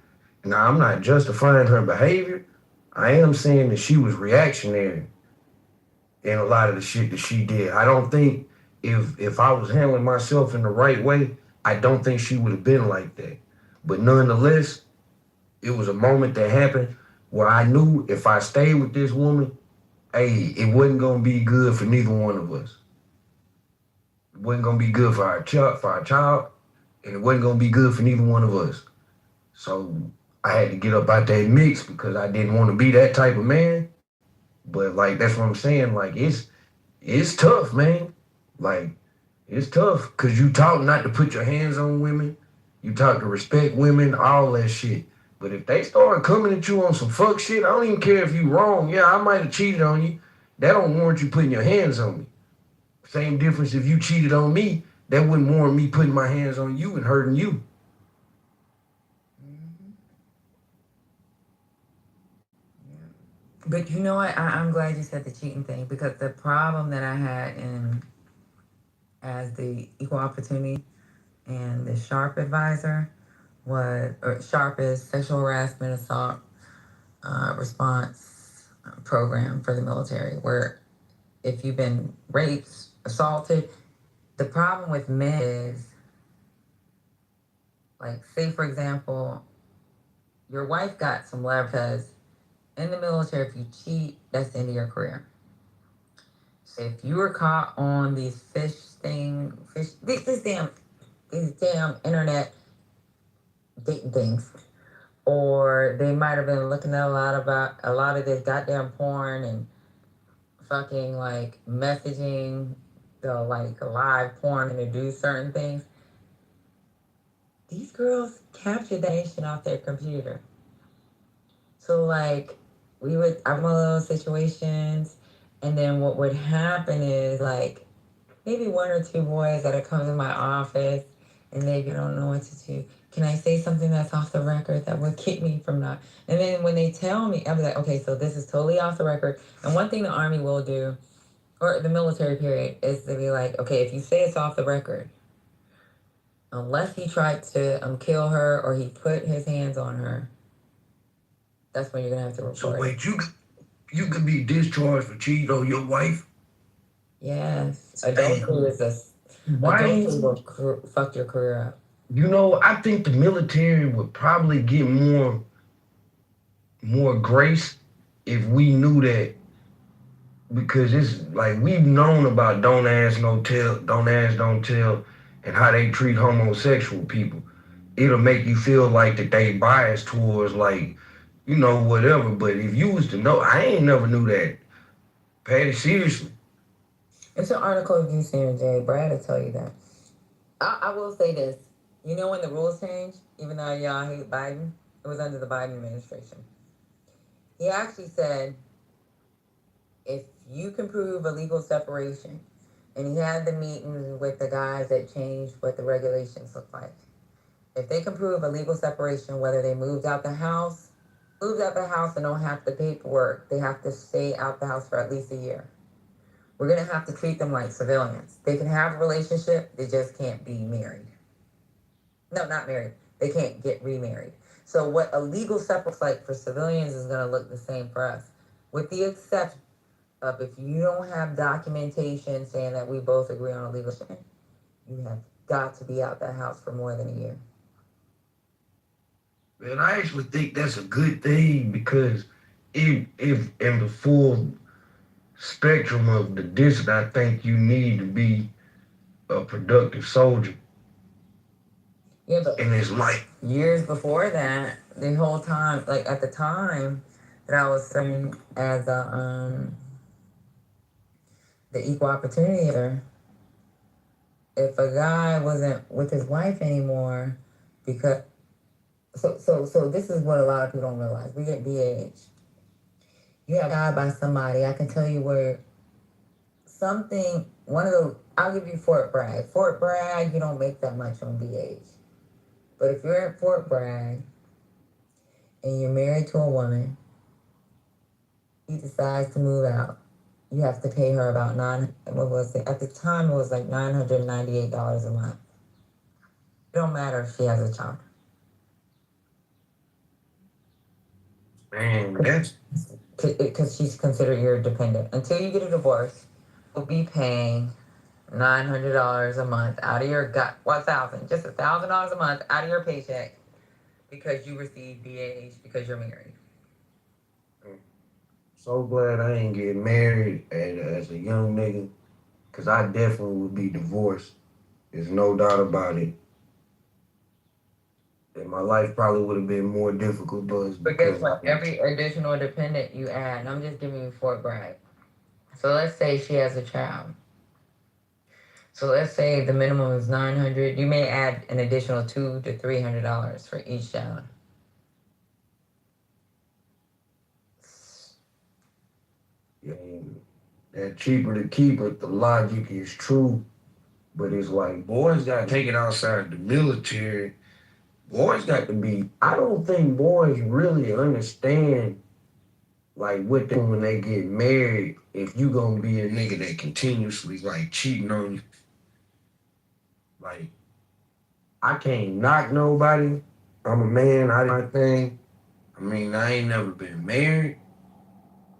Now I'm not justifying her behavior. I am saying that she was reactionary in a lot of the shit that she did. I don't think if I was handling myself in the right way, I don't think she would have been like that. But nonetheless, it was a moment that happened where I knew if I stayed with this woman, hey, it wasn't gonna be good for neither one of us. It wasn't gonna be good for our child, and it wasn't gonna be good for neither one of us. So I had to get up out that mix because I didn't want to be that type of man. But like that's what I'm saying. Like it's tough, man. Like it's tough because you taught not to put your hands on women. You taught to respect women, all that shit. But if they start coming at you on some fuck shit, I don't even care if you wrong. Yeah, I might have cheated on you. That don't warrant you putting your hands on me. Same difference if you cheated on me, that wouldn't warrant me putting my hands on you and hurting you. But you know what? I'm glad you said the cheating thing because the problem that I had as the equal opportunity and the SHARP advisor SHARP is sexual harassment assault response program for the military, where if you've been raped, assaulted, the problem with men is, like, say for example, your wife got some leverage because in the military, if you cheat, that's the end of your career. So if you were caught on these these damn internet dating things, or they might have been looking at a lot of this goddamn porn and fucking like messaging the like live porn and to do certain things. These girls capture that information off their computer. So like I'm in those situations, and then what would happen is like maybe one or two boys that'll come to my office and maybe don't know what to do. Can I say something that's off the record that would keep me from not? And then when they tell me, I'll be like, okay, so this is totally off the record. And one thing the Army will do, or the military period, is to be like, okay, if you say it's off the record, unless he tried to kill her or he put his hands on her, that's when you're gonna have to report. So wait, you could be discharged for cheating on your wife? Yes, adultery is adultery will fuck your career up. You know, I think the military would probably get more grace if we knew that, because it's like we've known about don't ask, don't tell, and how they treat homosexual people. It'll make you feel like that they biased towards like, whatever. But if you was to know, I ain't never knew that. Patty, seriously. It's an article of you seeing Jay. Brad will tell you that. I will say this. You know when the rules changed, even though y'all hate Biden, it was under the Biden administration. He actually said, if you can prove a legal separation, and he had the meeting with the guys that changed what the regulations look like. If they can prove a legal separation, whether they moved out the house and don't have the paperwork, they have to stay out the house for at least a year. We're gonna have to treat them like civilians. They can have a relationship, they just can't be married. No, not married. They can't get remarried. So what a legal separate like for civilians is gonna look the same for us, with the exception of if you don't have documentation saying that we both agree on a legal thing, you have got to be out that house for more than a year. And I actually think that's a good thing because if in the full spectrum of the discipline, I think you need to be a productive soldier. Yeah, but and it's like years before that, the whole time, like at the time that I was serving as a the equal opportunity leader, if a guy wasn't with his wife anymore, because so this is what a lot of people don't realize. We get BAH. You have a guy by somebody. I can tell you where something. I'll give you Fort Bragg. Fort Bragg, you don't make that much on BAH. But if you're at Fort Bragg and you're married to a woman, he decides to move out, you have to pay her about at the time it was like $998 a month. It don't matter if she has a child. Man, that's because she's considered your dependent. Until you get a divorce, you'll be paying $900 a month out of your just $1,000 a month out of your paycheck because you receive BAH because you're married. So glad I ain't get married as a young nigga, cause I definitely would be divorced. There's no doubt about it. And my life probably would have been more difficult, but guess what? Every additional dependent you add, and I'm just giving you Fort Bragg. So let's say she has a child. So let's say the minimum is $900. You may add an additional $200 to $300 for each child. That cheaper to keep it, the logic is true. But it's like boys got taken outside the military. Boys got to be, I don't think boys really understand like what they when they get married, if you gonna be a nigga that continuously like cheating on you. Like, I can't knock nobody. I'm a man, I do my thing. I mean, I ain't never been married.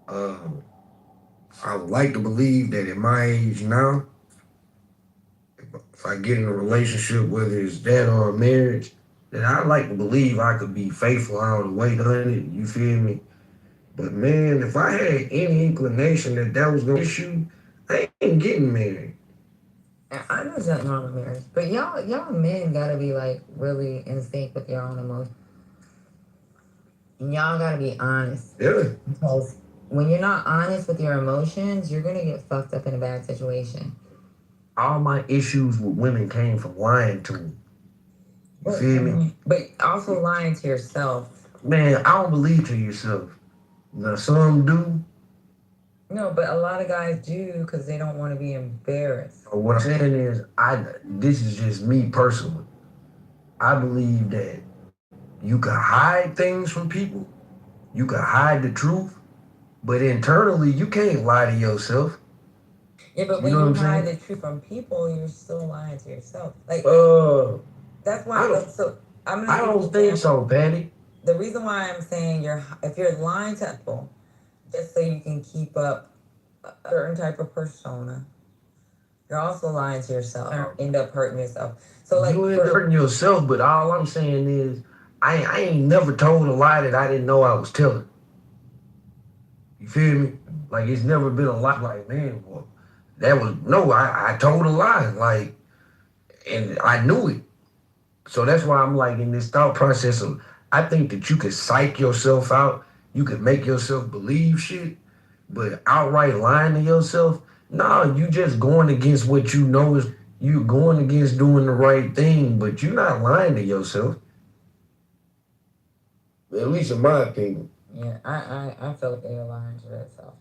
I would like to believe that at my age now, if I get in a relationship, whether it's that or a marriage, then I'd like to believe I could be faithful all the way to 100, you feel me? But man, if I had any inclination that was gonna issue, I ain't getting married. I know there's nothing wrong with marriage, but y'all men gotta be like really in sync with your own emotions. And y'all gotta be honest. Yeah. Because when you're not honest with your emotions, you're gonna get fucked up in a bad situation. All my issues with women came from lying to them. You feel me? But also lying to yourself. Man, I don't believe to yourself. Now, some do. No, but a lot of guys do because they don't want to be embarrassed. What I'm saying is, this is just me personally. I believe that you can hide things from people. You can hide the truth. But internally, you can't lie to yourself. Yeah, but when you hide the truth from people, you're still lying to yourself. Like, that's why. I don't think so, Patty. The reason why I'm saying if you're lying to people, just so you can keep up a certain type of persona, you're also lying to yourself and end up hurting yourself. So like you end up hurting yourself, but all I'm saying is I ain't never told a lie that I didn't know I was telling. You feel me? Like it's never been a lie like, man, well, I told a lie, like, and I knew it. So that's why I'm like in this thought process of, I think that you could psych yourself out, you could make yourself believe shit, but outright lying to yourself, you just going against what you know is, you going against doing the right thing, but you're not lying to yourself. At least in my opinion. Yeah, I feel like they're lying to themselves.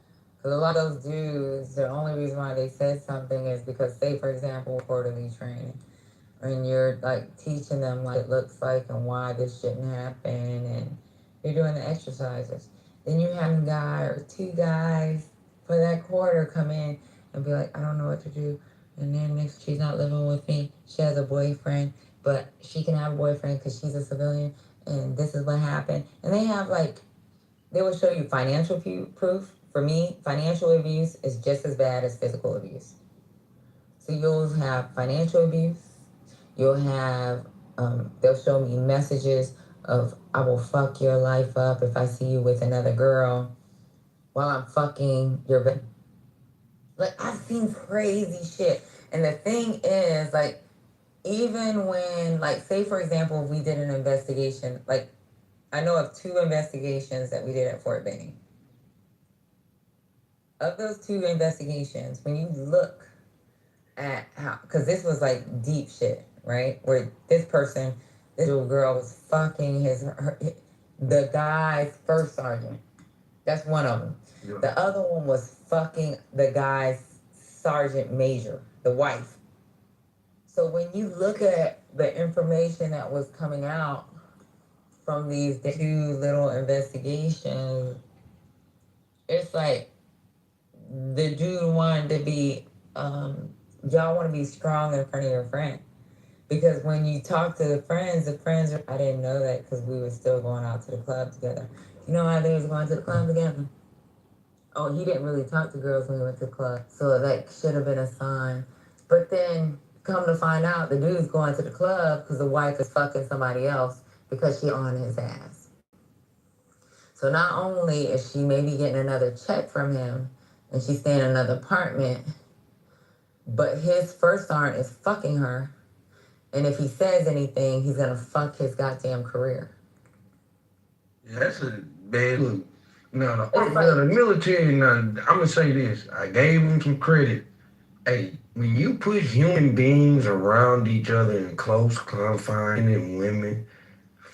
Because a lot of those dudes, the only reason why they said something is because, say, for example, quarterly training, and you're like teaching them what it looks like and why this shouldn't happen, and you're doing the exercises. Then you have a guy or two guys for that quarter come in and be like, I don't know what to do. And then next, she's not living with me. She has a boyfriend, but she can have a boyfriend because she's a civilian, and this is what happened. And they have like, they will show you financial proof. For me, financial abuse is just as bad as physical abuse. So you'll have financial abuse. You'll have, they'll show me messages of, I will fuck your life up if I see you with another girl while I'm fucking your. Like, I've seen crazy shit. And the thing is, like, even when, like, say, for example, if we did an investigation, like, I know of 2 investigations that we did at Fort Benning. Of those 2 investigations, when you look at how, because this was like deep shit, right? Where this little girl was fucking the guy's first sergeant. That's one of them. Yeah. The other one was fucking the guy's sergeant major, the wife. So when you look at the information that was coming out from these 2 little investigations, it's like the dude wanted to be, y'all want to be strong in front of your friend. Because when you talk to the friends are, I didn't know that because we were still going out to the club together. You know how they was going to the club together? Oh, he didn't really talk to girls when he went to the club. So that should have been a sign. But then, come to find out, the dude's going to the club because the wife is fucking somebody else because she on his ass. So not only is she maybe getting another check from him and she's staying in another apartment, but his first sergeant is fucking her. And if he says anything, he's gonna fuck his goddamn career. Yeah, that's a bad look. Now, the military, now, I'm gonna say this. I gave them some credit. Hey, when you put human beings around each other in close confines and women.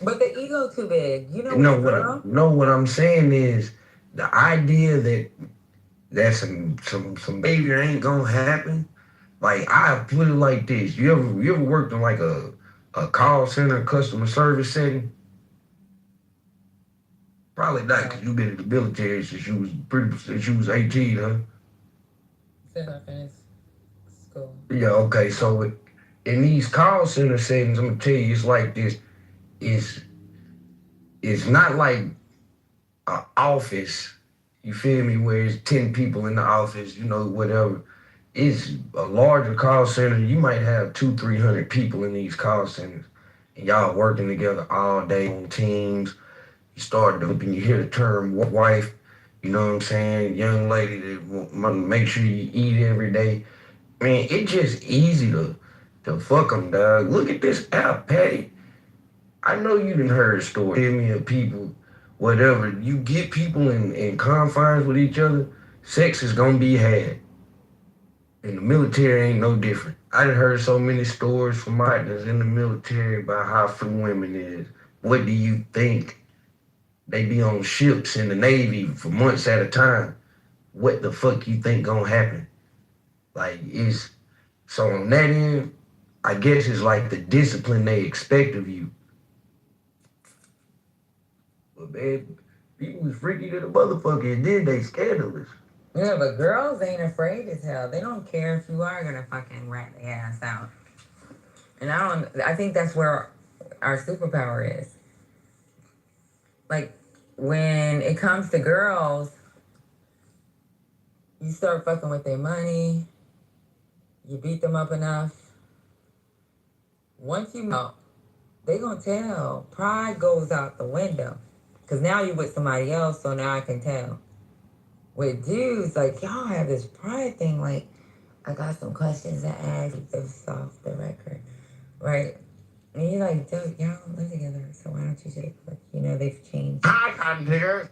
But the ego too big. You know what I'm saying is the idea that some behavior ain't gonna happen. Like, I put it like this. You ever worked in like a call center customer service setting? Probably not, because you've been in the military since you was 18, huh? Since I finished school. Yeah, okay. So in these call center settings, I'm gonna tell you, it's like this. It's not like an office, you feel me, where it's 10 people in the office, whatever. It's a larger call center. You might have 200-300 people in these call centers, and y'all working together all day on teams. You start and you hear the term wife, you know what I'm saying? Young lady that want to make sure you eat every day. Man, it's just easy to fuck them, dog. Look at this app, Patty. I know you done heard stories of people, whatever. You get people in confines with each other, sex is gonna be had. And the military ain't no different. I done heard so many stories from partners in the military about how free women is. What do you think? They be on ships in the Navy for months at a time. What the fuck you think gonna happen? So on that end, I guess it's like the discipline they expect of you. But man, people was freaky to the motherfucker, and then they scandalous. Yeah, but girls ain't afraid as hell. They don't care if you are gonna fucking rat their ass out. And I think that's where our superpower is. Like, when it comes to girls, you start fucking with their money, you beat them up enough. Once you know, they gonna tell. Pride goes out the window. Because now you're with somebody else, so now I can tell. With dudes, like, y'all have this pride thing, like, I got some questions to ask, keep this off the record, right? And you're like, dude, y'all don't live together, so why don't you take a look? They've changed. Hi, cotton picker.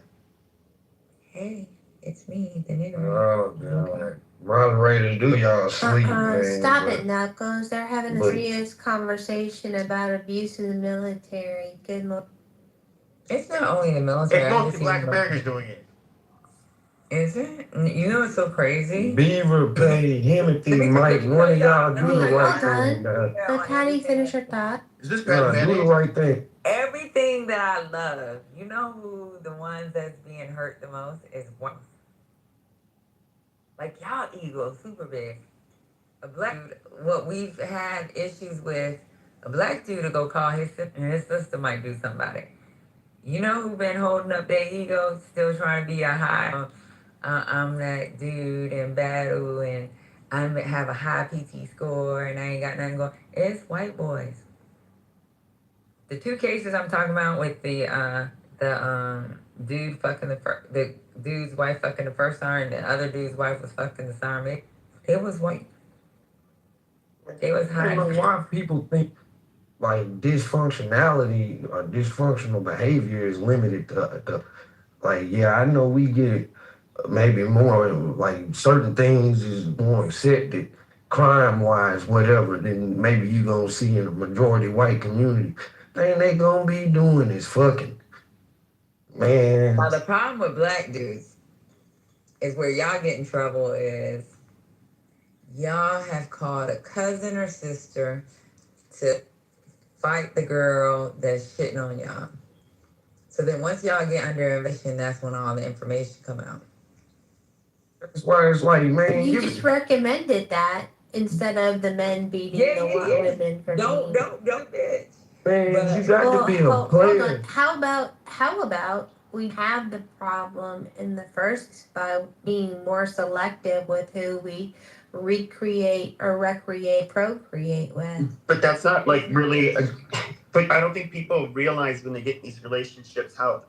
Hey, it's me, the nigger. Oh, God. Moderators, do y'all sleep, man. Stop it, Knuckles. They're having a serious conversation about abuse in the military. Good morning. It's not only the military. It's mostly black Americans doing it. Is it? You know what's so crazy? Beaver pay Timothy, Mike, one of y'all do the Wait, right hold thing, on. dog. Let Patty finish her thought. Is this Nah, do the right thing. Everything that I love, you know who the ones that's being hurt the most is one. Like y'all ego super big. A black dude, what we've had issues with, a black dude to go call his sister, and his sister might do something about it. You know who been holding up their ego, still trying to be a high, I'm that dude in battle and I have a high PT score and I ain't got nothing going. It's white boys. The two cases I'm talking about with the dude fucking the dude's wife fucking the first sergeant, and the other dude's wife was fucking the sergeant. It was white. It was I high. don't know why people think like dysfunctionality or dysfunctional behavior is limited to like, yeah, I know we get maybe more like certain things is more accepted crime wise, whatever, than maybe you gonna see in a majority white community. Thing they gonna be doing is fucking. Man. Now the problem with black dudes is where y'all get in trouble is y'all have called a cousin or sister to fight the girl that's shitting on y'all. So then once y'all get under investigation, that's when all the information come out. That's why it's like, man, You just recommended that instead of the men beating the women for Don't bitch. Man, you got to be a hold player. on. How about we have the problem in the first by being more selective with who we recreate or procreate with. But that's not like really. But I don't think people realize when they get in these relationships how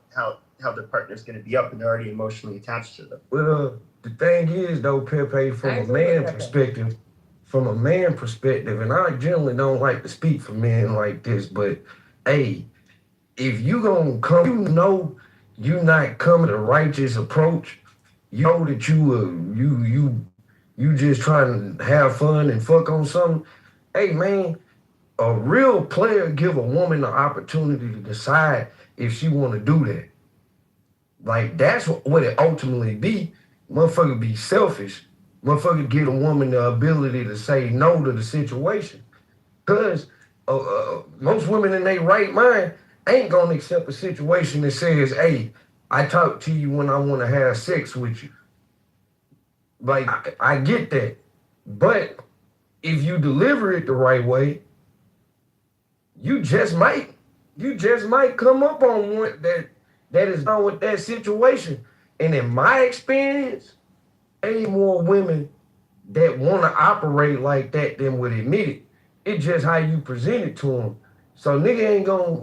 their partner's going to be up and they're already emotionally attached to them. Well, the thing is though, Pepe, from a man perspective, and I generally don't like to speak for men like this, but hey, if you gonna come, you know, you not coming to righteous approach. You know that you just trying to have fun and fuck on something. Hey man, a real player give a woman the opportunity to decide if she want to do that. Like that's what it ultimately be. Motherfucker be selfish. Motherfucker get a woman the ability to say no to the situation. Cause most women in their right mind ain't gonna accept a situation that says, "Hey, I talk to you when I want to have sex with you." Like I get that, but if you deliver it the right way, you just might come up on one that is done with that situation. And in my experience, ain't more women that want to operate like that than would admit it. It's just how you present it to them. So nigga ain't gonna,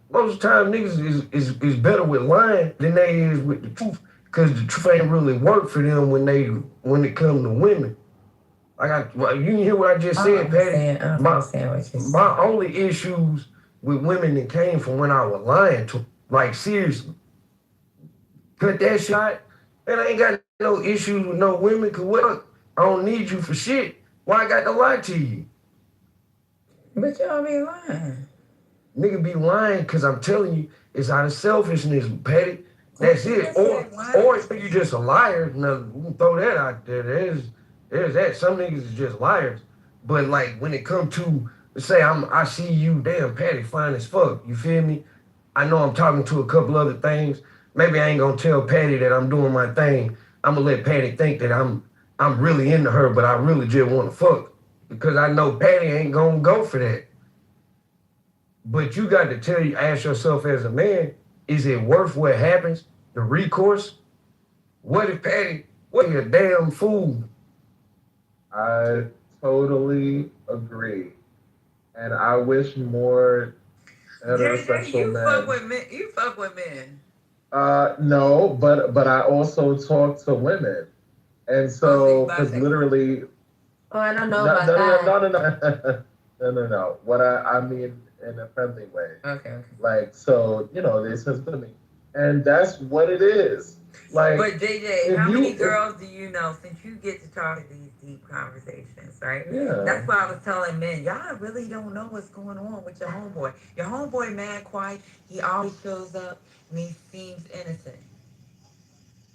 most of the time niggas is better with lying than they is with the truth. Cause the truth ain't really work for them when it comes to women. You hear what I just said, Patty? My only issues with women that came from when I was lying to, like seriously. Cut that shot, and I ain't got no issues with no women, cause what? I don't need you for shit. Why I got to lie to you? But y'all be lying. Nigga be lying cause I'm telling you, it's out of selfishness, Patty. That's it. Or if you just a liar, now we can throw that out there. There's that. Some niggas is just liars. But like when it come to say I see you, damn Patty, fine as fuck. You feel me? I know I'm talking to a couple other things. Maybe I ain't gonna tell Patty that I'm doing my thing. I'm gonna let Patty think that I'm really into her, but I really just want to fuck. Because I know Patty ain't gonna go for that. But you got to ask yourself as a man, is it worth what happens? The recourse? What if Patty, what if you're a damn fool? I totally agree. And I wish more heterosexual men. You fuck with men. No, but I also talk to women. And so, because literally. Oh, I don't know about that. No. What I mean in a friendly way. Okay. Like, so, they says to me. And that's what it is. Like, but JJ, how many girls do you know since you get to talk to these deep conversations, right? Yeah. That's why I was telling men, y'all really don't know what's going on with your homeboy. Your homeboy mad quiet. He always shows up and he seems innocent.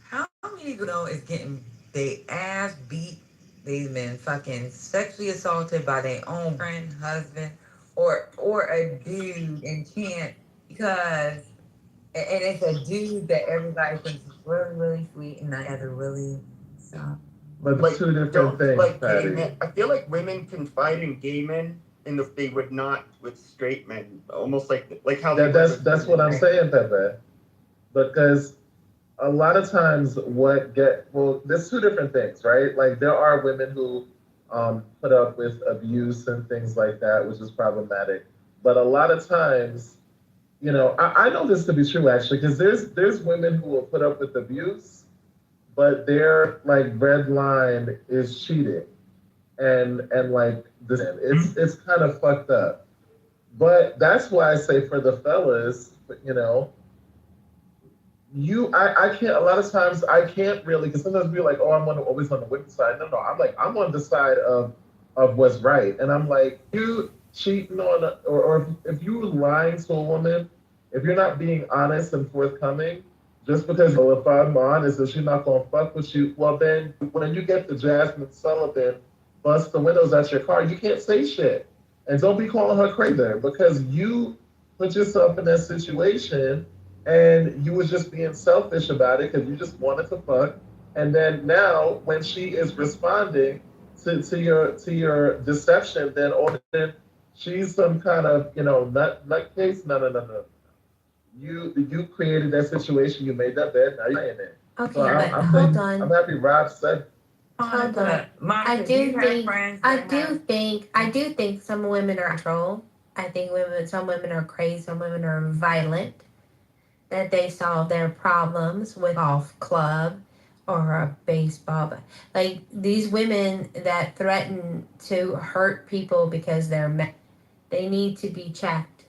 How many people know is getting they ass beat. They've been fucking sexually assaulted by their own friend, husband, or a dude and can't because and it's a dude that everybody thinks is really, really sweet and not ever really so. But Like, two different don't things, like gay Patty. men. I feel like women confide in gay men, and if they would not with straight men, almost like how they. That's what I'm saying, Pepe. Because a lot of times, there's two different things, right? Like there are women who put up with abuse and things like that, which is problematic. But a lot of times, I know this to be true actually, because there's women who will put up with abuse, but their like red line is cheating, and like this, it's kind of fucked up. But that's why I say for the fellas, I can't, a lot of times I can't really, because sometimes we're like, oh, always on the women's side. No, I'm on the side of what's right. And I'm like, you cheating or if you lying to a woman, if you're not being honest and forthcoming, just because, if I'm honest and she's not going to fuck with you, well then, when you get the Jasmine Sullivan bust the windows out your car, you can't say shit. And don't be calling her crazy because you put yourself in that situation and you was just being selfish about it because you just wanted to fuck. And then now, when she is responding to your deception, then she's some kind of nutcase. No. You created that situation. You made that bed. Now you're in it. Okay, So but hold on. I'm happy Rob said. Hold on. I do think some women are control. I think some women are crazy. Some women are violent. That they solve their problems with golf club or a baseball. Like these women that threaten to hurt people because they need to be checked.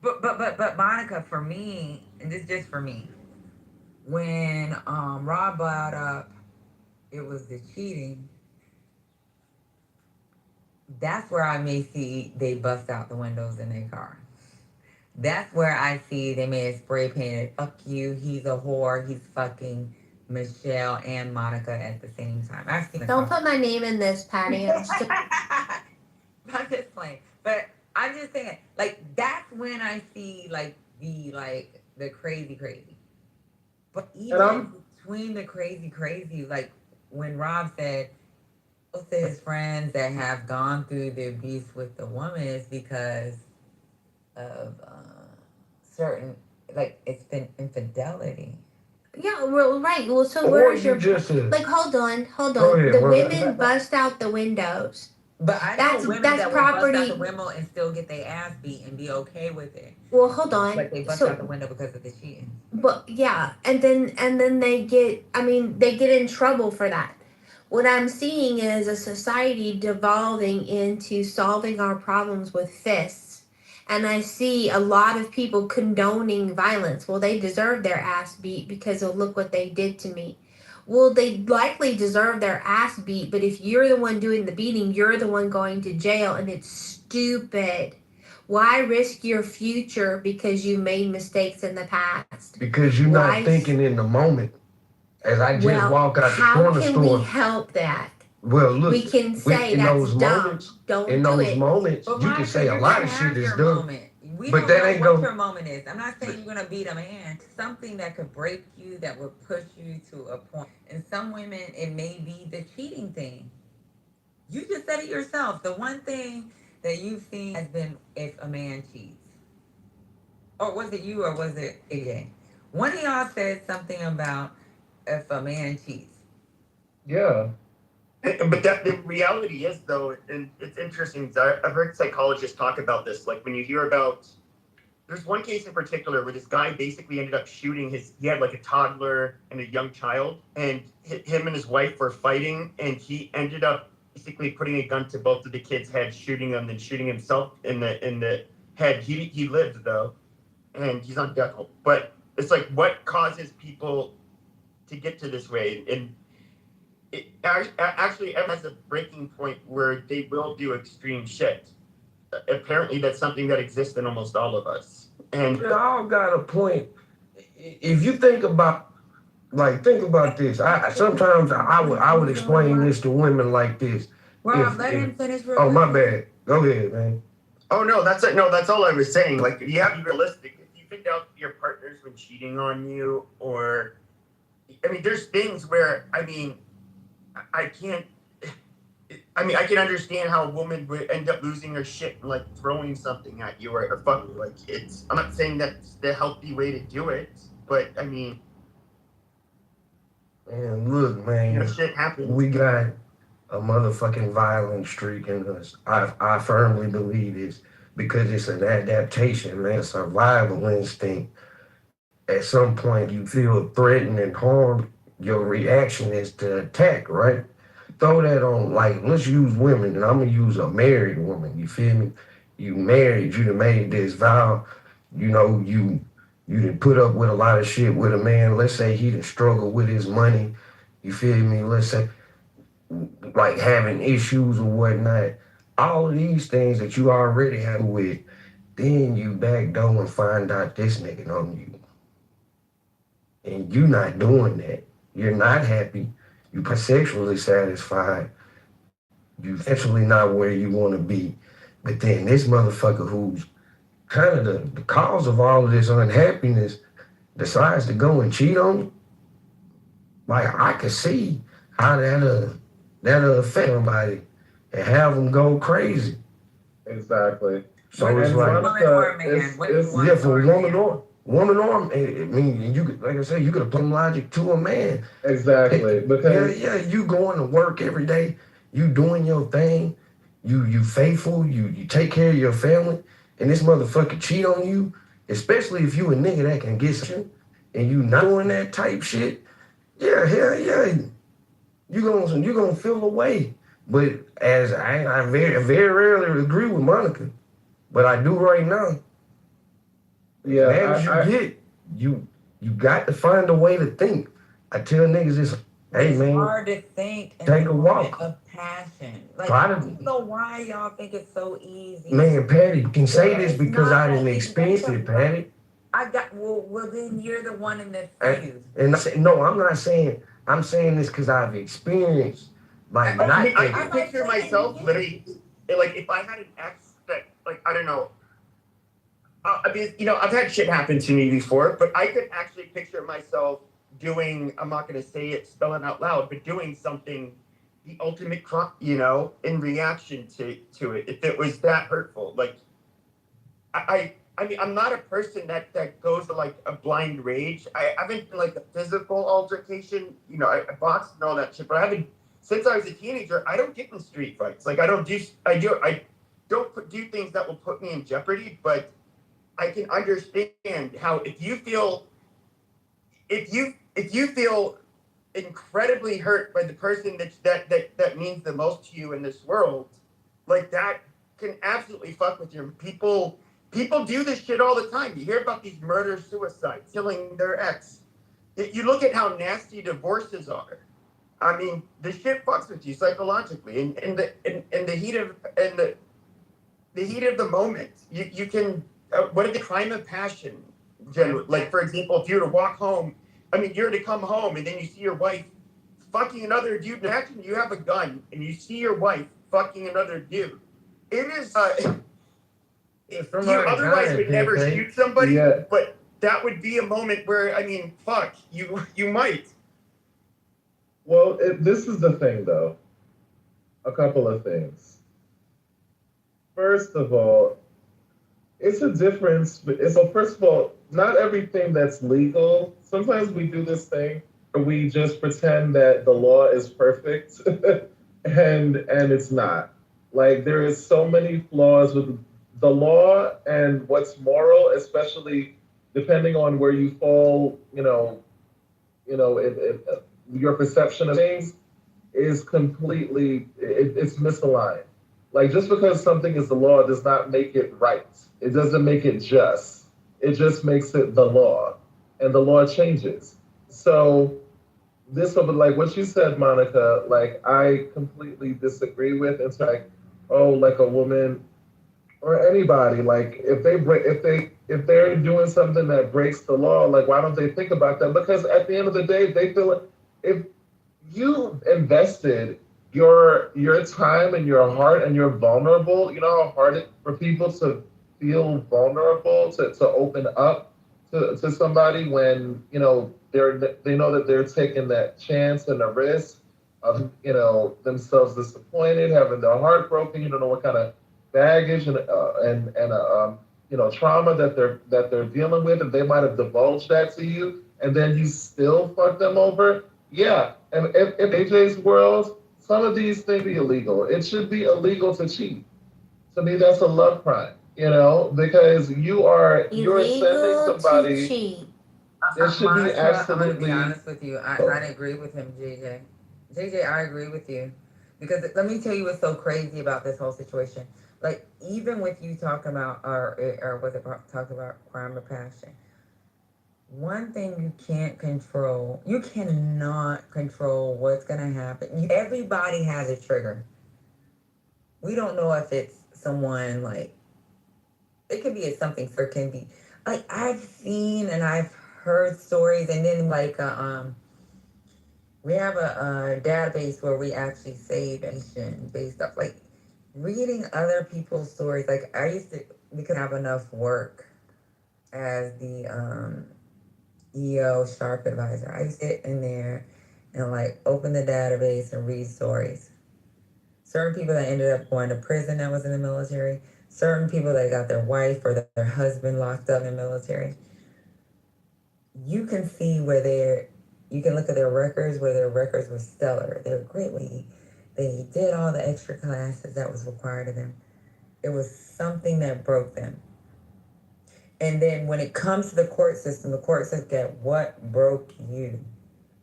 But Monica, for me, and this is just for me, when Rob brought up it was the cheating, that's where I may see they bust out the windows in their car. That's where I see they may have spray painted, fuck you, he's a whore, he's fucking Michelle and Monica at the same time. I've seen Don't put my name in this, Patty. I'm just playing. But I'm just saying, like, that's when I see, like, the crazy. But even between the crazy, like, when Rob said, most of his friends that have gone through the abuse with the woman is because of certain, like, it's been infidelity. Yeah, well, right. Well, so Or where's you your just like? Hold on. Go ahead, The well, women bust out the windows. But I know women that's that property. will bust out the window and still get their ass beat and be okay with it. Well, hold on. But they bust out the window because of the cheating. But yeah, and then they get. I mean, they get in trouble for that. What I'm seeing is a society devolving into solving our problems with fists. And I see a lot of people condoning violence. Well, they deserve their ass beat because of look what they did to me. Well, they likely deserve their ass beat, but if you're the one doing the beating, you're the one going to jail, and it's stupid. Why risk your future because you made mistakes in the past? Because you're not thinking in the moment. As I just walk out the corner store. How can we help that? Well, look, we can say in that's those dumb. moments, Don't in do those it. moments, But you can say a lot of shit is dumb. We But don't that know ain't what gonna. your moment is. I'm not saying you're gonna beat a man. Something that could break you, that would push you to a point. And some women, it may be the cheating thing. You just said it yourself. The one thing that you've seen has been if a man cheats. Or was it you or was it AJ? One of y'all said something about if a man cheats. Yeah. But the reality is, though, and it's interesting. I've heard psychologists talk about this. Like when you hear about, there's one case in particular where this guy basically ended up shooting he had like a toddler and a young child, and him and his wife were fighting, and he ended up basically putting a gun to both of the kids' heads, shooting them, then shooting himself in the head. He lived though, and he's on death row. But it's like, what causes people to get to this way? And it actually has a breaking point where they will do extreme shit. Apparently, that's something that exists in almost all of us. And We all got a point. If you think about Like, think about this. Sometimes I would explain this to women like this. Rob, let him finish. Oh, my bad. Go ahead, man. Oh no, that's it. No, that's all I was saying. Like you have to be realistic. If you pick out your partners when cheating on you, or I mean, there's things where I can't. I mean, I can understand how a woman would end up losing her shit and like throwing something at you or fucking like it's. I'm not saying that's the healthy way to do it, but I mean, Man, look, man. Shit happens. We got a motherfucking violent streak in us. I firmly believe this because it's an adaptation, man, a survival instinct. At some point, you feel threatened and harmed. Your reaction is to attack, right? Throw that on, like, let's use women, and I'm gonna use a married woman. You feel me? You married, you done made this vow. You know, you done put up with a lot of shit with a man. Let's say he done struggled with his money. You feel me? Let's say, like, having issues or whatnot. All of these things that you already have with, then you backdoor and find out this nigga on you. And you not doing that. You're not happy. You sexually satisfied. You sexually not where you want to be. But then this motherfucker who's kind of the cause of all of this unhappiness decides to go and cheat on you. Like, I can see how that'll affect somebody and have them go crazy. Exactly. So it's like, yeah, for woman or, I mean, you could, like I said, you could apply logic to a man. Exactly. Because you going to work every day, you doing your thing, you faithful, you take care of your family, and this motherfucker cheat on you, especially if you a nigga that can get shit, and you not doing that type shit. Yeah, hell yeah, you gonna feel away. But as I very rarely agree with Monica, but I do right now. Yeah, as you got to find a way to think. I tell niggas this, hey man, It's hard to think and take a walk. Of passion. Like, Try I to- don't know why y'all think it's so easy. Man, Patty, can say this It's because not I didn't that easy. experience it, Patty. Well then you're the one in the fuse. And no, I'm not saying. I'm saying this because I've experienced. Like, not I that. can picture myself literally, like, if I had an ex that, like, I don't know. I mean, you know, I've had shit happen to me before, but I could actually picture myself doing, I'm not going to say it, spell it out loud, but doing something, the ultimate crime, you know, in reaction to it, if it was that hurtful. Like, I mean, I'm not a person that goes to, like, a blind rage. I haven't been, like, a physical altercation. You know, I boxed and all that shit, but I haven't, since I was a teenager, I don't get in street fights. Like, I don't do things that will put me in jeopardy, but I can understand how if you feel incredibly hurt by the person that means the most to you in this world, like, that can absolutely fuck with your people. People do this shit all the time. You hear about these murder-suicides, killing their ex. You look at how nasty divorces are. I mean, the shit fucks with you psychologically, and in the heat of the moment, you can. What is the crime of passion? Generally, like, for example, if you were to walk home, I mean, you're to come home and then you see your wife fucking another dude. Imagine you have a gun and you see your wife fucking another dude. It is. You otherwise would never shoot somebody, but that would be a moment where, I mean, fuck, you might. Well, this is the thing, though. A couple of things. First of all, it's a difference. So first of all, not everything that's legal. Sometimes we do this thing where we just pretend that the law is perfect, and it's not. Like, there is so many flaws with the law and what's moral, especially depending on where you fall. Your perception of things is completely it's misaligned. Like, just because something is the law does not make it right. It doesn't make it just. It just makes it the law, and the law changes. So this would, like what you said, Monica, like, I completely disagree with. It's like, oh, like, a woman or anybody, like if they're doing something that breaks the law, like why don't they think about that? Because at the end of the day, they feel it. If you invested your time and your heart and you're vulnerable, you know how hard it for people to feel vulnerable, to open up to somebody when they know that they're taking that chance and a risk of themselves disappointed, having their heart broken. You don't know what kind of baggage and trauma that they're dealing with, and they might have divulged that to you, and then you still fuck them over. Yeah, and in AJ's world, some of these things be illegal. It should be illegal to cheat. To me, that's a love crime. Because you're sending Illegal to somebody. cheat. It should be Monica, I'm gonna be absolutely. honest with you. I agree with him, JJ. JJ, I agree with you. Because let me tell you what's so crazy about this whole situation. Like, even with you talking about, or was it talking about crime or passion? One thing you can't control, you cannot control what's gonna happen. Everybody has a trigger. We don't know if it's someone like, it could be something for can be like I've seen and I've heard stories, and then like we have a database where we actually save information based off like reading other people's stories. Like I used to, because I have enough work as the EO sharp advisor. I used to sit in there and like open the database and read stories. Certain people that ended up going to prison that was in the military, certain people that got their wife or their husband locked up in the military. You can see you can look at their records where their records were stellar. They were great. They did all the extra classes that was required of them. It was something that broke them. And then when it comes to the court system, the court says, "Get what broke you?"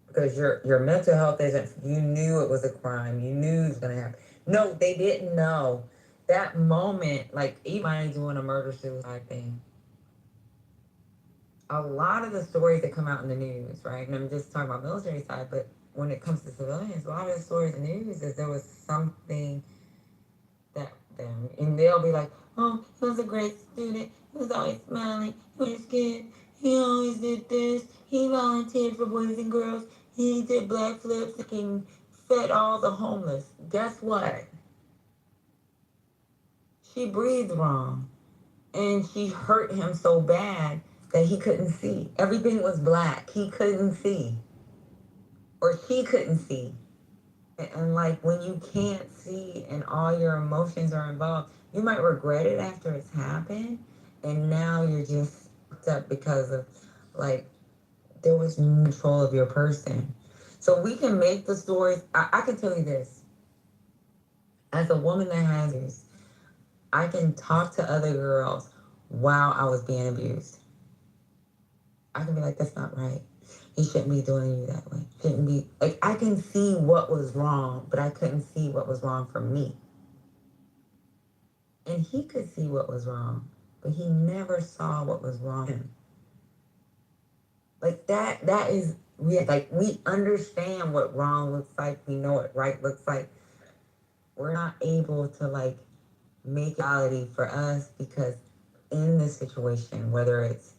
Because your mental health isn't. You knew it was a crime. You knew it was gonna happen. No, they didn't know. That moment, like even doing a murder suicide thing, a lot of the stories that come out in the news, right? And I'm just talking about military side, but when it comes to civilians, a lot of the stories in the news is there was something that them, and they'll be like, "Oh, he was a great student. He was always smiling. He was good. He always did this. He volunteered for Boys and Girls. He did black flips and fed all the homeless." Guess what? She breathed wrong, and she hurt him so bad that he couldn't see. Everything was black. He couldn't see, or she couldn't see. And like when you can't see and all your emotions are involved, you might regret it after it's happened, and now you're just fucked up because of like there was no control of your person. So we can make the stories. I can tell you this, as a woman that has this, I can talk to other girls while I was being abused. I can be like, "That's not right. He shouldn't be doing you that way. Shouldn't be." Like I can see what was wrong, but I couldn't see what was wrong for me. And he could see what was wrong, but he never saw what was wrong. Like that is we understand what wrong looks like. We know what right looks like. We're not able to like make reality for us because in this situation, whether it's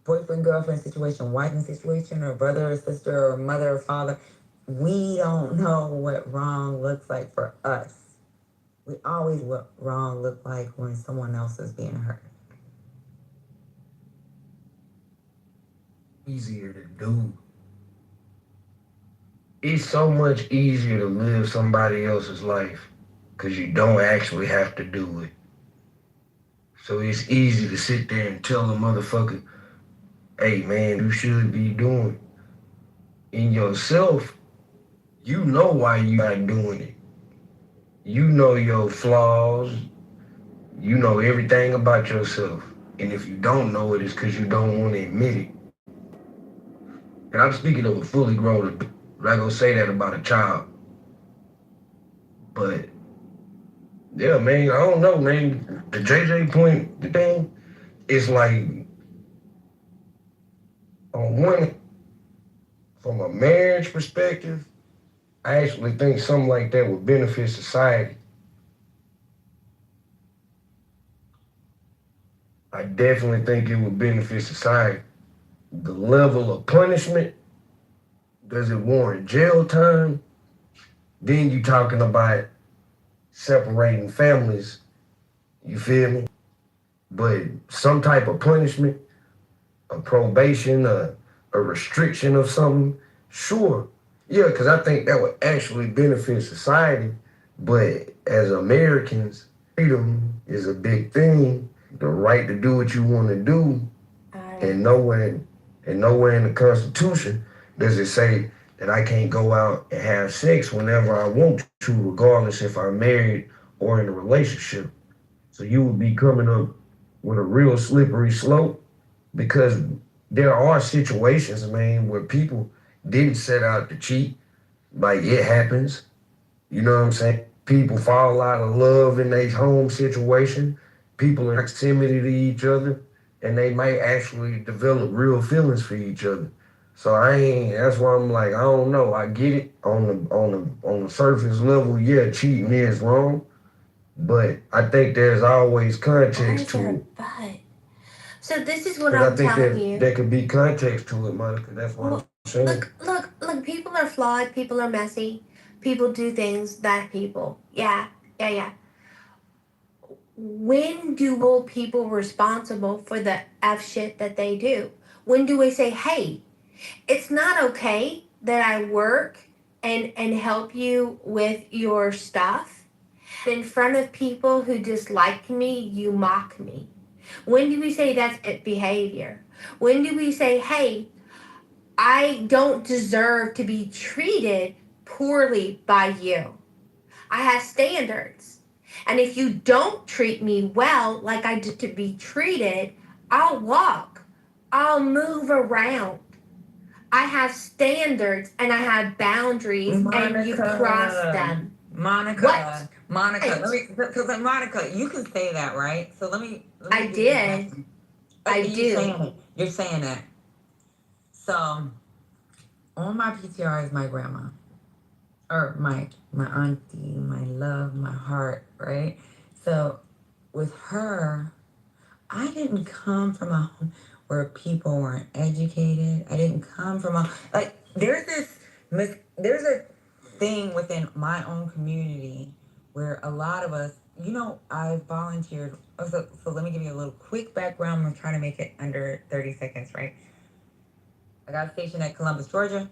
boyfriend girlfriend situation, wife and situation, or brother or sister, or mother or father, we don't know what wrong looks like for us. We always what wrong look like when someone else is being hurt. Easier to do. It's so much easier to live somebody else's life because you don't actually have to do it. So it's easy to sit there and tell a motherfucker, "Hey man, you should be doing." In yourself, you know why you not doing it. You know your flaws. You know everything about yourself. And if you don't know it, it's because you don't want to admit it. And I'm speaking of a fully grown adult. I'm not gonna say that about a child. But yeah, man, I don't know, man. The JJ point, the thing, is like on one, from a marriage perspective, I actually think something like that would benefit society. I definitely think it would benefit society. The level of punishment, does it warrant jail time? Then you talking about separating families, you feel me? But some type of punishment, a probation, a restriction of something, sure. Yeah, because I think that would actually benefit society. But as Americans, freedom is a big thing. The right to do what you want to do, and nowhere in the Constitution does it say that I can't go out and have sex whenever I want to, regardless if I'm married or in a relationship. So you would be coming up with a real slippery slope, because there are situations, man, where people didn't set out to cheat. Like, it happens. You know what I'm saying? People fall out of love in their home situation. People in proximity to each other, and they might actually develop real feelings for each other. So that's why I'm like, I don't know. I get it on the surface level. Yeah, cheating is wrong, but I think there's always context to it. But so this is what Because I I'm think telling you. there could be context to it, Monica. That's what I'm saying. Look, people are flawed, people are messy, people do things that people. Yeah. When do people responsible for the F shit that they do? When do we say, hey, it's not okay that I work and help you with your stuff? In front of people who dislike me, you mock me. When do we say that's behavior? When do we say, hey, I don't deserve to be treated poorly by you? I have standards. And if you don't treat me well, like I did to be treated, I'll walk. I'll move around. I have standards and I have boundaries, and you cross them. Monica, What? Monica, because Monica, you can say that, right? So let me I give you did. an I example. do. Saying it. You're saying that. So on my PTR is my grandma, or my auntie, my love, my heart, right? So with her, I didn't come from a home where people weren't educated. I didn't come from a like. There's a thing within my own community where a lot of us, I volunteered. So let me give you a little quick background. I'm trying to make it under 30 seconds, right? I got stationed at Columbus, Georgia.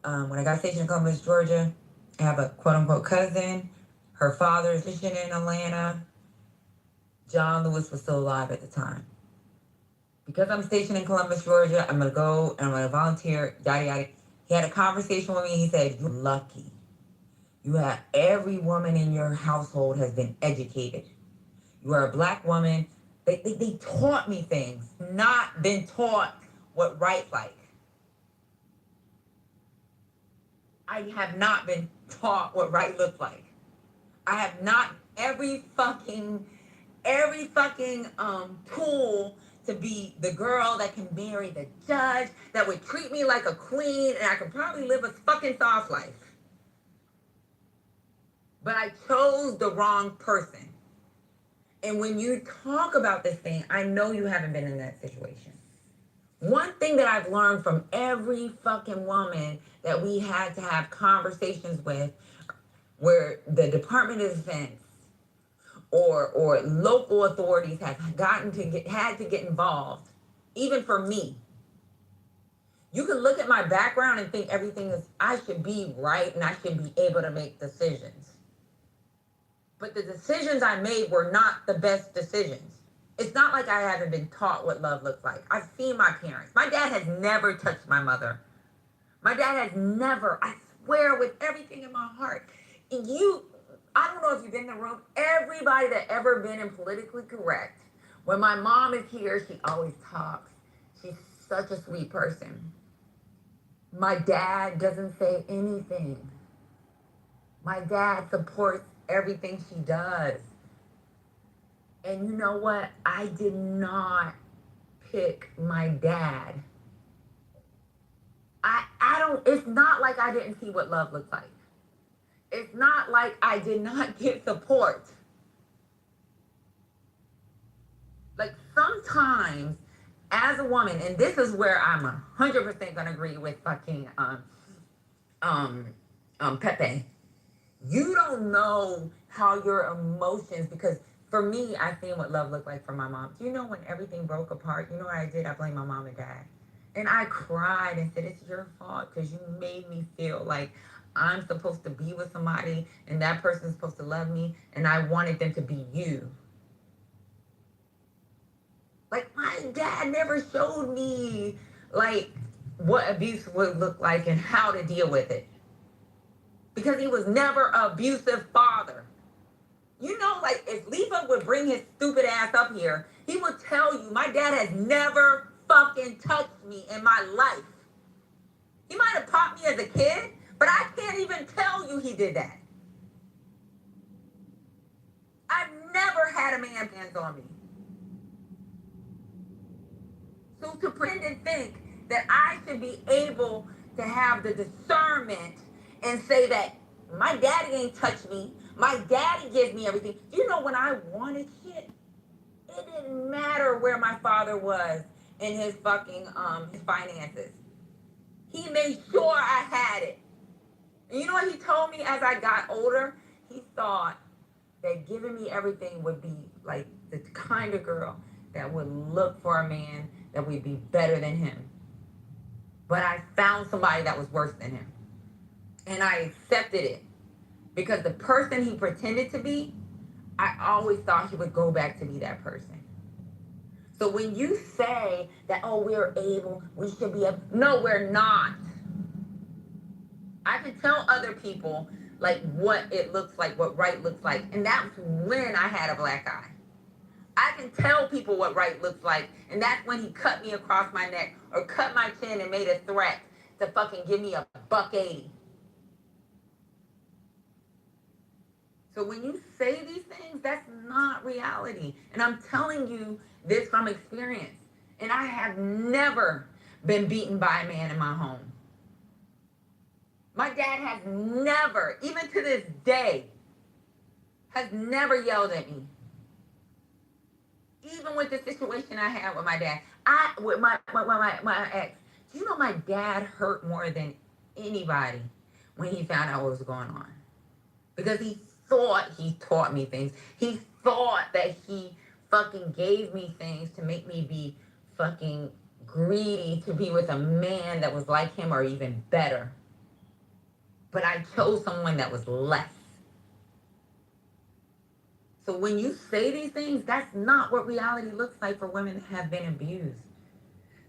When I got stationed in Columbus, Georgia, I have a quote unquote cousin. Her father is stationed in Atlanta. John Lewis was still alive at the time. Because I'm stationed in Columbus, Georgia, I'm going to go and I'm going to volunteer, yada, yada. He had a conversation with me. He said, you're lucky. Every woman in your household has been educated. You are a black woman. They taught me things, not been taught what right like. I have not been taught what right looks like. I have not every fucking tool to be the girl that can marry the judge, that would treat me like a queen, and I could probably live a fucking soft life. But I chose the wrong person. And when you talk about this thing, I know you haven't been in that situation. One thing that I've learned from every fucking woman that we had to have conversations with, where the Department of Defense or local authorities have had to get involved, even for me. You can look at my background and think I should be right and I should be able to make decisions. But the decisions I made were not the best decisions. It's not like I haven't been taught what love looks like. I've seen my parents. My dad has never touched my mother. My dad has never, I swear with everything in my heart. I don't know if you've been in the room, everybody that ever been in politically correct, when my mom is here, she always talks. She's such a sweet person. My dad doesn't say anything. My dad supports everything she does. And you know what? I did not pick my dad. It's not like I didn't see what love looks like. It's not like I did not get support. Like sometimes as a woman, and this is where I'm 100% gonna agree with fucking Pepe. You don't know how your emotions, because for me, I seen what love looked like for my mom. You know, when everything broke apart, you know what I did? I blamed my mom and dad. And I cried and said, it's your fault because you made me feel like I'm supposed to be with somebody and that person's supposed to love me and I wanted them to be you. Like, my dad never showed me, like, what abuse would look like and how to deal with it. Because he was never an abusive father. You know, like, if Lefa would bring his stupid ass up here, he would tell you, my dad has never fucking touched me in my life. He might have popped me as a kid, but I can't even tell you he did that. I've never had a man hands on me. So to pretend and think that I should be able to have the discernment and say that my daddy ain't touched me, my daddy gives me everything. You know, when I wanted shit, it didn't matter where my father was in his fucking his finances. He made sure I had it. And you know what he told me as I got older? He thought that giving me everything would be like the kind of girl that would look for a man that would be better than him. But I found somebody that was worse than him. And I accepted it. Because the person he pretended to be, I always thought he would go back to be that person. So when you say that, oh, we're able, we should be able, no, we're not. I can tell other people like what it looks like, what right looks like. And that's when I had a black eye. I can tell people what right looks like. And that's when he cut me across my neck or cut my chin and made a threat to fucking give me $1.80. So when you say these things, that's not reality. And I'm telling you this from experience. And I have never been beaten by a man in my home. My dad has never, even to this day, has never yelled at me. Even with the situation I had with my dad, with my ex, you know, my dad hurt more than anybody when he found out what was going on. Because he thought he taught me things. He thought that he fucking gave me things to make me be fucking greedy to be with a man that was like him or even better. But I chose someone that was less. So when you say these things, that's not what reality looks like for women that have been abused.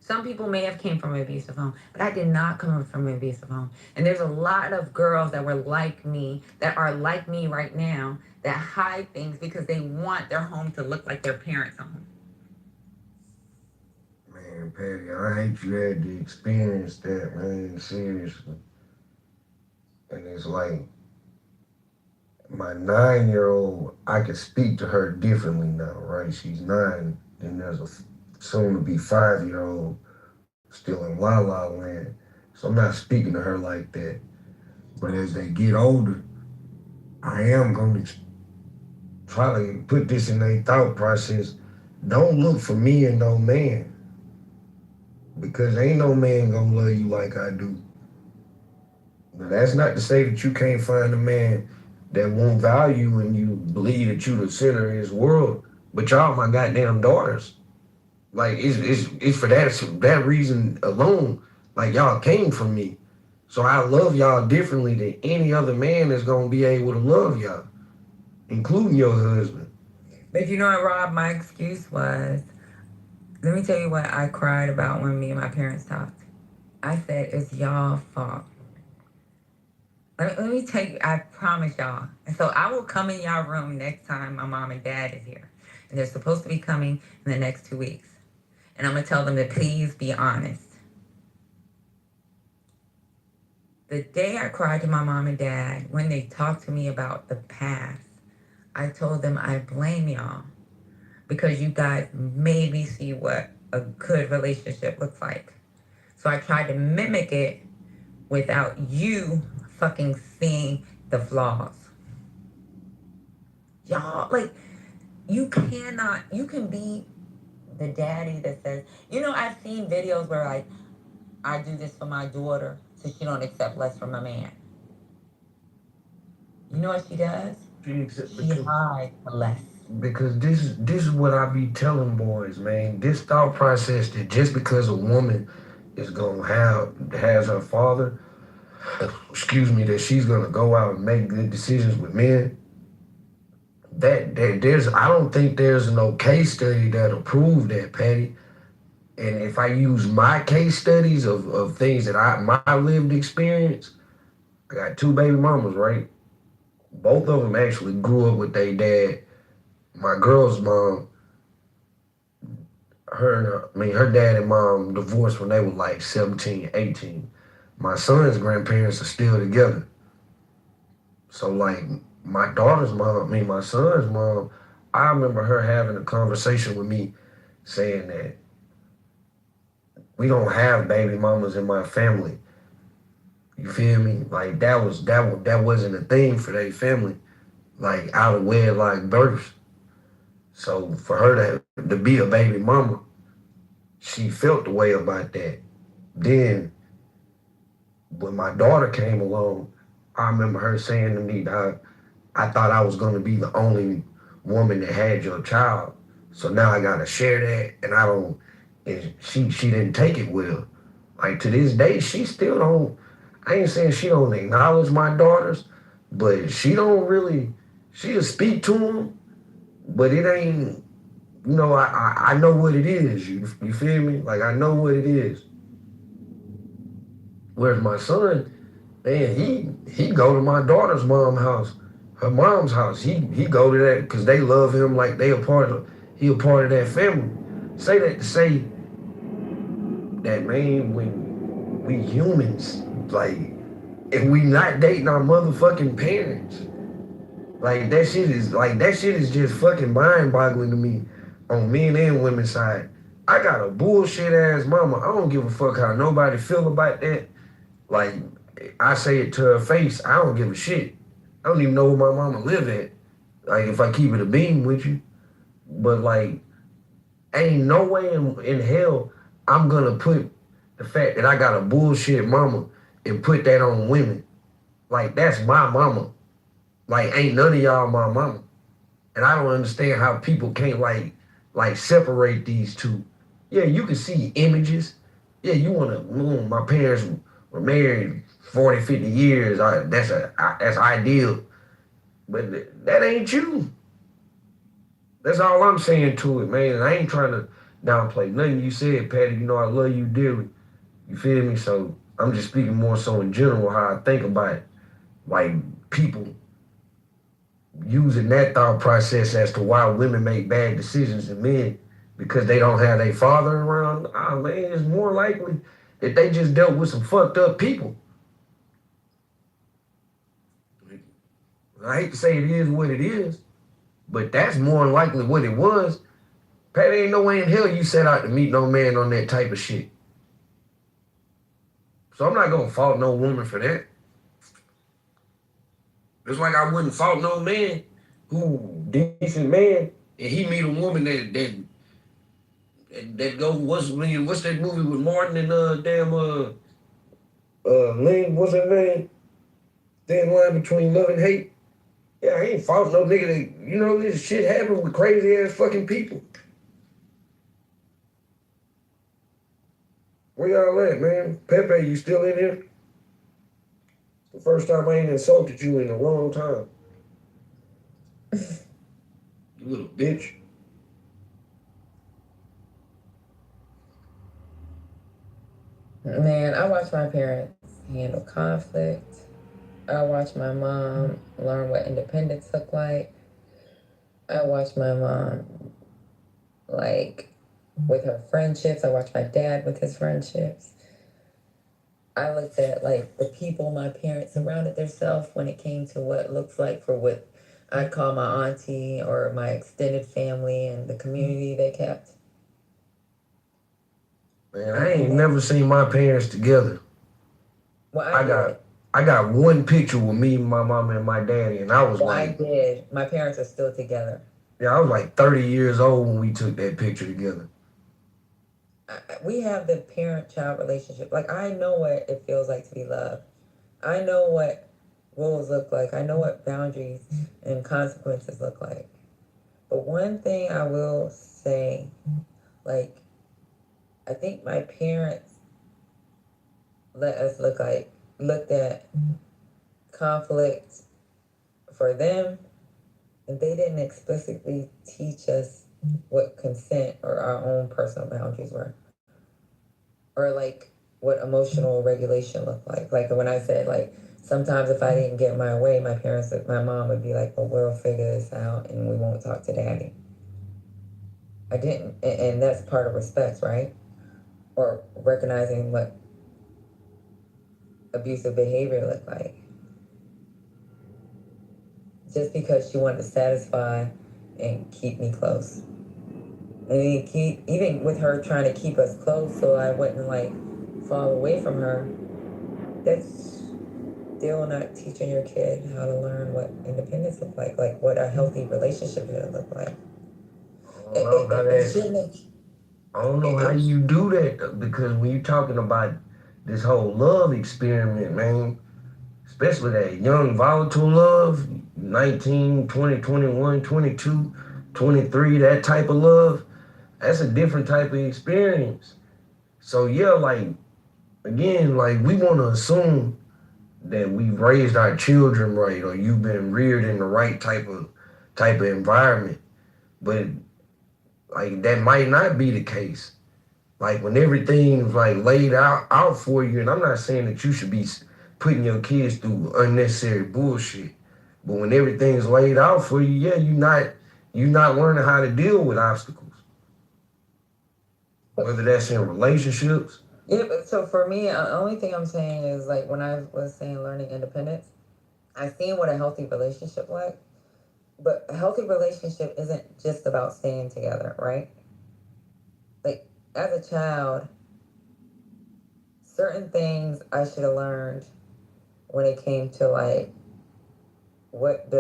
Some people may have came from an abusive home, but I did not come from an abusive home. And there's a lot of girls that were like me, that are like me right now, that hide things because they want their home to look like their parents' home. Man, Patty, I hate you had to experience that, man, seriously. And it's like, my 9-year-old, I can speak to her differently now, right? She's 9, and there's a soon-to-be 5-year-old still in La La Land. So I'm not speaking to her like that. But as they get older, I am going to try to put this in their thought process. Don't look for me and no man. Because ain't no man gonna love you like I do. Now, that's not to say that you can't find a man that won't value and you believe that you the center of his world. But y'all my goddamn daughters. Like, it's for that reason alone. Like, y'all came from me. So I love y'all differently than any other man that's gonna be able to love y'all, including your husband. But you know what, Rob, my excuse was, let me tell you what I cried about when me and my parents talked. I said, it's y'all fault. Let me tell you, I promise y'all. And so I will come in y'all room next time my mom and dad is here. And they're supposed to be coming in the next 2 weeks. And I'm going to tell them to please be honest. The day I cried to my mom and dad, when they talked to me about the past, I told them I blame y'all because you guys made me see what a good relationship looks like. So I tried to mimic it without you fucking seeing the flaws. Y'all, like, you can be the daddy that says, I've seen videos where like I do this for my daughter so she don't accept less from a man. You know what she does? She hides less. Because this is what I be telling boys, man. This thought process that just because a woman is gonna has her father, that she's gonna go out and make good decisions with men. That there's I don't think there's no case study that'll prove that, Patty. And if I use my case studies of things that my lived experience, I got two baby mamas, right? Both of them actually grew up with their dad. My girl's mom, her dad and mom divorced when they were like 17, 18. My son's grandparents are still together. So like my daughter's mom, my son's mom, I remember her having a conversation with me saying that we don't have baby mamas in my family. You feel me? Like that wasn't a thing for their family, like out of wedlock births. So for her to be a baby mama, she felt the way about that. Then when my daughter came along, I remember her saying to me, I thought I was gonna be the only woman that had your child. So now I gotta share that, and I don't. And she didn't take it well. Like to this day, she still don't. I ain't saying she don't acknowledge my daughters, but she don't really. She'll speak to them, but it ain't. I know what it is. You feel me? Like I know what it is. Whereas my son, man, he go to my daughter's her mom's house. He go to that because they love him like he a part of that family. Say that to say that, man, when we humans, like if we not dating our motherfucking parents, like that shit is just fucking mind boggling to me on men and women's side. I got a bullshit ass mama. I don't give a fuck how nobody feel about that. Like, I say it to her face, I don't give a shit. I don't even know where my mama live at. Like, if I keep it a beam with you. But, like, ain't no way in hell I'm gonna put the fact that I got a bullshit mama and put that on women. Like, that's my mama. Like, ain't none of y'all my mama. And I don't understand how people can't, like separate these two. Yeah, you can see images. Yeah, my parents were married 40, 50 years. That's ideal. But that ain't you. That's all I'm saying to it, man. And I ain't trying to downplay nothing you said, Patty. You know I love you dearly. You feel me? So I'm just speaking more so in general how I think about it. Like people using that thought process as to why women make bad decisions and men because they don't have their father around. Man, it's more likely that they just dealt with some fucked up people. I hate to say it is what it is, but that's more than likely what it was. Pat, ain't no way in hell you set out to meet no man on that type of shit. So I'm not gonna fault no woman for that. It's like I wouldn't fault no man who decent man and he meet a woman that go what's that movie with Martin and Lynn, what's her name? Thin line between love and hate. Yeah, I ain't fault no nigga that, this shit happen with crazy ass fucking people. Where y'all at, man? Pepe, you still in here? The first time I ain't insulted you in a long time. You little bitch. Man, I watched my parents handle conflict. I watched my mom learn what independence looked like. I watched my mom, with her friendships. I watched my dad with his friendships. I looked at, the people my parents surrounded themselves when it came to what looks like for what I'd call my auntie or my extended family and the community they kept. Man, I ain't never seen my parents together. Well, I got one picture with me, my mama, and my daddy, and I was I did. My parents are still together. Yeah, I was like 30 years old when we took that picture together. we have the parent-child relationship. Like, I know what it feels like to be loved. I know what rules look like. I know what boundaries and consequences look like. But one thing I will say, like, I think my parents let us looked at conflict for them, and they didn't explicitly teach us what consent or our own personal boundaries were, or like what emotional regulation looked like. Like when I said, like, sometimes if I didn't get my way, my mom would be like, well, we'll figure this out and we won't talk to daddy. I didn't, and that's part of respect, right? Or recognizing what abusive behavior looked like. Just because she wanted to satisfy and keep me close. And even with her trying to keep us close so I wouldn't like fall away from her, that's still not teaching your kid how to learn what independence look like what a healthy relationship should look like. I don't know how you do that though, because when you're talking about this whole love experiment, man, especially that young volatile love, 19, 20, 21, 22, 23, that type of love, that's a different type of experience. So yeah, like, again, like, we want to assume that we've raised our children right, or you've been reared in the right type of environment. But like, that might not be the case. Like, when everything's like laid out for you, and I'm not saying that you should be putting your kids through unnecessary bullshit, but when everything's laid out for you, yeah, you're not learning how to deal with obstacles, whether that's in relationships. Yeah, but so for me, the only thing I'm saying is, like, when I was saying learning independence, I seen what a healthy relationship like, but a healthy relationship isn't just about staying together, right? Like, as a child, certain things I should have learned when it came to like what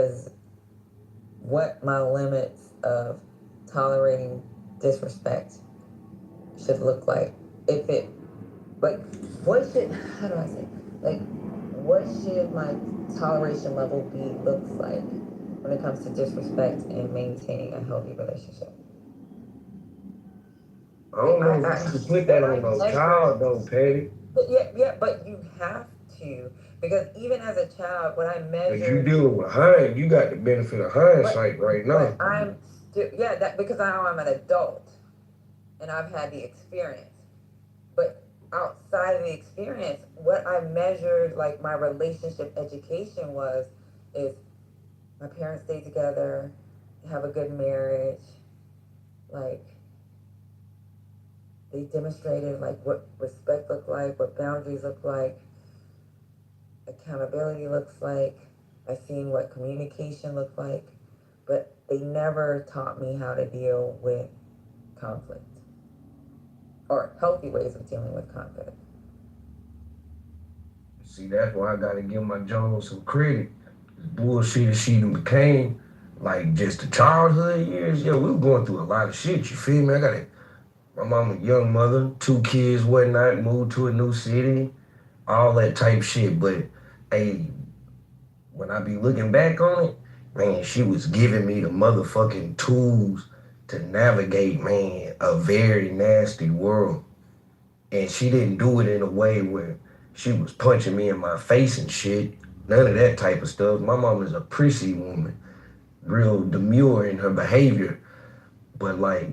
my limits of tolerating disrespect should look like. If it like what should how do I say like what should my toleration level be looks like when it comes to disrespect and maintaining a healthy relationship. I don't know if you can put that on no child though, Patty. Yeah, but you have to, because even as a child, when I measure, Cause you dealing with hind, you got the benefit of hindsight right now. but I'm still, yeah, that because I know I'm an adult and I've had the experience. But outside of the experience, what I measured like my relationship education is my parents stay together, have a good marriage, like they demonstrated like what respect looked like, what boundaries look like, accountability looks like. I've seen what communication looked like, but they never taught me how to deal with conflict or healthy ways of dealing with conflict. See, that's why I gotta give my Jones some credit. Bullshit as she became, like, just the childhood years, yo, we were going through a lot of shit, you feel me? My mama, young mother, 2 kids, whatnot, moved to a new city, all that type shit. But hey, when I be looking back on it, man, she was giving me the motherfucking tools to navigate, man, a very nasty world. And she didn't do it in a way where she was punching me in my face and shit. None of that type of stuff. My mom is a prissy woman, real demure in her behavior, but like,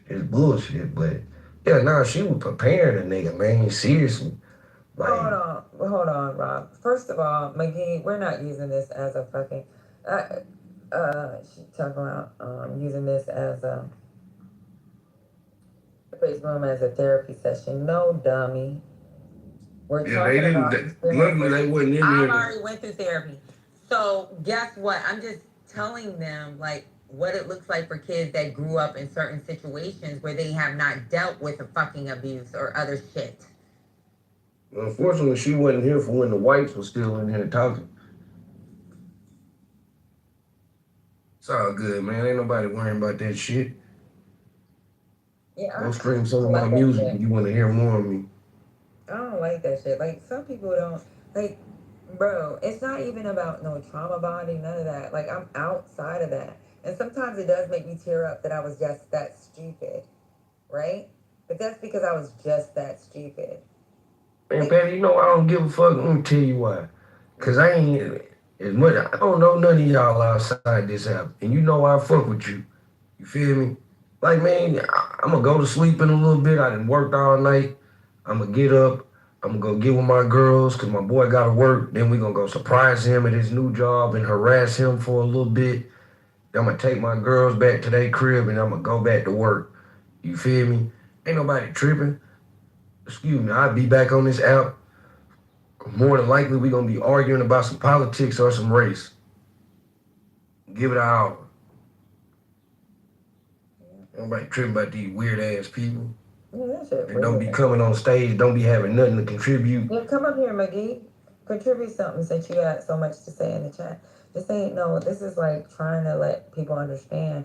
it's bullshit. But yeah, nah, she was preparing a nigga, man, seriously. Like, Hold on, Rob. First of all, McGee, we're not using this as a fucking. She talking about using this as a space room as a therapy session. No, dummy. We're talking about. Luckily they wasn't in I there. already went through therapy, so guess what? I'm just telling them like what it looks like for kids that grew up in certain situations where they have not dealt with a fucking abuse or other shit. Unfortunately, she wasn't here for when the whites were still in here talking. It's all good, man. Ain't nobody worrying about that shit. Yeah, Go stream some I of my like that music shit. if you want to hear more of me. I don't like that shit. Like some people don't like, bro. It's not even about no trauma bonding, none of that. Like I'm outside of that, and sometimes it does make me tear up that I was just that stupid, right? But that's because I was just that stupid. Man, Patty, you know I don't give a fuck. Let me tell you why. Cause I ain't as much. I don't know none of y'all outside this app, and you know I fuck with you. You feel me? Like man, I'm gonna go to sleep in a little bit. I done worked all night. I'm gonna get up. I'm gonna go get with my girls, cause my boy gotta work. Then we gonna go surprise him at his new job and harass him for a little bit. Then I'm gonna take my girls back to their crib and I'm gonna go back to work. You feel me? Ain't nobody tripping. Excuse me. I'll be back on this app. More than likely, we gonna be arguing about some politics or some race. Give it an hour. Nobody tripping about these weird ass people. Yeah, that shit They don't be weird. coming on stage, don't be having nothing to contribute. Yeah, come up here, McGee. Contribute something since you got so much to say in the chat. This ain't no. This is like trying to let people understand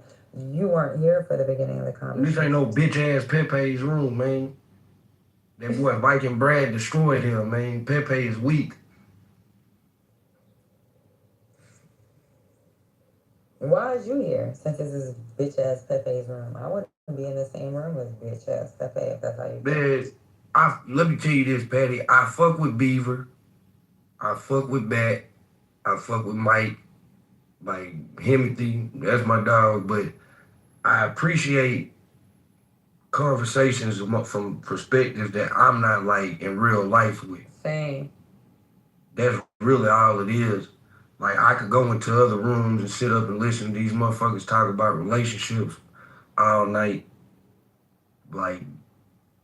you weren't here for the beginning of the This conversation. ain't no bitch ass Pepe's room, man. That boy Viking Brad destroyed him, man. Pepe is weak. Why is you here? Since this is bitch ass Pepe's room, I wouldn't be in the same room with bitch ass Pepe if that's how you feel. Man, let me tell you this, Patty. I fuck with Beaver. I fuck with Bat. I fuck with Mike. Like Himothy, that's my dog. But I appreciate conversations from perspectives that I'm not like in real life with. Same. That's really all it is. Like I could go into other rooms and sit up and listen to these motherfuckers talk about relationships all night. Like,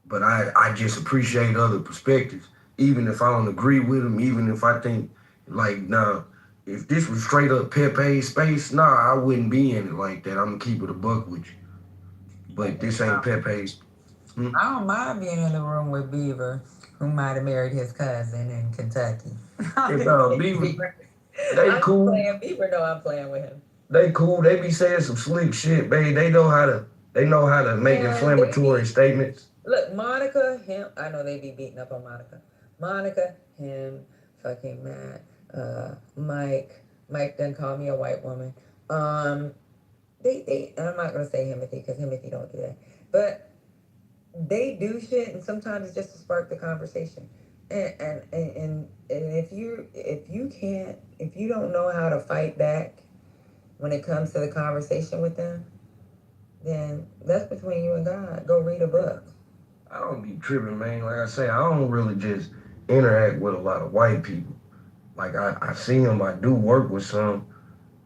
but I just appreciate other perspectives. Even if I don't agree with them, even if I think like nah, if this was straight up Pepe's space, nah, I wouldn't be in it like that. I'm gonna keep it a buck with you. But this ain't Pepe's. I don't mind being in the room with Beaver, who might have married his cousin in Kentucky. Beaver, they I'm cool. playing Beaver, though I'm playing with him. They cool. They be saying some slick shit, babe. They know how to make inflammatory statements. Look, Monica, him. I know they be beating up on Monica. Monica, him, fucking Matt, Mike. Mike done call me a white woman. They, and I'm not gonna say Himothy because Himothy don't do that, but they do shit, and sometimes it's just to spark the conversation. And if you don't know how to fight back when it comes to the conversation with them, then that's between you and God. Go read a book. I don't be tripping, man. Like I say, I don't really just interact with a lot of white people. Like I see them, I do work with some.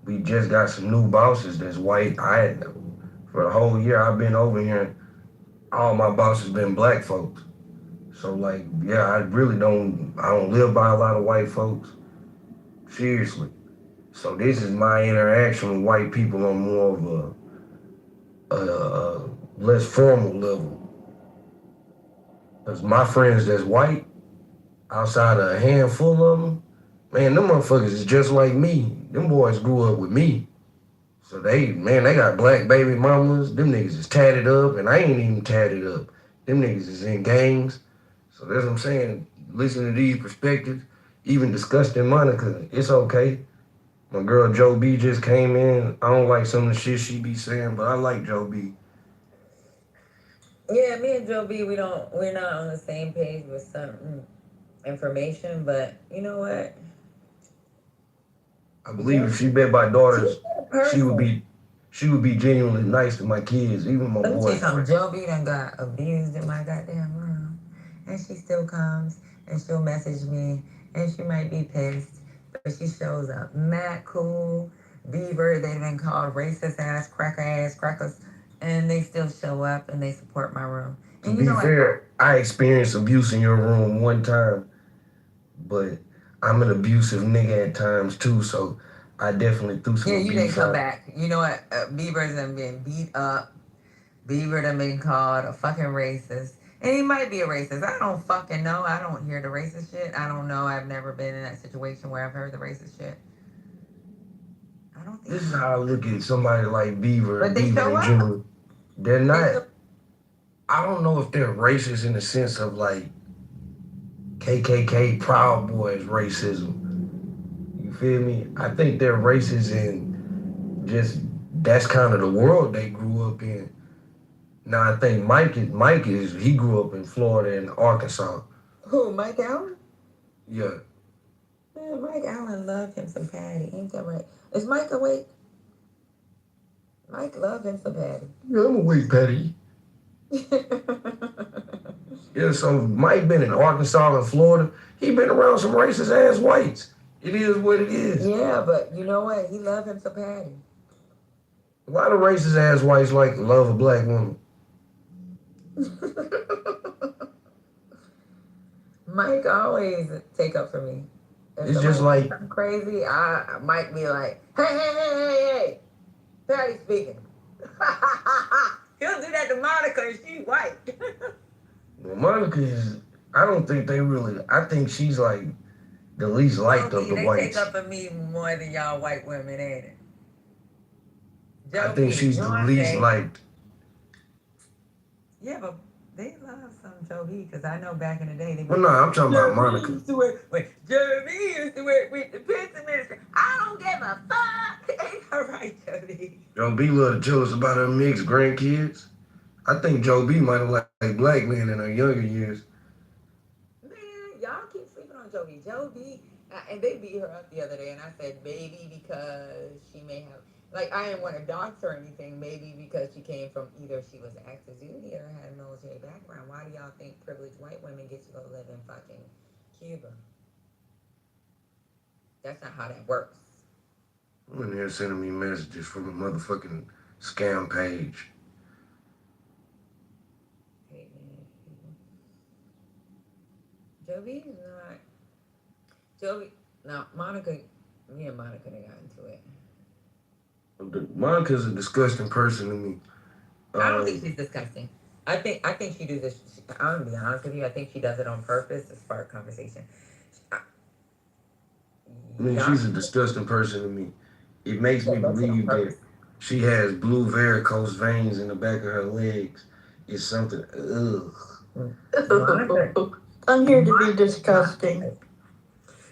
We just got some new bosses that's white. For the whole year I've been over here, all my bosses been black folks. So like, yeah, I don't live by a lot of white folks. Seriously. So this is my interaction with white people on more of a less formal level. Cause my friends that's white, outside of a handful of them, man, them motherfuckers is just like me. Them boys grew up with me. So they got black baby mamas. Them niggas is tatted up, and I ain't even tatted up. Them niggas is in gangs. So that's what I'm saying. Listen to these perspectives, even disgusting Monica, it's okay. My girl Joe B just came in. I don't like some of the shit she be saying, but I like Joe B. Yeah, me and Joe B, we're not on the same page with certain information, but you know what? I believe if she met my daughters, she would be genuinely nice to my kids, even my Let me tell you boys. something. Joe B done got abused in my goddamn room, and she still comes and she'll message me, and she might be pissed, but she shows up. Matt cool, Beaver, they've been called racist ass crackers, and they still show up and they support my room. To be fair, I experienced abuse in your room one time, but I'm an abusive nigga at times too, so I definitely threw some Yeah, abuse you didn't come out. back. You know what? Beaver's done been beat up. Beaver done been called a fucking racist. And he might be a racist. I don't fucking know. I don't hear the racist shit. I don't know. I've never been in that situation where I've heard the racist shit. This is how I look at somebody like Beaver But and they Beaver show in up. general. They're not. I don't know if they're racist in the sense of like KKK Proud Boys racism. You feel me? I think they're racist in just that's kind of the world they grew up in. Now I think Mike is he grew up in Florida and Arkansas. Who, Mike Allen? Yeah. Yeah, Mike Allen love him some Patty. Ain't that right? Is Mike awake? Mike love him some Patty. Yeah, I'm awake, Patty. Yeah, so Mike been in Arkansas and Florida. He been around some racist ass whites. It is what it is. Yeah, but you know what? He love him some Patty. Why do racist ass whites like love a black woman? Mike always take up for me. If It's just somebody like I'm crazy. I might be like, hey, Patty speaking. He'll do that to Monica and she's white. well, Monica is. I don't think they really. I think she's like the least liked of the they whites. take up for me more than y'all white women, ain't it? I think she's the least liked. Yeah, but they love some Joe B because I know back in the day they. Well, no, I'm talking about Monica. Used to work, Joe B used to work with the Pizza Ministry. I don't give a fuck. Ain't that right, Joe B? Joe B love to tell us about her mixed grandkids. I think Joe B might have liked black men in her younger years. Man, y'all keep sleeping on Joe B. Joe B, and they beat her up the other day, and I said maybe because she may have, like, I didn't want to dox her or anything, maybe because she came from either she was active duty or had a military background. Why do y'all think privileged white women get to go live in fucking Cuba? That's not how that works. I'm in here sending me messages from a motherfucking scam page. Joey is not. Joey, now Monica, me and Monica got into it. Monica's a disgusting person to me. I don't think she's disgusting. I think she do this. I'm gonna be honest with you. I think she does it on purpose to spark conversation. I mean, she's a disgusting person to me. It makes me believe that she has blue varicose veins in the back of her legs. It's something. Ugh. I'm here to be disgusting.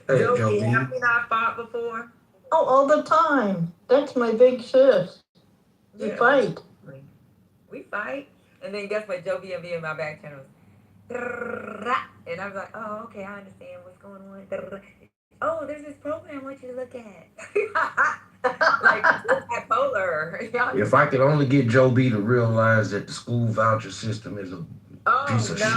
Hey, Joey, have we not fought before? Oh, all the time. That's my big sis. We fight. We fight. And then guess what? Joe B and me in my back channels. And I'm like, oh, okay, I understand what's going on. Oh, there's this program I want you to look at. Like, bipolar. If I could only get Joe B to realize that the school voucher system is a piece of shit.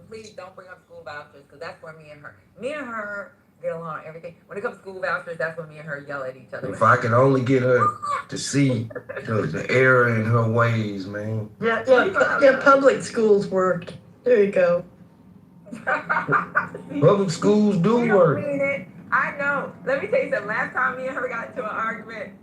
Please don't bring up school vouchers because that's where me and her get along on everything. When it comes to school vouchers, that's when me and her yell at each other. If I could only get her to see the error in her ways, man. Yeah, public schools worked. There you go. Public schools do work. I know. Let me tell you something. Last time me and her got into an argument,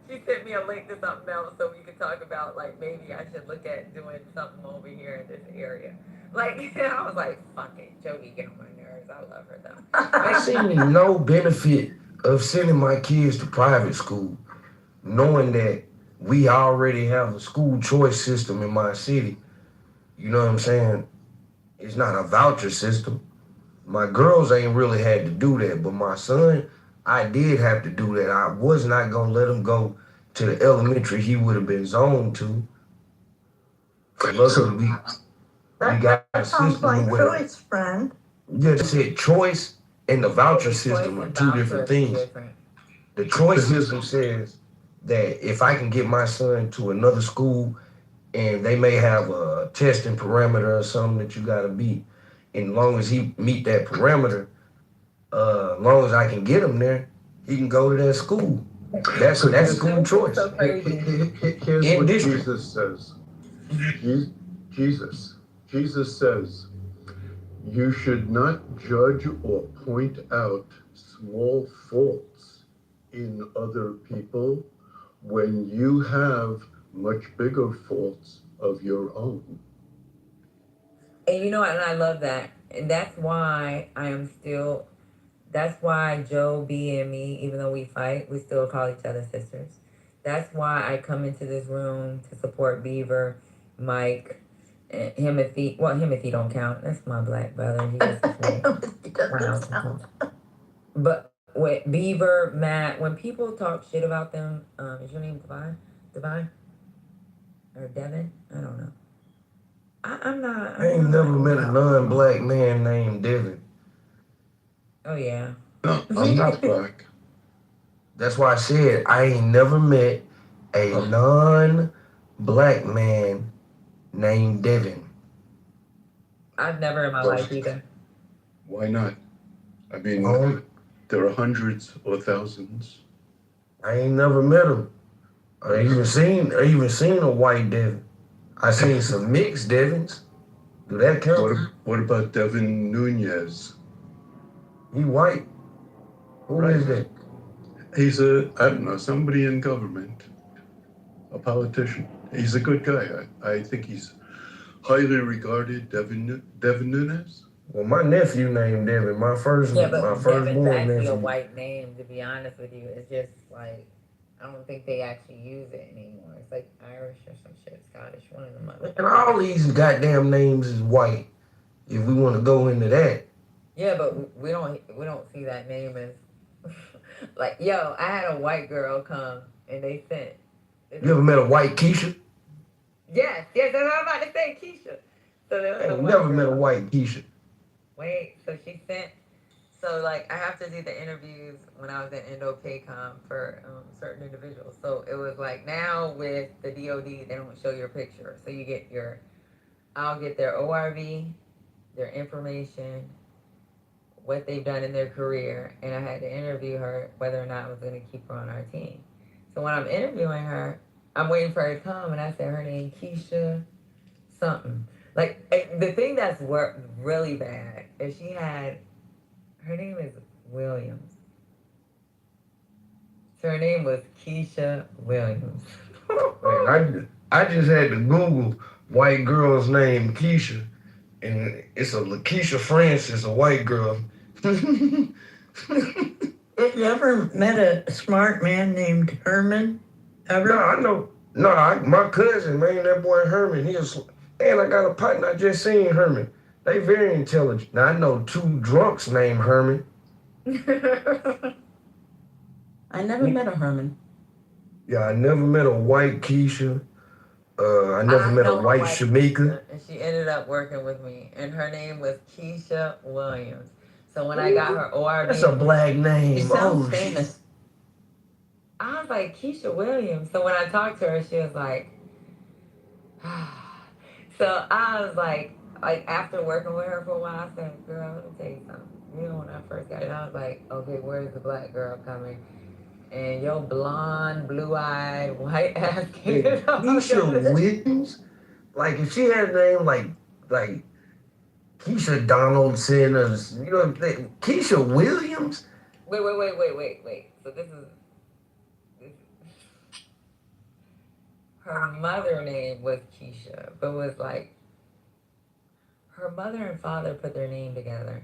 she sent me a link to something else so we could talk about, like, maybe I should look at doing something over here in this area. Like, I was like, fuck it. Jody, get on my nerves. I love her, though. I see no benefit of sending my kids to private school, knowing that we already have a school choice system in my city. You know what I'm saying? It's not a voucher system. My girls ain't really had to do that, but my son, I did have to do that. I was not gonna let him go to the elementary he would have been zoned to. Luckily, we got a Sounds system like where choice, friend. you just said choice and the voucher system are two different things. The choice system says that if I can get my son to another school and they may have a testing parameter or something that you gotta beat, and as long as he meet that parameter, as long as I can get him there, he can go to that school. That's school choice. Here's In what district. Jesus says. Jesus says, you should not judge or point out small faults in other people when you have much bigger faults of your own. And you know what? And I love that. And that's why that's why Joe B and me, even though we fight, we still call each other sisters. That's why I come into this room to support Beaver, Mike, Himothy don't count. That's my black brother. He was wow. But with Beaver, Matt, when people talk shit about them, is your name Divine? Or Devin? I don't know. I'm not. I ain't never met a non-black man named Devin. Oh yeah. No, I'm not black. That's why I said I ain't never met a non-black man named Devin. I've never in my life either. Why not? I mean, there are hundreds or thousands. I ain't never met him. I even seen a white Devin. I seen some mixed Devins. Do that count? What about Devin Nunez? He white. Who is that? He's I don't know, somebody in government. A politician. He's a good guy. I think he's highly regarded. Devin Nunez? Well, my nephew named Devin. My first Devin's born actually nephew. a white name, to be honest with you. It's just like, I don't think they actually use it anymore. It's like Irish or some shit, Scottish, one of them other. And all these goddamn names is white. If we want to go into that. Yeah, but we don't see that name as like, yo, I had a white girl come and they sent. You ever met a white Keisha? Yes, that's what I'm about to say, Keisha. So there was I a ain't white never girl. met a white Keisha. Wait, so she sent. So like I have to do the interviews when I was in Indo-PACOM for certain individuals. So it was like now with the DOD, they don't show your picture. So you get I'll get their ORV, their information, what they've done in their career, and I had to interview her whether or not I was going to keep her on our team. So when I'm interviewing her, I'm waiting for her to come, and I said her name Keisha something. Like the thing that's really bad is her name is Williams. So her name was Keisha Williams. Man, I just had to Google white girl's name Keisha, and it's a Lakeisha Francis, a white girl. Have you ever met a smart man named Herman? Ever? No, I know. No, my cousin, man, that boy Herman, and I got a partner, I just seen Herman. They very intelligent. Now, I know 2 drunks named Herman. I never met a Herman. Yeah, I never met a white Keisha. I never met a white Shamika. And she ended up working with me, and her name was Keisha Williams. So when I got her ORV, that's a black name. She sounds famous. I was like, Keisha Williams. So when I talked to her, she was like, so I was like after working with her for a while, I said, girl, let me tell you something. You know, when I first got it, I was like, okay, where's the black girl coming? And your blonde, blue-eyed, white ass Hey, kid. Keisha Williams? Like, if she had a name like Keisha Donaldson or, you know, Keisha Williams? Wait. So this is her mother name was Keisha, but was like her mother and father put their name together.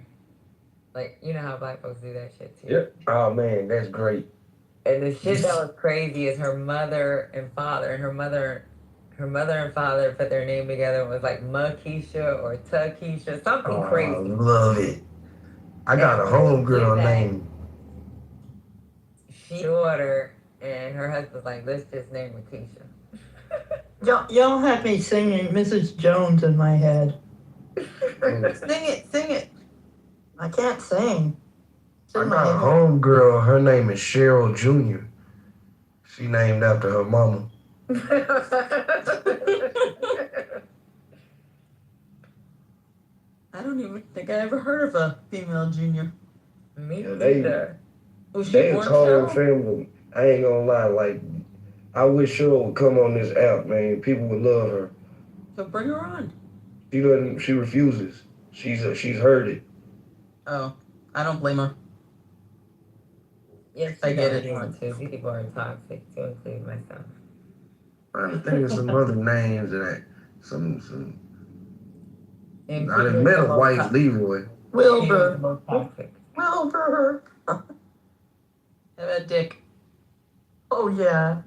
Like, you know how black folks do that shit too. Yep. Oh man, that's great. And the shit that was crazy is her mother and father, and her mother and father put their name together and was like Keisha or Keisha, something crazy. I love it. I got a homegirl named. She daughter and her husband's like, let's just name her Keisha. Y'all have me singing Mrs. Jones in my head. Sing it. I can't sing. I got a homegirl, her name is Cheryl Jr. She named after her mama. I don't even think I ever heard of a female junior. Me neither. Was she They a born whole Cheryl? family. I ain't gonna lie, like, I wish Cheryl would come on this app, man. People would love her. So bring her on. She refuses. She's heard it. Oh, I don't blame her. Yes, I get it. Want to. These people are toxic, to include myself. I'm thinking some other names that some. I done met a white Leroy. Wilbur. Wilbur. Have a dick. Oh yeah,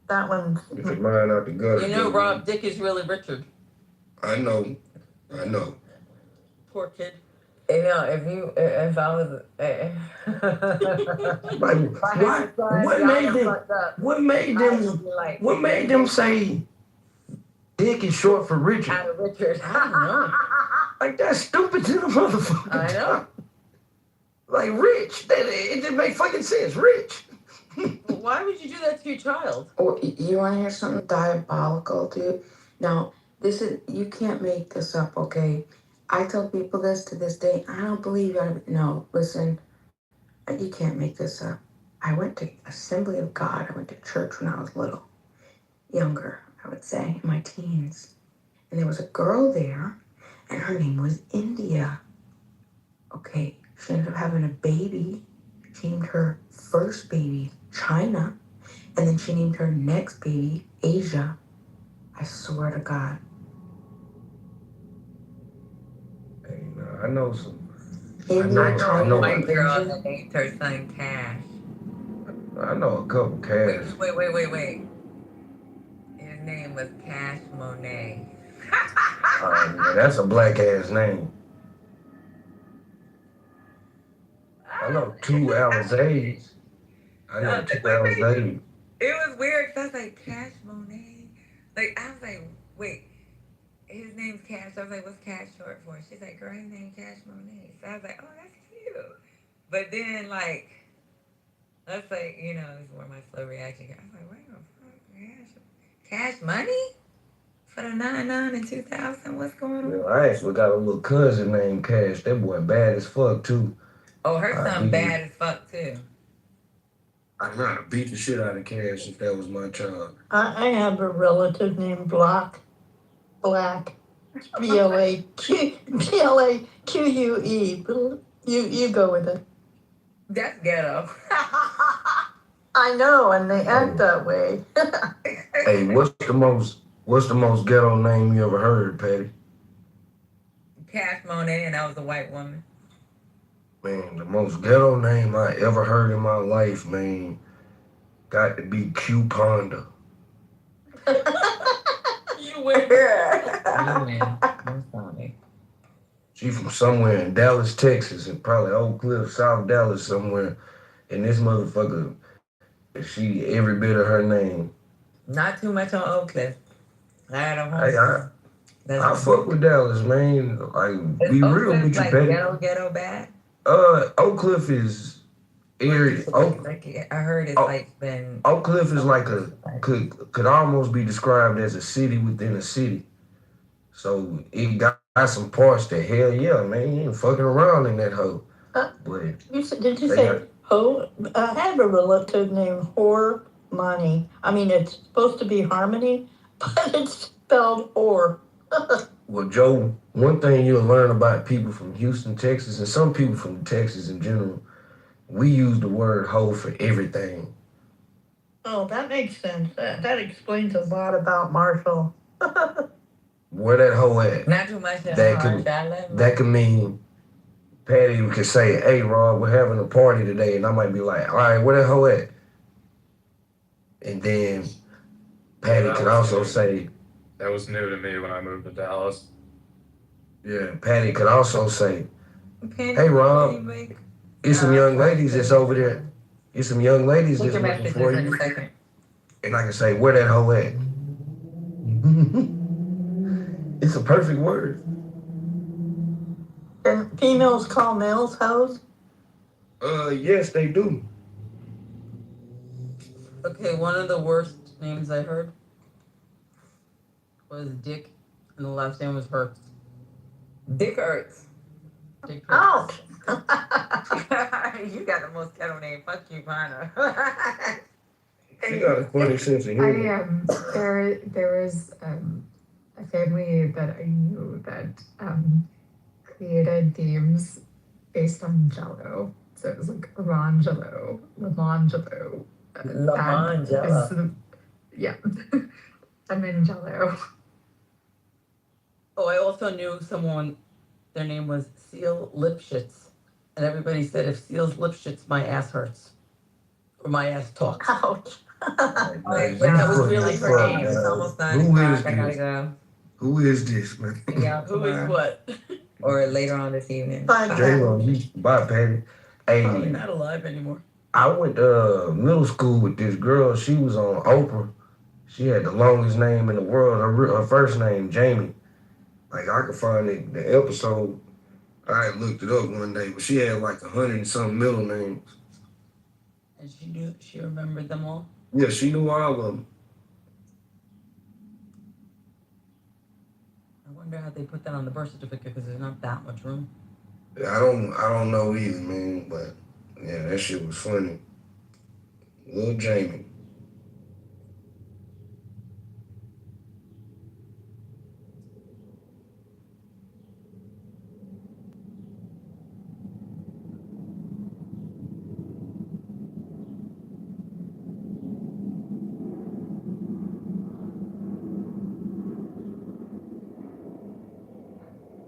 that one's. Get your mind out the gutter. You know, Rob, Dick is really Richard. I know. I know. Poor kid. You know, if I was, Like, if I had a son, what y'all made done them? fucked up. What made I them? would be like, What made them say Dick is short for Richard? out of Richard. I don't know. Like, that's stupid to the motherfucker. I know. Like, Rich. It didn't make fucking sense. Rich. Why would you do that to your child? Oh, you want to hear something diabolical, dude? Now, you can't make this up, okay? I tell people this to this day. I don't believe it. No, listen, you can't make this up. I went to Assembly of God. I went to church when I was little. Younger, I would say, in my teens. And there was a girl there, and her name was India. Okay, she ended up having a baby. She named her first baby China, and then she named her next baby Asia. I swear to God. Hey, I know some. India, China, White and girl Asia. that named her son Cash. I know a couple Cash. Wait. His name was Cash Monet. That's a black ass name. I know two Alizés. I know two Alizés. It was weird because I was like, Cash Monet? Like, I was like, wait, his name's Cash. I was like, what's Cash short for? She's like, girl, his name's Cash Monet. So I was like, oh, that's cute. But then, like, that's like, you know, it's where my slow reaction got. I was like, wait a fuck, Cash Money? For the 99 and 2000? What's going on? Yeah, I actually got a little cousin named Cash. That boy bad as fuck, too. Oh, her son bad as fuck, too. I'd rather beat the shit out of Cash if that was my child. I have a relative named Black. Blaquue. You go with it. That's ghetto. I know, and they act that way. Hey, what's the most ghetto name you ever heard, Patty? Cash Monet, and that was a white woman. Man, the most ghetto name I ever heard in my life, man, got to be Q Ponda. You win. I'm sorry. She from somewhere in Dallas, Texas, and probably Oak Cliff, South Dallas somewhere. And this motherfucker, she every bit of her name. Not too much on Oak Cliff. I had a Hey, I fuck with Dallas, man. Like, be Oak real Cliff with you, like Patty. ghetto bad? Oak Cliff is area. Like, I heard it's like been. Oak Cliff is like could almost be described as a city within a city. So it got some parts that hell yeah, man, you ain't fucking around in that hoe. But Did you say ho? I have a relative named Money. I mean, it's supposed to be harmony, but it's spelled whore. Well, Joe, one thing you'll learn about people from Houston, Texas, and some people from Texas in general, we use the word hoe for everything. Oh, that makes sense. That explains a lot about Marshall. Where that hoe at? Not too much. That could mean Patty could say, hey, Rob, we're having a party today. And I might be like, all right, where that hoe at? And then Patty could also say. That was new to me when I moved to Dallas. Yeah, Patty could also say, hey, Rob, it's some young ladies that's over there. It's some young ladies that's looking for you. And I can say, where that hoe at? It's a perfect word. And females call males hoes? Yes, they do. Okay, one of the worst names I heard was Dick, and the last name was Hurts. Dick Hurts. Dick Hurts. You got the most ghetto name. Fuck you, Pana. You got a funny sense of humor. There was a family that I knew that created games based on Jello. So it was like Rangelo, Lamangelo. Lamangelo. Yeah. I'm in Jello. Oh, I also knew someone, their name was Seal Lipschitz. And everybody said, if Seal's Lipschitz, my ass hurts. Or my ass talks. Ouch. Like that was really her name. It's almost 9 Who o'clock. is I gotta this? go. Who is this, man? Yeah, who is what? Or later on this evening. Bye, J-Lo, bye, Patty. Hey, Probably not alive anymore. I went to middle school with this girl. She was on Oprah. She had the longest name in the world. Her first name, Jamie. Like, I could find the episode. I looked it up one day, but she had like 100 and something middle names. And she remembered them all? Yeah, she knew all of them. I wonder how they put that on the birth certificate because there's not that much room. I don't know either, man, but yeah, that shit was funny. Little Jamie.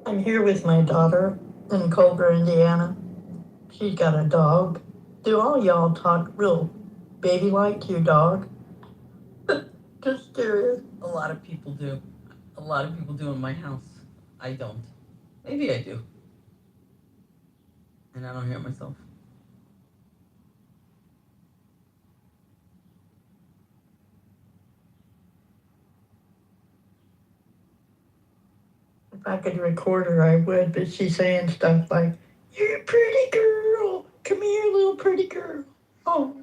I'm here with my daughter in Culver, Indiana. She's got a dog. Do all y'all talk real baby-like to your dog? Just curious. A lot of people do. A lot of people do in my house. I don't. Maybe I do. And I don't hear myself. If I could record her, I would, but she's saying stuff like, "You're a pretty girl. Come here, little pretty girl." Oh.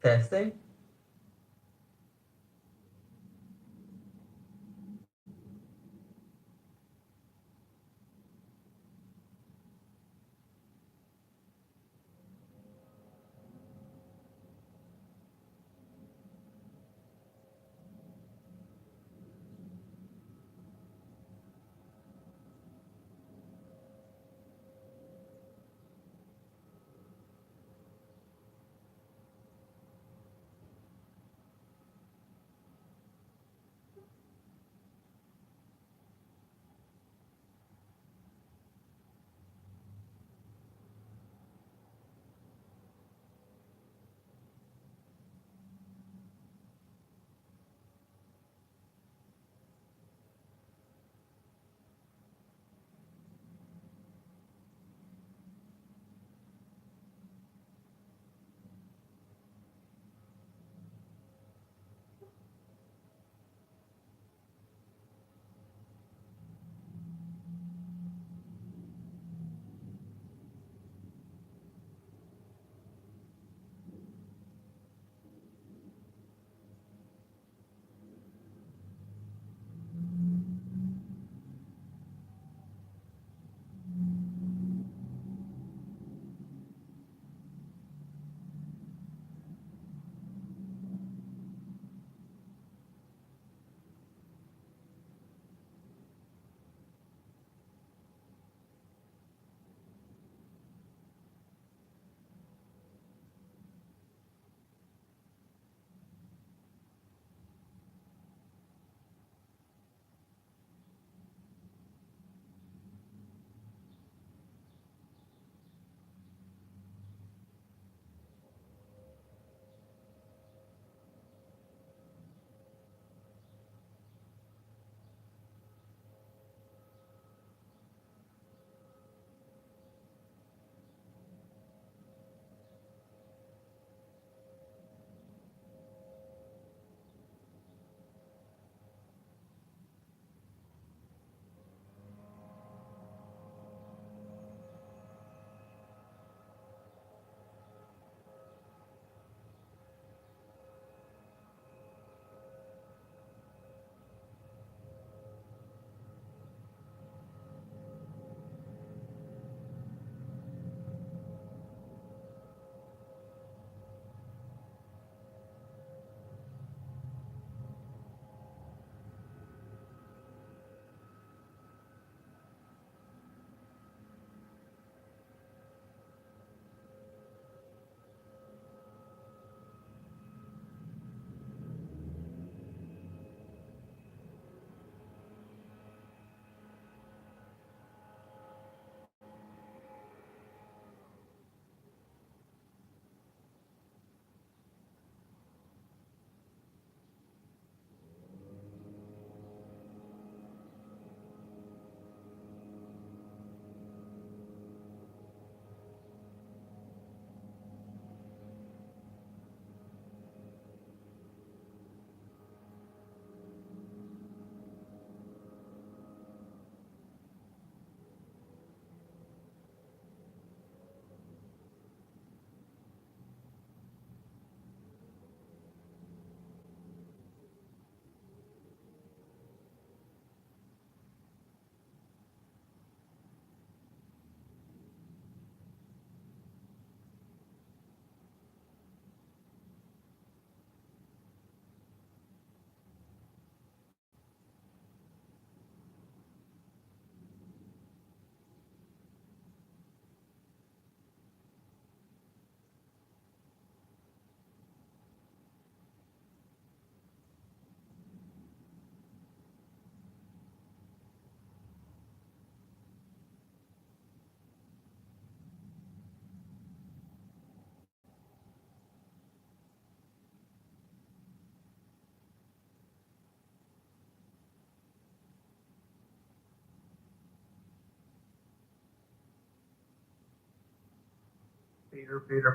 Testing?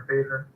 Peter.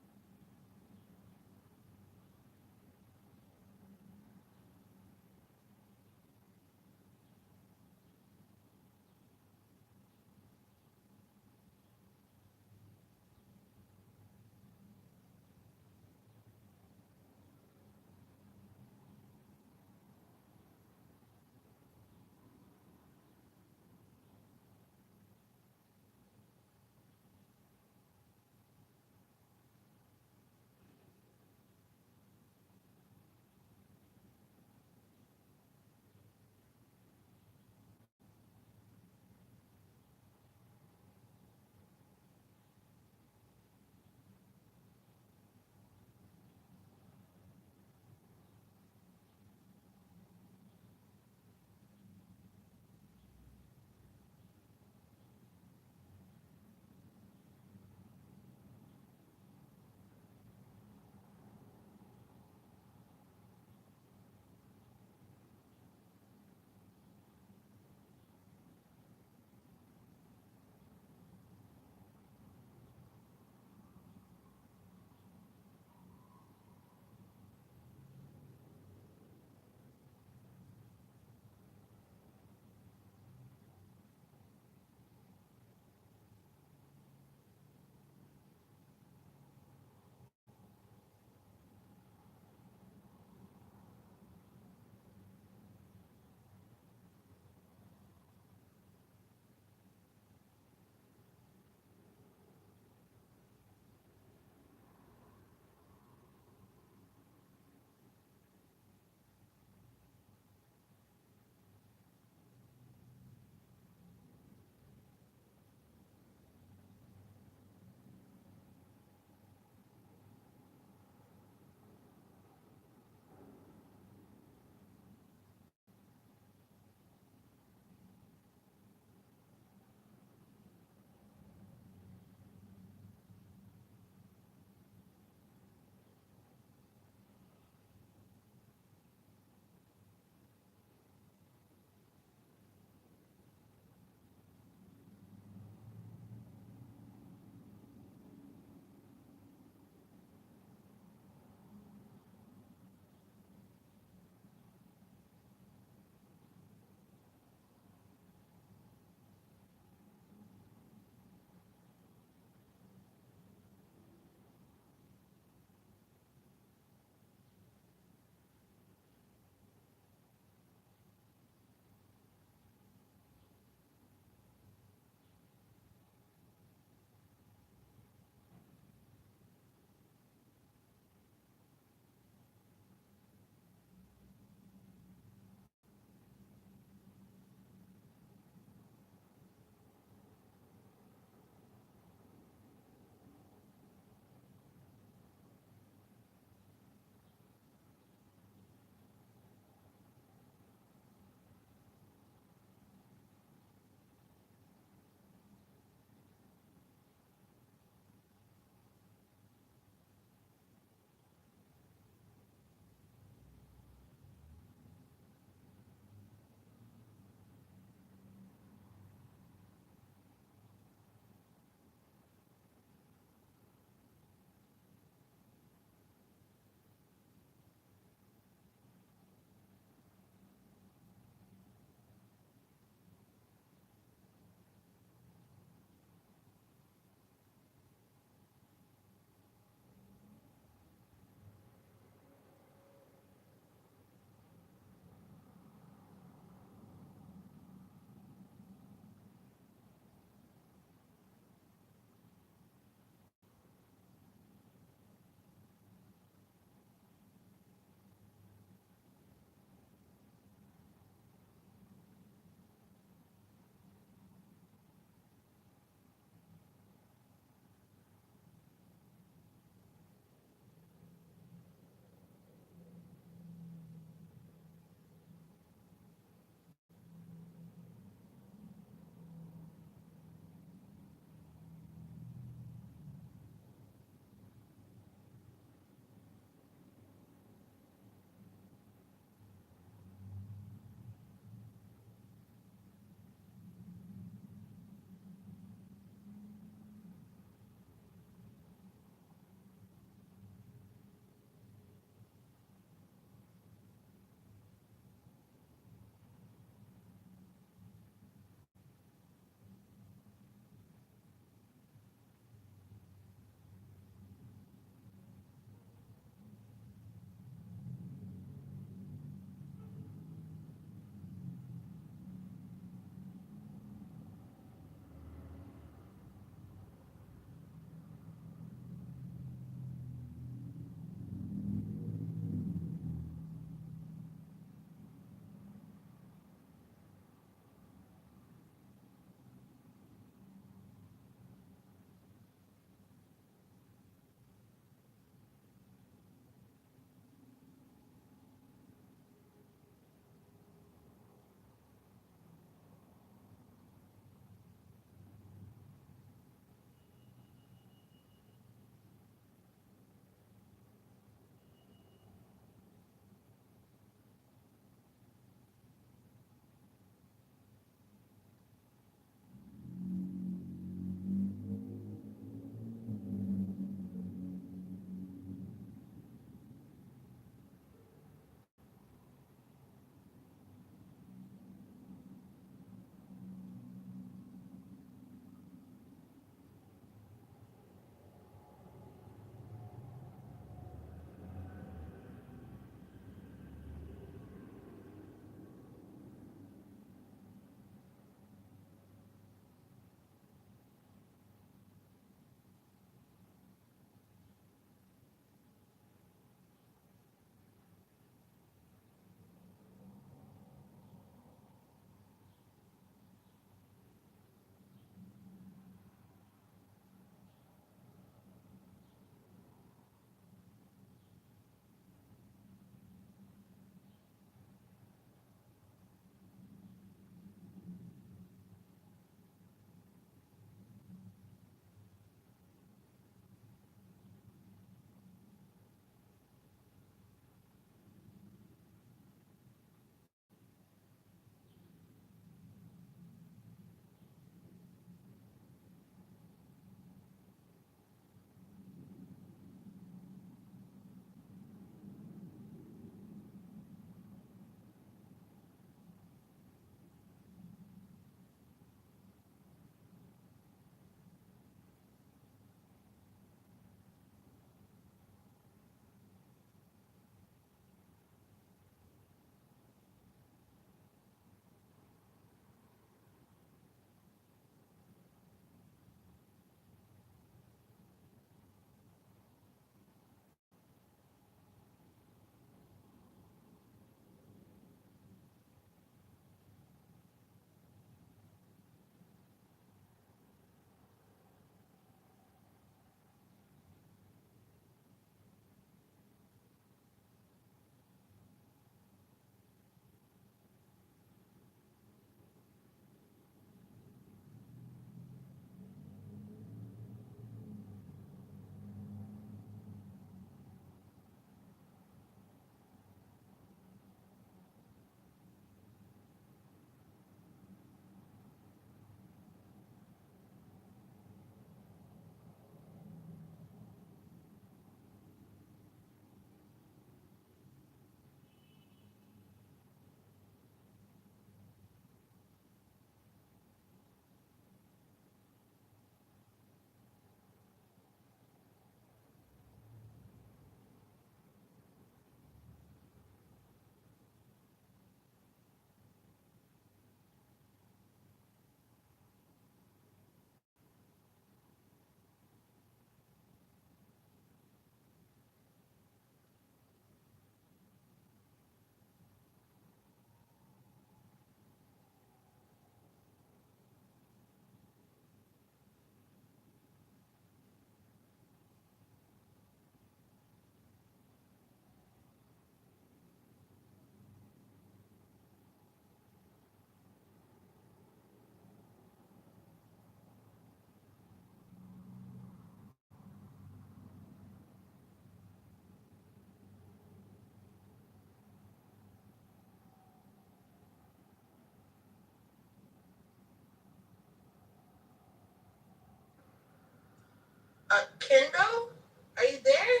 Kendall, are you there?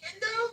Kendall?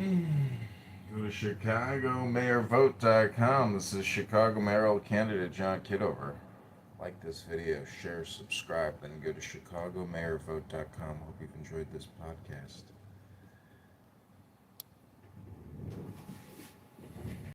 Go to ChicagoMayorVote.com. This is Chicago mayoral candidate John Kitover. Like this video, share, subscribe, then go to ChicagoMayorVote.com. Hope you've enjoyed this podcast.